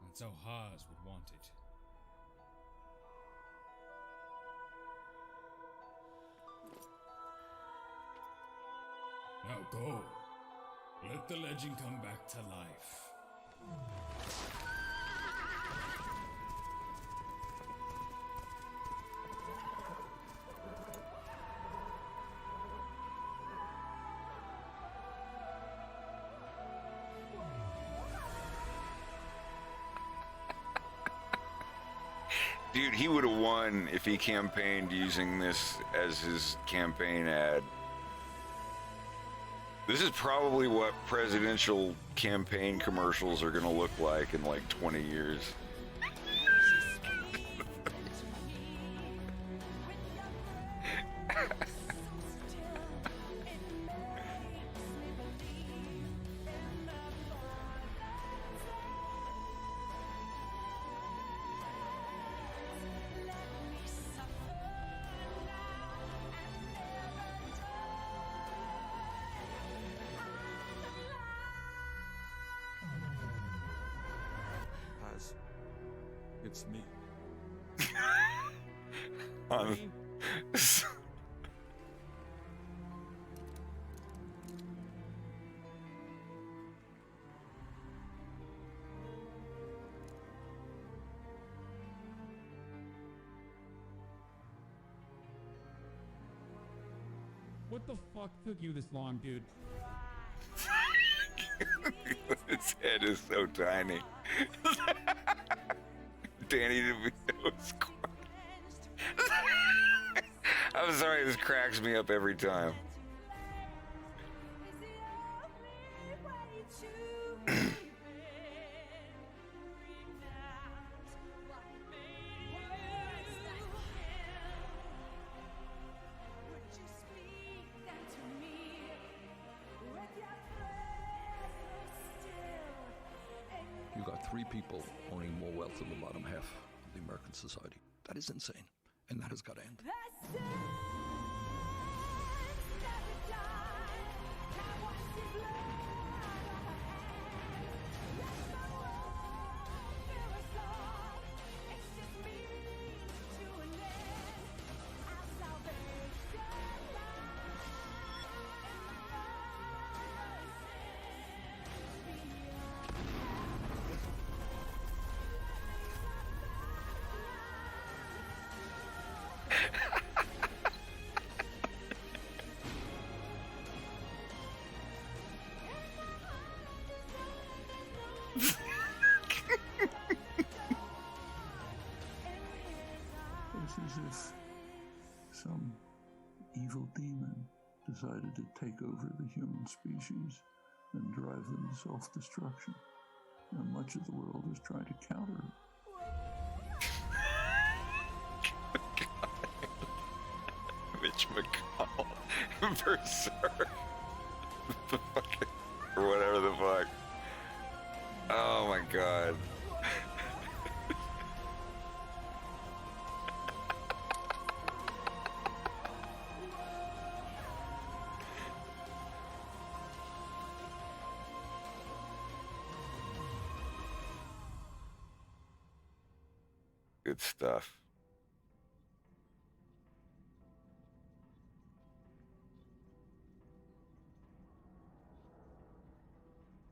That's how Haas would want it. Now go. Let the legend come back to life. Dude, he would have won if he campaigned using this as his campaign ad. This is probably what presidential campaign commercials are going to look like in like 20 years. It's me. What the fuck took you this long, dude? His head is so tiny. Danny DeVito's I'm sorry, this cracks me up every time. You got 3 people owning more wealth than the bottom half of the American society. That is insane, and that has got to end. It's as if some evil demon decided to take over the human species and drive them to self-destruction. And much of the world is trying to counter it. Mitch McConnell. Berserk. Or whatever the fuck. Oh my god. Good stuff.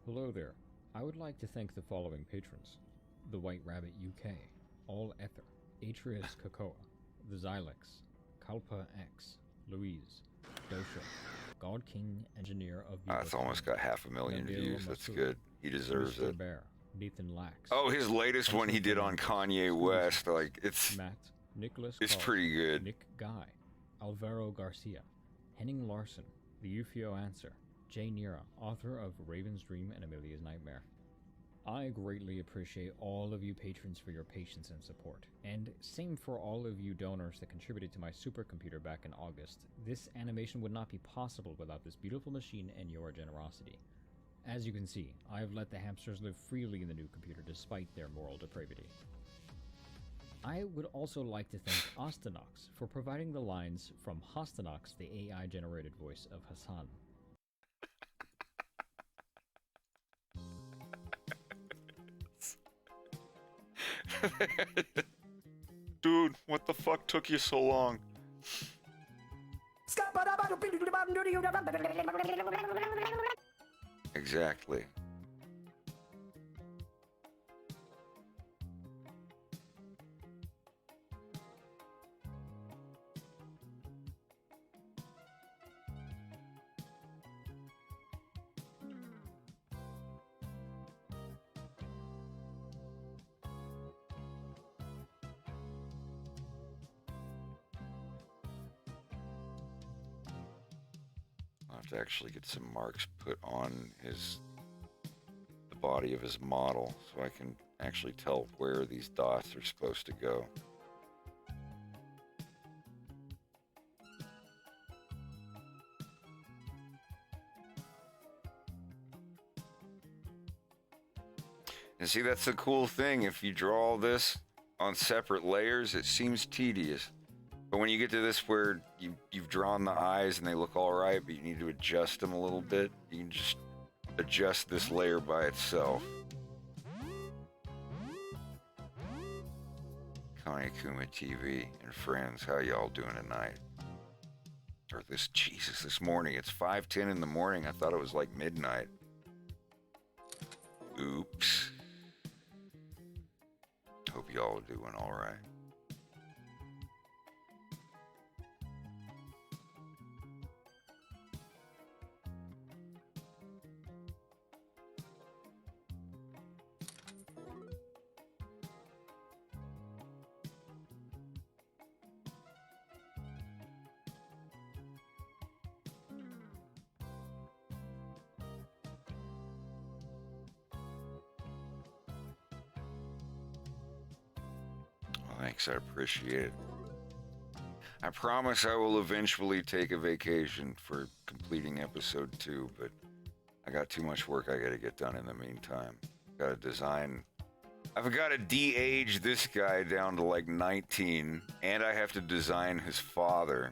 Hello there. I would like to thank the following patrons: The White Rabbit UK, All Ether, Atreus Cocoa, The Xylex, Kalpa X, Louise, Dosha, God King Engineer of It's almost got 500,000 views. That's good. He deserves Mr. it. Bear, Nathan Lax. Oh, his latest one he did on Kanye West, like it's Matt, Nicholas it's Carr, pretty good. Nick Guy, Alvaro Garcia, Henning Larson, The UFO Answer, Jay Nira, author of Raven's Dream and Amelia's Nightmare. I greatly appreciate all of you patrons for your patience and support, and same for all of you donors that contributed to my supercomputer back in August. This animation would not be possible without this beautiful machine and your generosity. As you can see, I have let the hamsters live freely in the new computer despite their moral depravity. I would also like to thank Ostenox for providing the lines from Hostenox, the AI-generated voice of Hassan. Dude, what the fuck took you so long? Exactly. I'll have to actually get some marks put on the body of his model so I can actually tell where these dots are supposed to go. And see, that's the cool thing. If you draw all this on separate layers, it seems tedious. But when you get to this where you've drawn the eyes and they look all right, but you need to adjust them a little bit, you can just adjust this layer by itself. Connie Kuma TV and friends, how y'all doing tonight? Or this morning. It's 5:10 in the morning. I thought it was like midnight. Oops. Hope y'all are doing all right. Thanks, I appreciate it. I promise I will eventually take a vacation for completing episode 2, but I got too much work I gotta get done in the meantime. Gotta design. I've gotta de-age this guy down to like 19, and I have to design his father.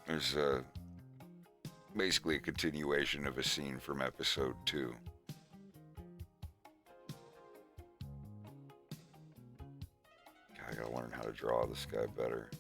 There's basically a continuation of a scene from episode 2. I gotta learn how to draw this guy better.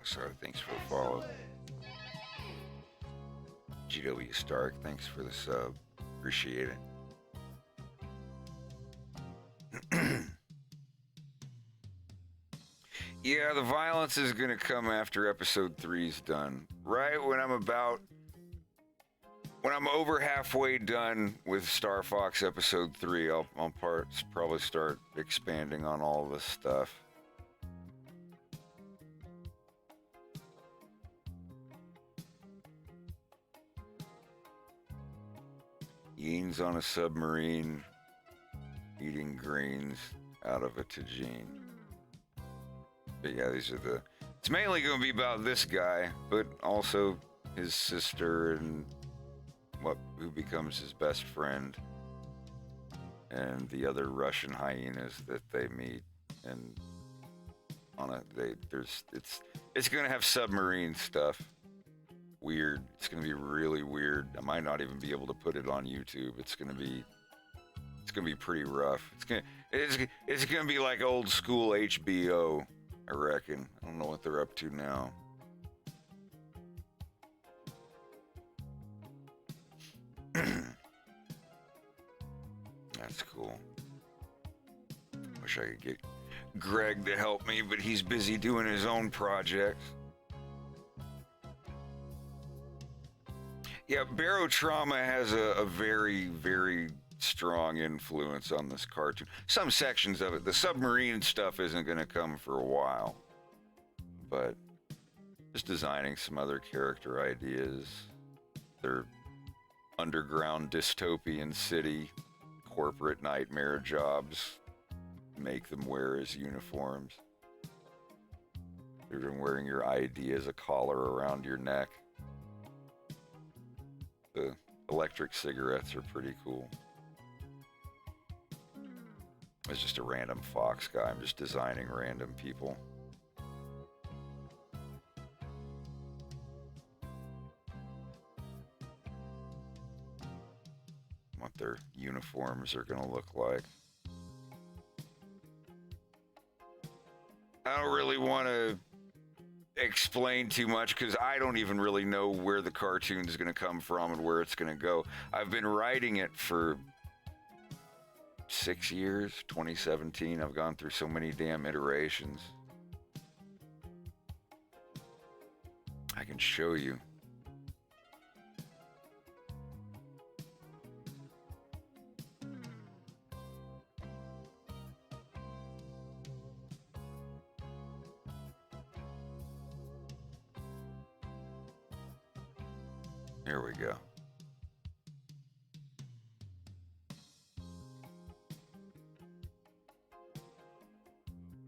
So thanks for the follow. GW Stark, thanks for the sub. Appreciate it. Yeah, the violence is gonna come after episode 3's done. Right when I'm over halfway done with Star Fox episode 3, I'll probably start expanding on all this stuff. Yeen's on a submarine eating greens out of a tagine. But yeah, it's mainly going to be about this guy, but also his sister and who becomes his best friend, and the other Russian hyenas that they meet, and it's going to have submarine stuff. Weird. It's going to be really weird. I might not even be able to put it on YouTube. It's going to be pretty rough. It's going to be like old school HBO, I reckon. I don't know what they're up to now. That's cool. Wish I could get Greg to help me, but he's busy doing his own projects. Yeah, Barotrauma has a very, very strong influence on this cartoon. Some sections of it. The submarine stuff isn't going to come for a while. But just designing some other character ideas. Their underground dystopian city, corporate nightmare jobs, make them wear as uniforms. You're wearing your ID as a collar around your neck. The electric cigarettes are pretty cool. It's just a random Fox guy. I'm just designing random people. What their uniforms are going to look like. I don't really want to explain too much because I don't even really know where the cartoon is going to come from and where it's going to go. I've been writing it for 6 years, 2017. I've gone through so many damn iterations. I can show you. Here we go.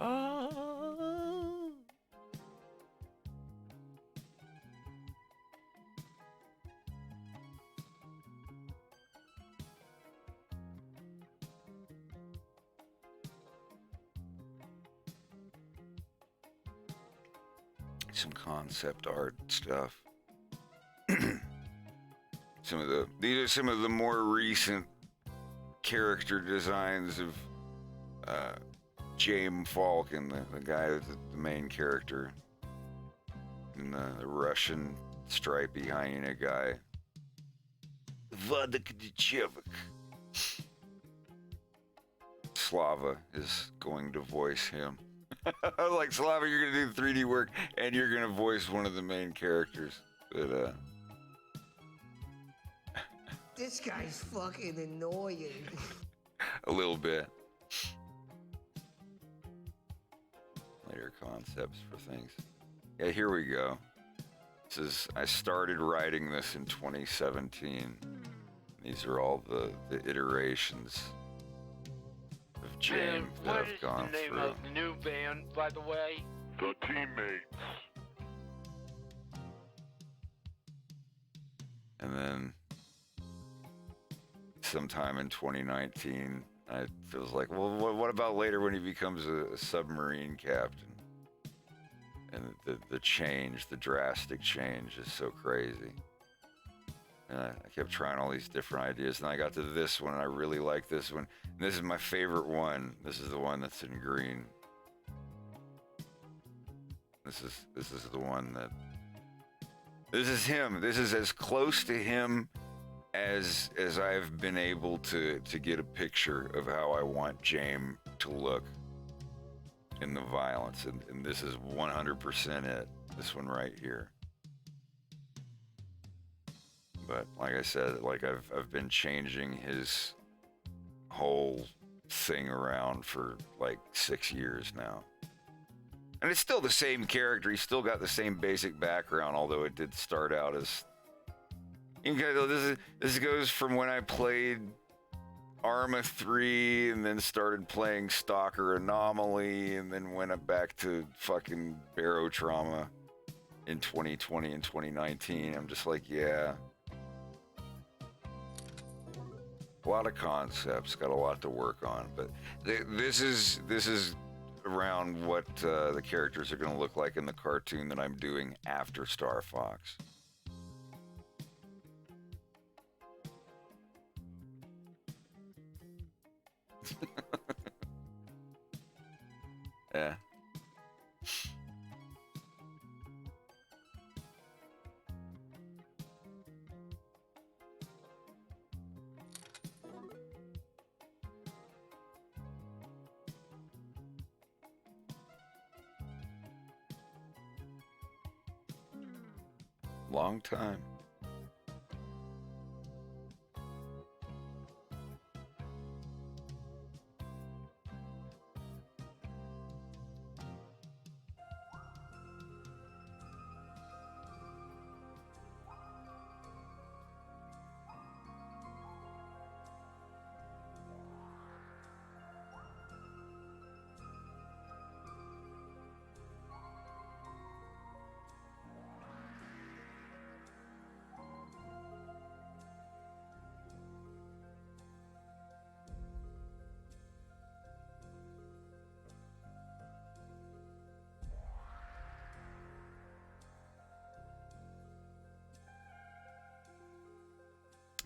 Oh. Some concept art stuff. These are some of the more recent character designs of James Falcon, the guy that's the main character, and the Russian stripy hyena guy. Slava is going to voice him. I was like, Slava, you're going to do the 3D work, and you're going to voice one of the main characters. But, This guy's fucking annoying. a little bit. Later concepts for things. Yeah, here we go. I started writing this in 2017. These are all the iterations of James that I've gone through. What is the name of the new band, by the way? The Teammates. And then sometime in 2019, I was like, well, what about later when he becomes a submarine captain? And the change, the drastic change is so crazy. And I kept trying all these different ideas, and I got to this one, and I really like this one. And this is my favorite one. This is the one that's in green. This is the one that. This is him. This is as close to him as I've been able to get a picture of how I want James to look in the violence, and this is 100% it. This one right here. But like I said, like I've been changing his whole thing around for like 6 years now. And it's still the same character. He's still got the same basic background, although it did start out as... You guys, this goes from when I played Arma 3 and then started playing Stalker Anomaly and then went back to fucking Barotrauma in 2020 and 2019. I'm just like, yeah. A lot of concepts, got a lot to work on, but this is around what the characters are going to look like in the cartoon that I'm doing after Star Fox. Yeah. Long time.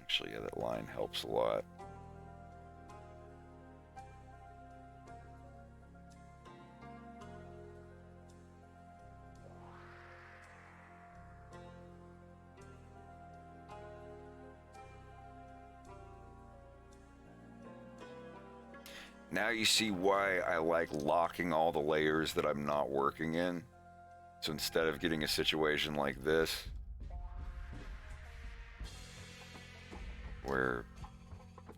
Actually, yeah, that line helps a lot. Now you see why I like locking all the layers that I'm not working in. So instead of getting a situation like this, where,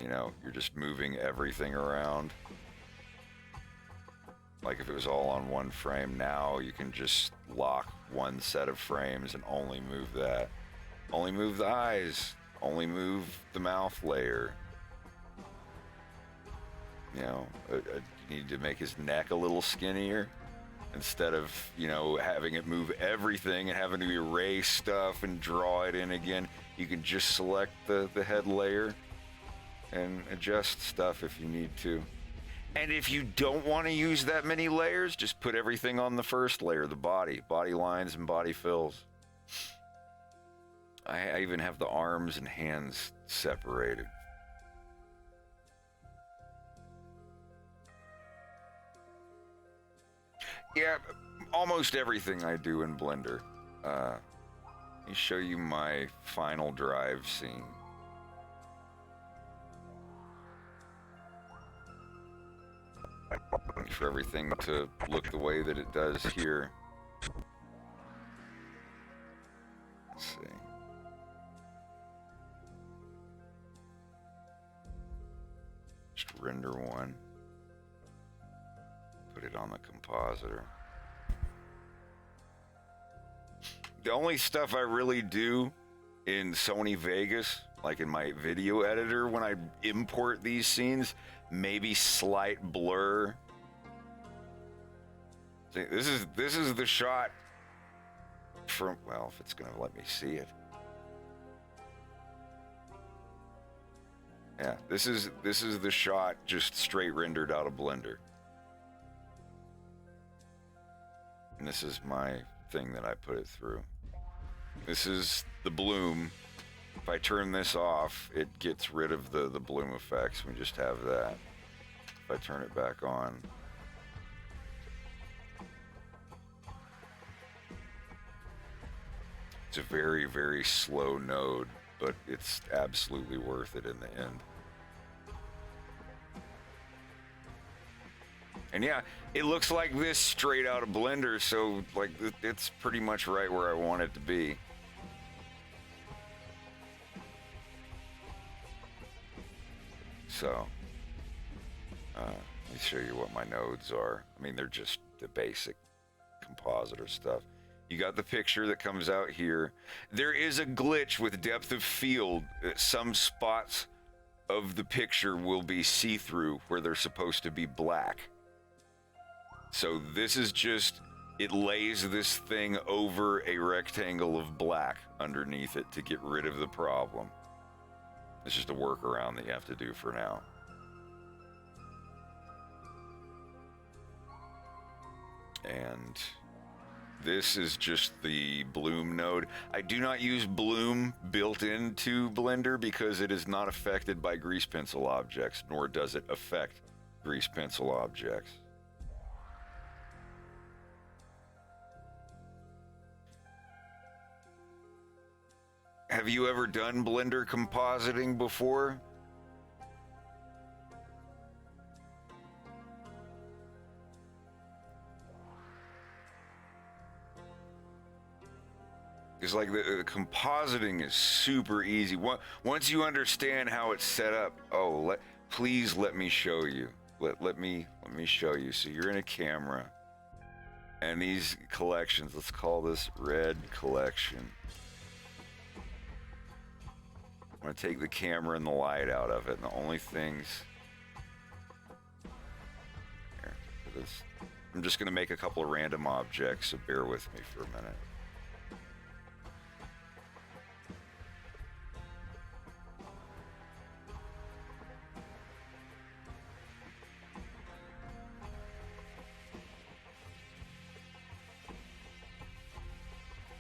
you know, you're just moving everything around. Like if it was all on one frame, now you can just lock one set of frames and only move that. Only move the eyes, only move the mouth layer. You know, you need to make his neck a little skinnier. Instead of, you know, having it move everything and having to erase stuff and draw it in again, you can just select the head layer and adjust stuff if you need to. And if you don't want to use that many layers, just put everything on the first layer, the body lines and body fills. I even have the arms and hands separated. Yeah, almost everything I do in Blender. Let me show you my final drive scene. For everything to look the way that it does here. Let's see. Just render one. Put it on the compositor. The only stuff I really do in Sony Vegas, like in my video editor, when I import these scenes, maybe slight blur. See, this is the shot from, well, if it's gonna let me see it. Yeah, this is the shot just straight rendered out of Blender. And this is my thing that I put it through. This is the bloom. If I turn this off, it gets rid of the bloom effects. We just have that. If I turn it back on. It's a very, very slow node, but it's absolutely worth it in the end. And yeah, it looks like this straight out of Blender, so like it's pretty much right where I want it to be. So, let me show you what my nodes are. I mean, they're just the basic compositor stuff. You got the picture that comes out here. There is a glitch with depth of field. Some spots of the picture will be see-through where they're supposed to be black. So this is just, it lays this thing over a rectangle of black underneath it to get rid of the problem. It's just a workaround that you have to do for now. And this is just the bloom node. I do not use bloom built into Blender because it is not affected by grease pencil objects, nor does it affect grease pencil objects. Have you ever done Blender compositing before? It's like the compositing is super easy. Once you understand how it's set up, please let me show you. Let me show you. So you're in a camera, and these collections. Let's call this red collection. I'm gonna take the camera and the light out of it, and the only things here. I'm just gonna make a couple of random objects, so bear with me for a minute.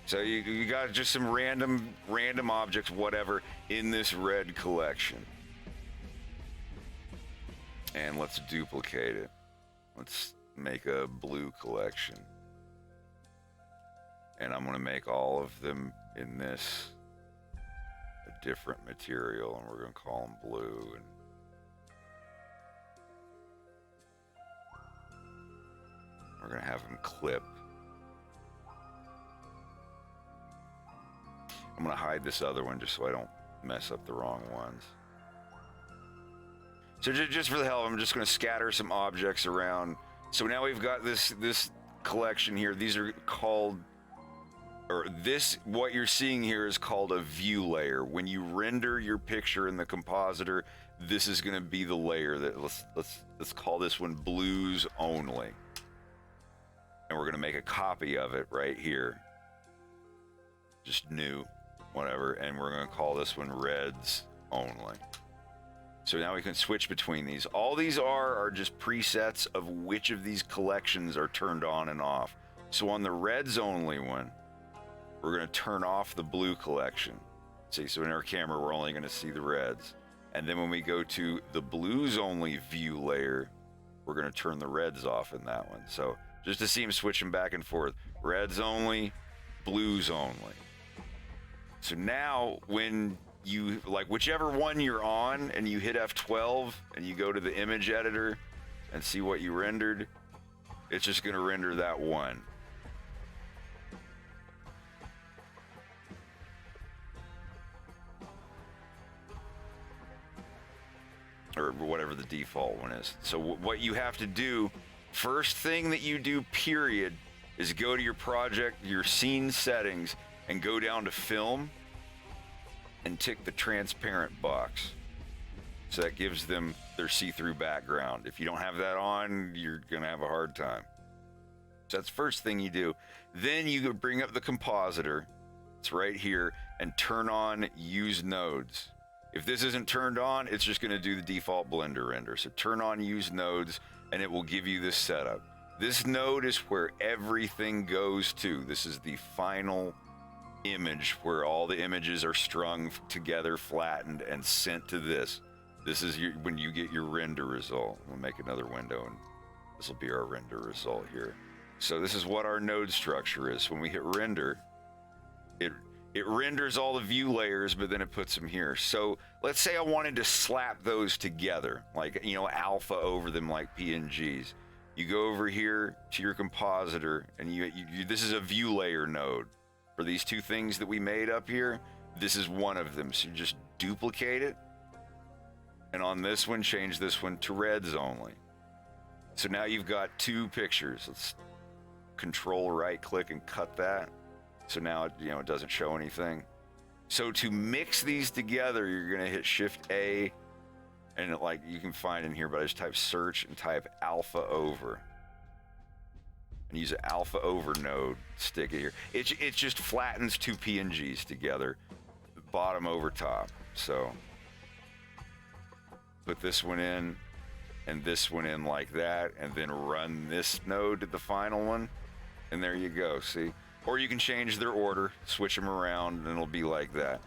So you got just some random objects, whatever, in this red collection. And let's duplicate it. Let's make a blue collection. And I'm gonna make all of them in this a different material, and we're gonna call them blue. And we're gonna have them clip. I'm gonna hide this other one just so I don't mess up the wrong ones. So just for the hell of it, I'm just gonna scatter some objects around. So now we've got this collection here. These are called, what you're seeing here is called a view layer. When you render your picture in the compositor, this is gonna be the layer that, let's call this one blues only. And we're gonna make a copy of it right here. Just new. Whatever, and we're going to call this one reds only. So now we can switch between these. All these are just presets of which of these collections are turned on and off. So on the reds only one, we're going to turn off the blue collection. See, so in our camera, we're only going to see the reds. And then when we go to the blues only view layer, we're going to turn the reds off in that one. So just to see them switching back and forth, reds only, blues only. So now when you, like whichever one you're on and you hit F12 and you go to the image editor and see what you rendered, it's just gonna render that one. Or whatever the default one is. So what you have to do, first thing that you do, period, is go to your project, your scene settings, and go down to film and tick the transparent box. So that gives them their see-through background. If you don't have that on, you're gonna have a hard time. So that's the first thing you do. Then you go bring up the compositor, it's right here, and turn on use nodes. If this isn't turned on, it's just gonna do the default Blender render. So turn on use nodes and it will give you this setup. This node is where everything goes to. This is the final image where all the images are strung together, flattened, and sent to this. This is when you get your render result. We'll make another window and this will be our render result here. So this is what our node structure is. When we hit render, It renders all the view layers, but then it puts them here. So let's say I wanted to slap those together, like, you know, alpha over them like PNGs. You go over here to your compositor, and this is a view layer node. For these two things that we made up here, this is one of them. So you just duplicate it, and on this one, change this one to reds only. So now you've got two pictures. Let's control right click and cut that. So now, you know, it doesn't show anything. So to mix these together, you're gonna hit Shift A, and it, like, you can find in here, but I just type search and type alpha over. And use an alpha over node, stick it here. It just flattens two PNGs together, bottom over top. So put this one in and this one in like that, and then run this node to the final one, and there you go, see? Or you can change their order, switch them around, and it'll be like that.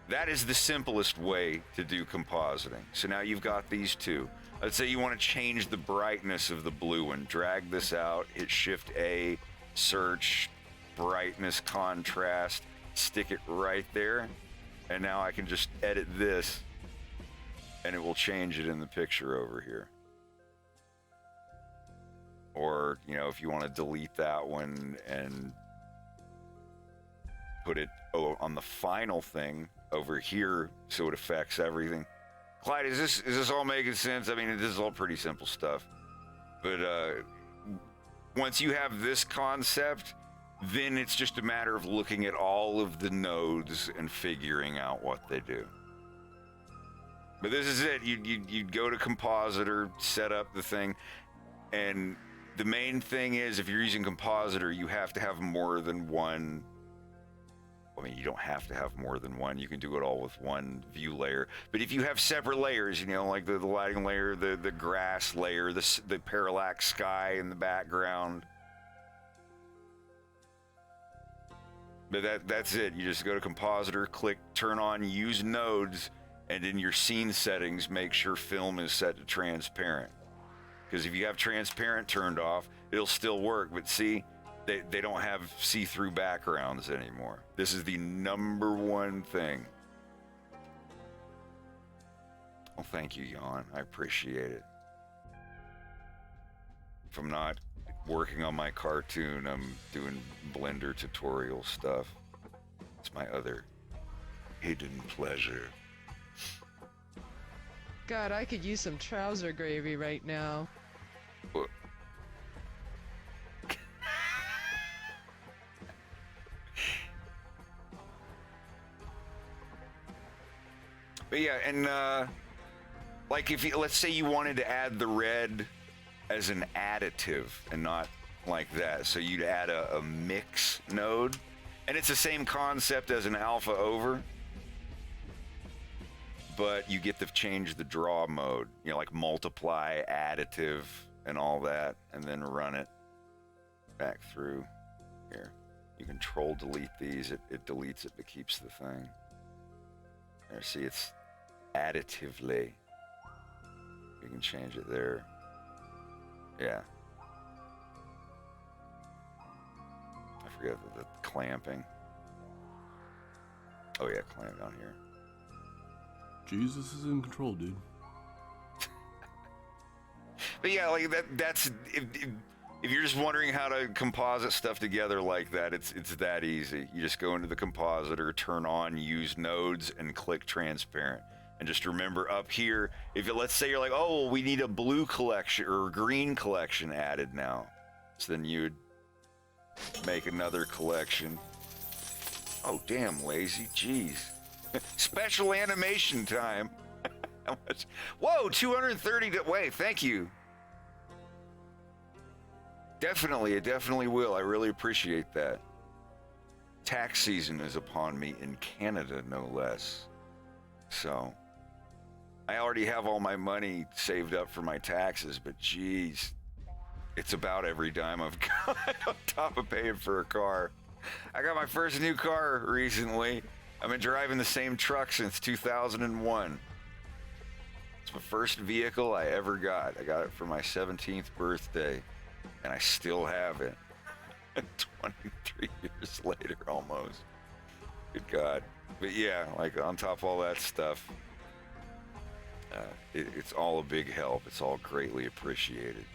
That is the simplest way to do compositing. So now you've got these two. Let's say you want to change the brightness of the blue one. Drag this out, hit Shift A, search, brightness, contrast, stick it right there. And now I can just edit this, and it will change it in the picture over here. Or, you know, if you want to delete that one and put it on the final thing over here so it affects everything. Clyde, is this all making sense? I mean, this is all pretty simple stuff. But once you have this concept, then it's just a matter of looking at all of the nodes and figuring out what they do. But this is it. You'd go to Compositor, set up the thing, and the main thing is, if you're using Compositor, you have to have more than one. I mean, you don't have to have more than one. You can do it all with one view layer. But if you have separate layers, you know, like the lighting layer, the grass layer, the parallax sky in the background. But that's it. You just go to Compositor, click turn on use nodes, and in your scene settings, make sure film is set to transparent. Because if you have transparent turned off, it'll still work. But see, they don't have see-through backgrounds anymore. This is the #1 thing. Well, thank you, Jan. I appreciate it. If I'm not working on my cartoon, I'm doing Blender tutorial stuff. It's my other hidden pleasure. God, I could use some trouser gravy right now. What? But yeah, and like if you, let's say you wanted to add the red as an additive and not like that, so you'd add a mix node, and it's the same concept as an alpha over, but you get to change the draw mode, you know, like multiply, additive, and all that, and then run it back through here. You control delete these, it deletes it but keeps the thing. There, see, it's additively. You can change it there. Yeah. I forget the clamping. Oh yeah, clamp down here. Jesus is in control, dude. But yeah, like that's if you're just wondering how to composite stuff together like that, it's that easy. You just go into the compositor, turn on use nodes, and click transparent. And just remember up here, let's say you're like, oh, we need a blue collection or a green collection added now. So then you'd make another collection. Oh, damn, lazy, jeez. Special animation time. How much? Whoa, 230 wait, thank you. Definitely, it definitely will. I really appreciate that. Tax season is upon me in Canada, no less. So, I already have all my money saved up for my taxes, but geez, it's about every dime I've got on top of paying for a car. I got my first new car recently. I've been driving the same truck since 2001. It's my first vehicle I ever got. I got it for my 17th birthday, and I still have it. 23 years later, almost. Good God. But yeah, like on top of all that stuff, it's all a big help. It's all greatly appreciated.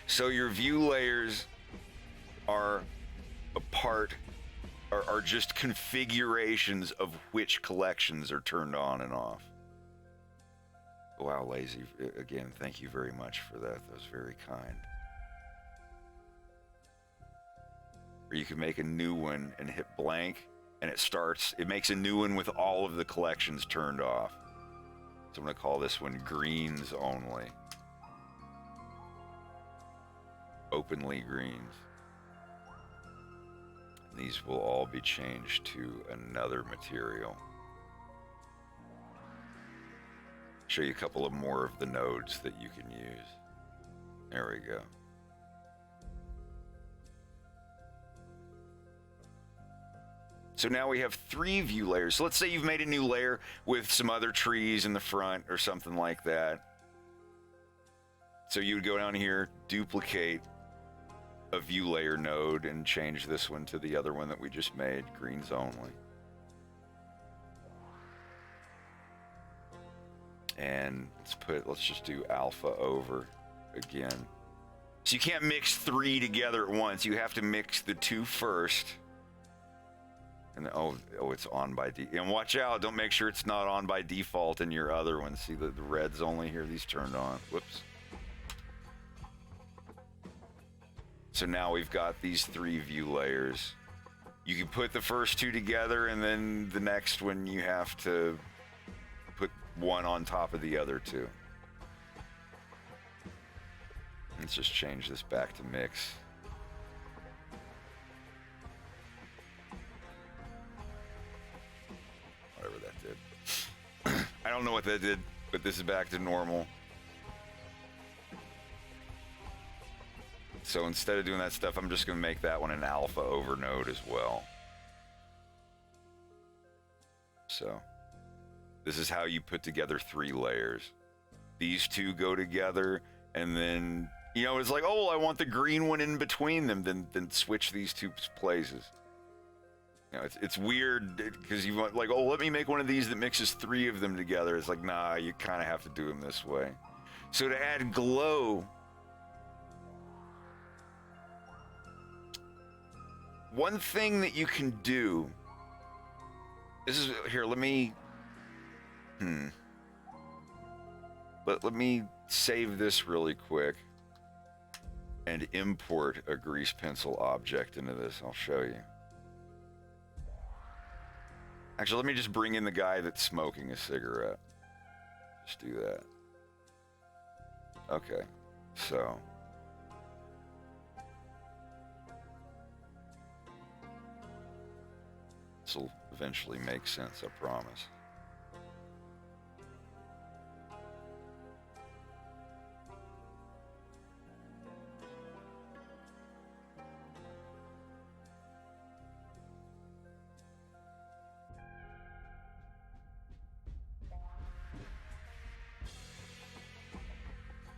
So your view layers are are just configurations of which collections are turned on and off. Wow, Lazy, again, thank you very much for that. That was very kind. Or you can make a new one and hit blank, and it makes a new one with all of the collections turned off. So I'm going to call this one greens only. Openly greens. And these will all be changed to another material. Show you a couple of more of the nodes that you can use. There we go. So now we have 3 view layers. So let's say you've made a new layer with some other trees in the front or something like that. So you would go down here, duplicate a view layer node, and change this one to the other one that we just made, greens only. And let's just do alpha over again. So you can't mix 3 together at once. You have to mix the 2 first. And oh, it's on by default. And watch out, don't make sure it's not on by default in your other one. See the red's only here, these turned on. Whoops. So now we've got these 3 view layers. You can put the first 2 together, and then the next one you have to put one on top of the other 2. Let's just change this back to mix. Whatever that did. I don't know what that did, but this is back to normal. So instead of doing that stuff, I'm just going to make that one an alpha over node as well. So this is how you put together 3 layers. These 2 go together, and then, it's like, oh, I want the green one in between them, then switch these 2 places. It's weird because you want, like, oh, let me make one of these that mixes 3 of them together. It's like, nah, you kind of have to do them this way. So to add glow, one thing that you can do, let me save this really quick and import a grease pencil object into this. I'll show you. Actually, let me just bring in the guy that's smoking a cigarette. Just do that. Okay, so. This will eventually make sense, I promise.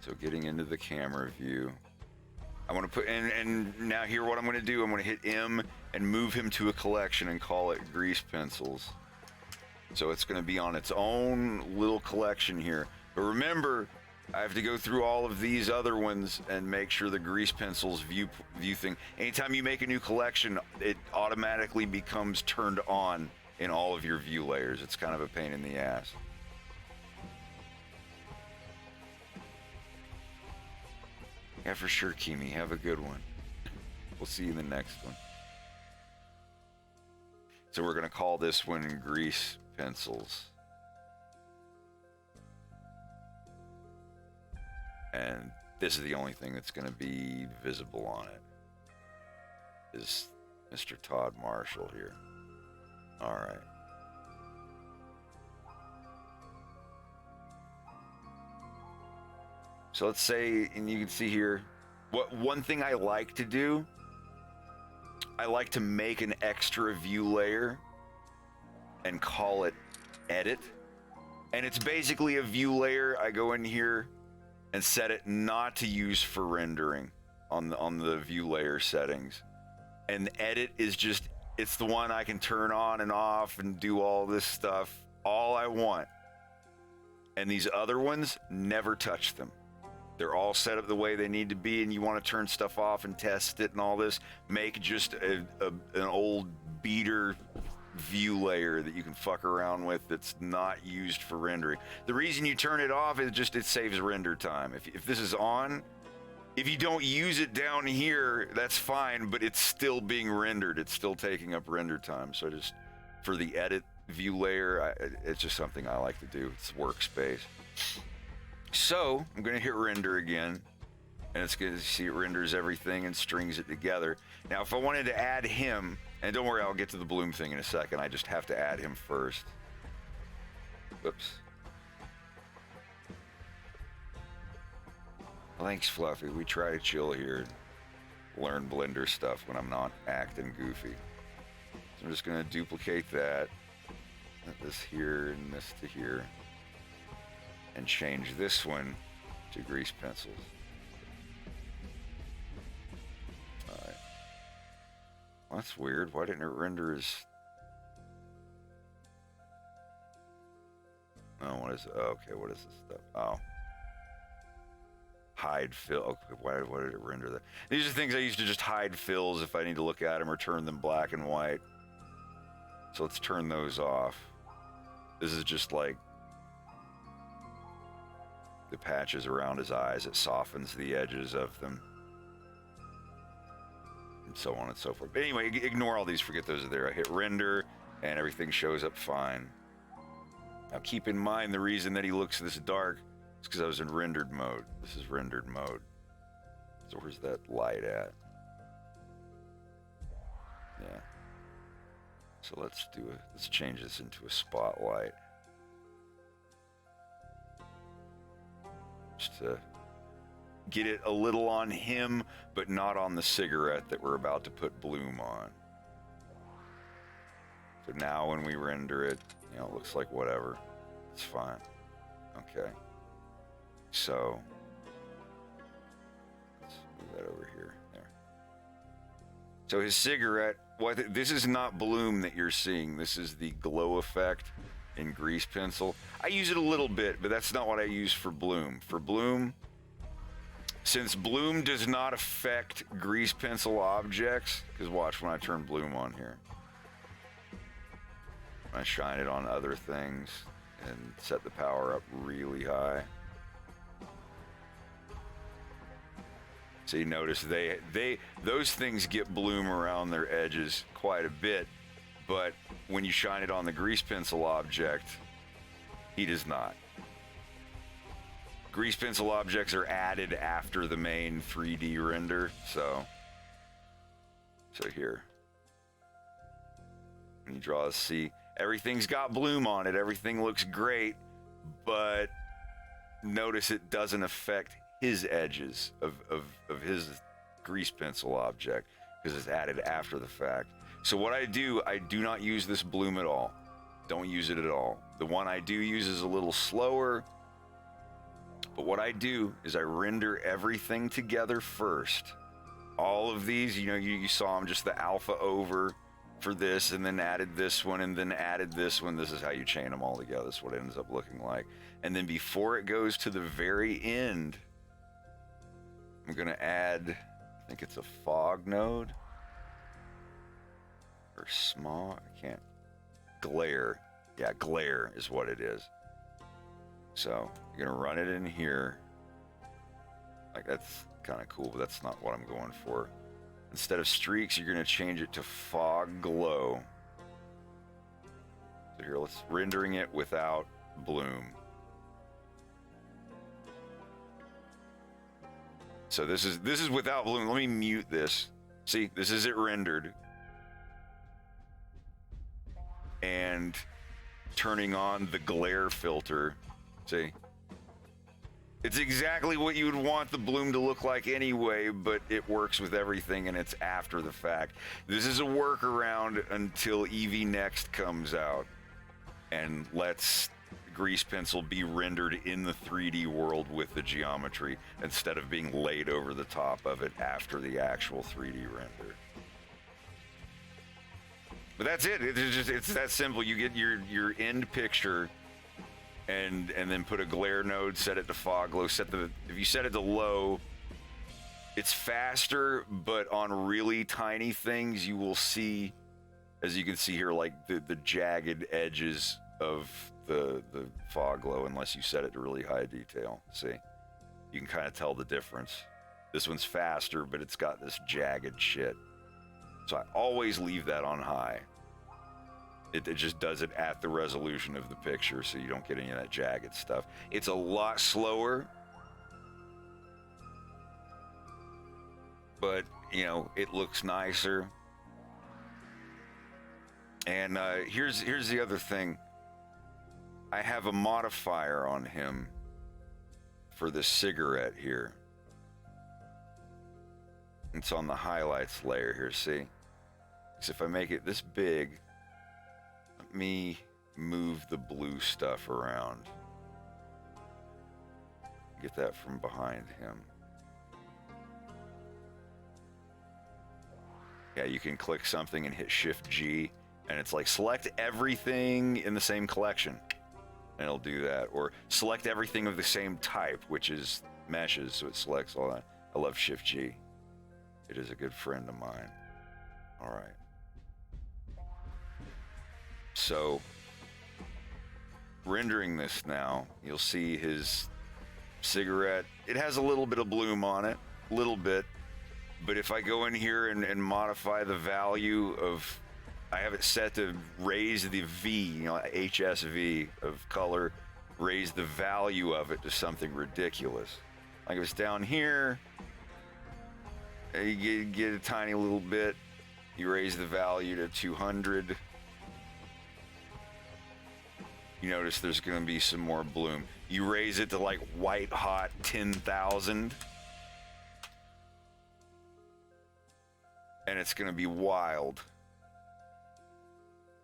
So getting into the camera view, I want to put, and now here what I'm going to do, I'm going to hit M and move him to a collection and call it grease pencils. So it's going to be on its own little collection here. But remember, I have to go through all of these other ones and make sure the grease pencils view thing. Anytime you make a new collection, it automatically becomes turned on in all of your view layers. It's kind of a pain in the ass. Yeah, for sure, Kimi. Have a good one. We'll see you in the next one. So we're going to call this one grease pencils. And this is the only thing that's going to be visible on it. Is Mr. Todd Marshall here. All right. So let's say, and you can see here, one thing I like to do, I like to make an extra view layer and call it edit. And it's basically a view layer. I go in here and set it not to use for rendering on the view layer settings. And edit is just, it's the one I can turn on and off and do all this stuff all I want. And these other ones, never touch them. They're all set up the way they need to be, and you want to turn stuff off and test it and all this, make just an old beater view layer that you can fuck around with that's not used for rendering. The reason you turn it off is just it saves render time. If this is on, if you don't use it down here, that's fine, but it's still being rendered. It's still taking up render time. So just for the edit view layer, it's just something I like to do. It's workspace. So I'm going to hit render again, and it's going to see it renders everything and strings it together. Now, if I wanted to add him, and don't worry, I'll get to the bloom thing in a second. I just have to add him first. Whoops. Thanks, Fluffy. We try to chill here and learn Blender stuff when I'm not acting goofy. So I'm just going to duplicate that. This here and this to here. And change this one to grease pencils. Alright. Well, that's weird. Why didn't it render as... Oh, what is it? Oh, okay, what is this stuff? Oh. Hide fill. Okay, why did it render that? These are things I used to just hide fills if I need to look at them or turn them black and white. So let's turn those off. This is just like the patches around his eyes. It softens the edges of them. And so on and so forth. But anyway, ignore all these. Forget those are there. I hit render and everything shows up fine. Now keep in mind the reason that he looks this dark is because I was in rendered mode. This is rendered mode. So where's that light at? Yeah. So let's change this into a spotlight. Just to get it a little on him, but not on the cigarette that we're about to put bloom on. So now when we render it, you know, it looks like whatever. It's fine. Okay. So let's move that over here. There. So his cigarette, this is not bloom that you're seeing. This is the glow effect in grease pencil. I use it a little bit, but that's not what I use for bloom. For bloom, since bloom does not affect grease pencil objects, because watch when I turn bloom on here. I shine it on other things and set the power up really high. So you notice those things get bloom around their edges quite a bit, but when you shine it on the grease pencil object, he does not. Grease pencil objects are added after the main 3D render, so here. When you draw a C, everything's got bloom on it, everything looks great, but notice it doesn't affect his edges of his grease pencil object because it's added after the fact. So what I do not use this bloom at all. Don't use it at all. The one I do use is a little slower, but what I do is I render everything together first. All of these, you know, you saw them, just the alpha over for this, and then added this one, and then added this one. This is how you chain them all together. That's what it ends up looking like. And then before it goes to the very end, I'm going to add, I think it's a fog node. Or smog, I can't. Glare. Yeah, glare is what it is. So you're going to run it in here. Like, that's kind of cool, but that's not what I'm going for. Instead of streaks, you're going to change it to fog glow. So here, let's rendering it without bloom. So this is without bloom. Let me mute this. See, this is it rendered. And turning on the glare filter. See? It's exactly what you would want the bloom to look like anyway, but it works with everything and it's after the fact. This is a workaround until Eevee Next comes out and lets grease pencil be rendered in the 3D world with the geometry instead of being laid over the top of it after the actual 3D render. But that's it. It's that simple. You get your end picture, and then put a glare node, set it to fog glow. If you set it to low, it's faster, but on really tiny things, you will see, as you can see here, like the jagged edges of the fog glow, unless you set it to really high detail. See, you can kind of tell the difference. This one's faster, but it's got this jagged shit. So I always leave that on high. It just does it at the resolution of the picture, so you don't get any of that jagged stuff. It's a lot slower, but you know, it looks nicer. And here's the other thing. I have a modifier on him for the cigarette here. It's on the highlights layer here, see? So if I make it this big, let me move the blue stuff around. Get that from behind him. Yeah, you can click something and hit Shift G, and it's like select everything in the same collection, and it'll do that. Or select everything of the same type, which is meshes, so it selects all that. I love Shift G. It is a good friend of mine. All right. So, rendering this now, you'll see his cigarette. It has a little bit of bloom on it, a little bit. But if I go in here and modify the value of, I have it set to raise the V, you know, HSV of color, raise the value of it to something ridiculous. Like if it's down here, you get a tiny little bit, you raise the value to 200. You notice there's going to be some more bloom. You raise it to like white hot 10,000. And it's going to be wild.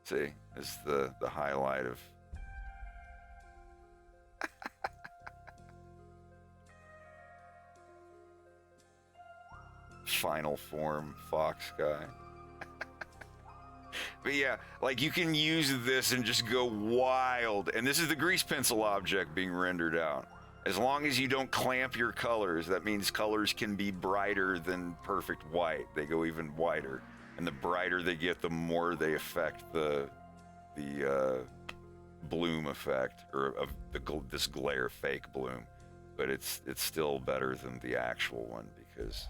See, this is the highlight of... Final form fox guy. But yeah, like you can use this and just go wild. And this is the grease pencil object being rendered out. As long as you don't clamp your colors, that means colors can be brighter than perfect white. They go even whiter. And the brighter they get, the more they affect the bloom effect, or of this glare fake bloom. But it's still better than the actual one, because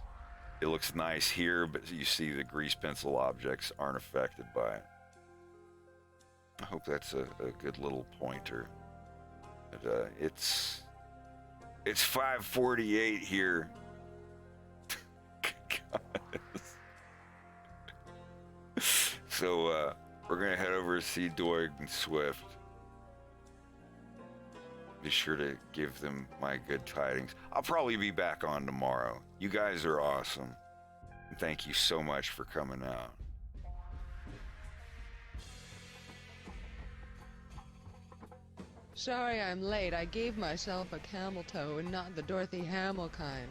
it looks nice here, but you see the grease pencil objects aren't affected by it. I hope that's a good little pointer. But, it's 5:48 here. So we're gonna head over to see Doig and Swift. Be sure to give them my good tidings. I'll probably be back on tomorrow. You guys are awesome. And thank you so much for coming out. Sorry I'm late. I gave myself a camel toe and not the Dorothy Hamill kind.